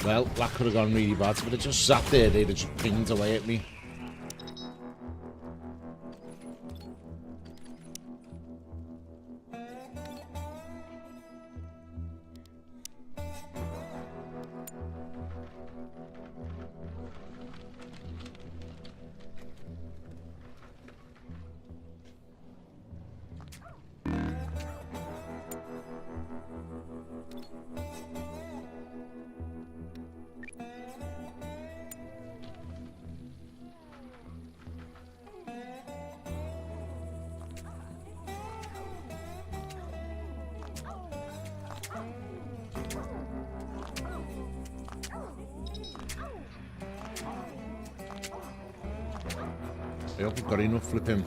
Well, that could have gone really bad, but it just sat there, they'd have just pinged away at me. I hope we've got enough flipping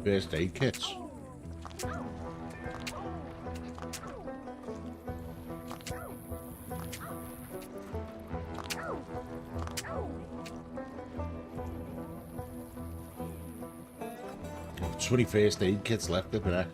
first aid kits. Oh, 20 first aid kits left up there.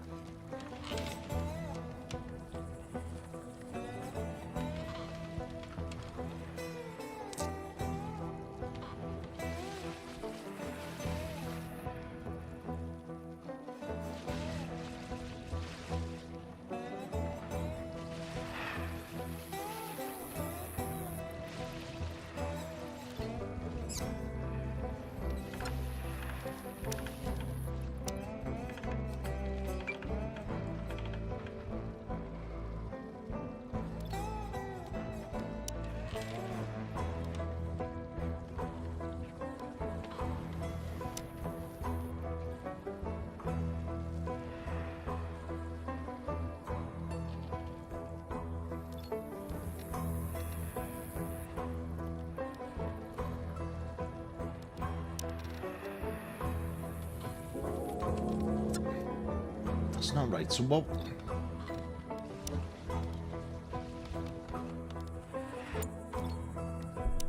That's not right. So what?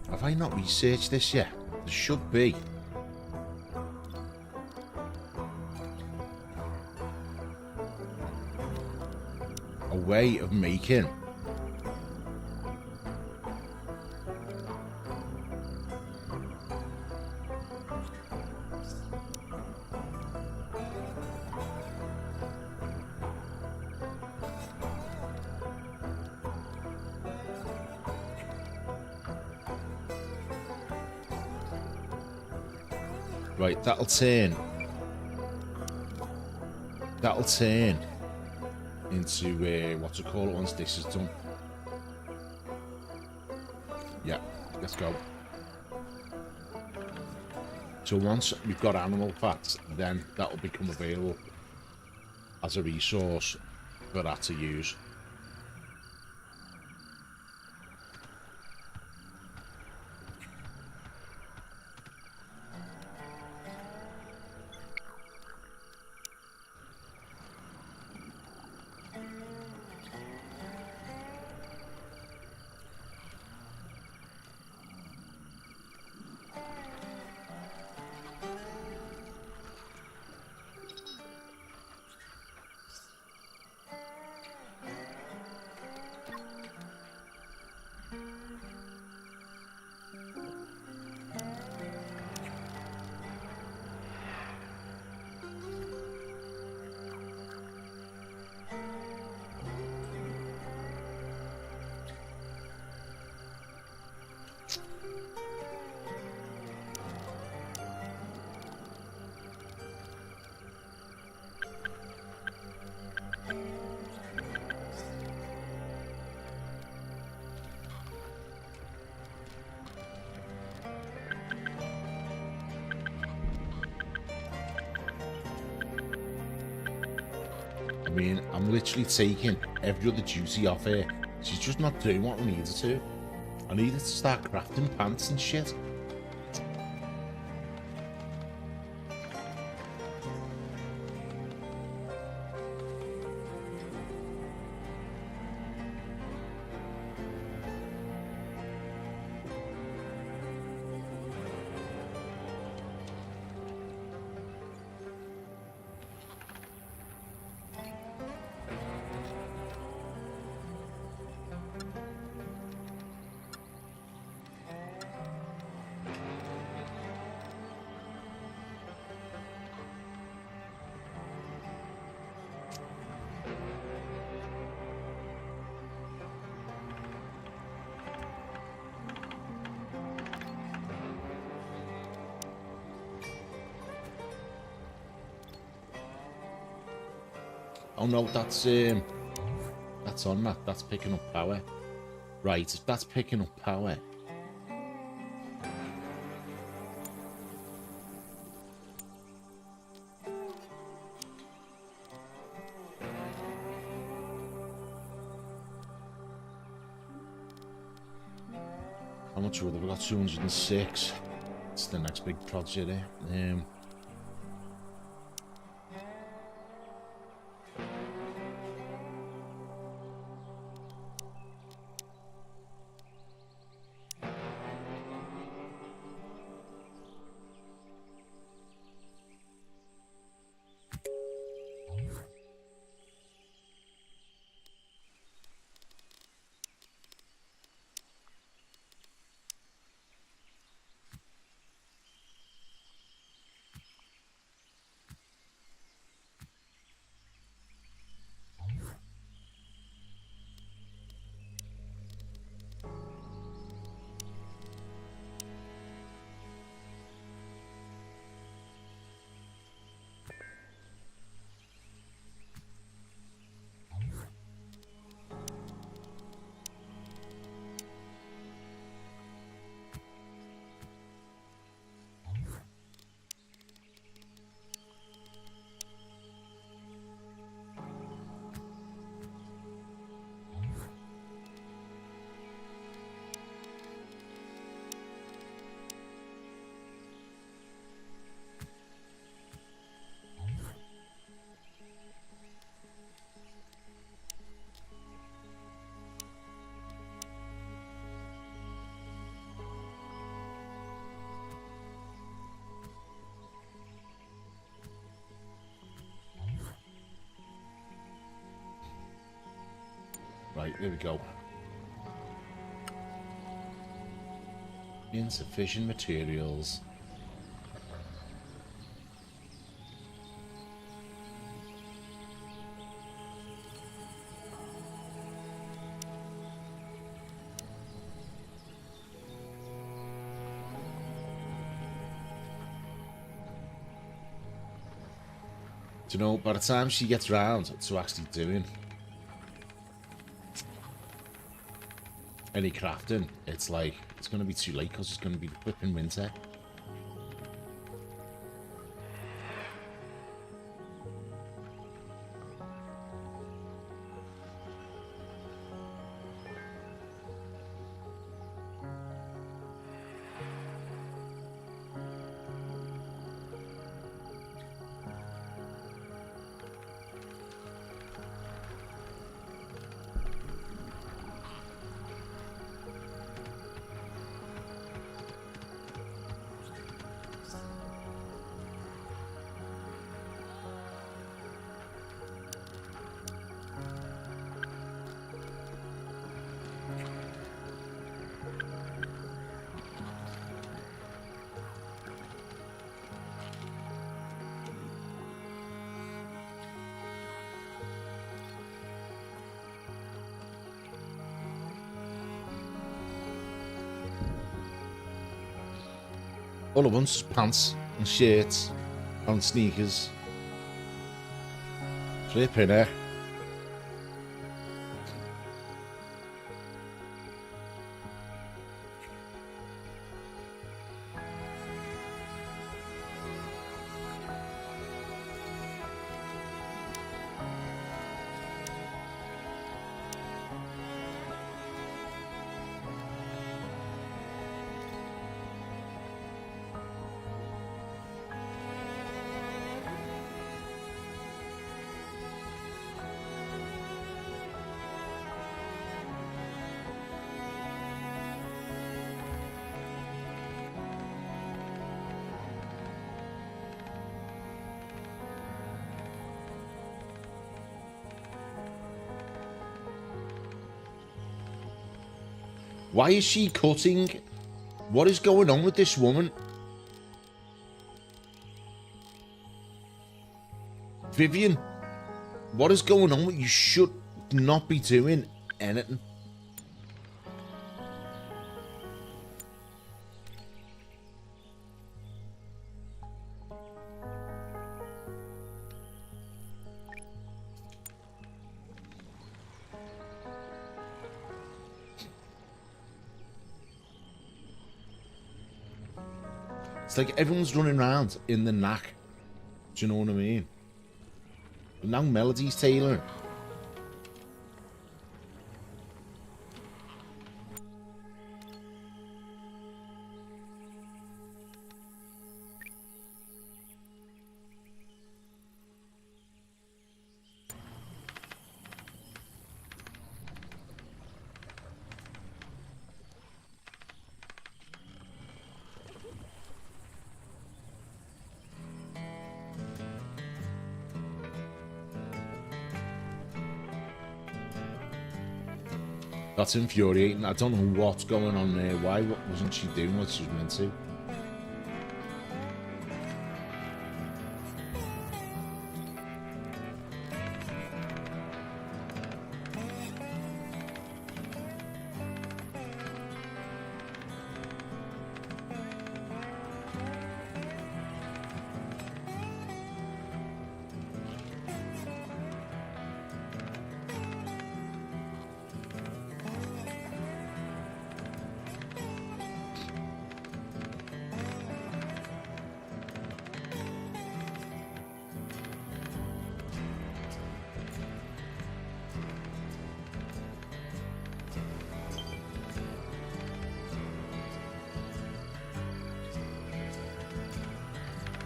Have I not researched this yet? There should be. A way of making right, that'll turn into what's it called once this is done. Yeah, let's go. So once we've got animal fats, then that'll become available as a resource for that to use. I mean, I'm literally taking every other duty off her. She's just not doing what I need her to. I need her to start crafting pants and shit. Oh no, that's on that. That's picking up power. Right, if that's picking up power. How much wood have we got? 206. It's the next big project there. Right, there we go. Insufficient materials. Do you know, by the time she gets round to actually doing any crafting, it's like, it's going to be too late because it's going to be flipping winter. All at once, pants and shirts and sneakers. Flipping heck. Why is she cutting? What is going on with this woman? Vivian, what is going on? You should not be doing anything. It's like everyone's running around in the knack. Do you know what I mean? But now Melody's tailoring. That's infuriating. I don't know what's going on there. Why wasn't she doing what she was meant to?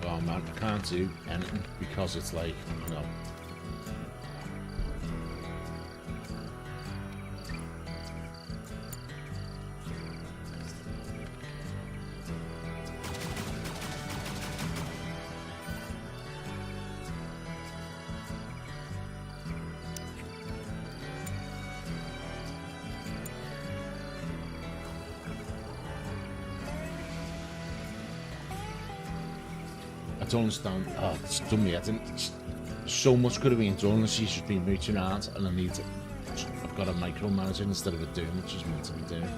Oh man, I can't do anything because it's like, you know. I don't understand. Oh, it's done me. I didn't. So much could have been done, and she's just been mooching around, and I need to. I've got a micromanager instead of a doing what she's meant to be doing.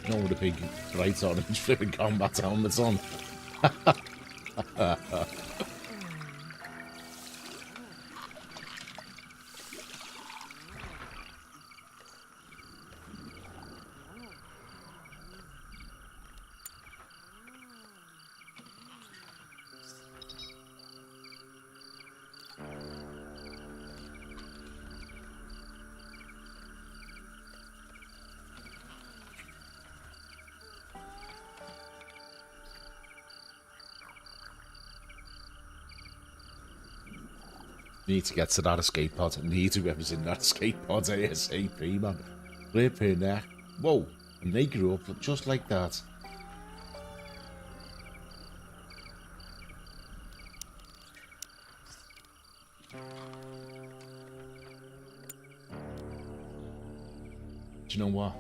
You know, with a big bright orange flipping combat helmets on. Need to get to that escape pod. I need whoever's in that escape pod ASAP, man. Flipping neck. Whoa. And they grew up just like that. Do you know what?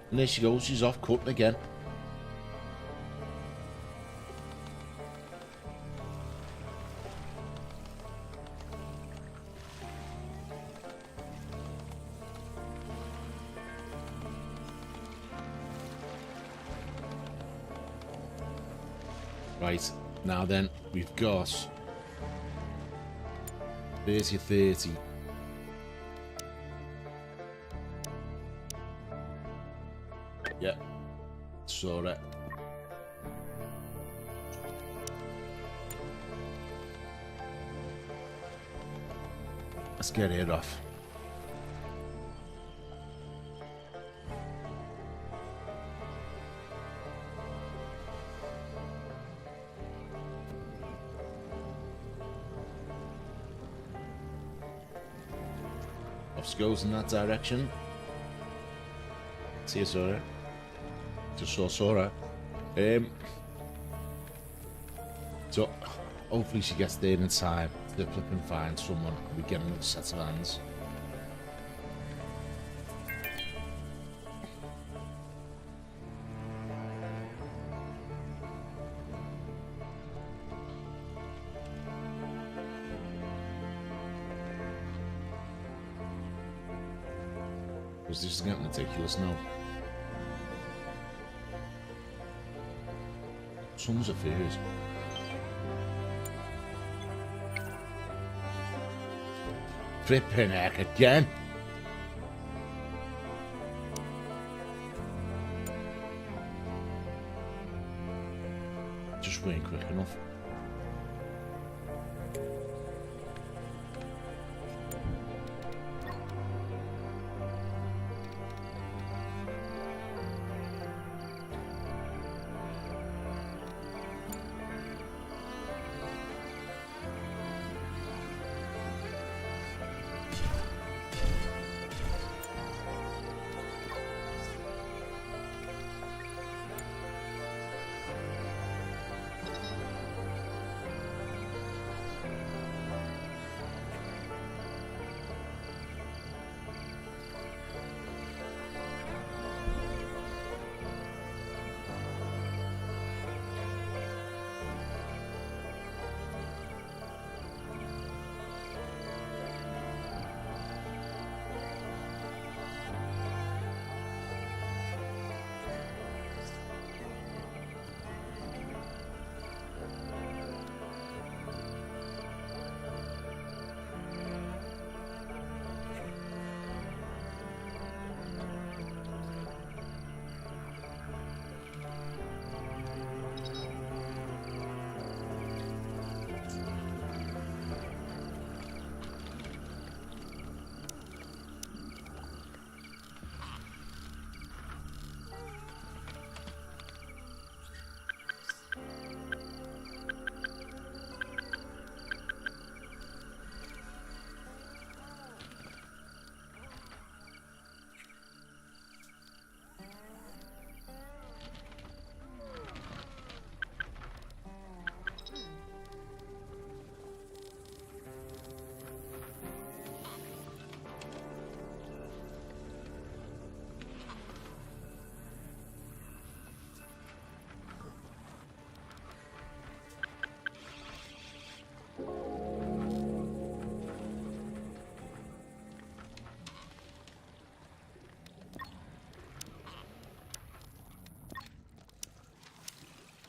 And there she goes, she's off cutting again. Right, now then, we've got 30. Yeah, saw it. Let's get it off. Goes in that direction. See you, Sora. Just saw Sora. So hopefully she gets there in time to flip and find someone and we get another set of hands. Because this is getting ridiculous now. Sons of fears. Flipping heck again. Just weren't quick enough.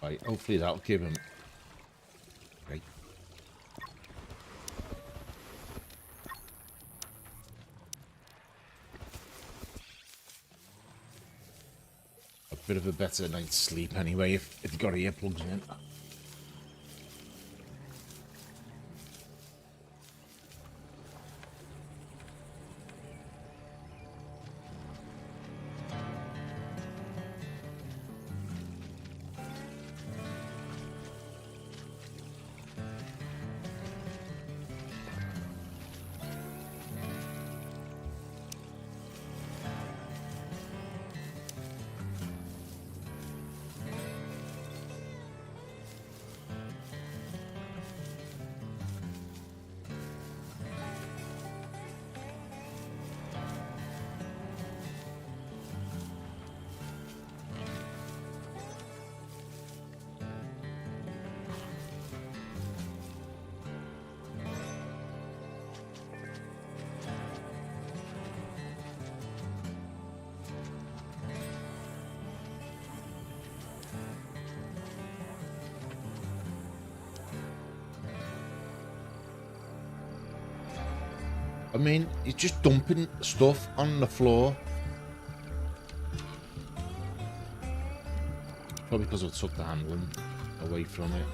Right, hopefully that'll give him. Right. A bit of a better night's sleep anyway if you've got earplugs in. I mean, you're just dumping stuff on the floor. Probably because I took the handling away from it.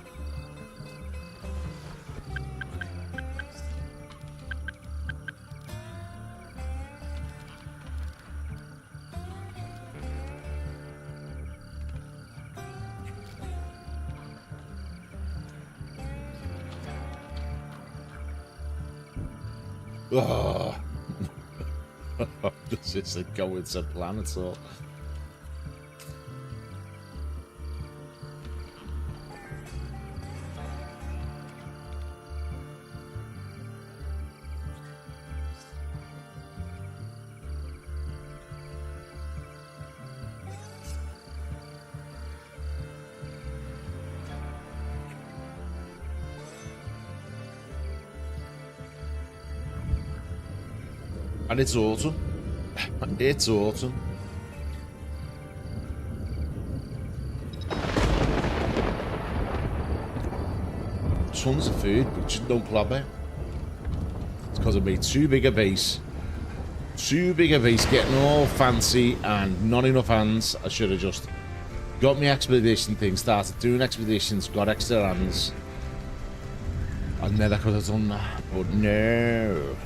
Oh. This isn't going to plan at all. And it's autumn. It's autumn. Tons of food, but just don't club it. It's because I made too big a base. Too big a base, getting all fancy and not enough hands. I should have just got my expedition thing, started doing expeditions, got extra hands. And then I could have done that, but no.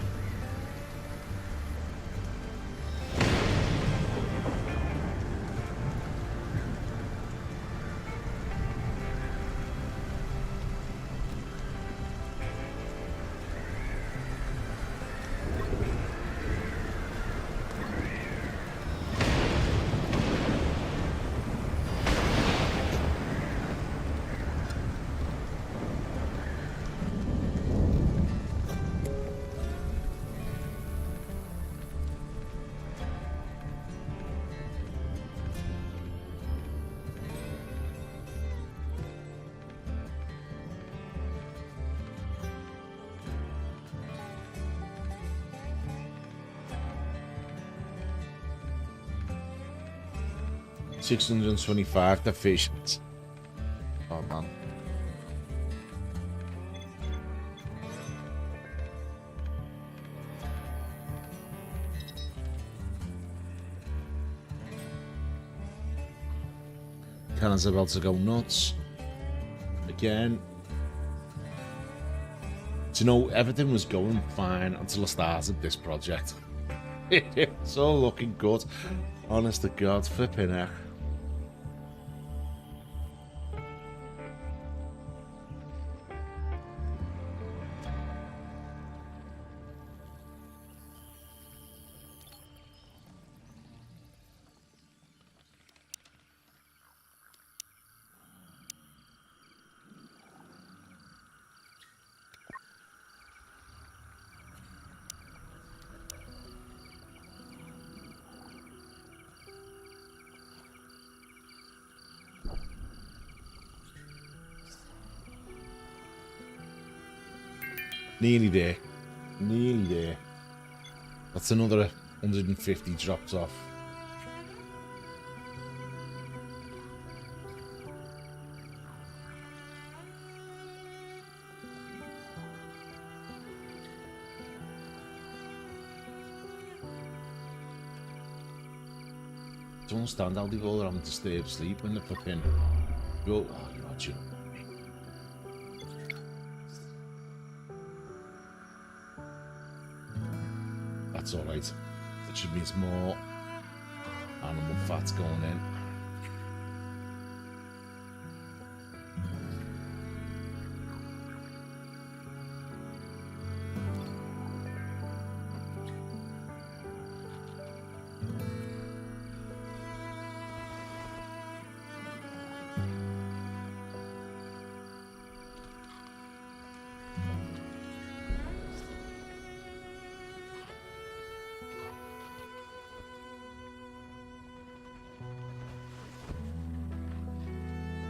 $625 to fish. Oh man. Cannon's about to go nuts. Again. Do you know, everything was going fine until I started this project. It's all looking good. Honest to God, flipping heck. Nearly there. Nearly there. That's another 150 dropped off. Don't understand how they all having to stay asleep when they're flipping. Go, oh, you're not joking. That's alright. That should mean more animal fats going in.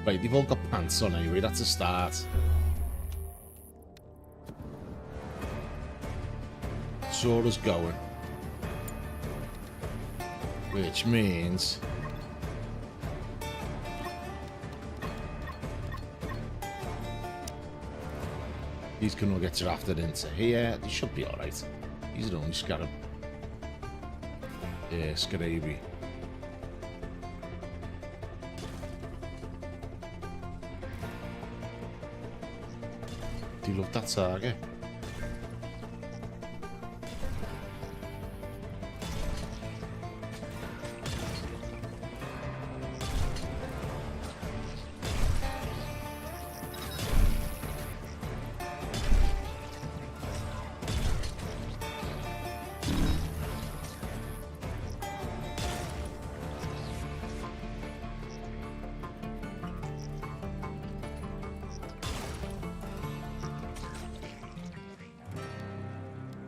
Right, they've all got pants on anyway, that's a start. Sora's going. Which means... these can all get drafted into here. They should be alright. He's the only scarab. Yeah, Scaraby. Do you love that saga?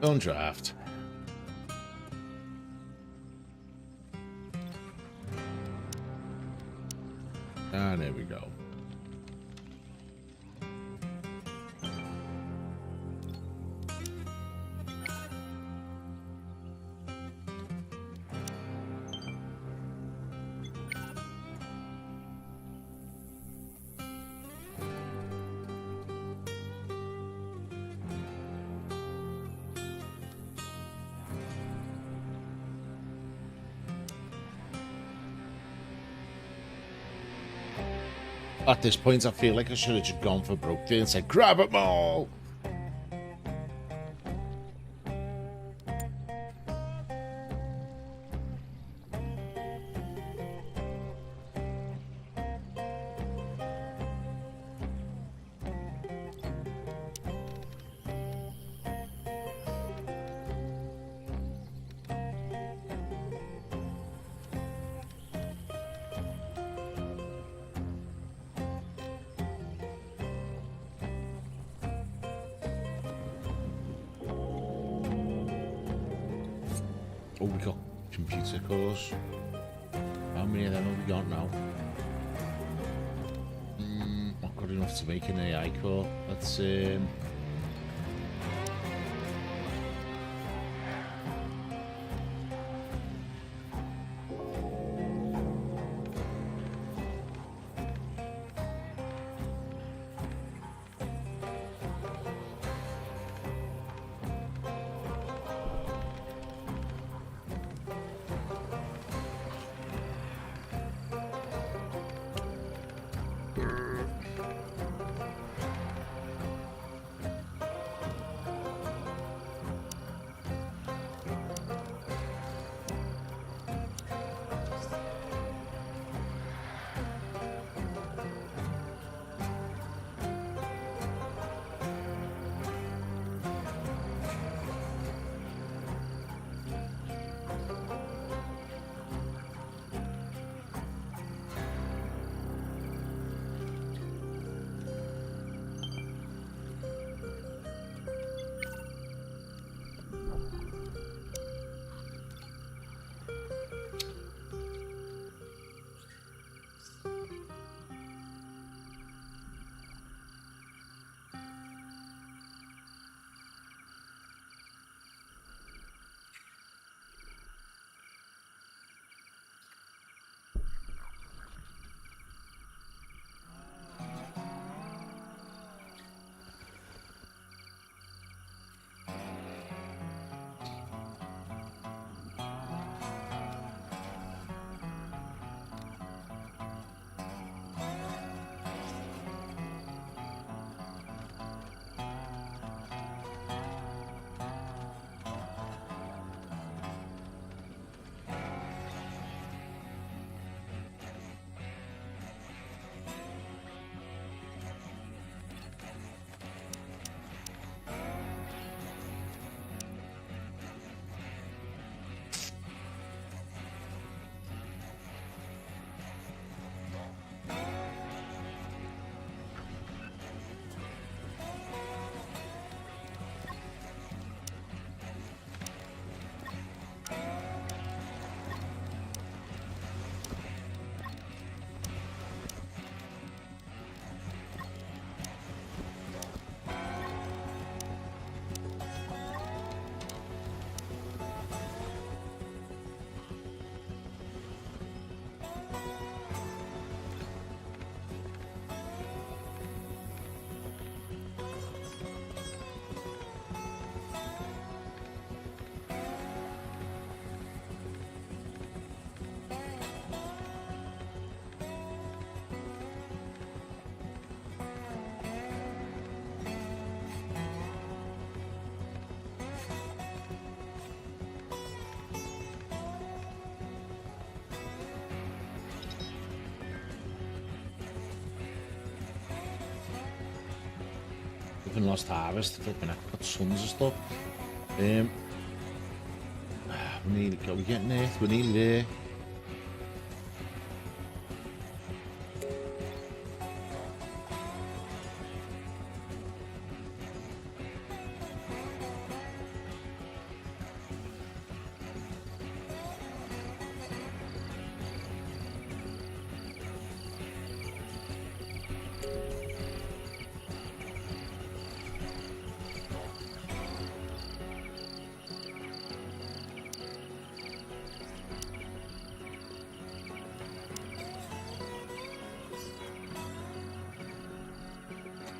Don't draft. And there we go. At this point, I feel like I should have just gone for broke there and said, grab them all! Oh, we got computer cores. How many of them have we got now? Not good enough to make an AI core. Let's Even Lost Harvest, flipping heck, got tons of stuff. We need to go, we're getting there, we're nearly there.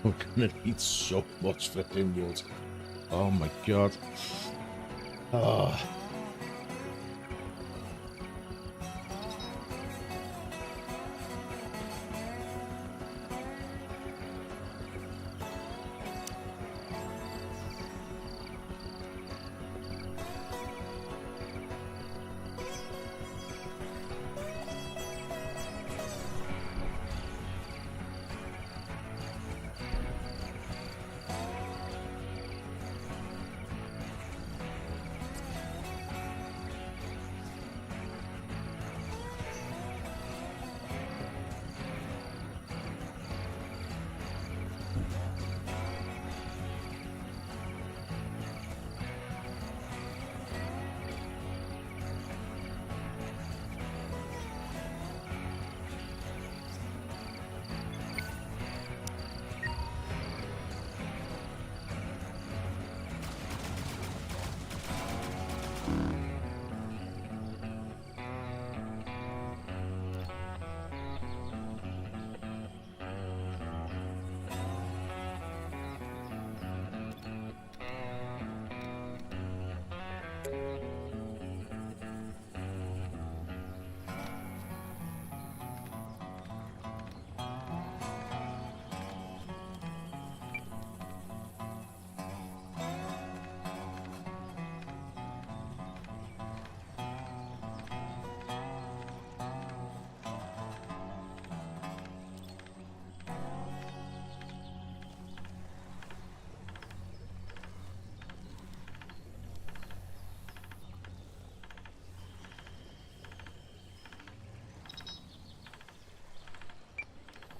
We're gonna need so much flipping wood. Oh my god. Oh.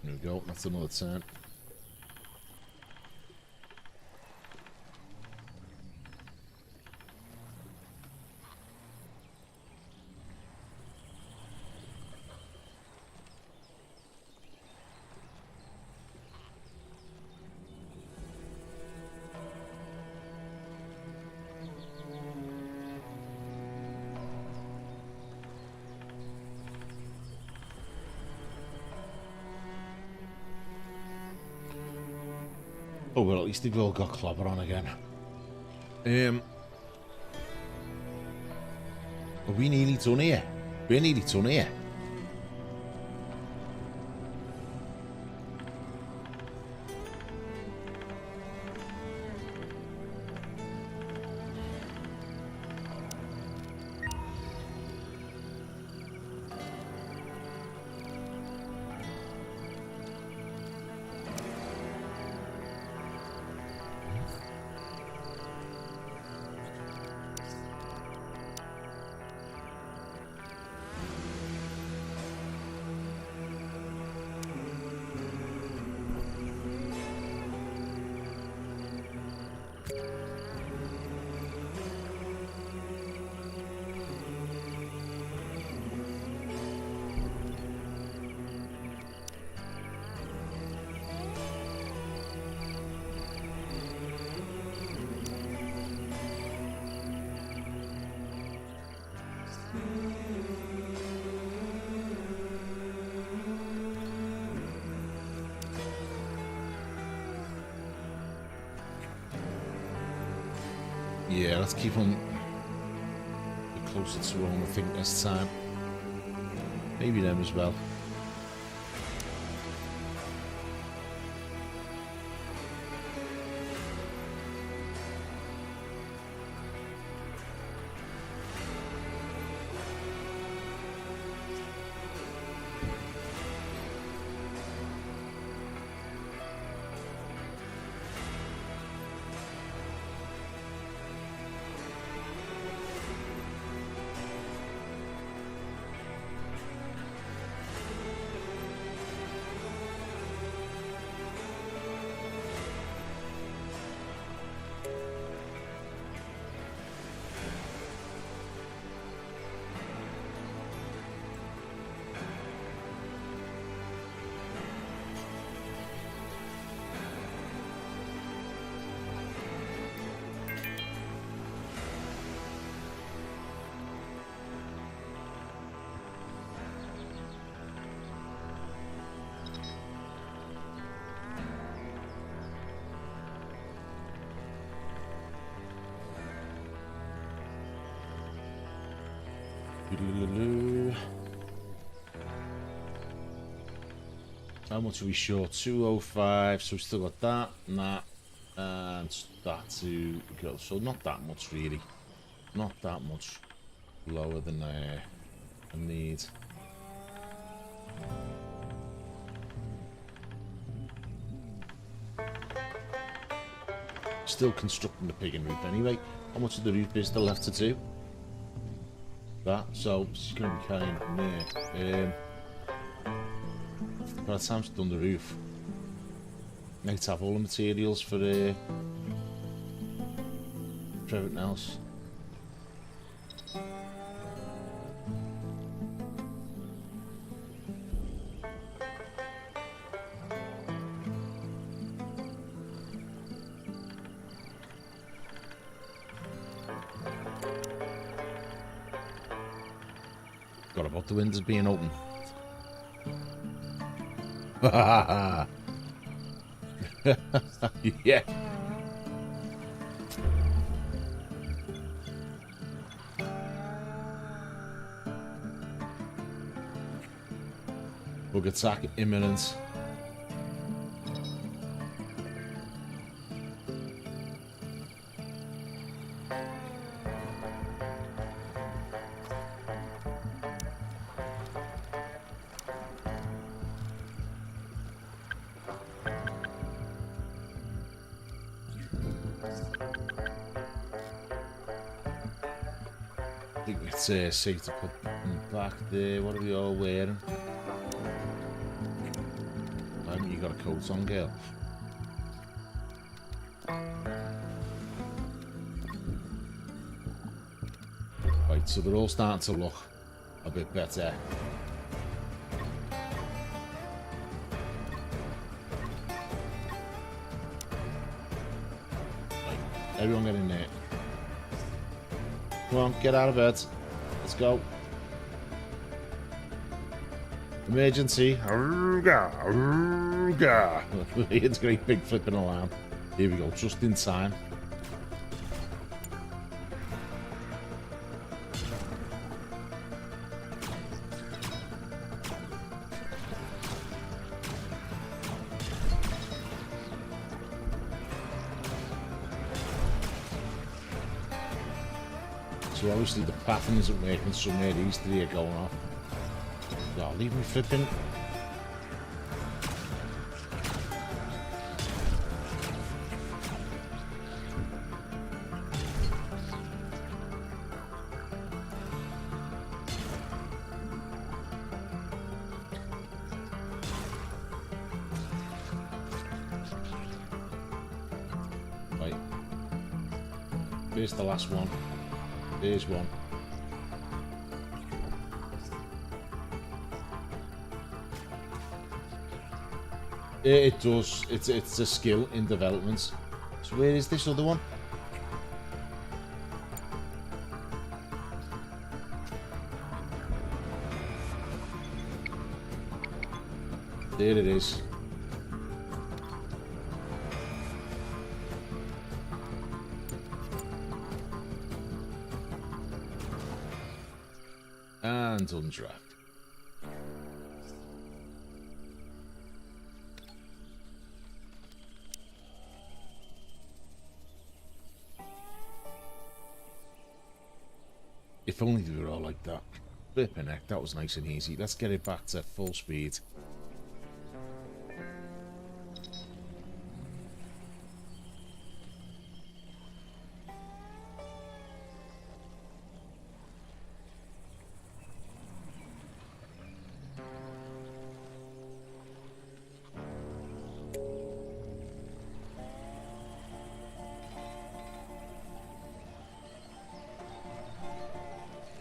There we go, that's another 10. Oh well, at least they've all got clobber on again. Are we nearly done here? We're nearly done here. Yeah, let's keep on closer to home, I think, this time. Maybe them as well. Doo-doo-doo. How much are we short? 205. So we still got that and that. And that to go. So not that much really. Not that much lower than I need. Still constructing the pig and roof anyway. How much of the roof is still left to do? That, so it's going to be kind of near. By the time it's done the roof, I need to have all the materials for everything else. Got about the windows being open. Yeah. Bug attack imminent. I think it's safe to put them back there. What are we all wearing? Why haven't you got a coat on, girl? Right, so they're all starting to look a bit better. Right, everyone get in there. Come on, get out of bed. Let's go. Emergency. Arrgh, arrgh. It's a great big flipping alarm. Here we go, just in time. So obviously the pattern isn't working somewhere, these three are going off. Oh, leave me flipping. Right. Here's the last one. There's one. It does. It's a skill in development. So where is this other one? There it is. And undraft. If only they were all like that. Flipping heck, that was nice and easy. Let's get it back to full speed.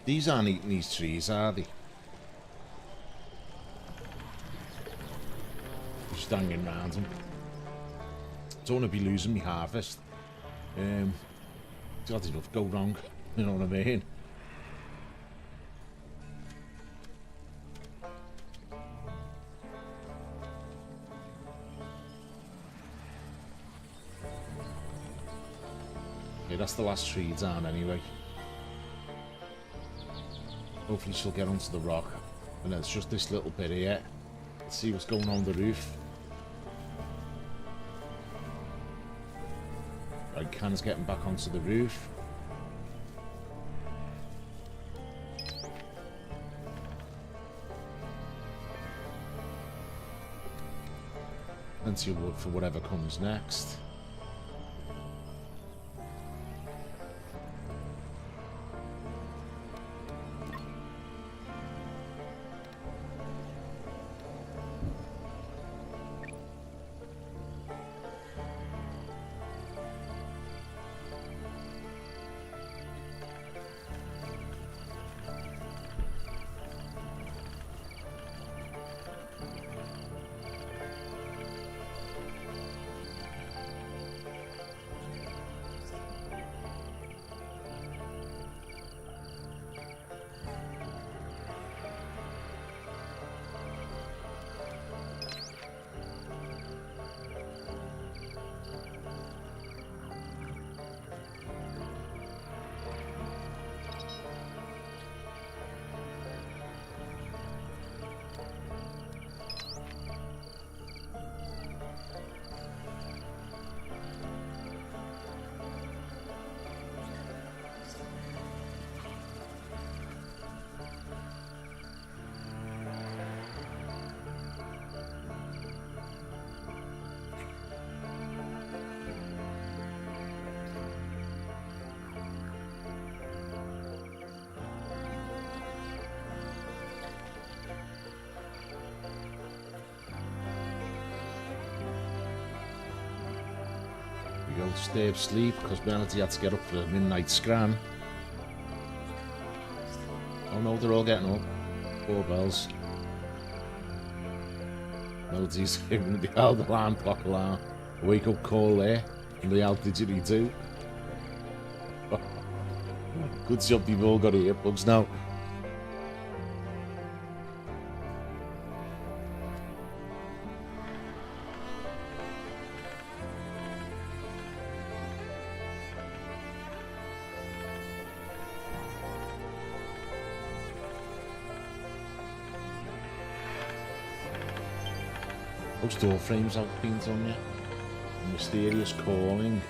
These aren't eating these trees, are they? Just hanging around them. Don't want to be losing my harvest. God enough go wrong, you know what I mean? Okay, that's the last tree down anyway. Hopefully she'll get onto the rock. And it's just this little bit here. Let's see what's going on the roof. Right, Can's getting back onto the roof. Plenty of wood for whatever comes next. We go disturb sleep because Melody had to get up for the midnight scran. Oh no, they're all getting up. Poor bells. Melody's giving the old alarm clock alarm. A wake up call there from the old didgeridoo. Good job you've all got earplugs now. Those door frames have paint on you. Mysterious calling.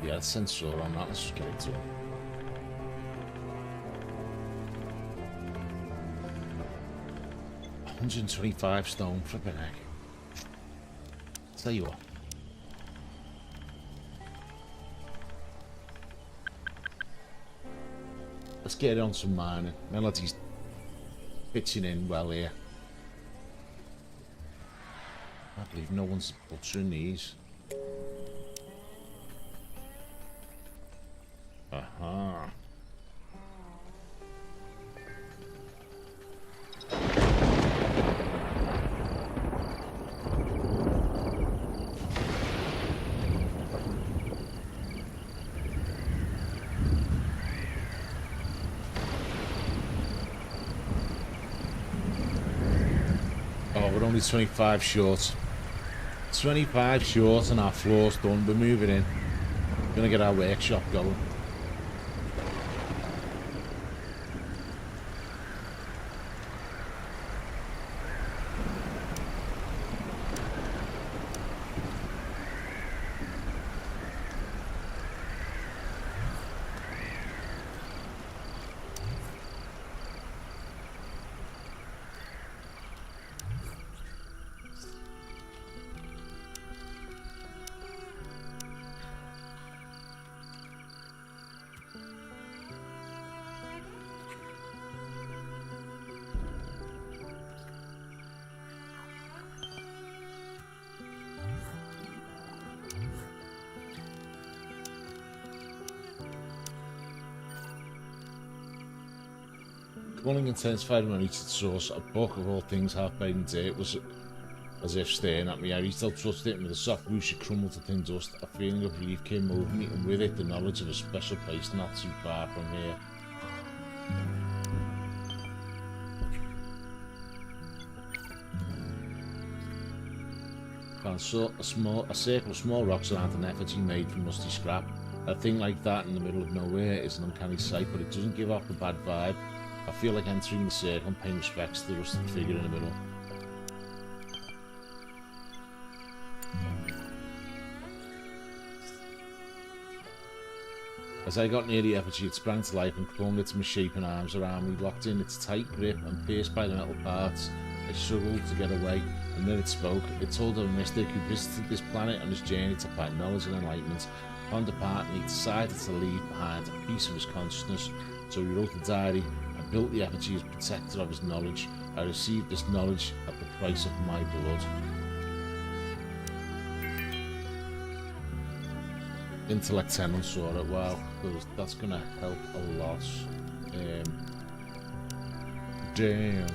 Yeah, the sensor on that, let's just get into it. $125 stone for a bit. Tell you what. Let's get on some mining. Melody's pitching in well here. I believe no one's butchering these. Aha. Oh, we're only 25 short. 25 short and our floor's done. We're moving in. We're gonna get our workshop going. Crawling intensified when I reached its source. A book of all things half buried in dirt was as if staring at me. I reached out, touched it, and with a soft whoosh it crumbled to thin dust. A feeling of relief came over me, and with it the knowledge of a special place not too far from here. Found a circle of small rocks around an effigy made from musty scrap. A thing like that in the middle of nowhere is an uncanny sight, but it doesn't give off a bad vibe. I feel like entering the circle and paying respects to the rusted figure in the middle. As I got near the effigy, it sprang to life and clung its misshapen arms around me, locked in its tight grip and pierced by the metal parts. I struggled to get away, and then it spoke. It told of a mystic who visited this planet on his journey to find knowledge and enlightenment. Found a part, and he decided to leave behind a piece of his consciousness. So he wrote a diary and built the effigy as protector of his knowledge. I received this knowledge at the price of my blood. Intellect 10 on Sora. Wow, that's gonna help a lot. Damn.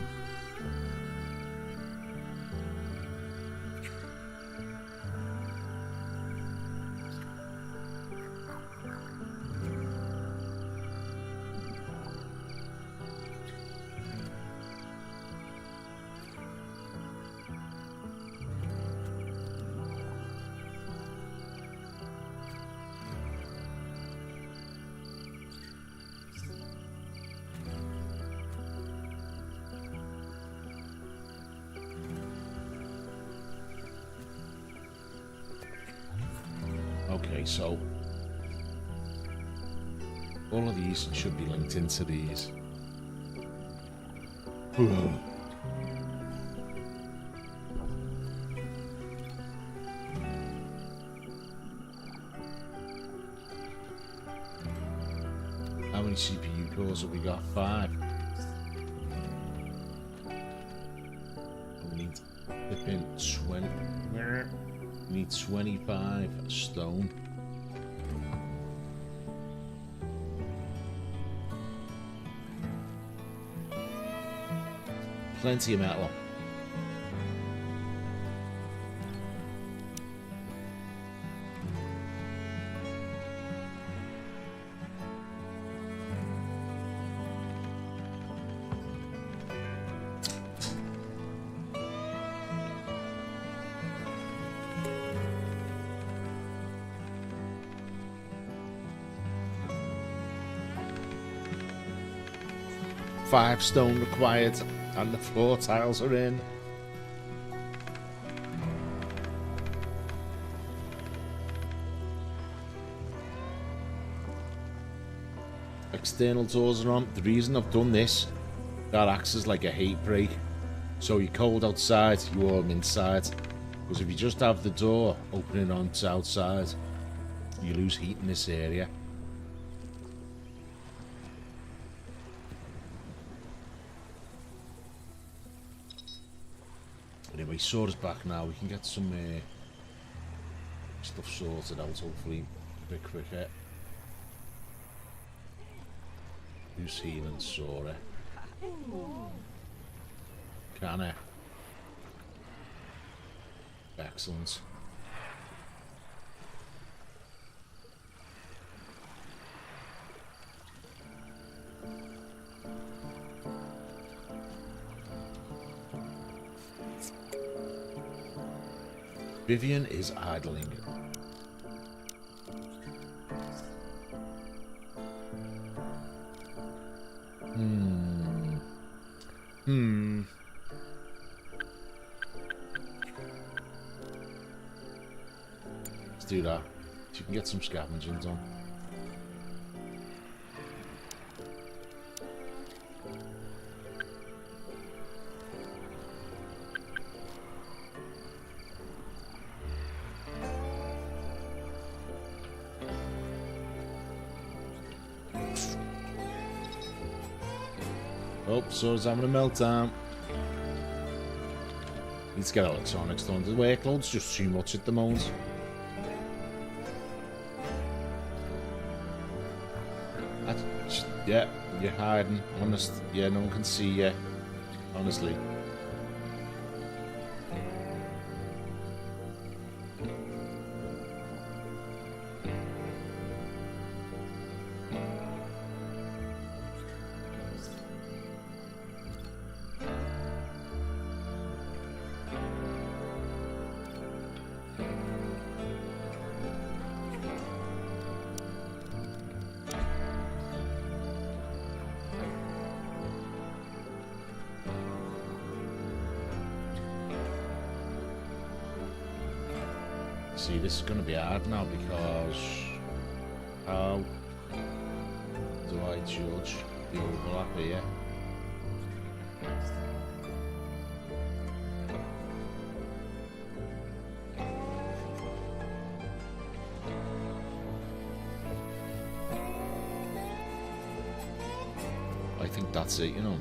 Okay, so all of these should be linked into these. How many CPU cores have we got? 5. We need to flip in 20. We need 25 stone. Plenty of metal. Five stone required, and the floor tiles are in. External doors are on. The reason I've done this, that acts as like a heat break. So you're cold outside, you warm inside. Because if you just have the door opening onto outside, you lose heat in this area. Anyway, Sora's back now. We can get some stuff sorted out, hopefully a bit quicker. Who's healing Sora? Can I? Excellent. Vivian is idling. Let's do that. So you can get some scavenging done. Oh, Sora's having a meltdown. Need to get electronics done. The workload's just too much at the moment. Yeah, you're hiding. Honest. Yeah, no one can see you. Honestly. See, this is going to be hard now because how do I judge the overlap here? I think that's it, you know.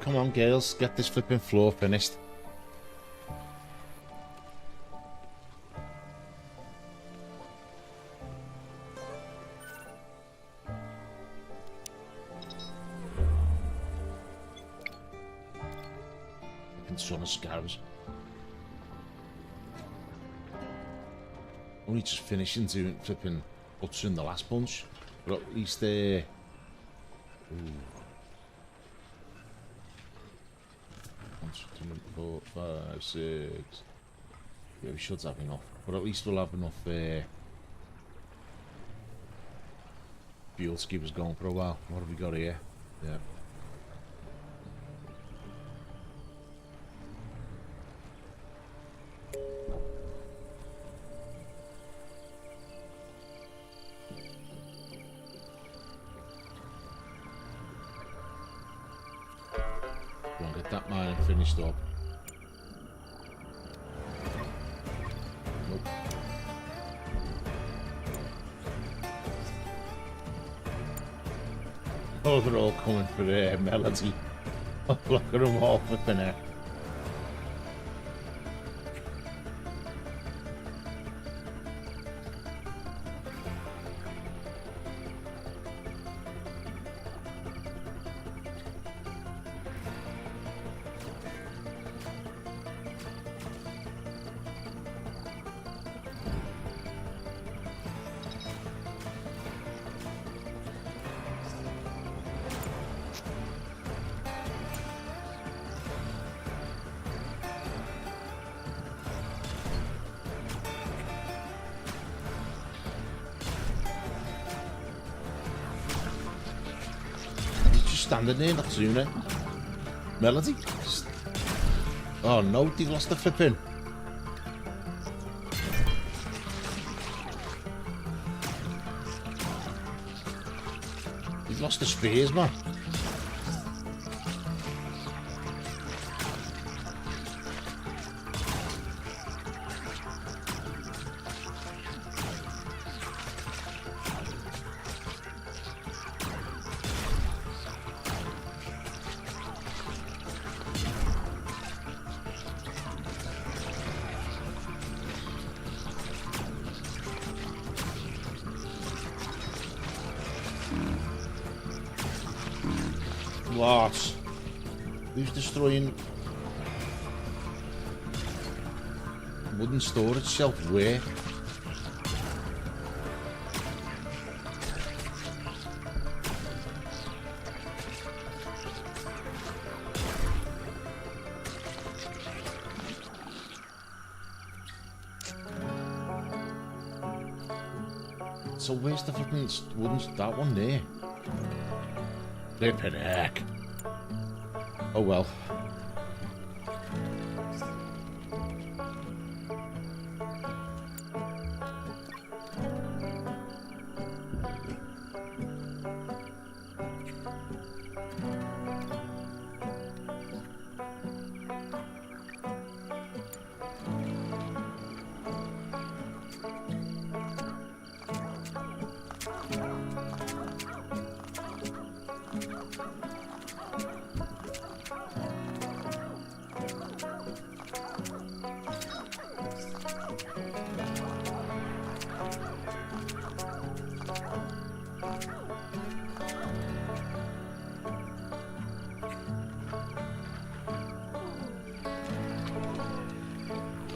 Come on, girls, get this flipping floor finished. Flipping son of scarabs. Only just finishing doing flipping butchering the last bunch, but at least there. Ooh. 1, 2, 3, 4, 5, 6. Yeah, we should have enough. But at least we'll have enough fuel to keep us going for a while. What have we got here? Yeah. Get that mine finished up. Nope. Oh, they're all coming for Melody. Oh, look at them all flipping out. Standing there, not sooner. Melody? Oh no, they've lost the flipping. They've lost the spears, man. What? Who's destroying wooden storage shelf? Where? So where's the flipping wooden, that one there? Flippin' heck. Oh well.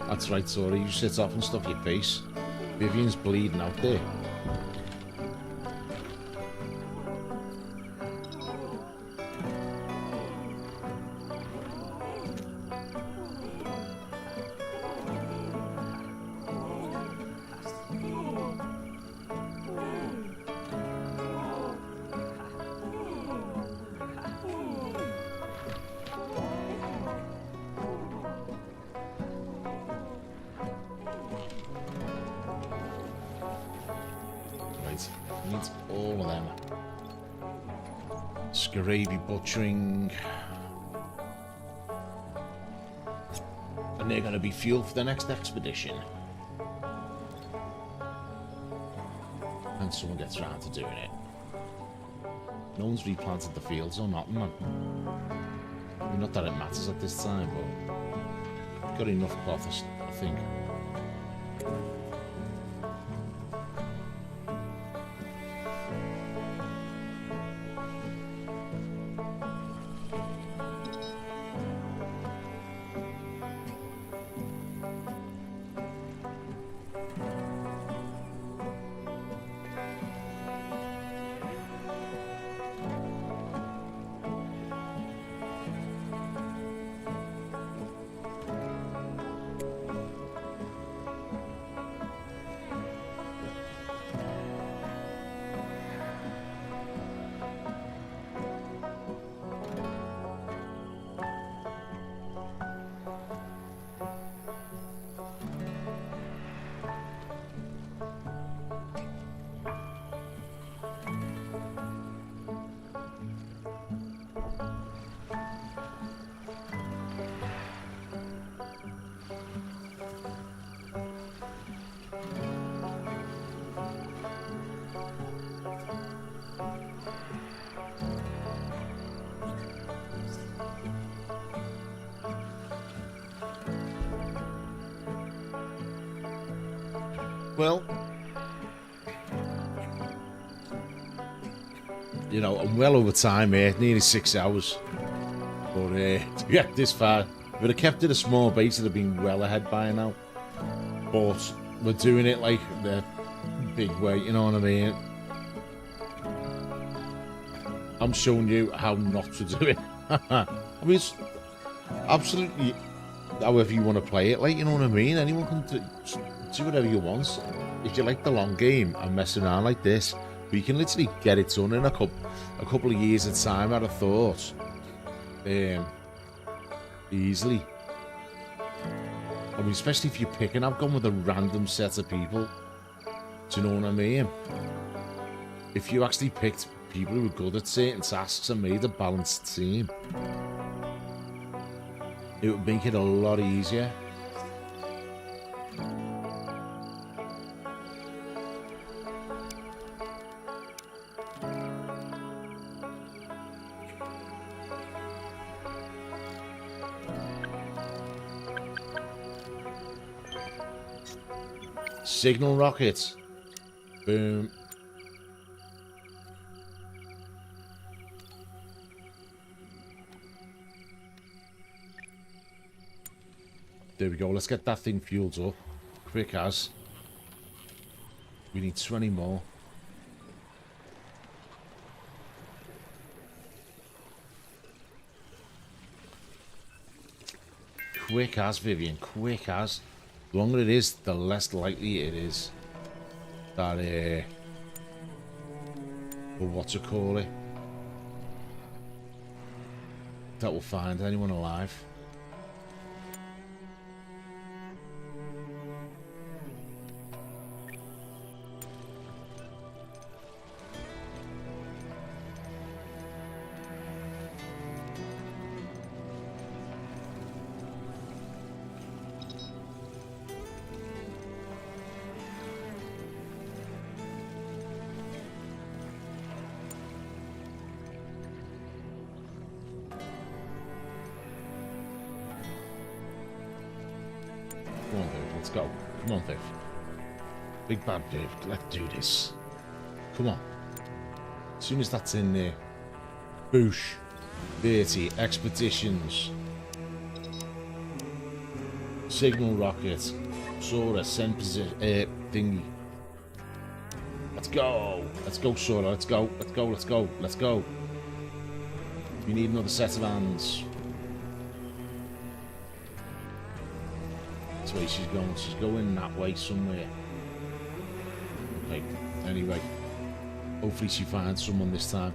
That's right, sorry, you sit off and stuff your face. Vivian's bleeding out there. Needs all of them. Scaraby butchering. And they're going to be fuel for the next expedition. And someone gets around to doing it. No one's replanted the fields or nothing, man. I mean, not that it matters at this time, but got enough cloth, I think. Well, you know, I'm well over time here, nearly 6 hours. But to get this far, if I'd have kept it a small base, it'd have been well ahead by now. But we're doing it like the big way, you know what I mean? I'm showing you how not to do it. I mean, it's absolutely however you want to play it, like, you know what I mean? Anyone can do whatever you want. If you like the long game and messing around like this, but you can literally get it done in a couple of years of time, I'd have thought. Easily. I mean, especially if you're picking, I've gone with a random set of people. Do you know what I mean? If you actually picked people who were good at certain tasks and made a balanced team, it would make it a lot easier. Signal rockets. Boom. There we go. Let's get that thing fueled up. Quick as. We need 20 more. Quick as, Vivian. Quick as. The longer it is, the less likely it is that, well, what's it call it? That will find anyone alive. go. Come on, Viv. Big bad Viv. Let's do this. Come on. As soon as that's in there. Boosh. 30. Expeditions. Signal rocket. Sora. Send position. Thingy. Let's go. Let's go, Sora. Let's go. Let's go. Let's go. Let's go. We need another set of hands. That's where she's going. She's going that way somewhere. Okay. Anyway. Hopefully she finds someone this time.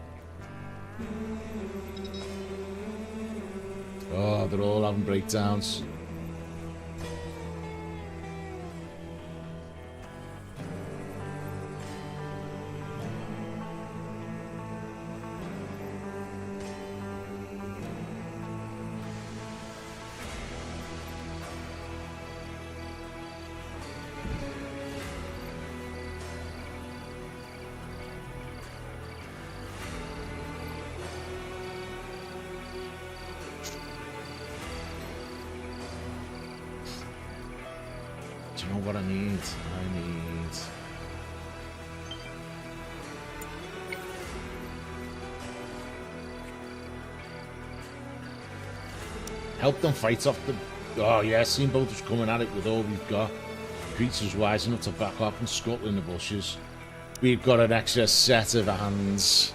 Oh, they're all having breakdowns. Do you know what I need? I need... help them fight off the... Oh yeah, Steamboat was coming at it with all we've got. Creatures wise enough to back up and scuttle in the bushes. We've got an extra set of hands.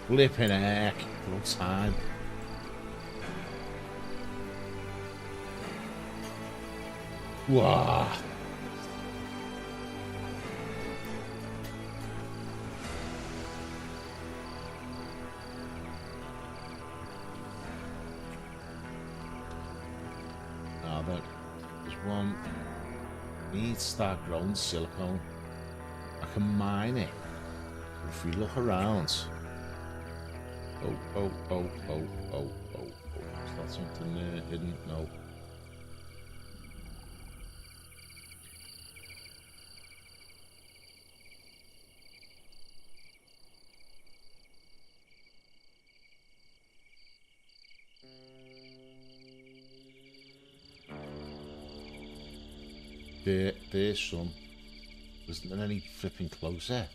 Flipping heck. No time. Wow. Now that there's one. We need to start growing silicone. I can mine it. If we look around. Oh. Is that something there hidden? No. There's some. Isn't there any flipping closer?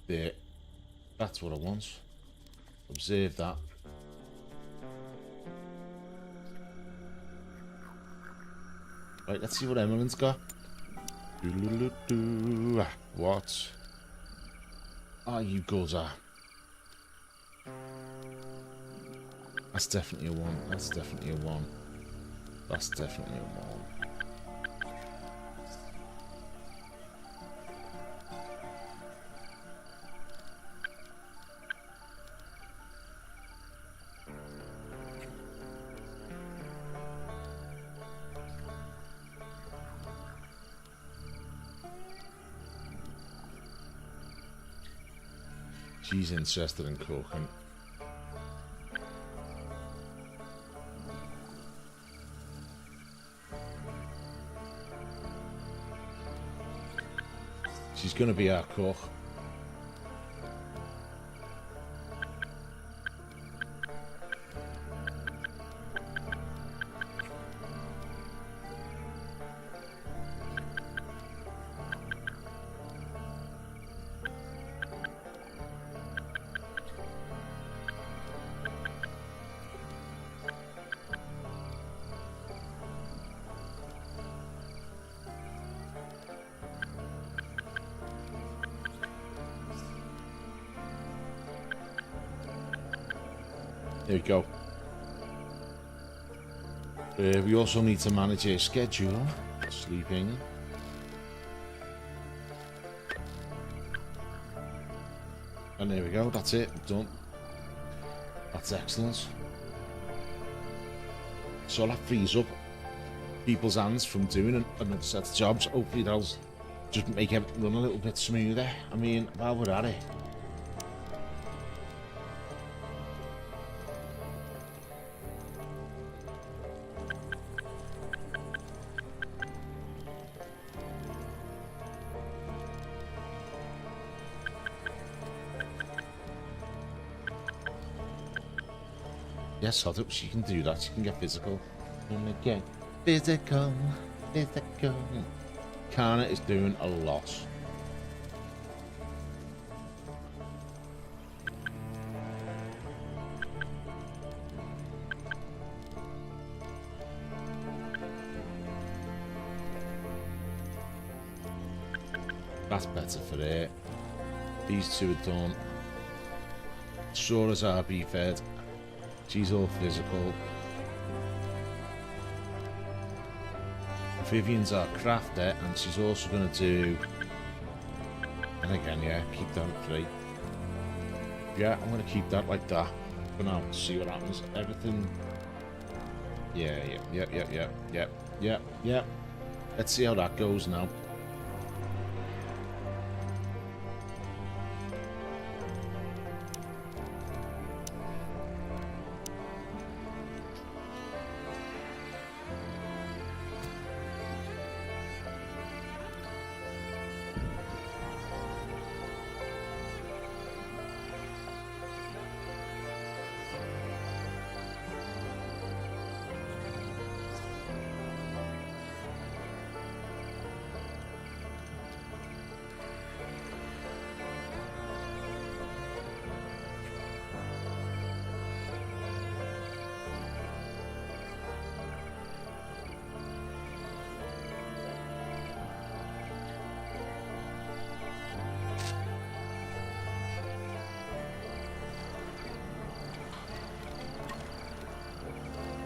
There. That's what I want. Observe that. Right, let's see what Emily's got. What? Ah, you gozer. That's definitely a one. That's definitely a one. That's definitely a one. She's interested in cooking. She's going to be our cook. There we go. We also need to manage a schedule. Sleeping. And there we go. That's it. Done. That's excellent. So that frees up people's hands from doing another set of jobs. Hopefully that'll just make everything run a little bit smoother. I mean, while we're at it. Yes, I think she can do that. She can get physical. Gonna get physical, physical. Kana is doing a lot. That's better for it. These two are done. Sora's RB fed. She's all physical. Vivian's our crafter, and she's also going to do... And again, yeah, keep that at 3. Yeah, I'm going to keep that like that for now. See what happens. Everything... Yeah. Let's see how that goes now.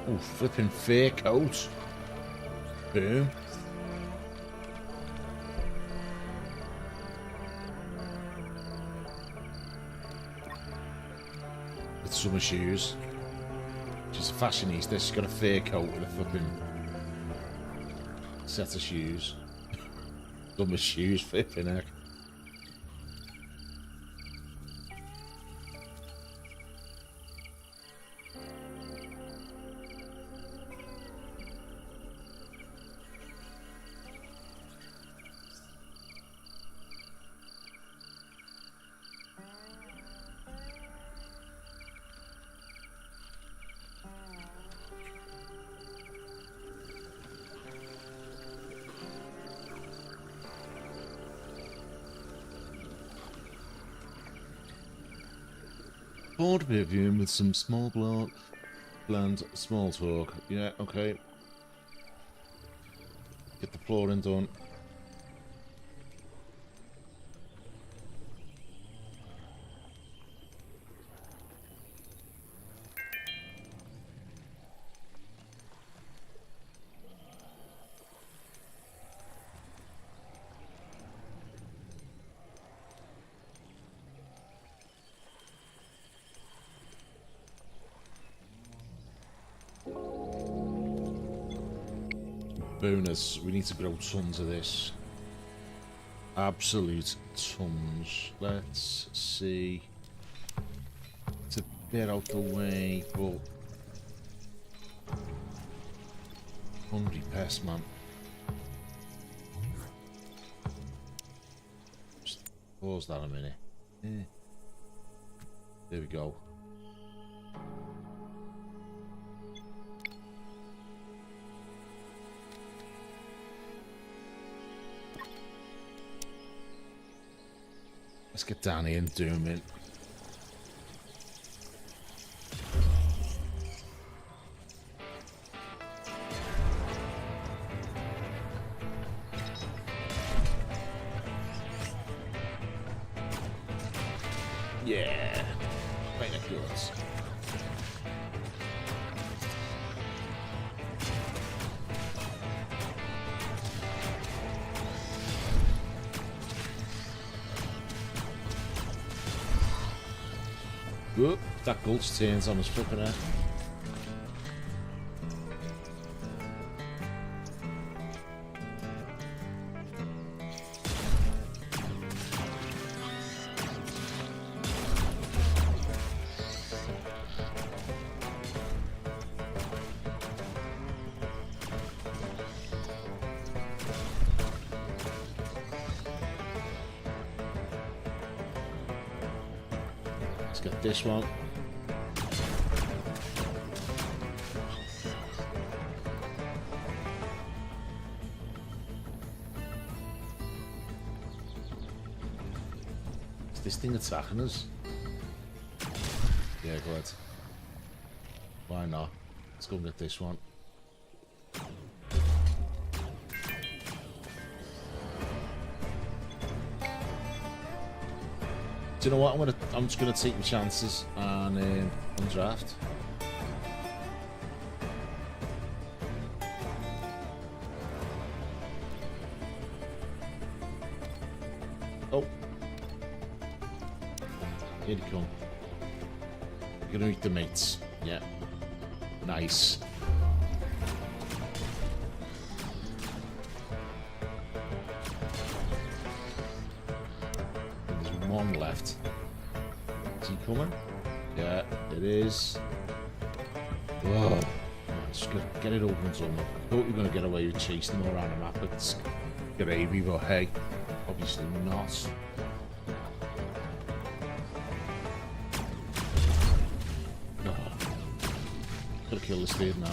Oh, flipping fake coat. Boom. With summer shoes. She's a fashionista. She's got a fake coat with a flipping set of shoes. Summer shoes, flipping heck. Board review with some small bland small talk. Yeah, okay. Get the flooring done. Bonus, we need to grow tons of this. Absolute tons. Let's see. It's a bit out the way, but... Hungry pest, man. Just pause that a minute. Yeah. There we go. Let's get down here and doom it. Yeah, binoculars. Whoop, that gulch turns on his flipping head. Let's get this one. this thing attacking us? Yeah, go ahead. Why not? Let's go and get this one. Do you know what? I'm just gonna take my chances and draft. Oh, here they come. You're gonna meet the mates. Yeah, nice. One left. Is he coming? Yeah, it is. Whoa. Just get it over and done with. I thought we were going to get away with chasing them around the map. It's gravy, but hey, obviously not. Oh. Gotta kill this dude now.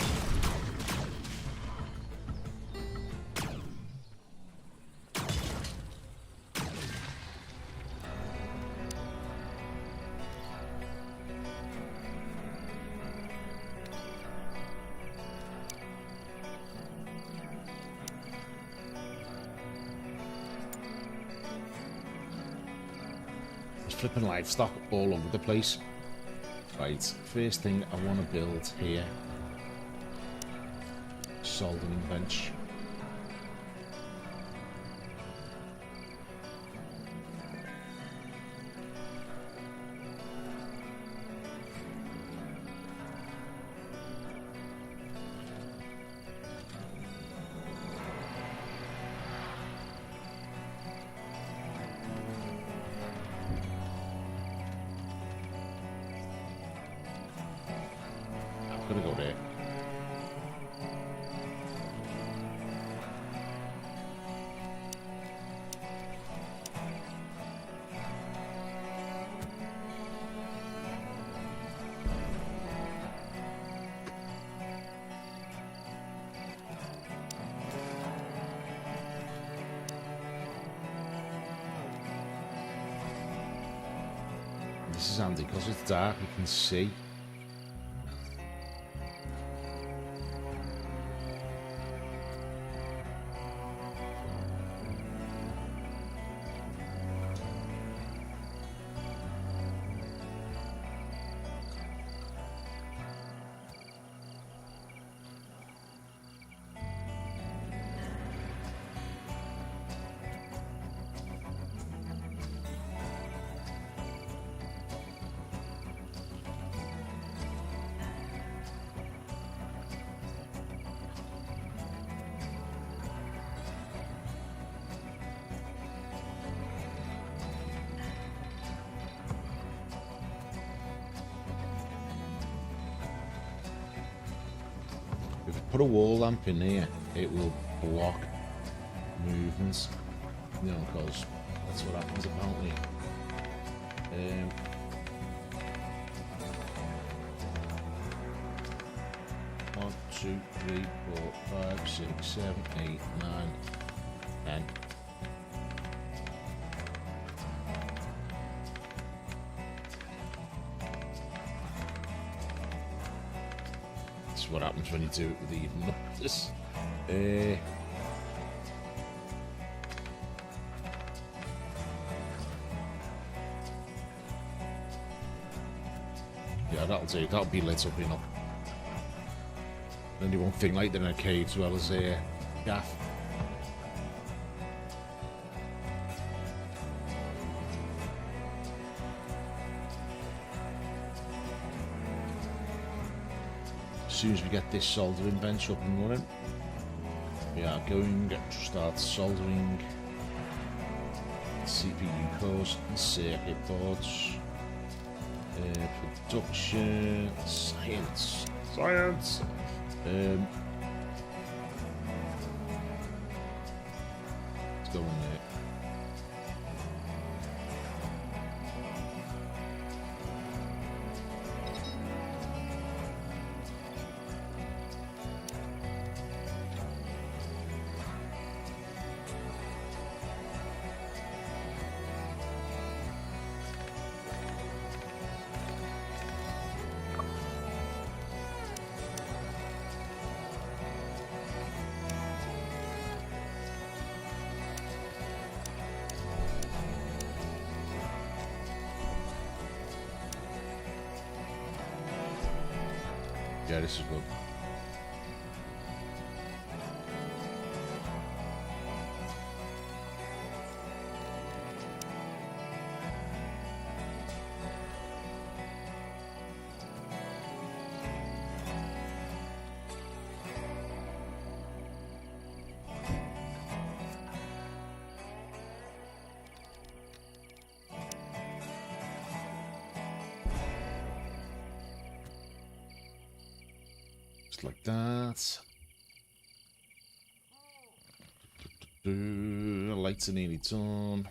Flipping livestock all over the place. Right, first thing I want to build here, soldering bench. Gonna go there. This is handy because it's dark, you can see. If you put a wall lamp in here, it will block movements. You know, because that's what happens apparently. 1, 2, 3, 4, 5, 6, 7, 8, 9, 10. That's what happens when you do it with even numbers. Yeah, that'll do. That'll be lit up enough. Then you won't think like they're in a cave as well as a gaff. As soon as we get this soldering bench up and running, we are going to start soldering CPU cores and circuit boards. Production, science. Let's go in there. Yeah, this is good. Just like that. Lights are nearly done.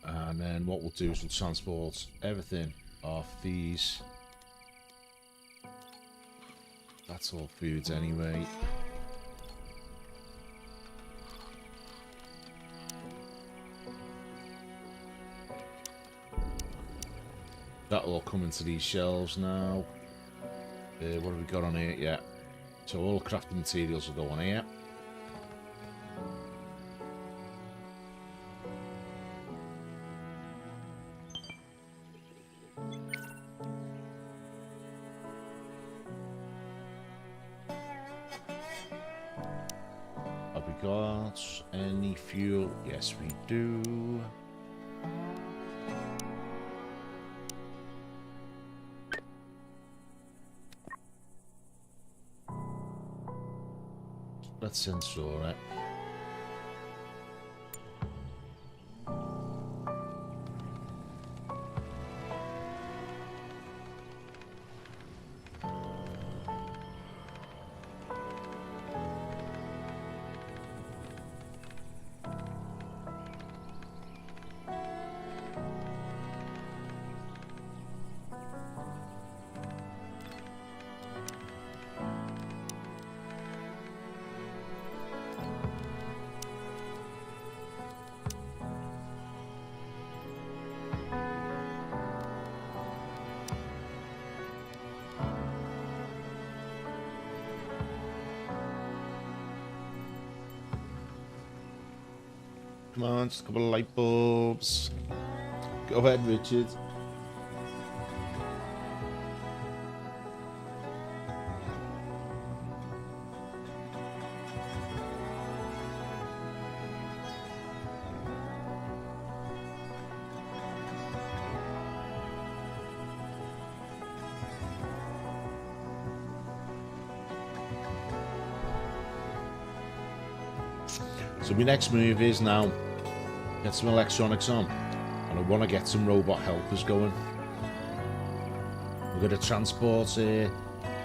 And then what we'll do is we'll transport everything off these. That's all foods anyway. That'll all come into these shelves now. What have we got on here? Yeah. So all the crafting materials will go on here. Have we got any fuel? Yes, we do. Let's sensor it. Come on, just a couple of light bulbs. Go ahead, Richard. So my next move is now get some electronics on, and I want to get some robot helpers going. We're going to transport a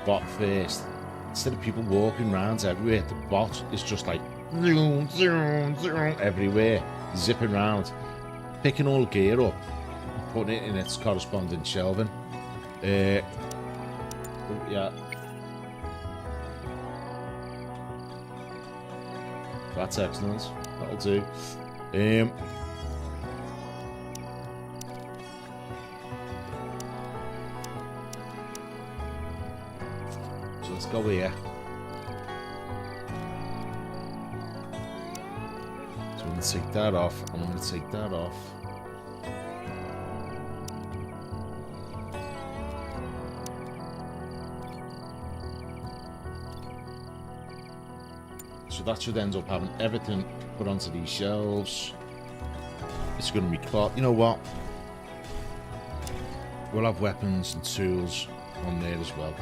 bot first. Instead of people walking around everywhere, the bot is just like zoom, zoom, zoom, everywhere, zipping around, picking all the gear up and putting it in its corresponding shelving. Yeah. That's excellent. That'll do. So let's go here. So I'm going to take that off, and I'm going to take that off. So that should end up having everything put onto these shelves. It's going to be cloth. You know what? We'll have weapons and tools on there as well.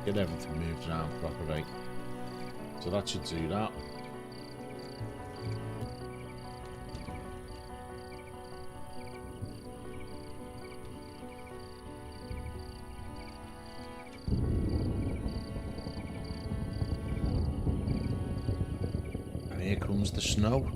Get everything moved around properly. So that should do that. Here comes the snow.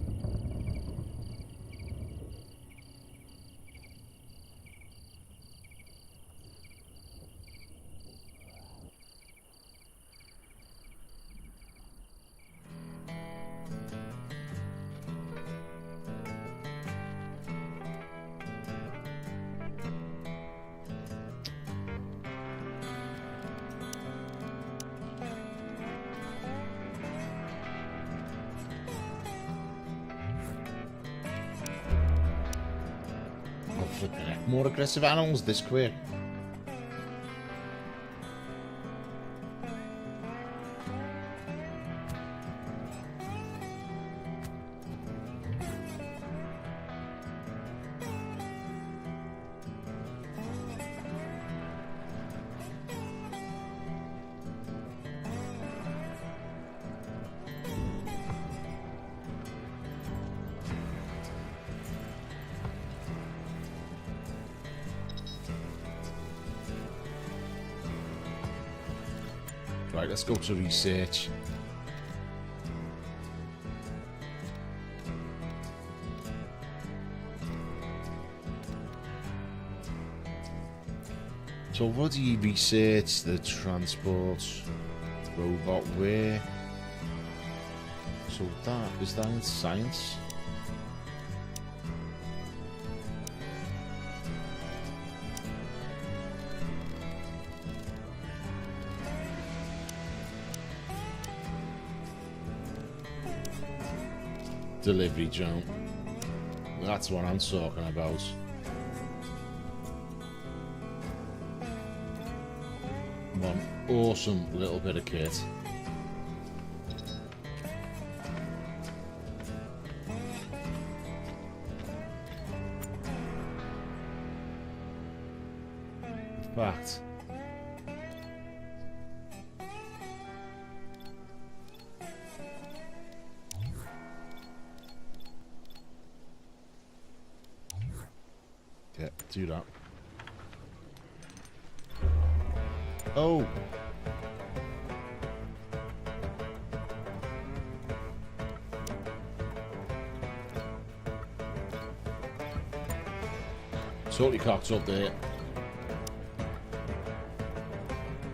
Oh, flipping heck. More aggressive animals this quick. Right, let's go to research. So what do you research the transport robot where? So that, is that in science? Delivery drone. That's what I'm talking about. One awesome little bit of kit. In fact, yeah, do that. Oh. Totally cocked up there.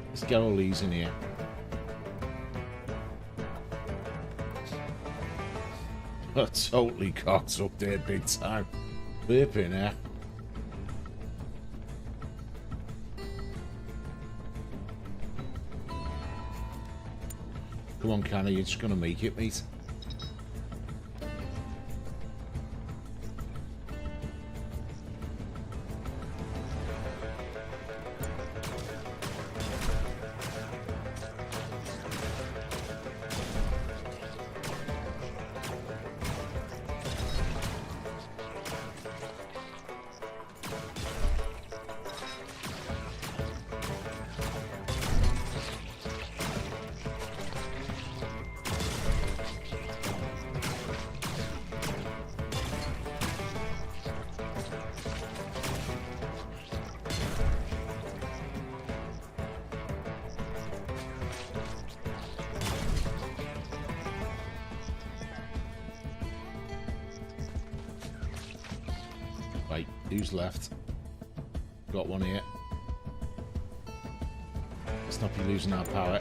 Let's get all these in here. Totally cocked up there big time. Flipping heck. Come on, Canny, you're just gonna make it, mate. Right, who's left? Got one here. Let's not be losing our power.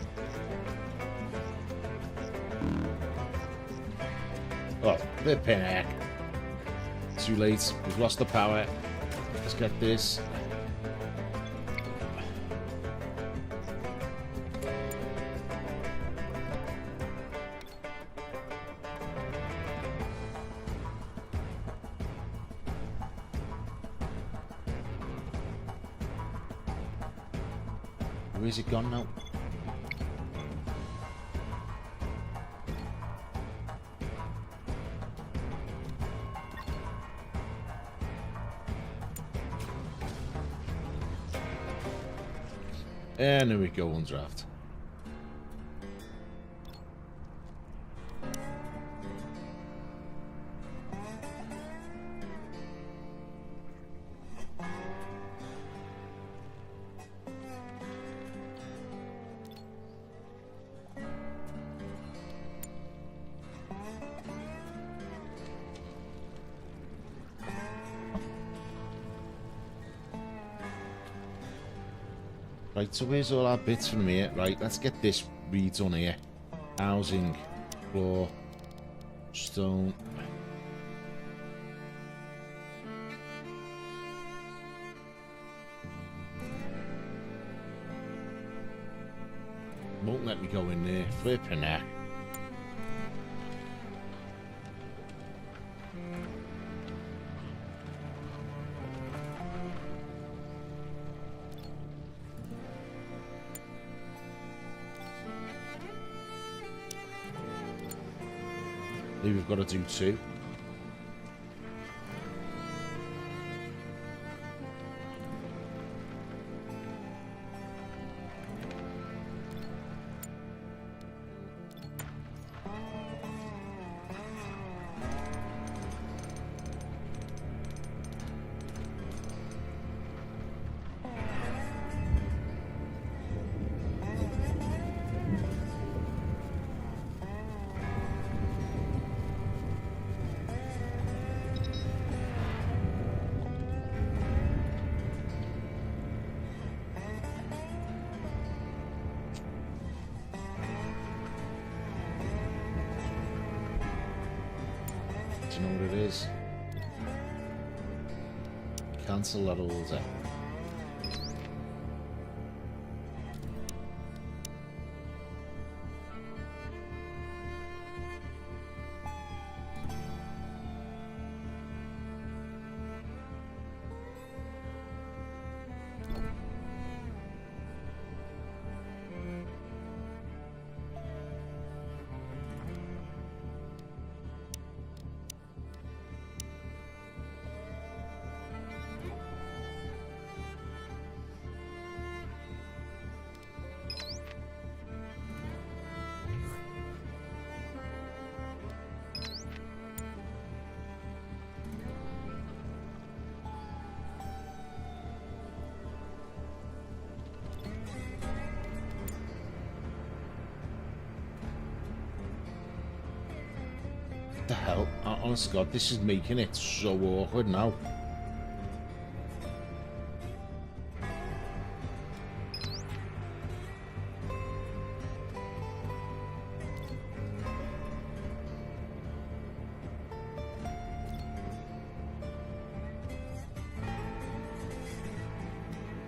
Oh, flipping heck. Too late. We've lost the power. Let's get this. Where's it gone now? And there we go, one draft. Right, so where's all our bits from here? Right, let's get this redone here. Housing, floor, stone. Won't let me go in there. Flipping heck. Maybe we've got to do 2. Do you know what it is? Cancel that order. The hell? Honest to God, this is making it so awkward now.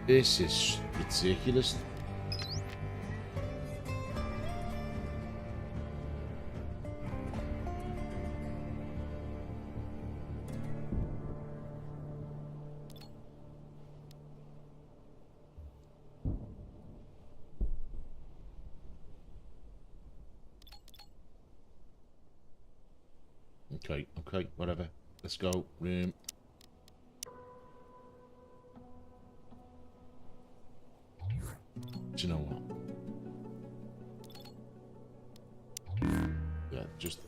This is ridiculous. Okay, whatever. Let's go. Room. Do you know what? Yeah, just...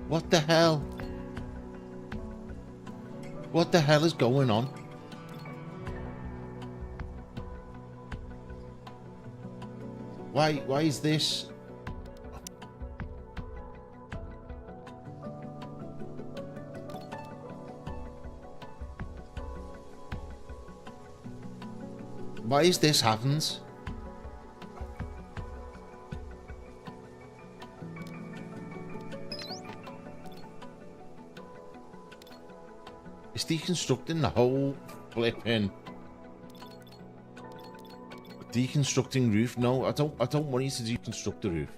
What the hell? What the hell is going on? Why is this? Why is this happens? It's deconstructing the whole flipping deconstructing roof. No, I don't want you to deconstruct the roof.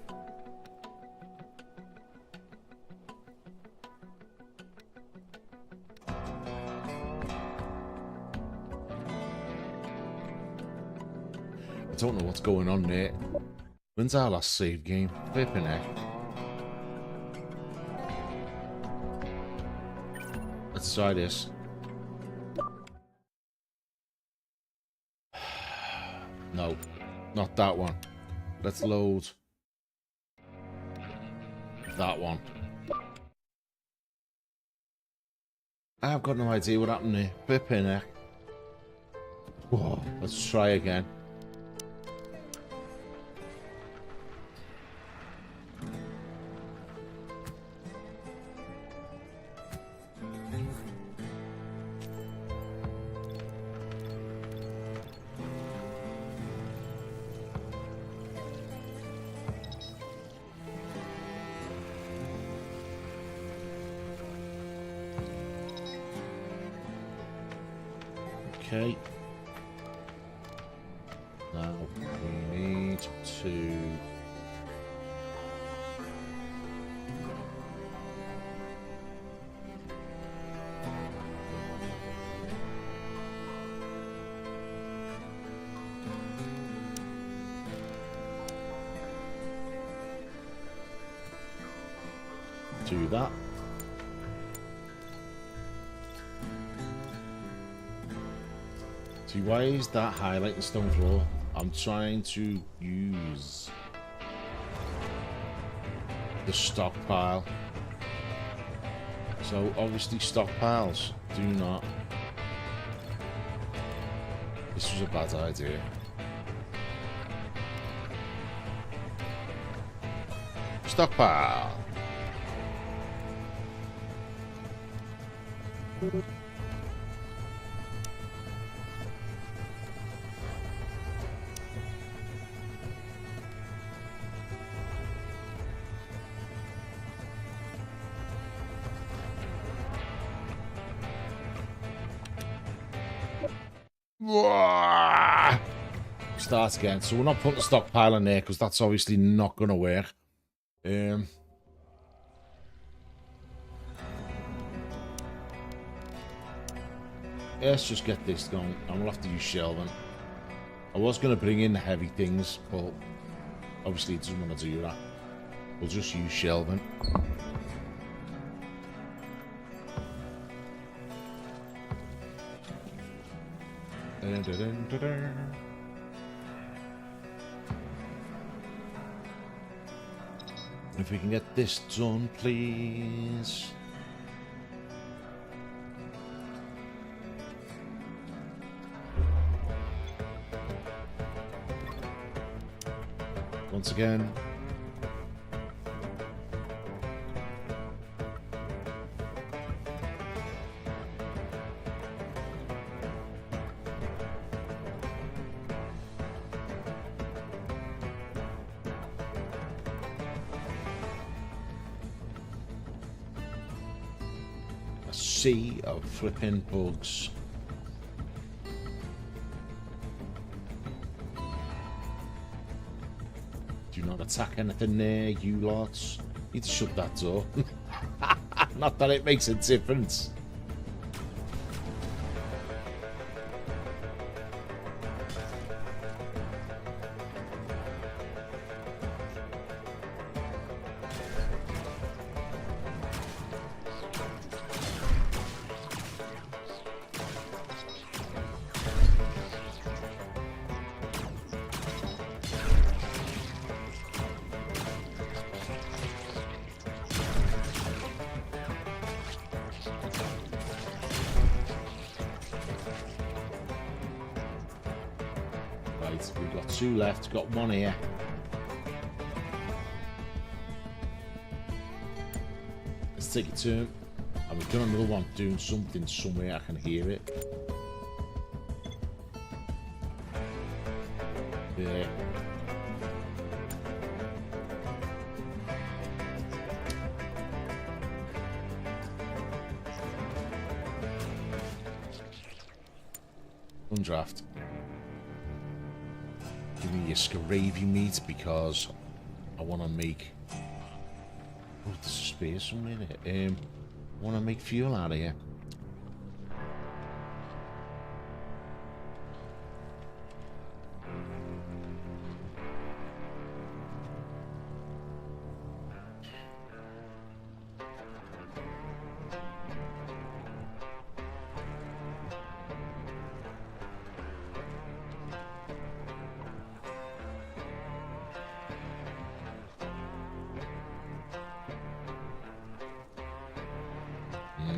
I don't know what's going on, mate. When's our last save game? Flipping heck. Let's try this. No. Not that one. Let's load that one. I've got no idea what happened there. Flipping heck. Whoa, let's try again. Okay. Now we need to do that. See, why is that highlighting stone floor? I'm trying to use the stockpile. So obviously stockpiles do not. This was a bad idea. Stockpile. Start again. So we're not putting the stockpile in there because that's obviously not going to work. Let's just get this going. I'm going to have to use shelving. I was going to bring in the heavy things, but obviously it doesn't want to do that. We'll just use shelving. If we can get this done, please. Once again. Sea of flipping bugs. Do not attack anything there, you lots. Need to shut that door. Not that it makes a difference. We've got two left, got one here. Let's take a turn. And we've done another one doing something somewhere, I can hear it. There. Undraft. Give me your gravy meat because I want to make. Oh, there's space somewhere there. I want to make fuel out of here.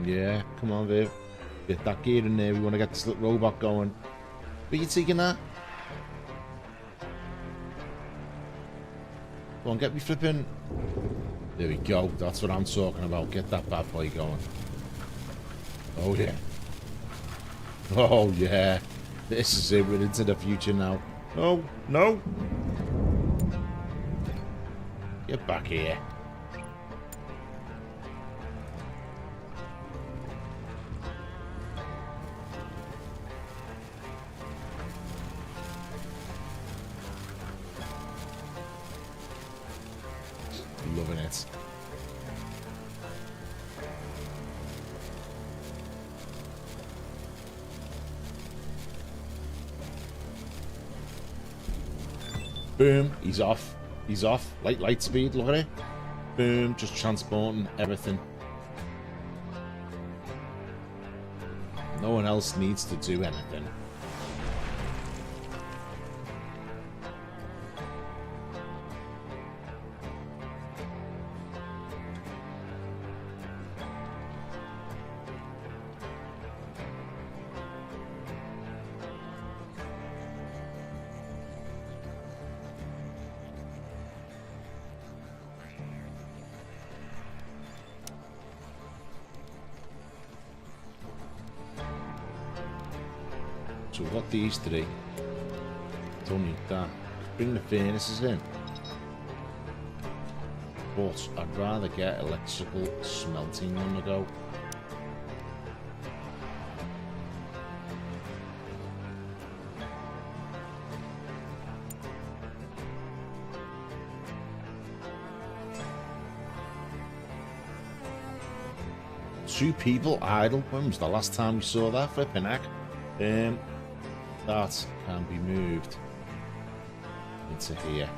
Yeah, come on, Viv. Get that gear in there. We want to get this little robot going. Are you taking that? Go on, get me flipping. There we go. That's what I'm talking about. Get that bad boy going. Oh, yeah. Oh, yeah. This is it. We're into the future now. No, no. Get back here. Loving it. Boom, he's off. He's off. Light speed, look at it. Boom, just transporting everything. No one else needs to do anything. So we've got these three. Don't need that. Bring the furnaces in. But I'd rather get electrical smelting on the go. Two people idle. When was the last time we saw that? Flipping heck. That can be moved into here.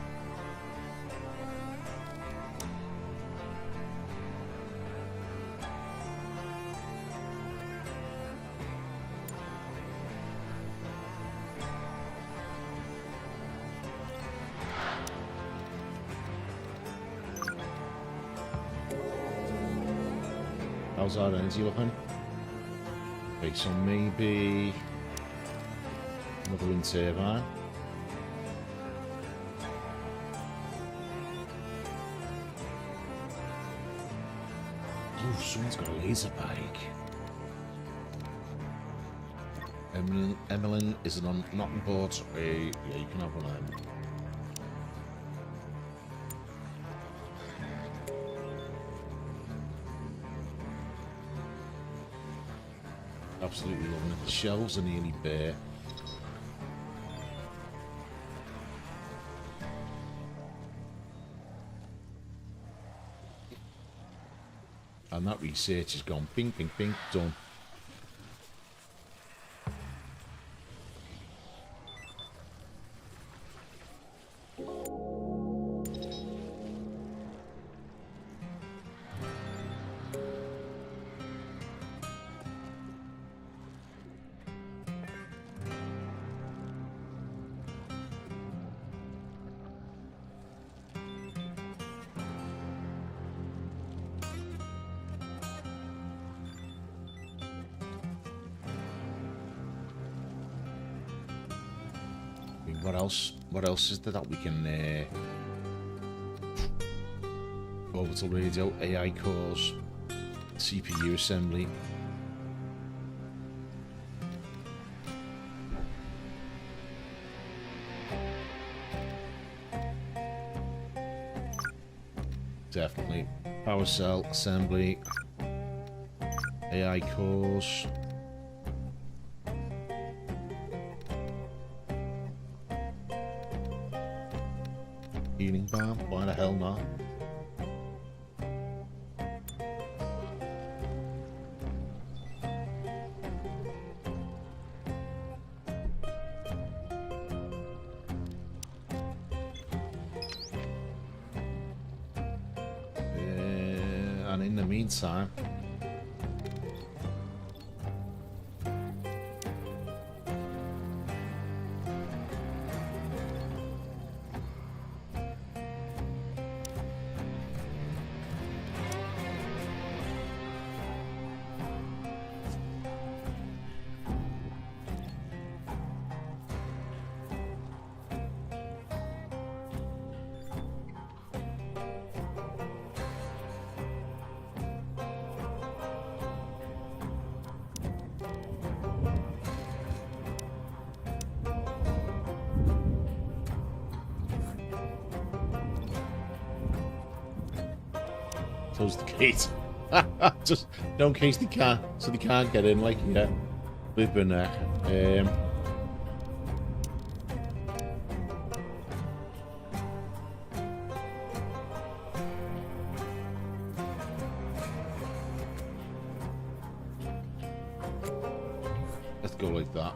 How's our energy looking? Okay, so maybe another wind turbine. Oh, someone's got a laser bike. Emmeline is not on board. Yeah, you can have one of them. Absolutely loving it. The shelves are nearly bare. And that research has gone ping, ping, ping, done. What else is there that we can orbital radio, AI cores, CPU assembly. Definitely. Power cell assembly, AI cores. Healing balm? Why the hell not? And in the meantime, close the gate. Just in case they can't, so they can't get in. Like, yeah, we've been there. Let's go like that.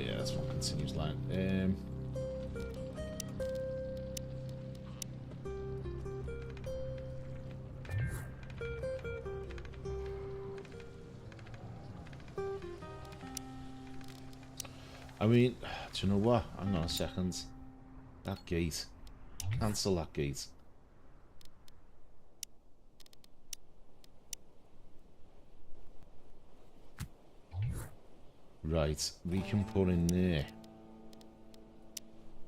Yeah, that's one continuous line. I mean, do you know what? Hang on a second. That gate. Cancel that gate. Right, we can put in there.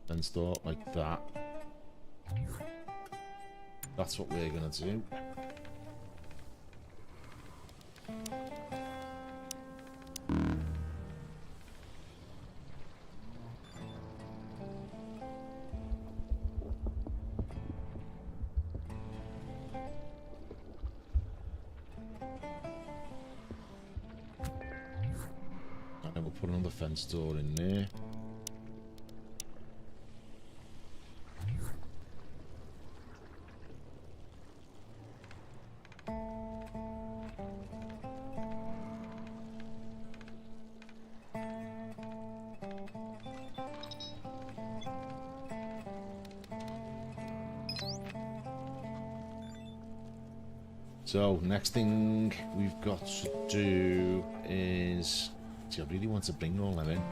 Then start like that. That's what we're gonna do. And we'll put another fence door in there. So, next thing we've got to do is... See, I really want to bring all them in.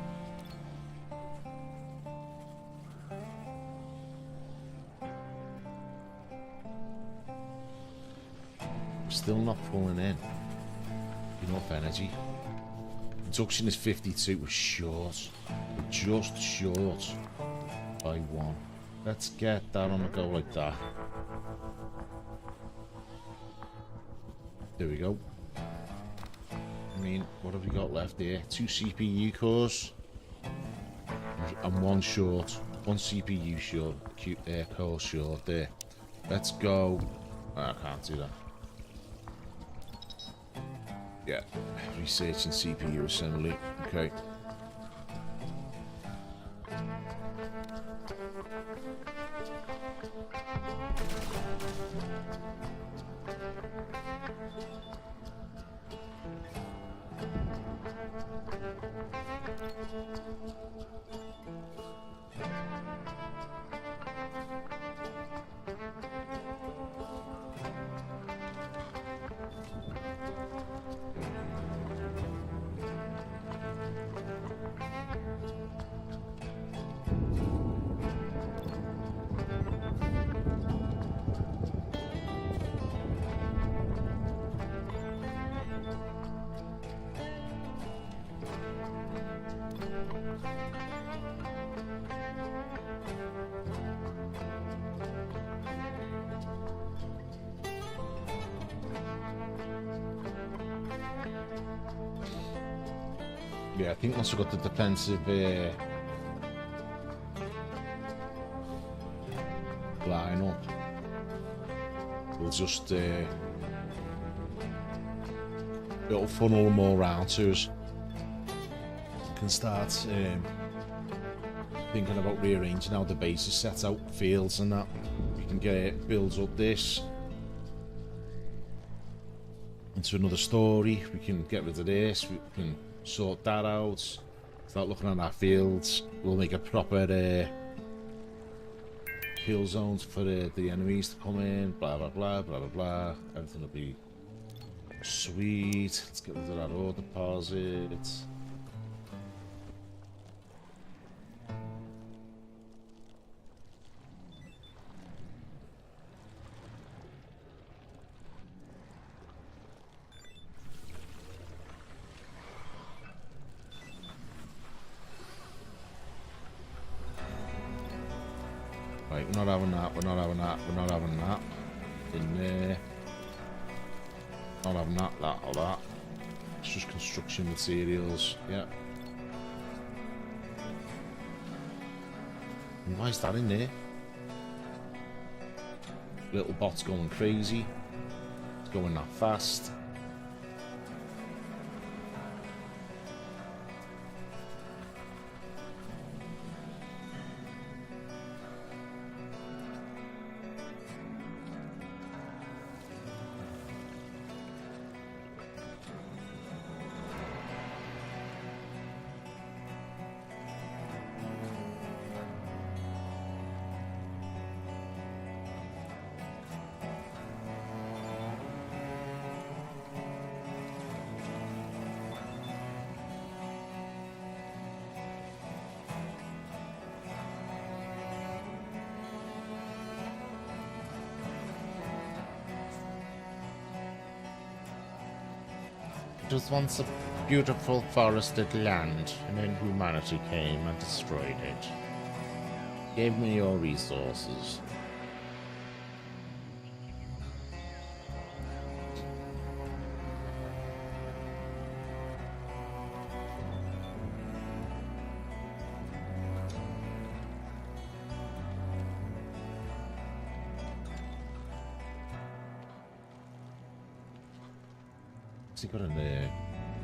We're still not pulling in enough energy. Production is 52. We're short. We're just short by 1. Let's get that on the go like that. There we go. I mean, what have we got left here? 2 CPU cores and 1 short. 1 CPU short, core short there. Let's go. Oh, I can't do that. Yeah, researching CPU assembly. Okay. Yeah, I think once we've got the defensive line up, we'll just it'll funnel them all round to us. We can start thinking about rearranging how the base is set out, fields and that. We can get it, builds up this into another story. We can get rid of this. We can sort that out, start looking at our fields. We'll make a proper kill zones for the enemies to come in, blah blah blah blah blah blah. Everything will be sweet. Let's get rid of that ore deposit. Right, we're not having that, we're not having that, we're not having that. In there. Not having that, or that. It's just construction materials, yeah. And why is that in there? Little bot's going crazy. It's going that fast. It was once a beautiful forested land, and then humanity came and destroyed it. Gave me your resources. Has he got a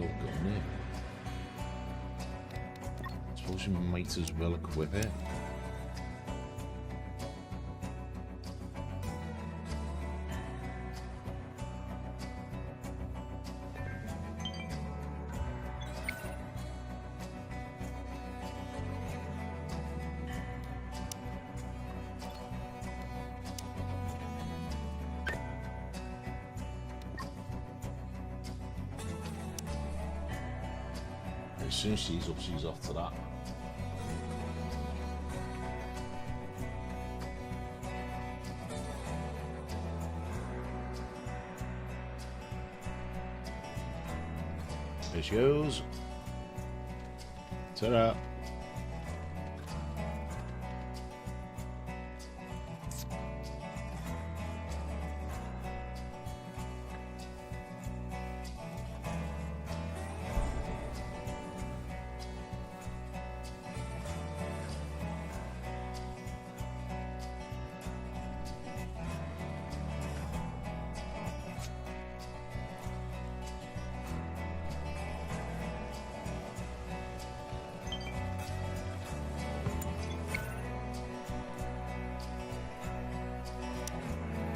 little gun there? I suppose you might as well equip it. As soon as she's up, she's off to that. There she goes. Ta-da.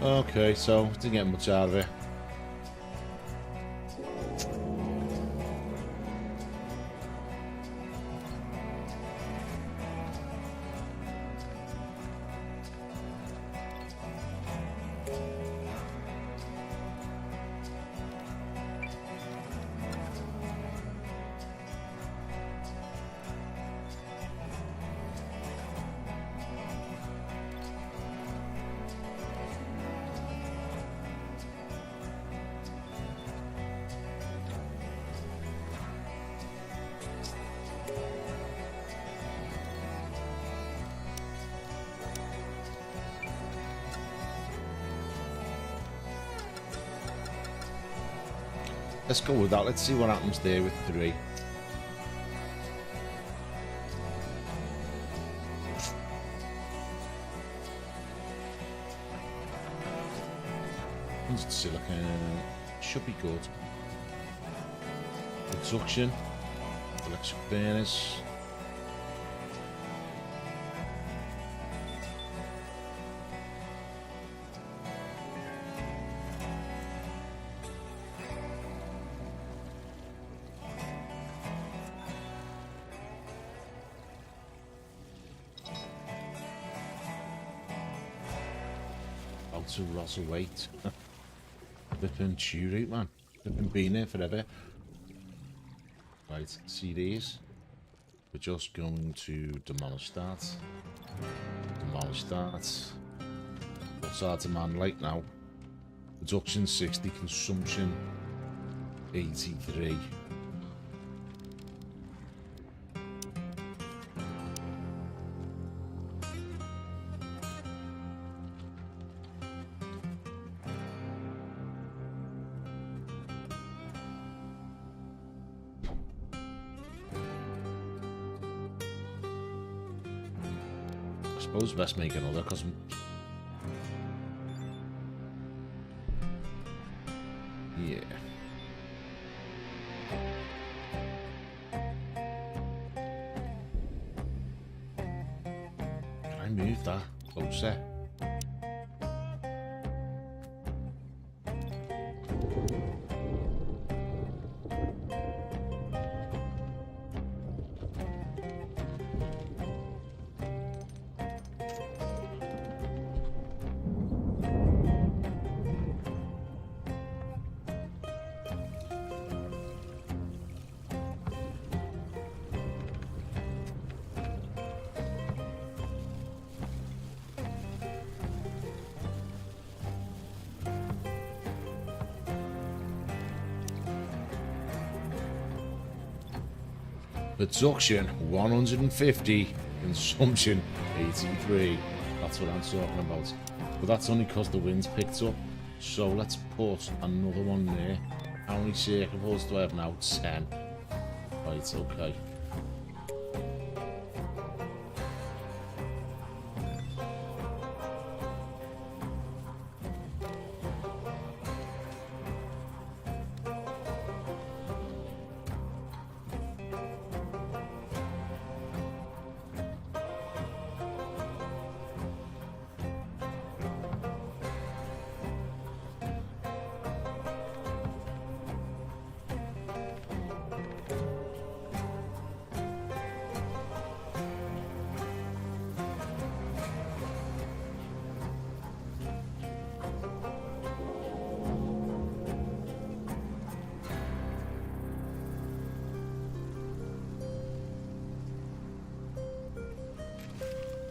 Okay, so didn't get much out of it. Let's go with that. Let's see what happens there with 3. Silicon should be good. Production, electric furnace. To rot away. Flipping chew man. Flipping been here forever. Right, see these. We're just going to demolish that. Demolish that. What's our demand like now? Production 60, consumption 83. I suppose best make another, because Yeah. Can I move that closer? Production 150, consumption 83. That's what I'm talking about. But that's only because the wind's picked up. So let's put another one there. How many circles do I have now? 10. Right, okay.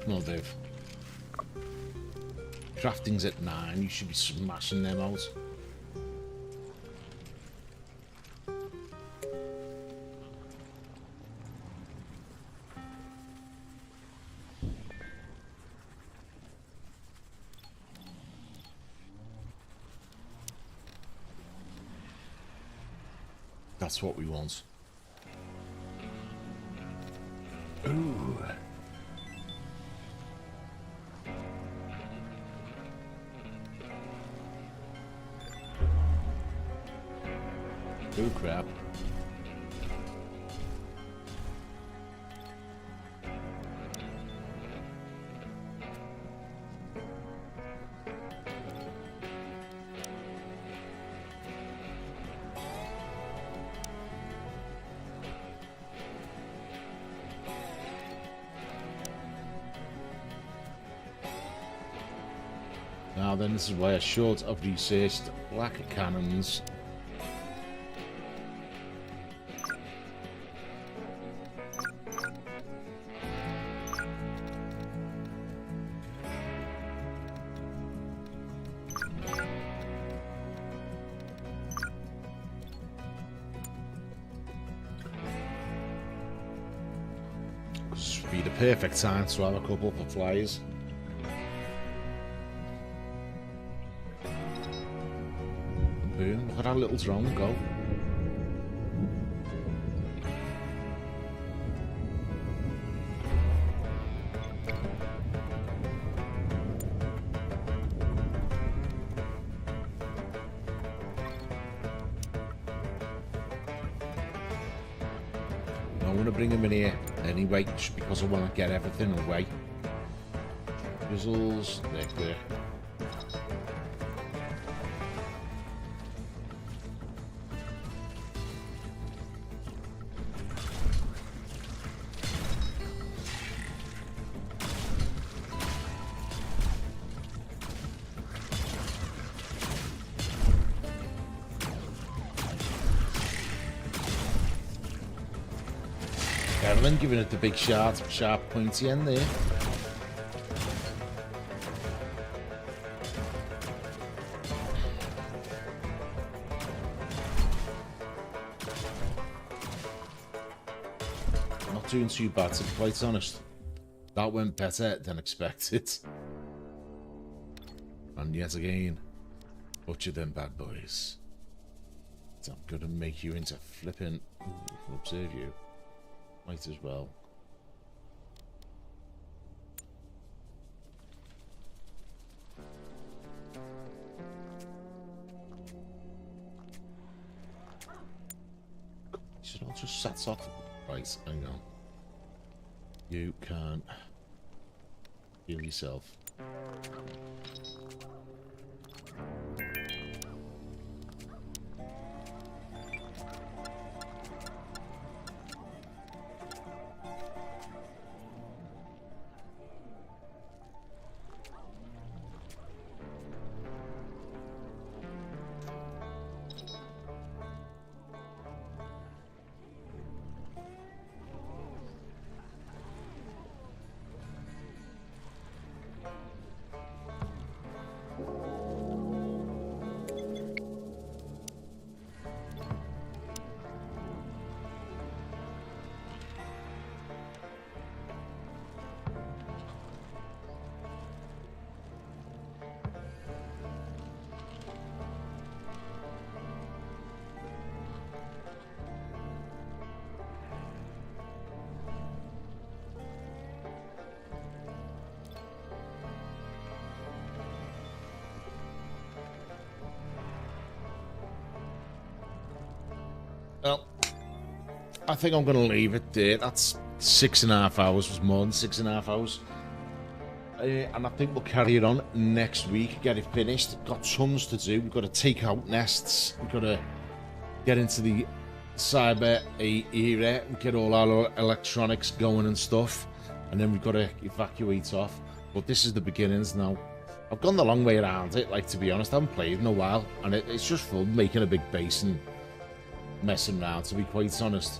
No, Dave. Crafting's at 9. You should be smashing them out. That's what we want. Ooh. Oh crap. Now then, this is why I should have researched black cannons. This would be the perfect time to have a couple for flyers. Boom, look at our little drone go. I want to bring him in here anyway, just because I want to get everything away. Drizzles, they're clear. Carolyn giving it the big sharp pointy end there. Not doing too bad, to be quite honest. That went better than expected. And yet again, butcher them bad boys. I'm gonna make you into flipping. Ooh, observe you. Might as well. It all just sets off. Right, hang on. You can heal yourself. Well, I think I'm going to leave it there. That's 6.5 hours. It was more than 6.5 hours. And I think we'll carry it on next week, get it finished. Got tons to do. We've got to take out nests. We've got to get into the cyber era, get all our electronics going and stuff. And then we've got to evacuate off. But this is the beginnings now. I've gone the long way around it, like, to be honest. I haven't played in a while. And it's just fun making a big base and messing around, to be quite honest.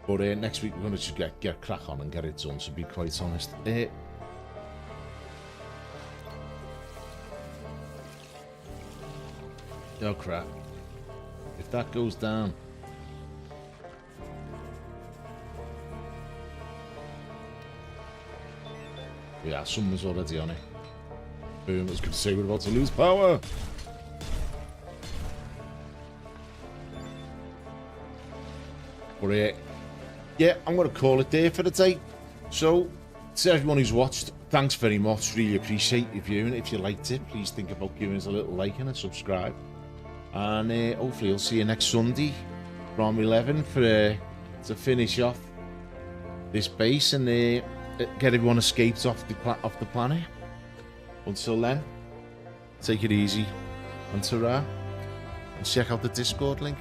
But next week we're going to just get crack on and get it done, to be quite honest. Oh crap. If that goes down. Yeah, someone's already on it. Boom, I was going to say we're about to lose power. But yeah, I'm going to call it there for the day. So, to everyone who's watched, thanks very much. Really appreciate you viewing. If you liked it, please think about giving us a little like and a subscribe. And hopefully I'll see you next Sunday from 11 for to finish off this base and get everyone escaped off the planet. Until then, take it easy and ta-ra. And check out the Discord link.